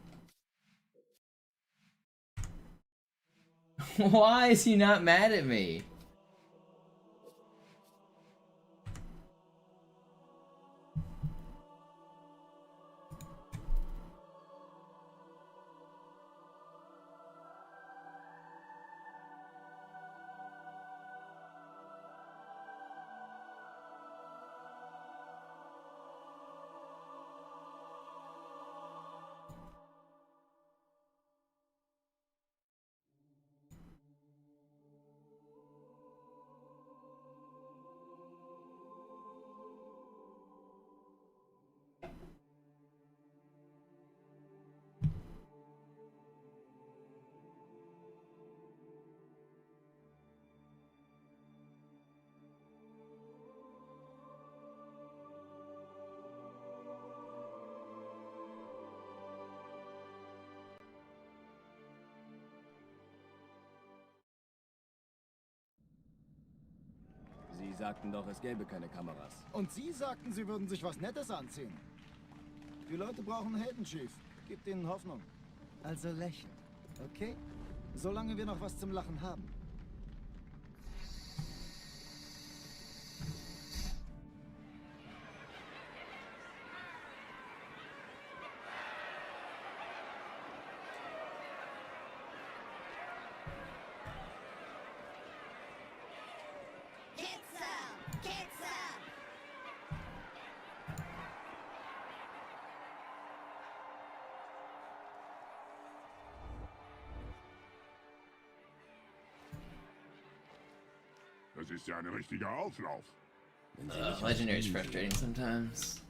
Why is he not mad at me? Sie sagten doch, es gäbe keine Kameras. Und Sie sagten, Sie würden sich was Nettes anziehen. Die Leute brauchen Helden, Chief. Gibt ihnen Hoffnung. Also lächeln, okay? Solange wir noch was zum Lachen haben. Das ist ja ein richtiger Auflauf. Legendary's frustrating sometimes.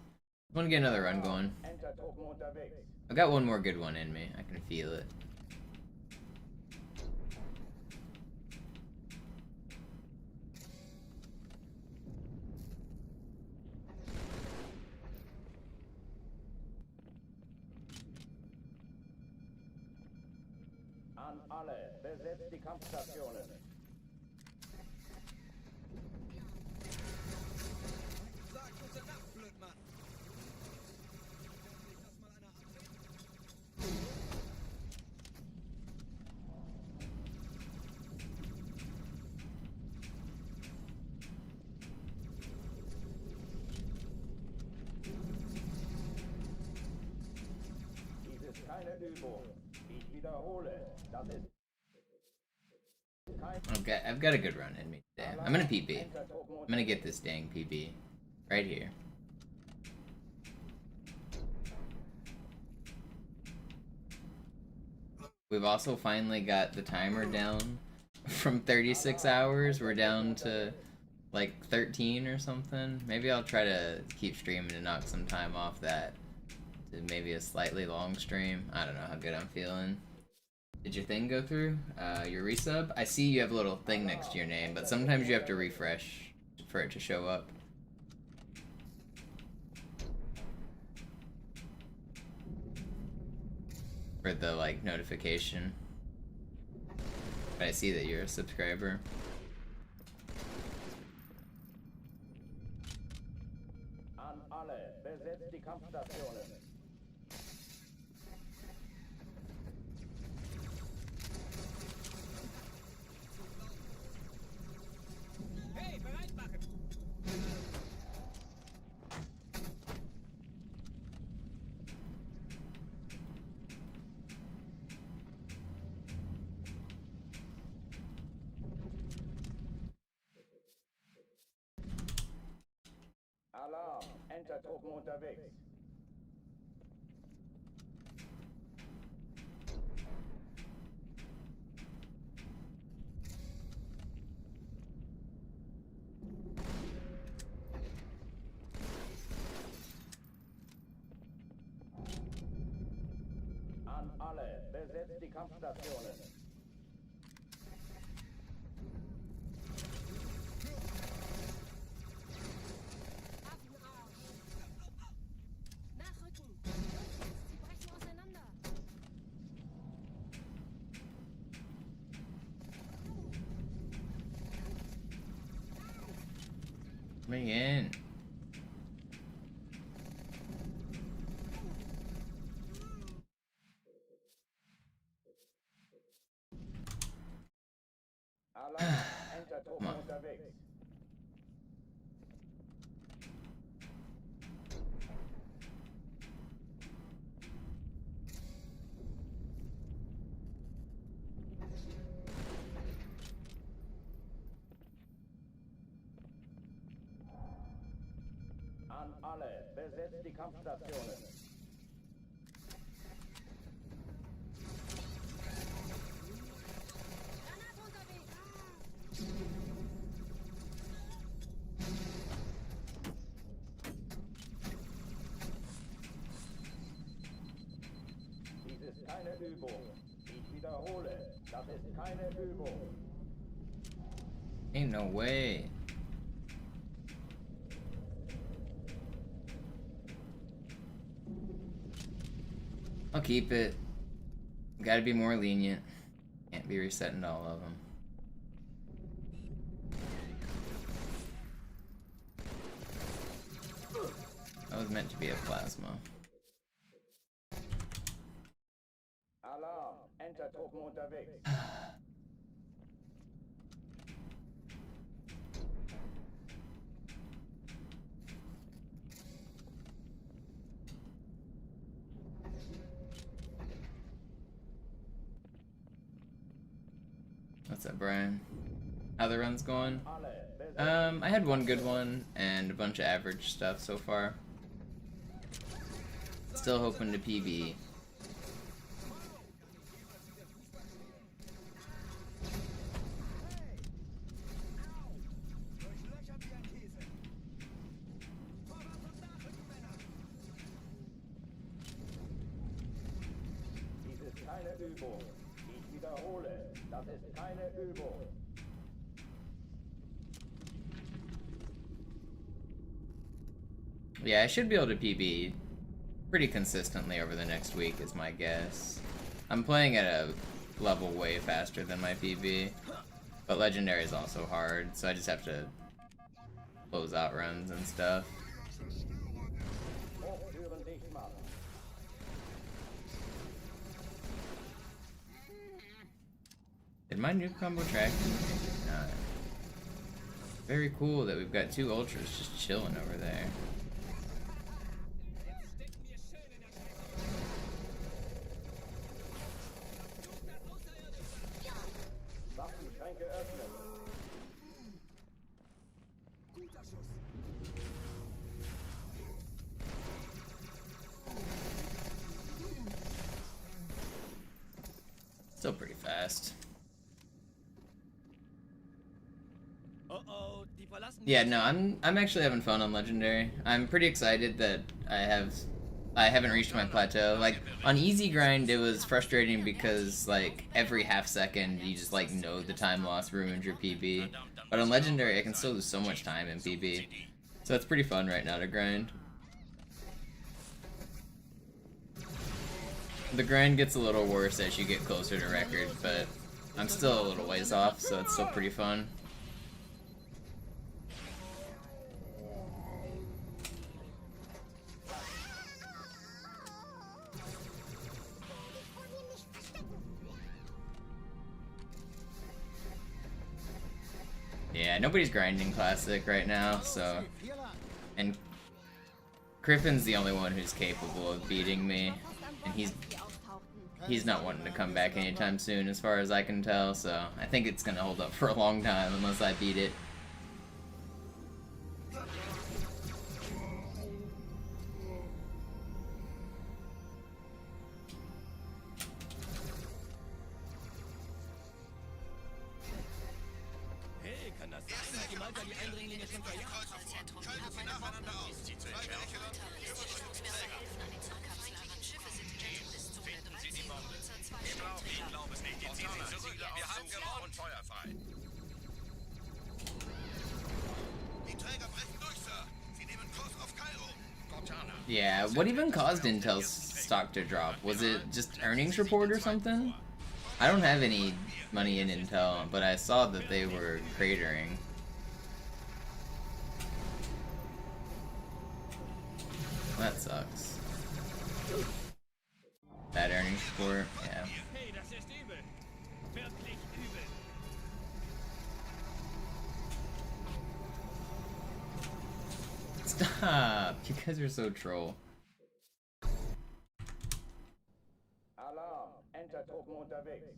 I want to get another run going. I've got one more good one in me. I can feel it. An alle, besetzt die Kampfstationen. Sag gute Nacht, Blödmann. Hoffentlich, dass mal einer abfällt. Dies ist keine Übung. Ich wiederhole, das ist Okay, I've got a good run in me today. I'm gonna PB. I'm gonna get this dang PB. Right here. We've also finally got the timer down from 36 hours. We're down to like 13 or something. Maybe I'll try to keep streaming and knock some time off that to maybe a slightly long stream. I don't know how good I'm feeling. Did your thing go through? Your resub? I see you have a little thing next to your name, but sometimes you have to refresh for it to show up. For the, like, notification. But I see that you're a subscriber. an alle, besetzt die Kampfstationen. Hey, bereit machen! Alarm, Entertruppen unterwegs. An alle, besetzt die Kampfstationen. Nachrücken! Sie brechen auseinander! Bring in. Alarm, Entertruppen unterwegs. An alle, besetzt die Kampfstationen. Granate unterwegs! Dies ist keine Übung. Ich wiederhole, das ist keine Übung. Ain't no way. I'll keep it. Gotta be more lenient. Can't be resetting all of them. That was meant to be a plasma. Alarm, Entertruppen unterwegs. What's up, Brian? How the run's going? I had one good one and a bunch of average stuff so far. Still hoping to PB. Übung. Ich wiederhole, das ist keine Übung. Yeah, I should be able to PB pretty consistently over the next week is my guess. I'm playing at a level way faster than my PB, but Legendary is also hard, so I just have to close out runs and stuff. Hochtüren dicht machen. Did my new combo track? No. Very cool that we've got two ultras just chilling over there. Waffenschränke öffnen. Still pretty fast. Yeah, no, I'm actually having fun on Legendary. I'm pretty excited that I haven't reached my plateau. Like on easy grind, it was frustrating because like every half second you just like know the time loss ruined your PB. But on Legendary, I can still lose so much time in PB, so it's pretty fun right now to grind. The grind gets a little worse as you get closer to record, but I'm still a little ways off, so it's still pretty fun. Yeah, nobody's grinding Classic right now, so... And Griffin's the only one who's capable of beating me, and he's not wanting to come back anytime soon as far as I can tell, so I think it's gonna hold up for a long time unless I beat it. Yeah, what even caused Intel's stock to drop? Was it just earnings report or something? I don't have any money in Intel, but I saw that they were cratering. That sucks. Bad earnings report, yeah. Stop! You guys are so troll. Alarm, Entertruppen unterwegs.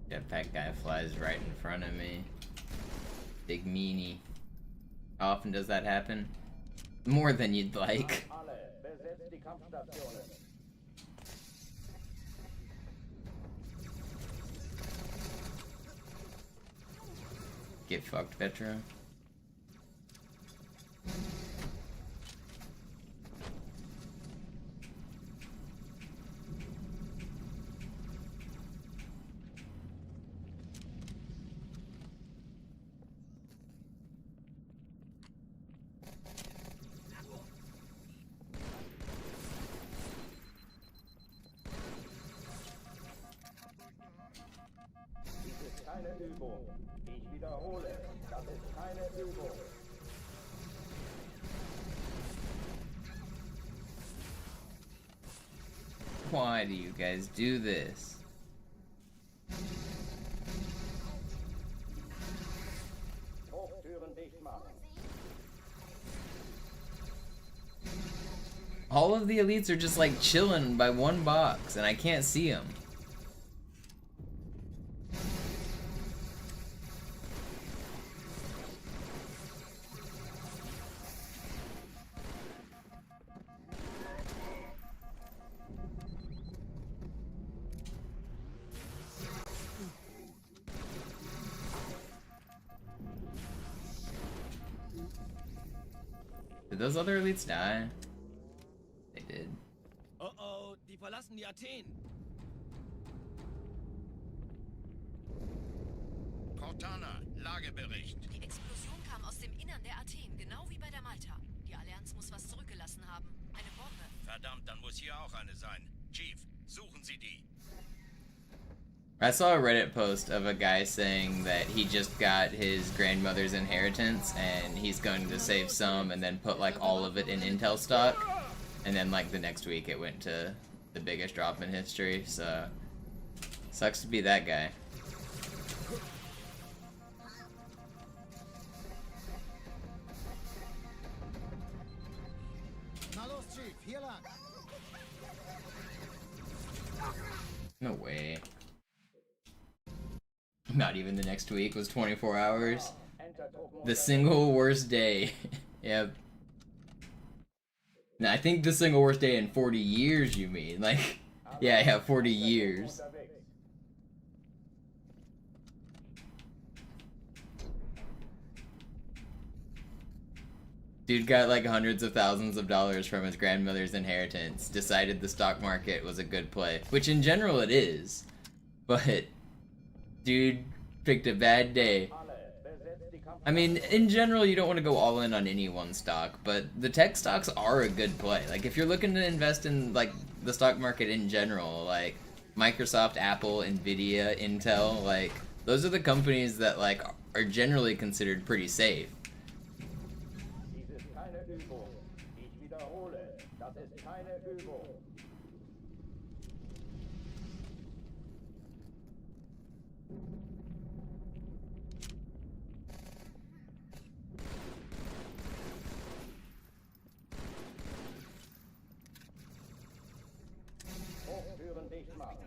Jetpack guy flies right in front of me. Big meanie. How often does that happen? More than you'd like. Alle, besetzt die Kampfstationen. Get fucked, Petra. Dies ist keine Übung. Ich wiederhole, das ist keine Übung. Why do you guys do this? Hochtüren dicht machen. All of the elites are just like chilling by one box, and I can't see them. Did those other elites die? They did. Oh oh, die verlassen die Athen. Cortana, Lagebericht. Die Explosion kam aus dem Innern der Athen, genau wie bei der Malta. Die Allianz muss was zurückgelassen haben. Eine Bombe. Verdammt, dann muss hier auch eine sein. Chief, suchen Sie die. I saw a Reddit post of a guy saying that he just got his grandmother's inheritance and he's going to save some and then put like all of it in Intel stock, and then like the next week it went to the biggest drop in history, so sucks to be that guy. Na los, Chief, hier lang. No way. Not even the next week was 24 hours. The single worst day. Yep. No, I think the single worst day in 40 years, you mean. Like, yeah, 40 years. Dude got like hundreds of thousands of dollars from his grandmother's inheritance, decided the stock market was a good play, which in general it is, but dude picked a bad day. I mean, in general, you don't want to go all in on any one stock, but the tech stocks are a good play. Like, if you're looking to invest in, like, the stock market in general, like, Microsoft, Apple, Nvidia, Intel, like, those are the companies that, like, are generally considered pretty safe. Dies ist keine Übung. Ich wiederhole, das ist keine Übung. Hochtüren dicht machen.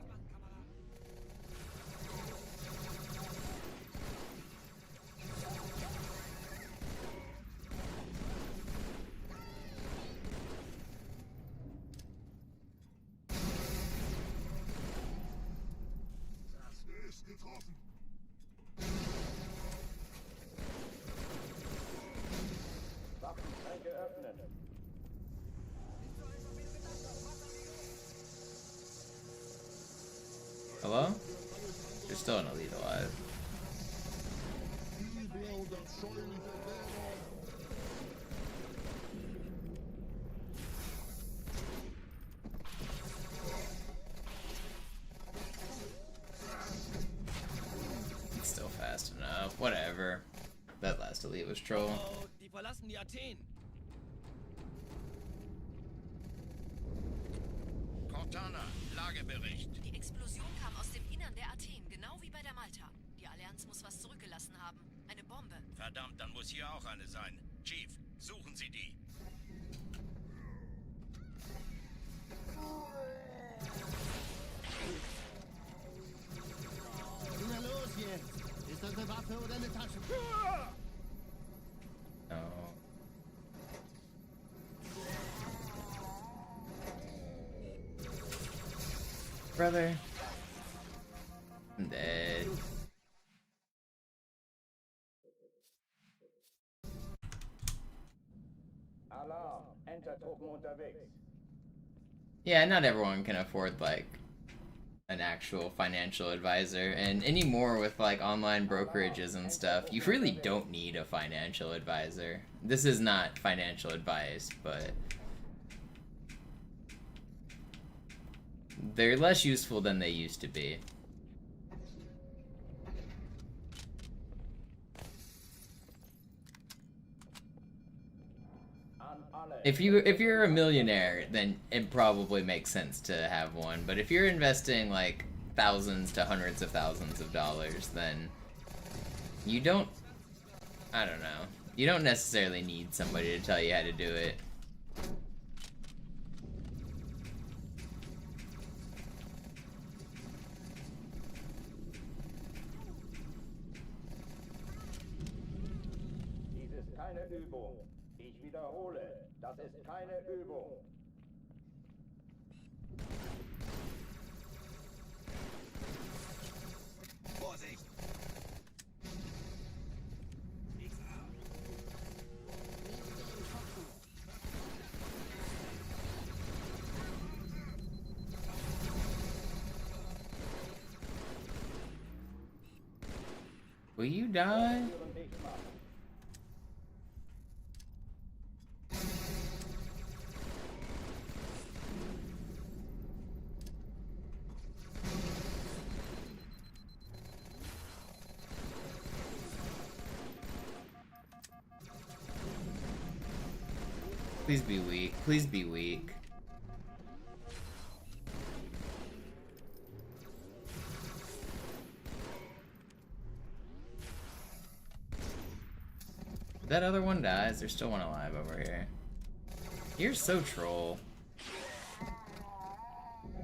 Das ist getroffen. Waffenschränke öffnen. Hello? There's still an elite alive. It's still fast enough. Whatever. That last elite was troll. Oh, die verlassen die Athen. Cortana, Lagebericht. Die Explosion kam aus dem Innern der Athen, genau wie bei der Malta. Die Allianz muss was zurückgelassen haben. Eine Bombe. Verdammt, dann muss hier auch eine sein. Chief, suchen Sie die. Na los jetzt! Ist das eine Waffe oder eine Tasche? No. Brother. I'm dead. Alarm, Entertruppen unterwegs. Yeah, not everyone can afford, like, an actual financial advisor, and anymore with, like, online brokerages and stuff, you really don't need a financial advisor. This is not financial advice, but they're less useful than they used to be. If you're a millionaire, then it probably makes sense to have one. But if you're investing like thousands to hundreds of thousands of dollars, then you don't, I don't know, you don't necessarily need somebody to tell you how to do it. Dies ist keine Übung. Ich wiederhole, das ist keine Übung. Vorsicht! Will you die? Please be weak. Please be weak. If that other one dies, there's still one alive over here. You're so troll.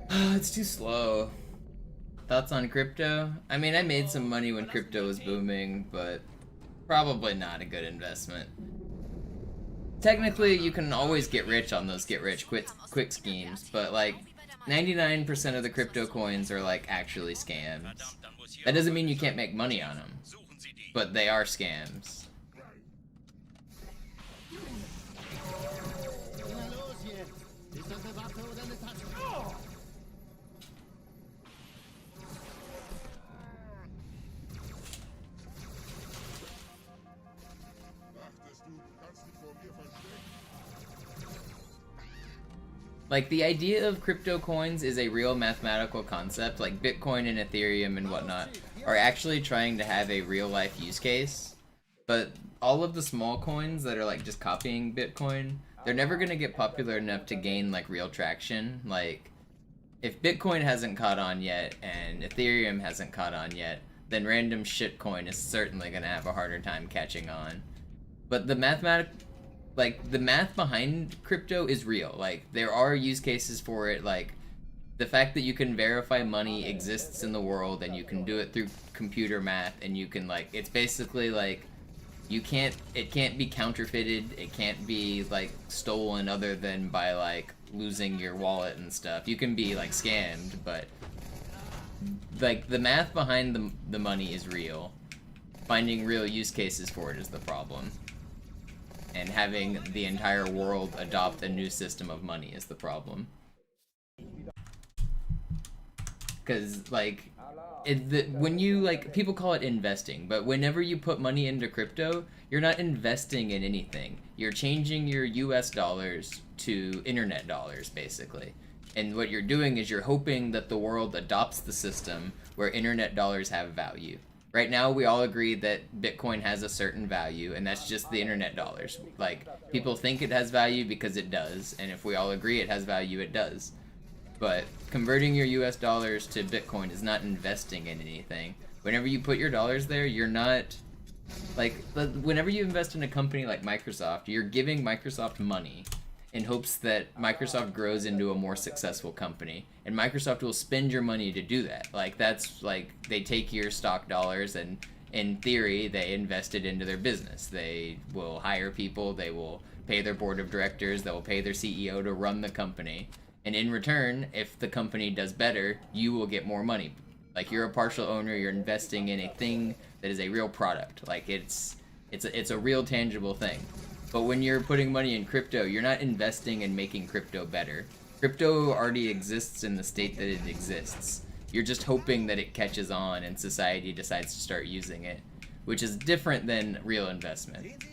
It's too slow. Thoughts on crypto? I mean, I made some money when crypto was booming, but probably not a good investment. Technically, you can always get rich on those get-rich-quick schemes, but like 99% of the crypto coins are like actually scams. That doesn't mean you can't make money on them, but they are scams. Like, the idea of crypto coins is a real mathematical concept. Like, Bitcoin and Ethereum and whatnot are actually trying to have a real-life use case. But all of the small coins that are, like, just copying Bitcoin, they're never gonna get popular enough to gain, like, real traction. Like, if Bitcoin hasn't caught on yet, and Ethereum hasn't caught on yet, then random shitcoin is certainly gonna have a harder time catching on. But the the math behind crypto is real. Like, there are use cases for it. Like, the fact that you can verify money exists in the world, and you can do it through computer math, and you can, like, it's basically like, it can't be counterfeited, it can't be, like, stolen other than by, like, losing your wallet and stuff. You can be, like, scammed, but, like, the math behind the money is real. Finding real use cases for it is the problem. And having the entire world adopt a new system of money is the problem. Because, like, when you, like, people call it investing, but whenever you put money into crypto, you're not investing in anything. You're changing your US dollars to internet dollars, basically. And what you're doing is you're hoping that the world adopts the system where internet dollars have value. Right now, we all agree that Bitcoin has a certain value, and that's just the internet dollars. Like, people think it has value because it does, and if we all agree it has value, it does. But converting your US dollars to Bitcoin is not investing in anything. Whenever you put your dollars there, you're not... Like, whenever you invest in a company like Microsoft, you're giving Microsoft money in hopes that Microsoft grows into a more successful company. And Microsoft will spend your money to do that. Like, that's, like, they take your stock dollars and, in theory, they invest it into their business. They will hire people, they will pay their board of directors, they will pay their CEO to run the company. And in return, if the company does better, you will get more money. Like, you're a partial owner, you're investing in a thing that is a real product. Like, it's a real tangible thing. But when you're putting money in crypto, you're not investing in making crypto better. Crypto already exists in the state that it exists. You're just hoping that it catches on and society decides to start using it, which is different than real investment.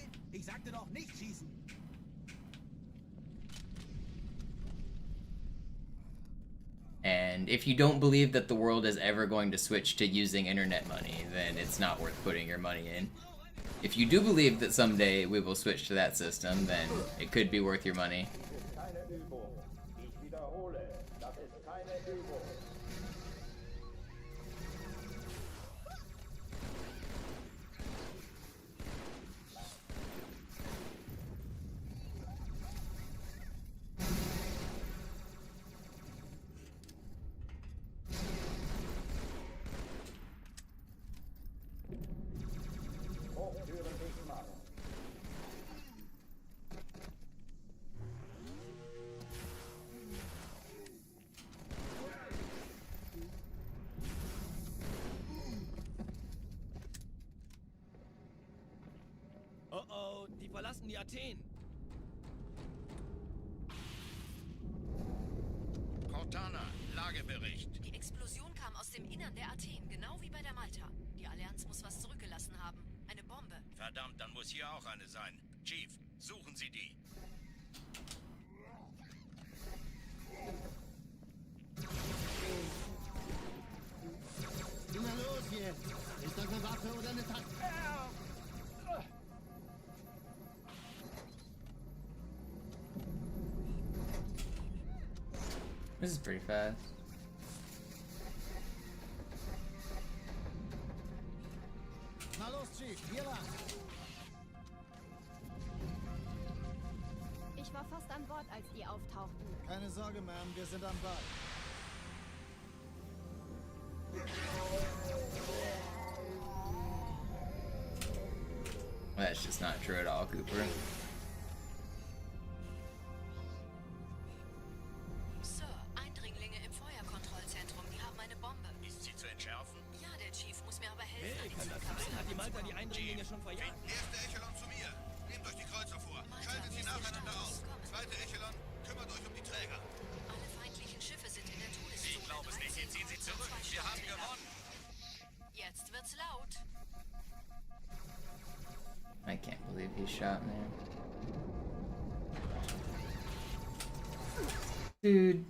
And if you don't believe that the world is ever going to switch to using internet money, then it's not worth putting your money in. If you do believe that someday we will switch to that system, then it could be worth your money. Oh, die verlassen die Athen. Cortana, Lagebericht. Die Explosion kam aus dem Innern der Athen, genau wie bei der Malta. Die Die Allianz muss was zurückgelassen haben. Eine Bombe. Verdammt, dann muss hier auch eine sein. Chief, suchen Sie die. Na los jetzt! Ist das eine Waffe oder eine Tasche? This is pretty fast. Na los, Chief, hier lang. Ich war fast an Bord, als die auftauchten. Keine Sorge, Ma'am, wir sind am Ball. That's just not true at all, Cooper. Sir, Eindringlinge im Feuerkontrollzentrum. Die haben eine Bombe. Ist sie zu entschärfen? Ja, der Chief muss mir aber helfen. Hey, kann das sein? Hat die Malta die Eindringlinge schon verjagt? Erste Echelon zu mir. Nehmt euch die Kreuzer vor. Schaltet sie nacheinander aus. Zweite Echelon, kümmert euch um die Träger. Alle feindlichen Schiffe sind in der Todeszone. Ich glaube es nicht. Jetzt ziehen sie zurück. Wir haben gewonnen. Jetzt wird's laut. I can't believe he shot me. Dude.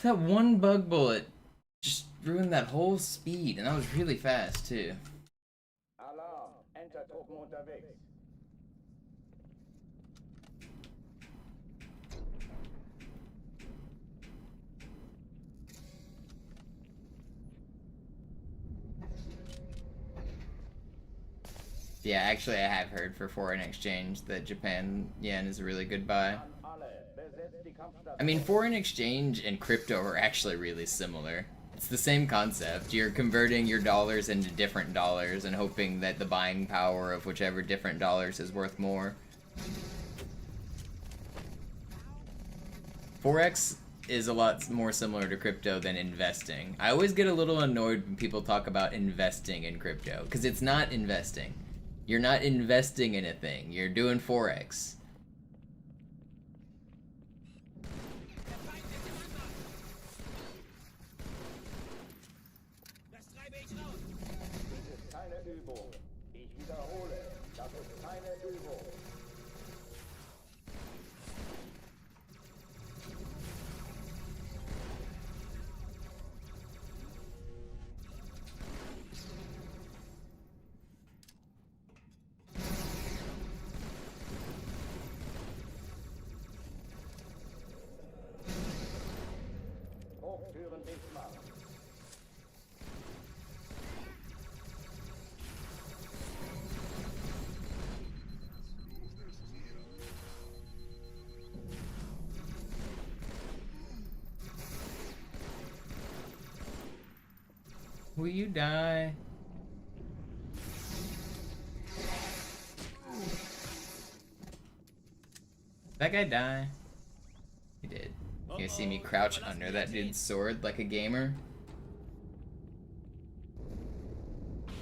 That one bug bullet just ruined that whole speed, and that was really fast too. Alarm! Entertruppen unterwegs. Yeah, actually I have heard for foreign exchange that Japan yen is a really good buy. I mean, foreign exchange and crypto are actually really similar. It's the same concept. You're converting your dollars into different dollars and hoping that the buying power of whichever different dollars is worth more. Forex is a lot more similar to crypto than investing. I always get a little annoyed when people talk about investing in crypto, because it's not investing. You're not investing in a thing. You're doing Forex. Das treibe ich raus. Das ist keine Übung. Ich wiederhole, das ist keine Übung. Hochtüren dicht machen. Will you die? That guy die? He did. You see me crouch under that dude's sword like a gamer?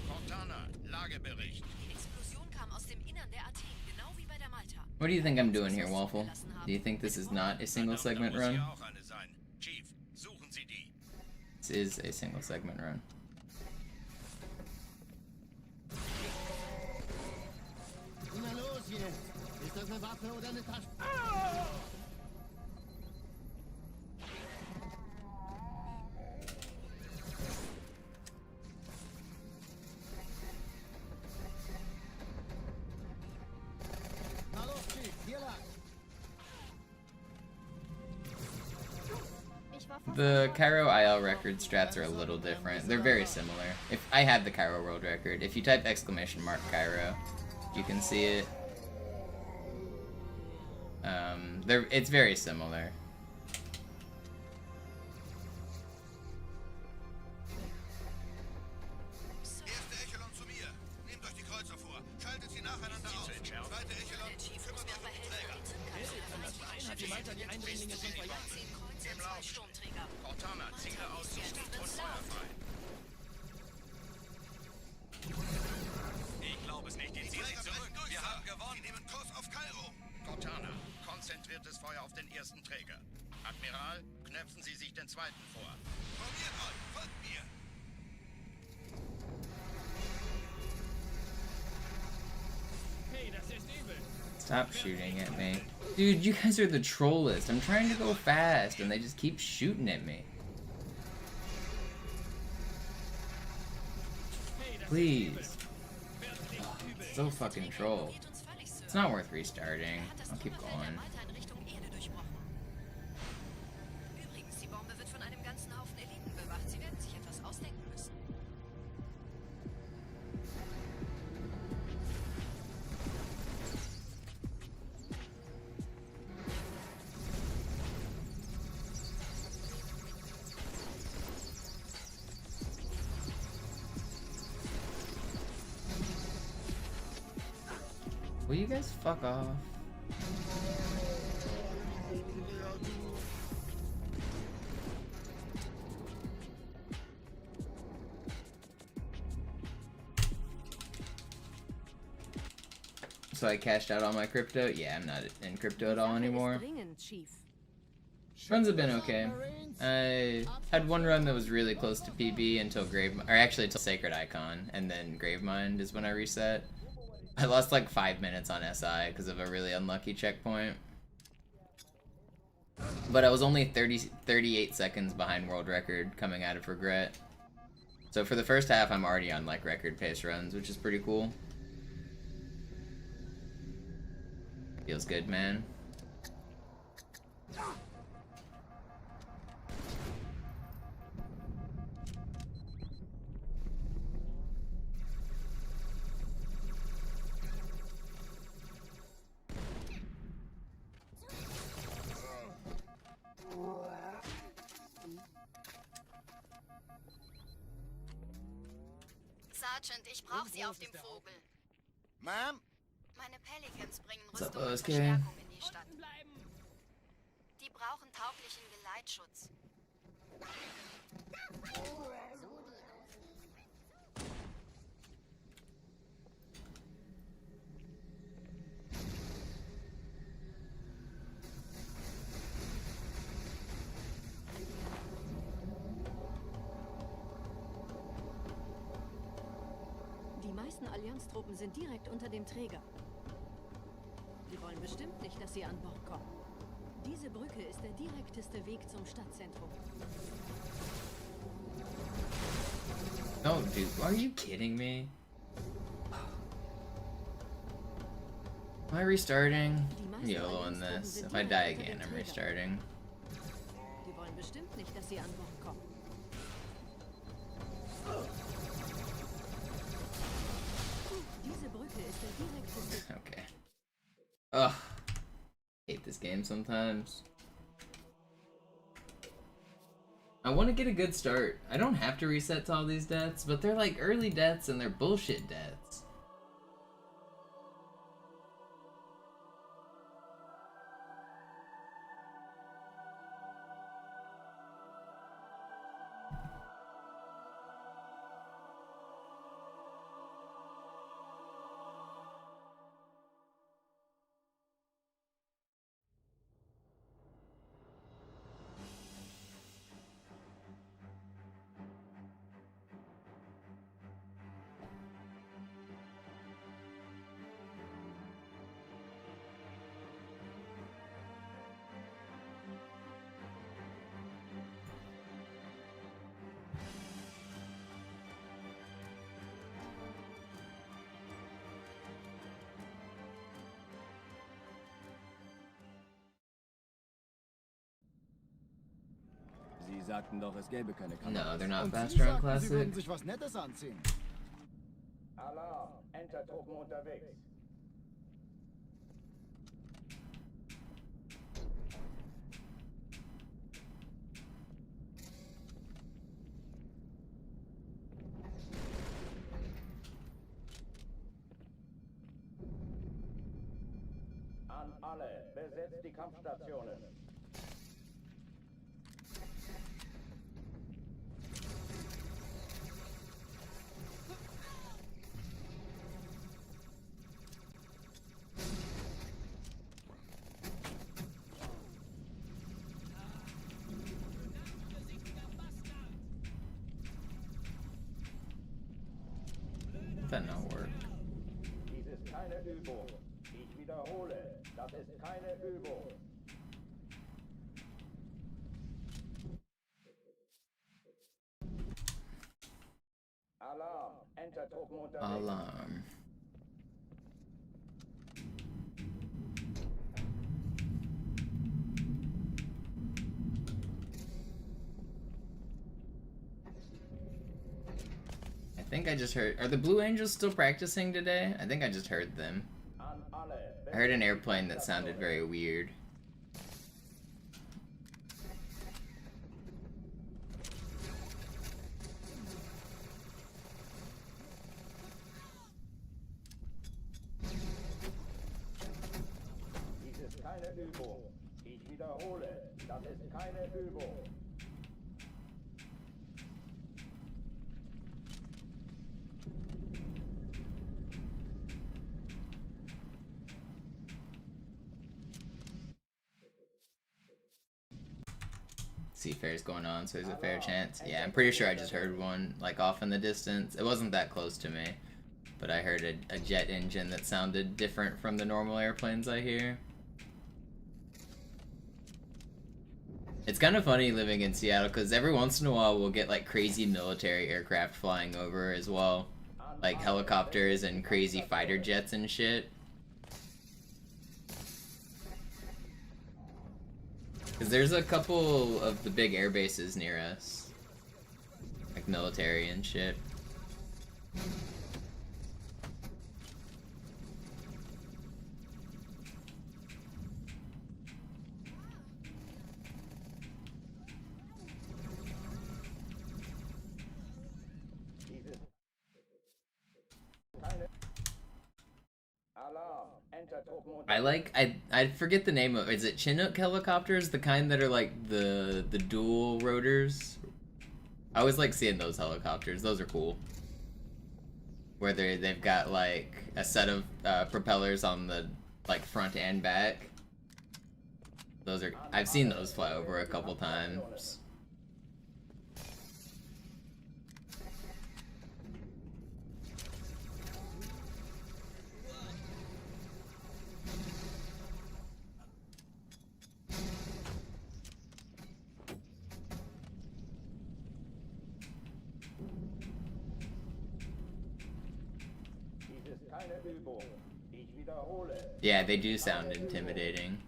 Cortana, Lagebericht. Die Explosion kam aus dem Innern der Athen, genau wie bei der Malta. What do you think I'm doing here, Waffle? Do you think this is not a single segment Da muss run? hier auch eine sein. Chief, suchen Sie die. This is a single segment run. Na los jetzt! Ist das eine Waffe oder eine Tasche? Na los, Chief, hier lang. Ich war fast The Cairo IL record strats are a little different. They're very similar. If I have the Cairo world record, if you type !Cairo, you can see it. It's very similar. Erste Echelon zu mir. Nehmt euch die Kreuzer vor. Schaltet sie nacheinander aus. Zweite Echelon, Der Chief muss kümmert mir euch aber um die helfen. Träger. Die Zündkapsel der feindlichen Hat die Malta die Eindringlinge schon verjagt? 10 Kreuzer, 2 Sturmträger. Cortana, Ziele aussuchen und Feuer frei. Ich glaube es nicht. Jetzt ziehen sie zurück. Wir haben gewonnen. Sie nehmen Kurs auf Kairo. Cortana, konzentriertes Feuer auf den ersten Träger. Admiral, knöpfen Sie sich den zweiten vor. Formiert euch. Folgt mir. Stop shooting at me. Dude, you guys are the trollest. I'm trying to go fast and they just keep shooting at me. Please. Oh, so fucking troll. It's not worth restarting. I'll keep going. Will you guys fuck off? So I cashed out all my crypto? Yeah, I'm not in crypto at all anymore. Runs have been okay. I had one run that was really close to PB until until Sacred Icon, and then Gravemind is when I reset. I lost like 5 minutes on SI because of a really unlucky checkpoint. But I was only 38 seconds behind world record coming out of Regret. So for the first half, I'm already on like record pace runs, which is pretty cool. Feels good, man. Sergeant, ich brauche Sie auf dem Vogel. Ma'am? Meine Pelicans bringen What's up, Rüstung und OSK? Verstärkung in die Stadt. Die brauchen tauglichen Geleitschutz. Die meisten Allianztruppen sind direkt unter dem Träger. Die wollen bestimmt nicht, dass sie an Bord kommen. Diese Brücke ist der direkteste Weg zum Stadtzentrum. Oh, dude, are you kidding me? Am I restarting? I'm YOLOing this. If I die again, I'm restarting. Die wollen bestimmt nicht, dass sie an Bord kommen. Diese Brücke ist der direkteste. Okay. Ugh. Hate this game sometimes. I want to get a good start. I don't have to reset to all these deaths, but they're like early deaths and they're bullshit deaths. Sie sagten doch, es gäbe keine Kameras. No, they're not Und fast Sie run sagten, classic. Sie würden sich was Nettes anziehen. Alarm! Entertruppen unterwegs. An alle, besetzt die Kampfstationen. That not work. Dies ist keine Übung. Ich wiederhole, Das ist keine Übung. Alarm. Entertruppen unterwegs. Alarm. I think I just heard. Are the Blue Angels still practicing today? I think I just heard them. I heard an airplane that sounded very weird. Dies ist keine Übung. Ich wiederhole, das ist keine Übung. See fair's going on, so there's a fair chance. Yeah, I'm pretty sure I just heard one, like, off in the distance. It wasn't that close to me, but I heard a jet engine that sounded different from the normal airplanes I hear. It's kind of funny living in Seattle, because every once in a while we'll get, like, crazy military aircraft flying over as well. Like, helicopters and crazy fighter jets and shit. Because there's a couple of the big air bases near us. Like military and shit. I forget the name of, is it Chinook helicopters? The kind that are like the dual rotors? I always like seeing those helicopters. Those are cool. Where they've got like a set of propellers on the like front and back. Those are, I've seen those fly over a couple times. Yeah, they do sound intimidating.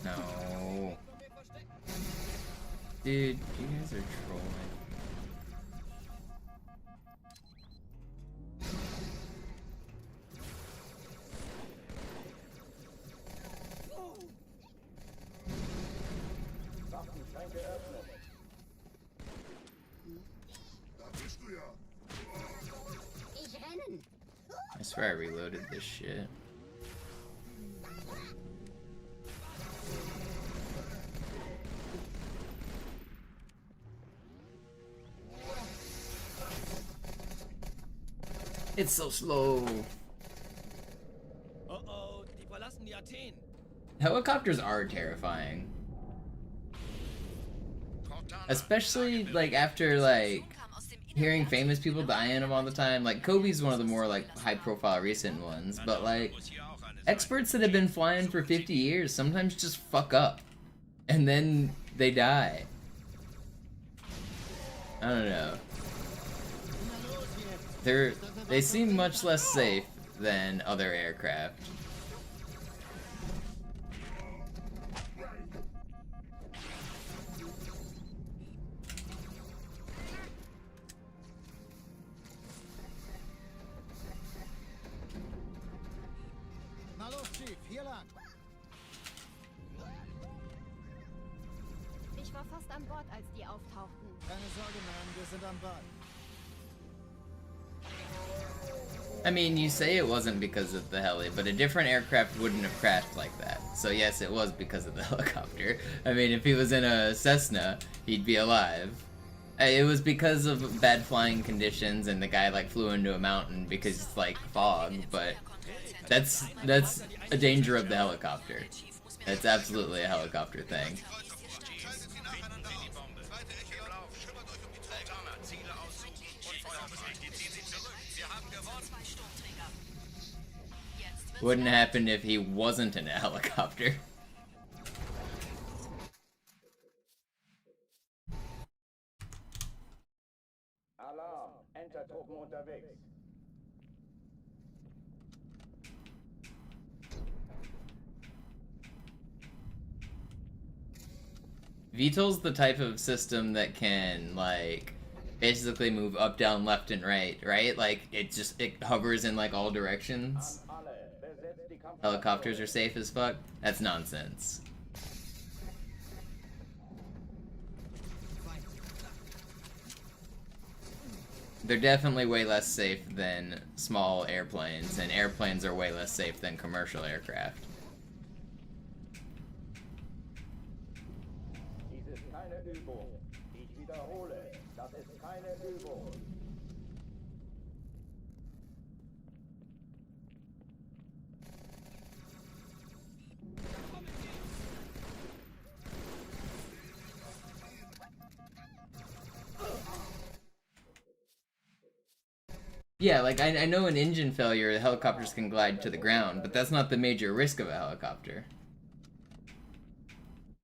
No. Dude, you guys are trolling. I swear I reloaded this shit. It's so slow. Die verlassen die Athen. Helicopters are terrifying. Especially like after like hearing famous people die in them all the time. Like Kobe's one of the more like high profile recent ones, but like experts that have been flying for 50 years sometimes just fuck up and then they die. I don't know. They seem much less safe than other aircraft. Na los, Chief, hier lang. Ich war fast an Bord, als die auftauchten. Keine Sorge, Mann, wir sind am Ball. I mean, you say it wasn't because of the heli, but a different aircraft wouldn't have crashed like that. So yes, it was because of the helicopter. I mean, if he was in a Cessna, he'd be alive. It was because of bad flying conditions, and the guy like flew into a mountain because it's like fog, but that's a danger of the helicopter. That's absolutely a helicopter thing. Wouldn't happen if he wasn't in a helicopter. Alarm, Entertruppen unterwegs. VTOL's the type of system that can, like, basically move up, down, left, and right? Like, it hovers in, like, all directions. Helicopters are safe as fuck? That's nonsense. They're definitely way less safe than small airplanes, and airplanes are way less safe than commercial aircraft. Dies ist keine Übung. Ich wiederhole, das ist keine Übung. Yeah, like, I know in engine failure, the helicopters can glide to the ground, but that's not the major risk of a helicopter.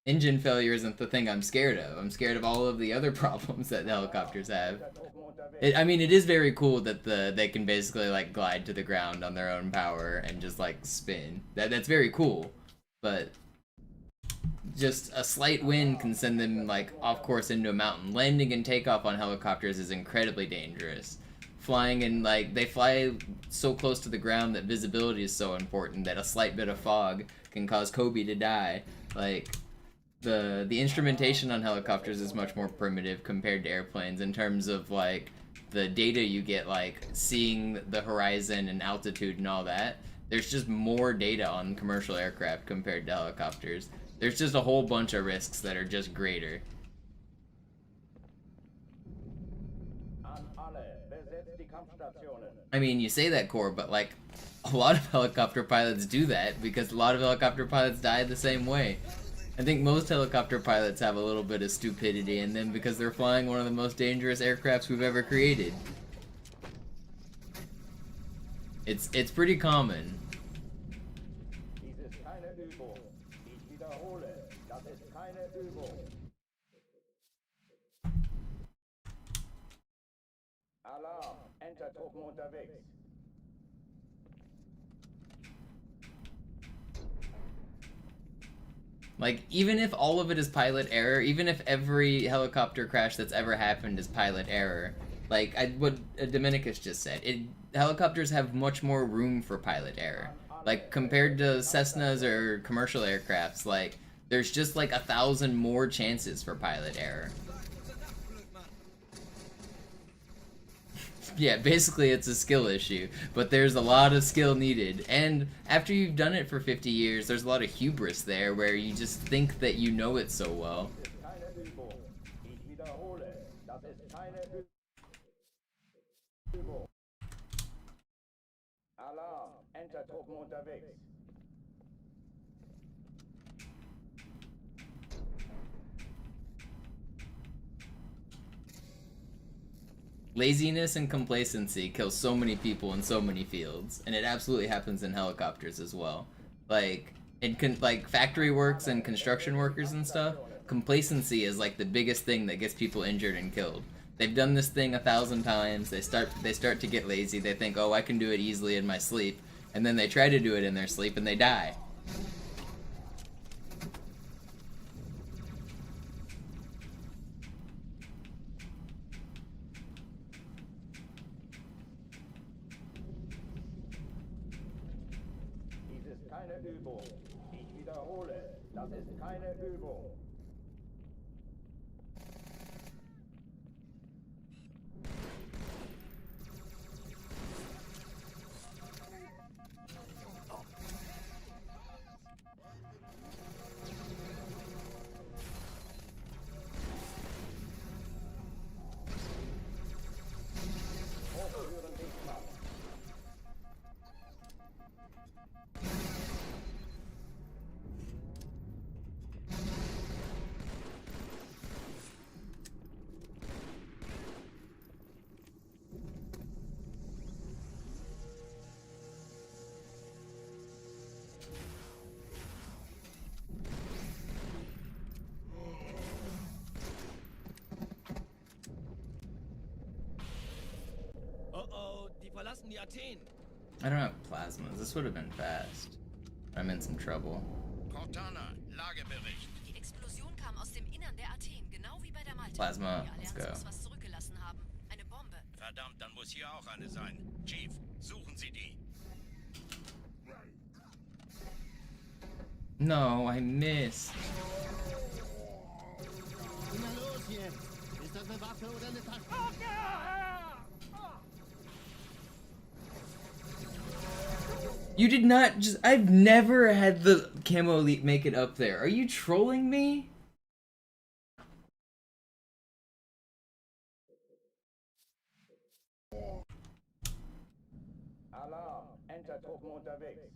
Engine failure isn't the thing I'm scared of. I'm scared of all of the other problems that the helicopters have. I mean, it is very cool that they can basically, like, glide to the ground on their own power and just, like, spin. That's very cool, but just a slight wind can send them, like, off course into a mountain. Landing and takeoff on helicopters is incredibly dangerous. Flying in, like, they fly so close to the ground that visibility is so important that a slight bit of fog can cause Kobe to die. Like, the instrumentation on helicopters is much more primitive compared to airplanes in terms of, like, the data you get, like, seeing the horizon and altitude and all that. There's just more data on commercial aircraft compared to helicopters. There's just a whole bunch of risks that are just greater. I mean, you say that, Core, but, like, a lot of helicopter pilots do that because a lot of helicopter pilots die the same way. I think most helicopter pilots have a little bit of stupidity in them because they're flying one of the most dangerous aircrafts we've ever created. It's pretty common. Dies ist keine Übung. Ich wiederhole, das ist keine Übung. Alarm, Entertruppen unterwegs. Like, even if all of it is pilot error, even if every helicopter crash that's ever happened is pilot error, like what Dominicus just said, helicopters have much more room for pilot error. Like, compared to Cessnas or commercial aircrafts, like, there's just like 1,000 more chances for pilot error. Yeah, basically it's a skill issue, but there's a lot of skill needed, and after you've done it for 50 years, there's a lot of hubris there where you just think that you know it so well. Alarm, Entertruppen unterwegs. Laziness and complacency kill so many people in so many fields, and it absolutely happens in helicopters as well. Like, like factory works and construction workers and stuff, complacency is like the biggest thing that gets people injured and killed. They've done this thing 1,000 times, they start to get lazy, they think, oh, I can do it easily in my sleep, and then they try to do it in their sleep and they die. Keine Übung. Ich wiederhole, das ist keine Übung. die Athen. I don't have plasmas. This would have been fast. I'm in some trouble. Cortana, Lagebericht. Die Explosion kam aus dem Innern der Athen, genau wie bei der Malta. Plasma, Die let's Allianz go. muss was zurückgelassen haben. Eine Bombe. Verdammt, dann muss hier auch eine sein. Chief, suchen Sie die. No, I missed. Na los jetzt! Ist das eine Waffe oder eine Tasche? You did not just. I've never had the camo elite make it up there. Are you trolling me? Alarm, Entertruppen unterwegs.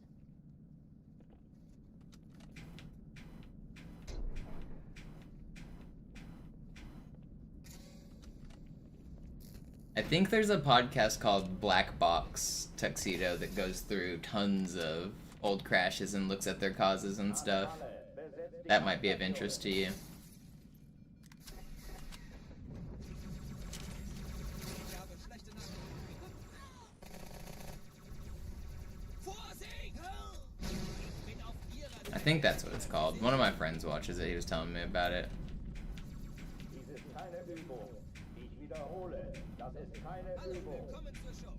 I think there's a podcast called Black Box Tuxedo that goes through tons of old crashes and looks at their causes and stuff. That might be of interest to you. I think that's what it's called. One of my friends watches it. He was telling me about it. Dies ist keine Übung. Ich wiederhole, das ist keine Übung. Willkommen zur Show.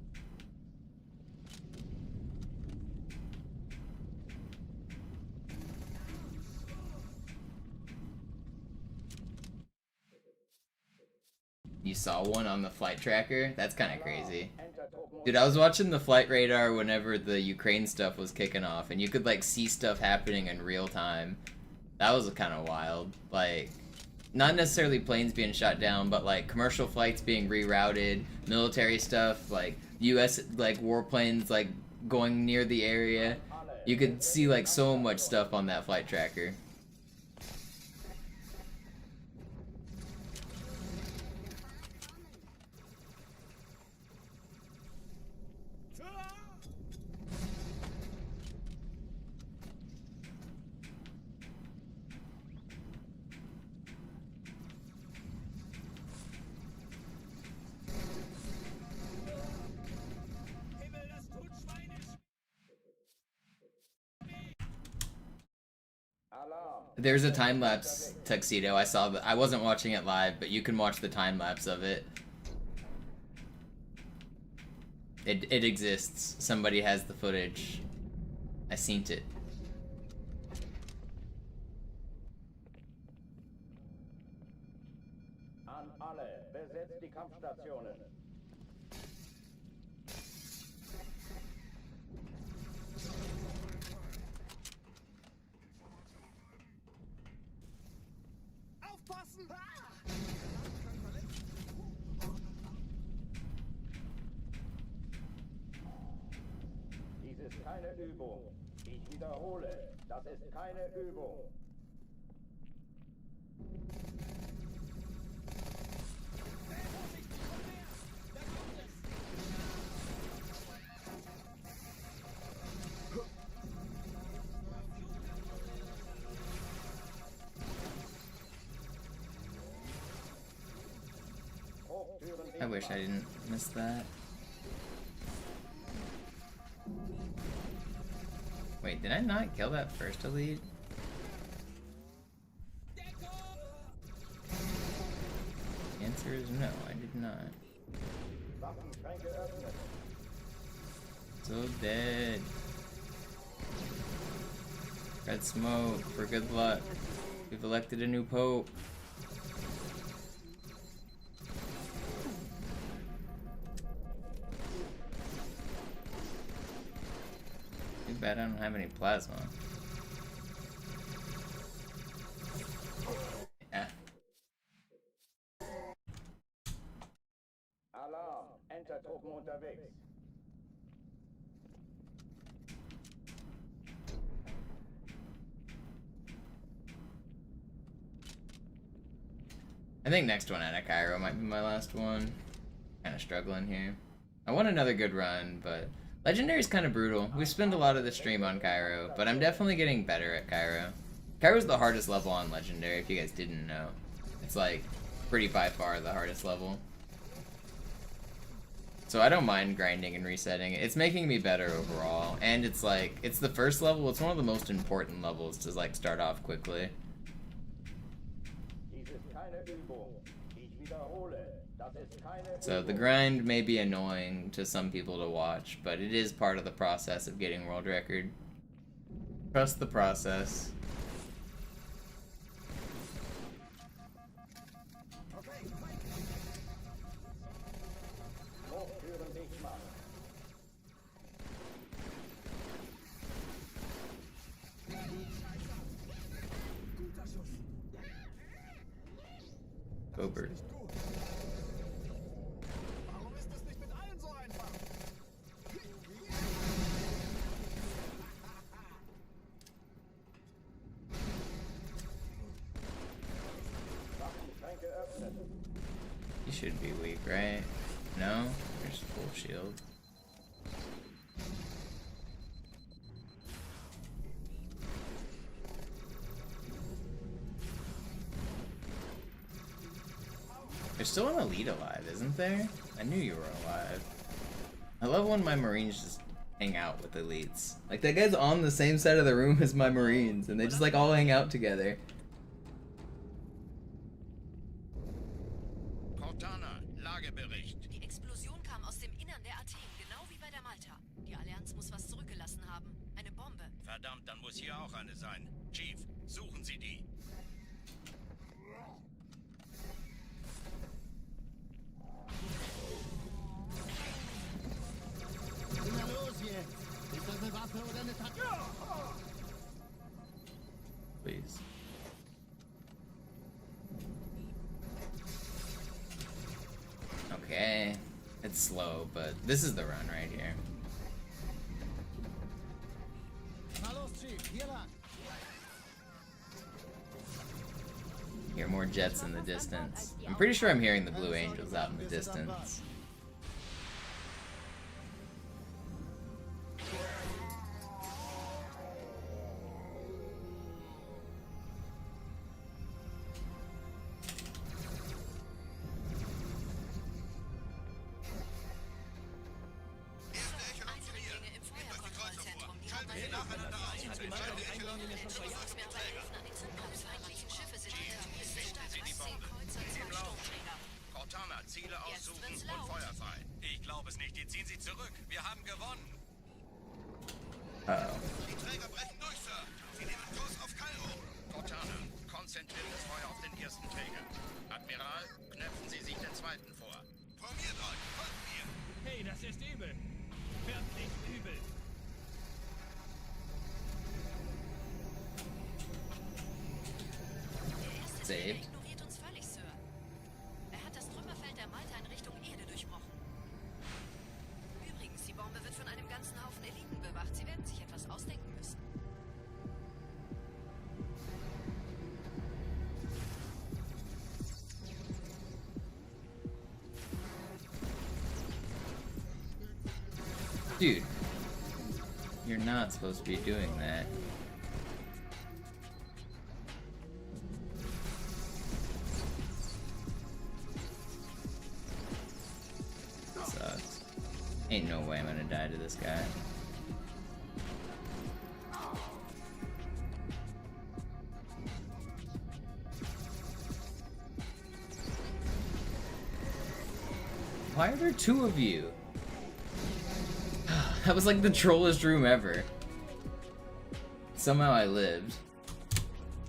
You saw one on the flight tracker? That's kind of crazy. Dude, I was watching the flight radar whenever the Ukraine stuff was kicking off, and you could, like, see stuff happening in real time. That was kind of wild. Like, not necessarily planes being shot down, but, like, commercial flights being rerouted, military stuff, like, US, like, warplanes, like, going near the area. You could see, like, so much stuff on that flight tracker. There's a time-lapse tuxedo. I saw that. I wasn't watching it live, but you can watch the time-lapse of it. It exists. Somebody has the footage. I seen it. An alle, besetzt die Kampfstationen. Aufpassen! Dies ist keine Übung. Ich wiederhole, das ist keine Übung. I wish I didn't miss that. Wait, did I not kill that first elite? The answer is no, I did not. Waffenschränke öffnen. So dead. Red smoke for good luck. We've elected a new pope. Too bad I don't have any plasma. Yeah. Alarm, Entertruppen unterwegs. I think next one out of Cairo might be my last one. Kind of struggling here. I want another good run, but Legendary's kind of brutal. We spend a lot of the stream on Cairo, but I'm definitely getting better at Cairo. Cairo's the hardest level on Legendary, if you guys didn't know. It's like pretty by far the hardest level. So I don't mind grinding and resetting. It's making me better overall. And it's like, it's the first level. It's one of the most important levels to like start off quickly. So the grind may be annoying to some people to watch, but it is part of the process of getting world record. Trust the process. Go bird. You should be weak, right? No? There's full shield. There's still an elite alive, isn't there? I knew you were alive. I love when my Marines just hang out with elites. Like, that guy's on the same side of the room as my Marines, and they just, like, all hang out together. Cortana, Lagebericht. Die Explosion kam aus dem Innern der Athen, genau wie bei der Malta. Die Allianz muss was zurückgelassen haben. Eine Bombe. Verdammt, dann muss hier auch eine sein. Chief, suchen Sie die. Na los jetzt! Ist das eine Waffe oder eine Taktik? Please. Okay. It's slow, but this is the run right here. Na los, Chief, hier lang. Hear more jets in the distance. I'm pretty sure I'm hearing the Blue Angels out in the distance. Cortana, Ziele aussuchen und Feuer frei. Ich glaube es nicht, die ziehen sie zurück. Wir haben gewonnen. Uh-oh. Die Träger brechen durch, Sir. Sie nehmen Kurs auf Kairo. Cortana, konzentriert das Feuer auf den ersten Träger. Admiral, knöpfen Sie sich den zweiten vor. Formiert euch, folgt mir. Hey, das ist übel. Wirklich übel. Saved. Ignoriert uns völlig, Sir. Er hat das Trümmerfeld der Malta in Richtung Erde durchbrochen. Übrigens, die Bombe wird von einem ganzen Haufen Eliten bewacht. Sie werden sich etwas ausdenken müssen. Dude, you're not supposed to be doing that. Sucks. Ain't no way I'm gonna die to this guy. Why are there two of you? That was like the trollest room ever. Somehow I lived.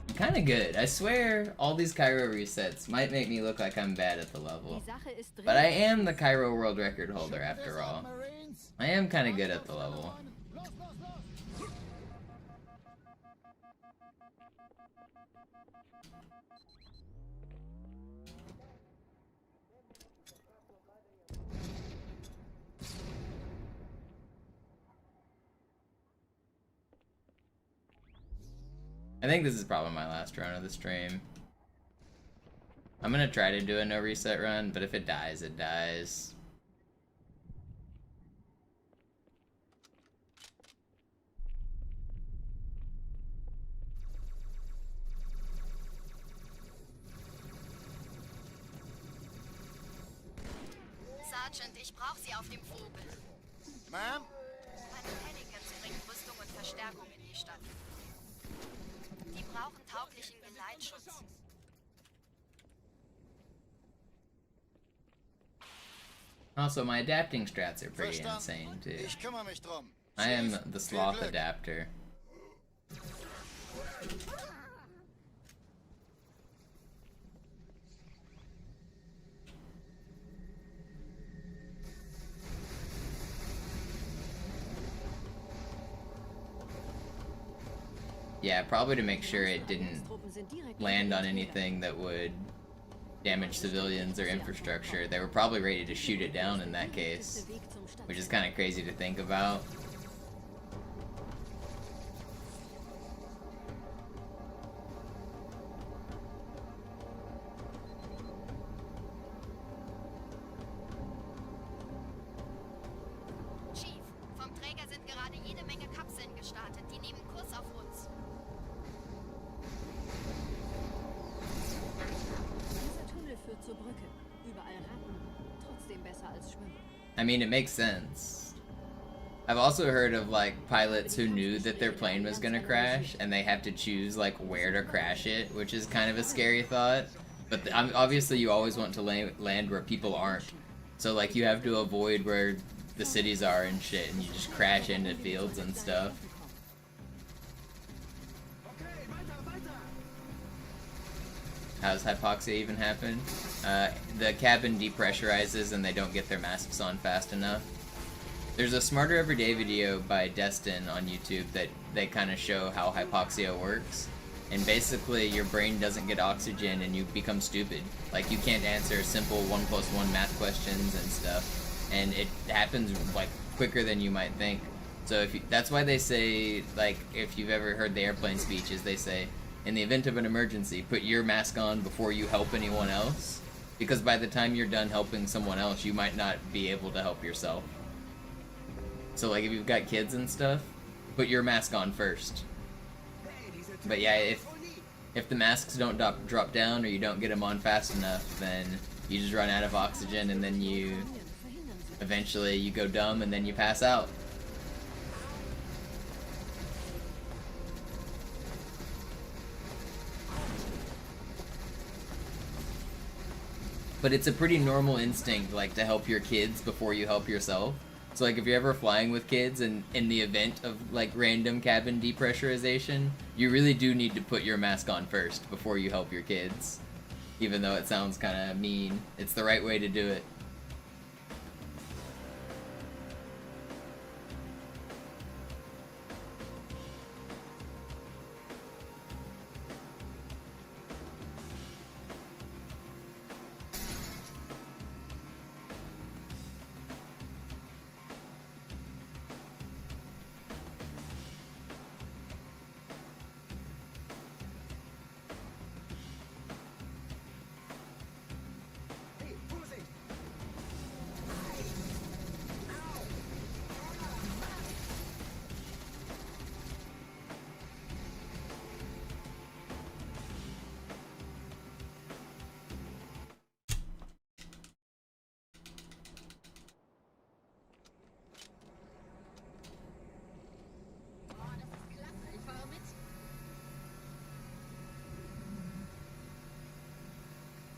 I'm kinda good. I swear all these Cairo resets might make me look like I'm bad at the level. But I am the Cairo world record holder after all. I am kinda good at the level. I think this is probably my last run of the stream. I'm gonna try to do a no reset run, but if it dies, it dies. Sergeant, ich brauche Sie auf dem Vogel. Ma'am? Meine Pelicans bringen Rüstung und Verstärkung in die Stadt. Die brauchen tauglichen Geleitschutz. Also, my adapting strats are pretty insane too. Ich kümmere mich drum. I am Chief, the viel sloth Glück. adapter. Yeah, probably to make sure it didn't land on anything that would damage civilians or infrastructure. They were probably ready to shoot it down in that case, which is kind of crazy to think about. Chief, vom Träger sind gerade jede Menge Kapseln gestartet. Die nehmen Kurs auf uns. Dieser Tunnel führt zur Brücke. Überall Ratten. Trotzdem besser als Schwimmen. I mean, it makes sense. I've also heard of like pilots who knew that their plane was gonna crash and they have to choose like where to crash it, which is kind of a scary thought. But obviously you always want to land where people aren't. So like you have to avoid where the cities are and shit, and you just crash into fields and stuff. How does hypoxia even happen? The cabin depressurizes and they don't get their masks on fast enough. There's a Smarter Everyday video by Destin on YouTube that they kind of show how hypoxia works. And basically your brain doesn't get oxygen and you become stupid. Like you can't answer simple 1 + 1 math questions and stuff. And it happens like quicker than you might think. So that's why they say, like, if you've ever heard the airplane speeches, they say, in the event of an emergency, put your mask on before you help anyone else. Because by the time you're done helping someone else, you might not be able to help yourself. So like if you've got kids and stuff, put your mask on first. But yeah, if the masks don't drop down or you don't get them on fast enough, then you just run out of oxygen and then eventually you go dumb and then you pass out. But it's a pretty normal instinct, like, to help your kids before you help yourself. So, like, if you're ever flying with kids and in the event of, like, random cabin depressurization, you really do need to put your mask on first before you help your kids. Even though it sounds kind of mean, it's the right way to do it.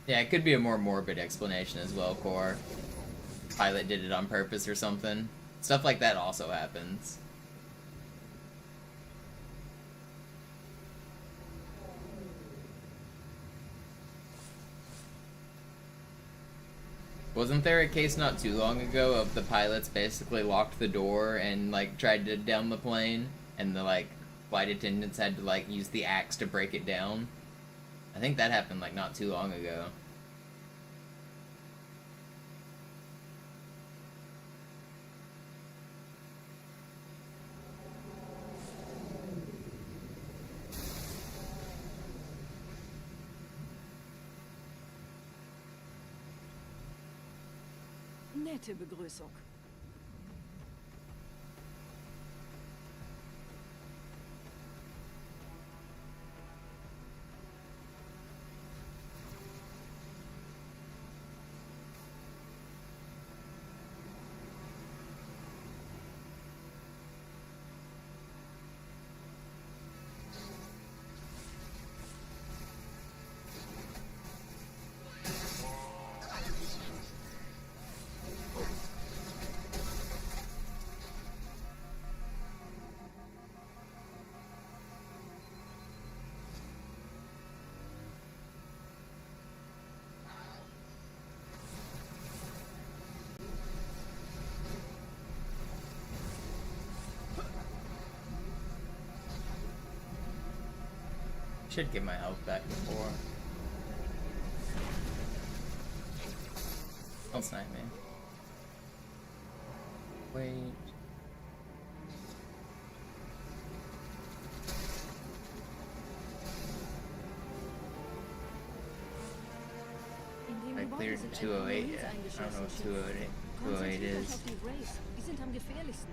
Yeah, it could be a more morbid explanation as well, Core. Pilot did it on purpose or something. Stuff like that also happens. Wasn't there a case not too long ago of the pilots basically locked the door and like tried to down the plane, and the like flight attendants had to like use the axe to break it down? I think that happened like not too long ago. Nette Begrüßung. Should get my health back before. Don't snipe me. Wait. I cleared 208 yet. I don't know what 208 is. Die sind am gefährlichsten.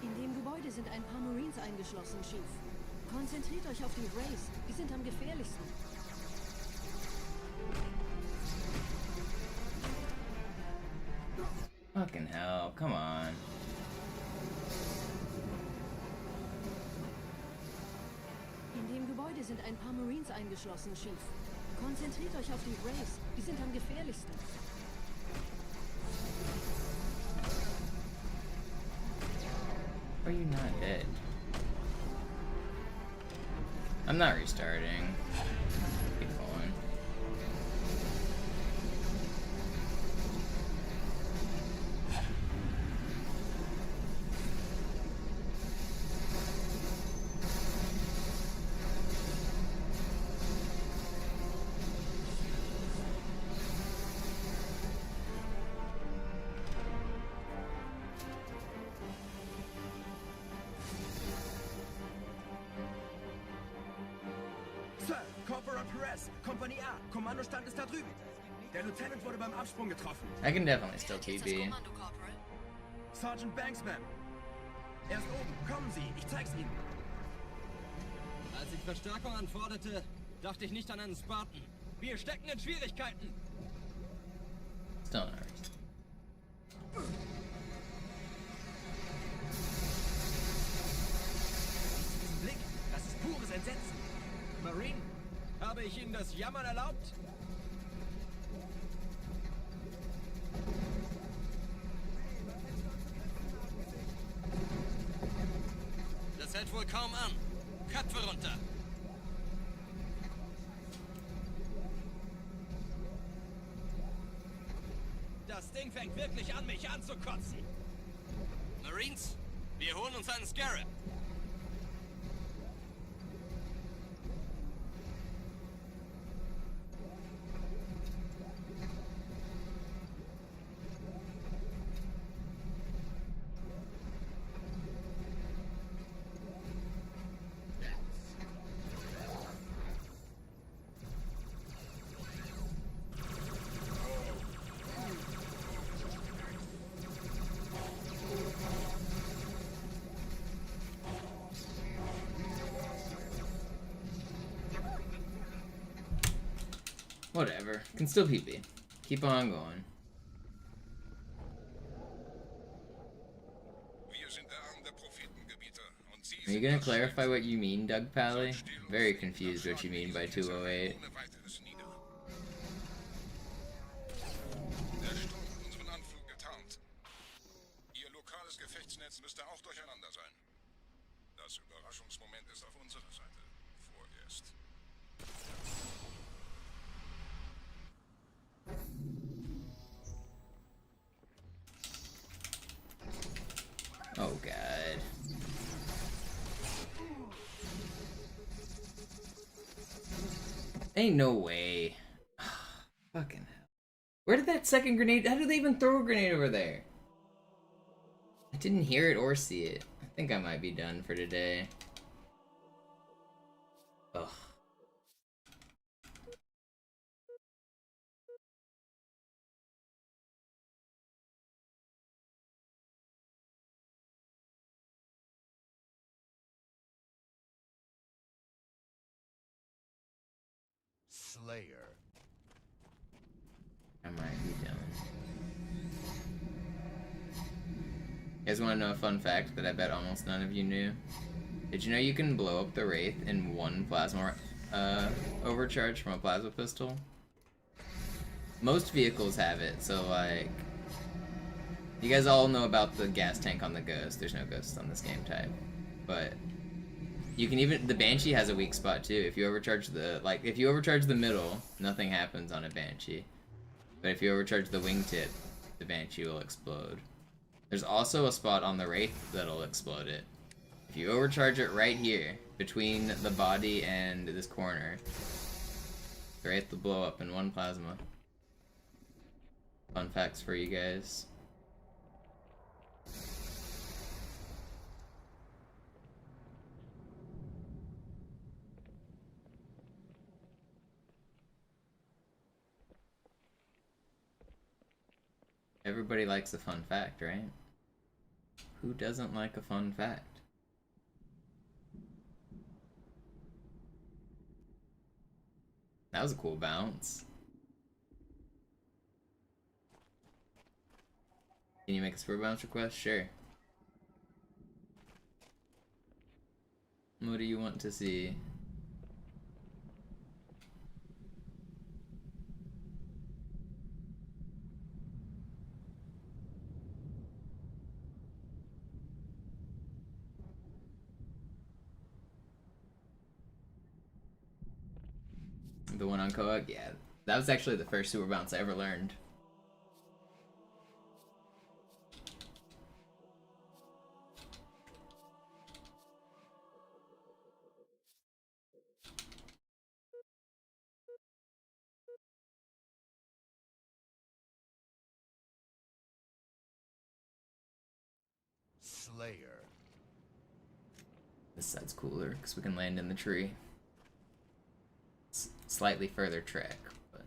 In dem Gebäude sind ein paar Marines eingeschlossen, Chief. Konzentriert euch auf die Race. Die sind am gefährlichsten. Fucking hell, come on. In dem Gebäude sind ein paar Marines eingeschlossen, Chief. Konzentriert euch auf die Race. Die sind am gefährlichsten. Are you not dead? I'm not restarting. Keep going. Sir, Corporal Perez, Kompanie A, Kommandostand ist da drüben. Der Lieutenant wurde beim Absprung getroffen. I can definitely still TB. Sergeant Banksman. Er ist oben, kommen Sie, ich zeig's Ihnen. Als ich Verstärkung anforderte, dachte ich nicht an einen Spartan. Wir stecken in Schwierigkeiten. Still not restarting. Diesen Blick, das ist pures Entsetzen. Marine, habe ich Ihnen das Jammern erlaubt? Das hält wohl kaum an. Köpfe runter. Das Ding fängt wirklich an, mich anzukotzen. Marines, wir holen uns einen Scarab. Whatever. Can still PB. Keep on going. Are you gonna clarify what you mean, Doug Pally? Very confused what you mean by 208. Der Sturm hat unseren Anflug getarnt. Ihr lokales Gefechtsnetz müsste auch durcheinander sein. Das Überraschungsmoment ist auf unserer Seite. Vorerst. Oh god. Ain't no way. Fucking hell. Where did that second grenade? How did they even throw a grenade over there? I didn't hear it or see it. I think I might be done for today. Ugh. Slayer. I might be done. You guys want to know a fun fact that I bet almost none of you knew? Did you know you can blow up the Wraith in one plasma overcharge from a plasma pistol? Most vehicles have it, so like... You guys all know about the gas tank on the Ghost. There's no Ghosts on this game type. But You can even, the Banshee has a weak spot too. If you overcharge the, like, if you overcharge the middle, nothing happens on a Banshee. But if you overcharge the wingtip, the Banshee will explode. There's also a spot on the Wraith that'll explode it. If you overcharge it right here, between the body and this corner, the Wraith will blow up in one plasma. Fun facts for you guys. Everybody likes a fun fact, right? Who doesn't like a fun fact? That was a cool bounce. Can you make a super bounce request? Sure. What do you want to see? The one on Koak? Yeah. That was actually the first super bounce I ever learned. Slayer. This side's cooler because we can land in the tree. It's slightly further trek, but...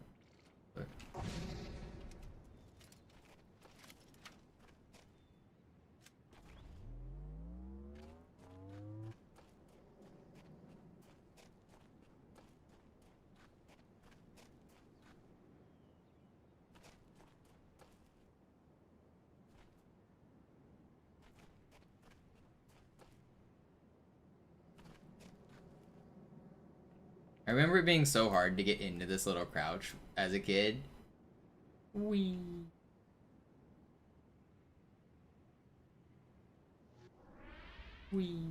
I remember it being so hard to get into this little crouch as a kid. Wee. Wee.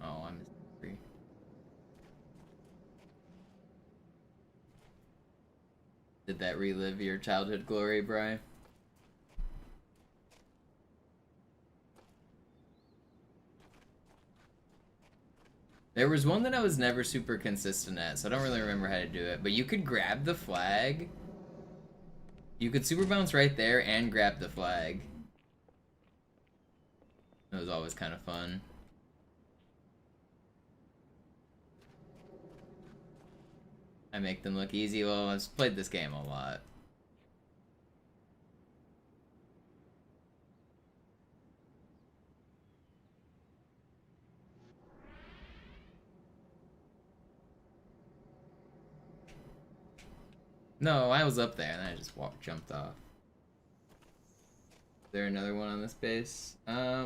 Oh, I missed the tree. Did that relive your childhood glory, Bri? There was one that I was never super consistent at, so I don't really remember how to do it. But you could grab the flag. You could super bounce right there and grab the flag. It was always kind of fun. I make them look easy. Well, I've played this game a lot. No, I was up there and I just jumped off. Is there another one on this base? I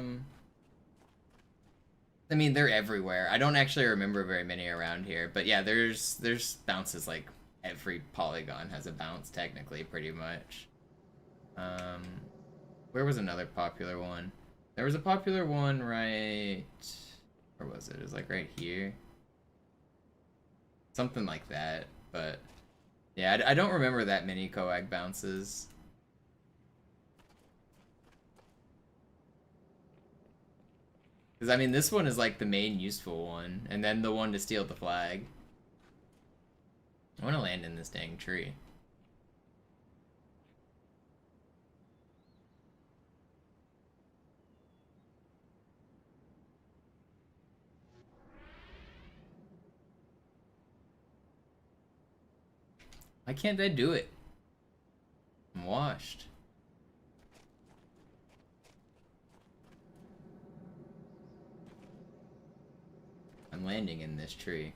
mean, they're everywhere. I don't actually remember very many around here, but yeah, there's bounces like every polygon has a bounce technically, pretty much. Where was another popular one? There was a popular one right... Where was it? It was like right here. Something like that, but... Yeah, I don't remember that many coag bounces. Because, I mean, this one is like the main useful one, and then the one to steal the flag. I want to land in this dang tree. Why can't I do it? I'm washed. I'm landing in this tree.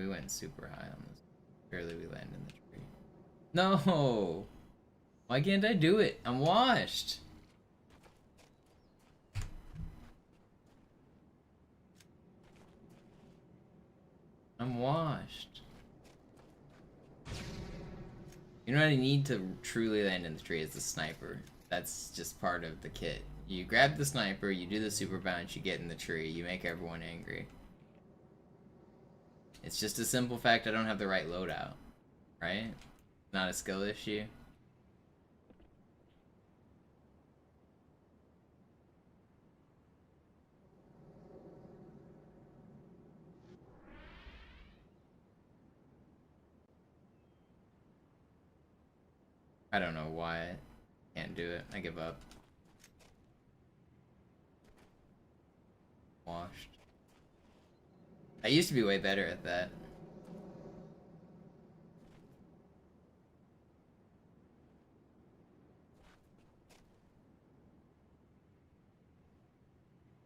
we went super high on this. Barely we landed in the tree. No! Why can't I do it? I'm washed! I'm washed. You know what I need to truly land in the tree is the sniper. That's just part of the kit. You grab the sniper, you do the super bounce, you get in the tree, you make everyone angry. It's just a simple fact I don't have the right loadout, right? Not a skill issue. I don't know why I can't do it. I give up. Washed. I used to be way better at that.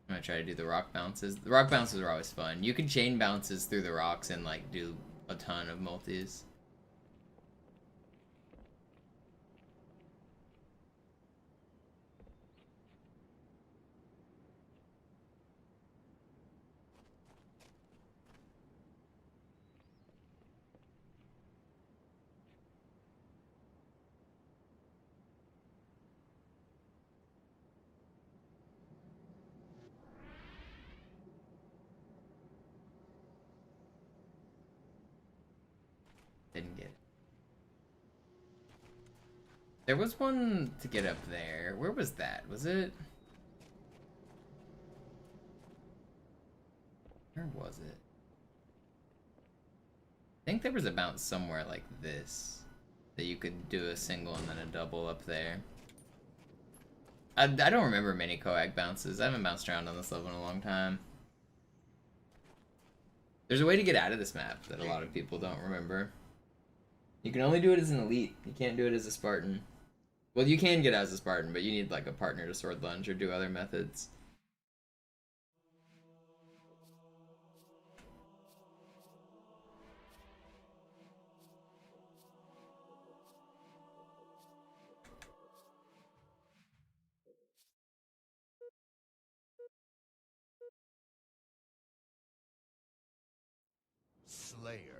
I'm gonna try to do the rock bounces. The rock bounces are always fun. You can chain bounces through the rocks and like do a ton of multis. Didn't get it. There was one to get up there. Where was that? Was it? Where was it? I think there was a bounce somewhere like this that you could do a single and then a double up there. I don't remember many coag bounces. I haven't bounced around on this level in a long time. There's a way to get out of this map that a lot of people don't remember. You can only do it as an elite. You can't do it as a Spartan. Well, you can get out as a Spartan, but you need like a partner to sword lunge or do other methods. Slayer.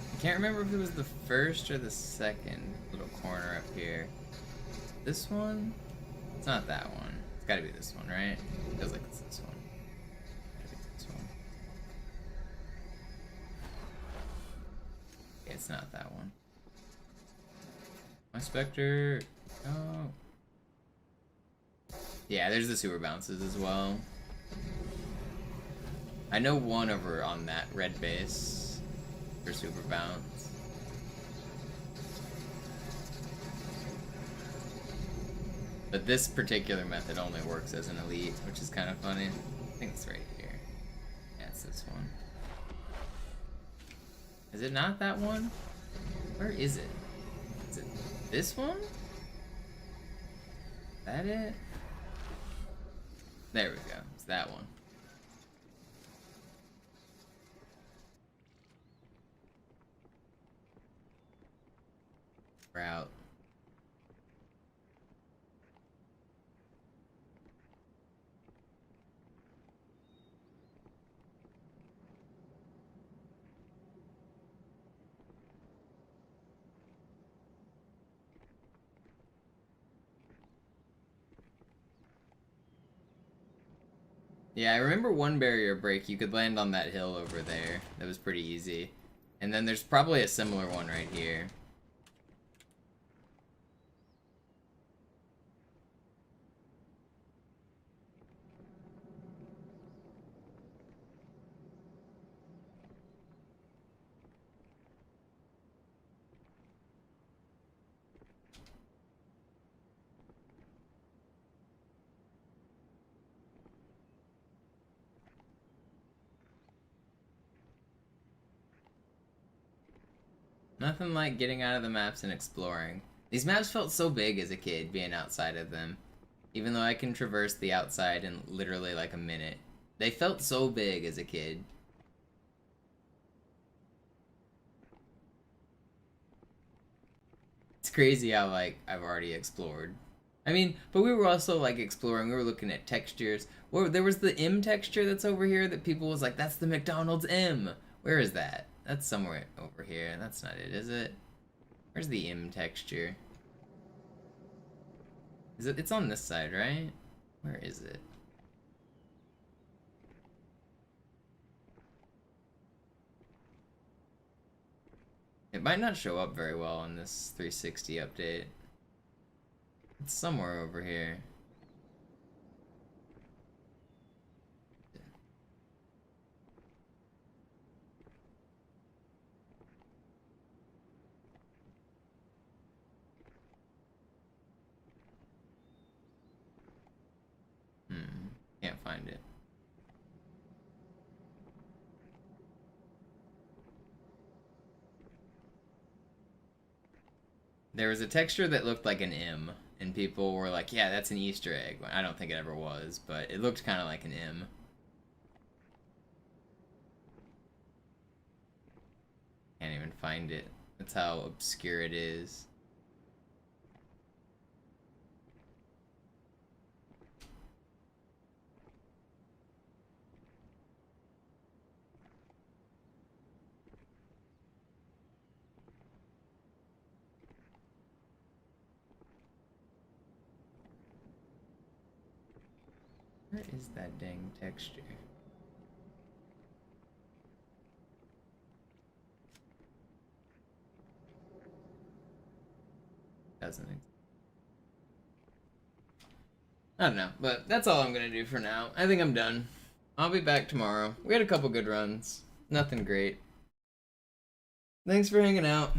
I can't remember if it was the first or the second little corner up here. This one? It's not that one. It's gotta be this one, right? It feels like it's this one. Gotta be this one. Okay, it's not that one. My Spectre. Oh. Yeah, there's the super bounces as well. I know one over on that red base. For super bounce. But this particular method only works as an elite, which is kind of funny. I think it's right here. Yeah, it's this one. Is it not that one? Where is it? Is it this one? Is that it? There we go. It's that one. Out. Yeah, I remember one barrier break, you could land on that hill over there. That was pretty easy. And then there's probably a similar one right here. Nothing like getting out of the maps and exploring. These maps felt so big as a kid, being outside of them. Even though I can traverse the outside in literally like a minute. They felt so big as a kid. It's crazy how, like, I've already explored. I mean, but we were also, like, exploring. We were looking at textures. There was the M texture that's over here that people was like, that's the McDonald's M. Where is that? That's somewhere over here. That's not it, is it? Where's the M texture? Is it? It's on this side, right? Where is it? It might not show up very well on this 360 update. It's somewhere over here. Can't find it. There was a texture that looked like an M, and people were like, yeah, that's an Easter egg. I don't think it ever was, but it looked kind of like an M. Can't even find it. That's how obscure it is. Where is that dang texture? Doesn't exist. I don't know, but that's all I'm gonna do for now. I think I'm done. I'll be back tomorrow. We had a couple good runs. Nothing great. Thanks for hanging out.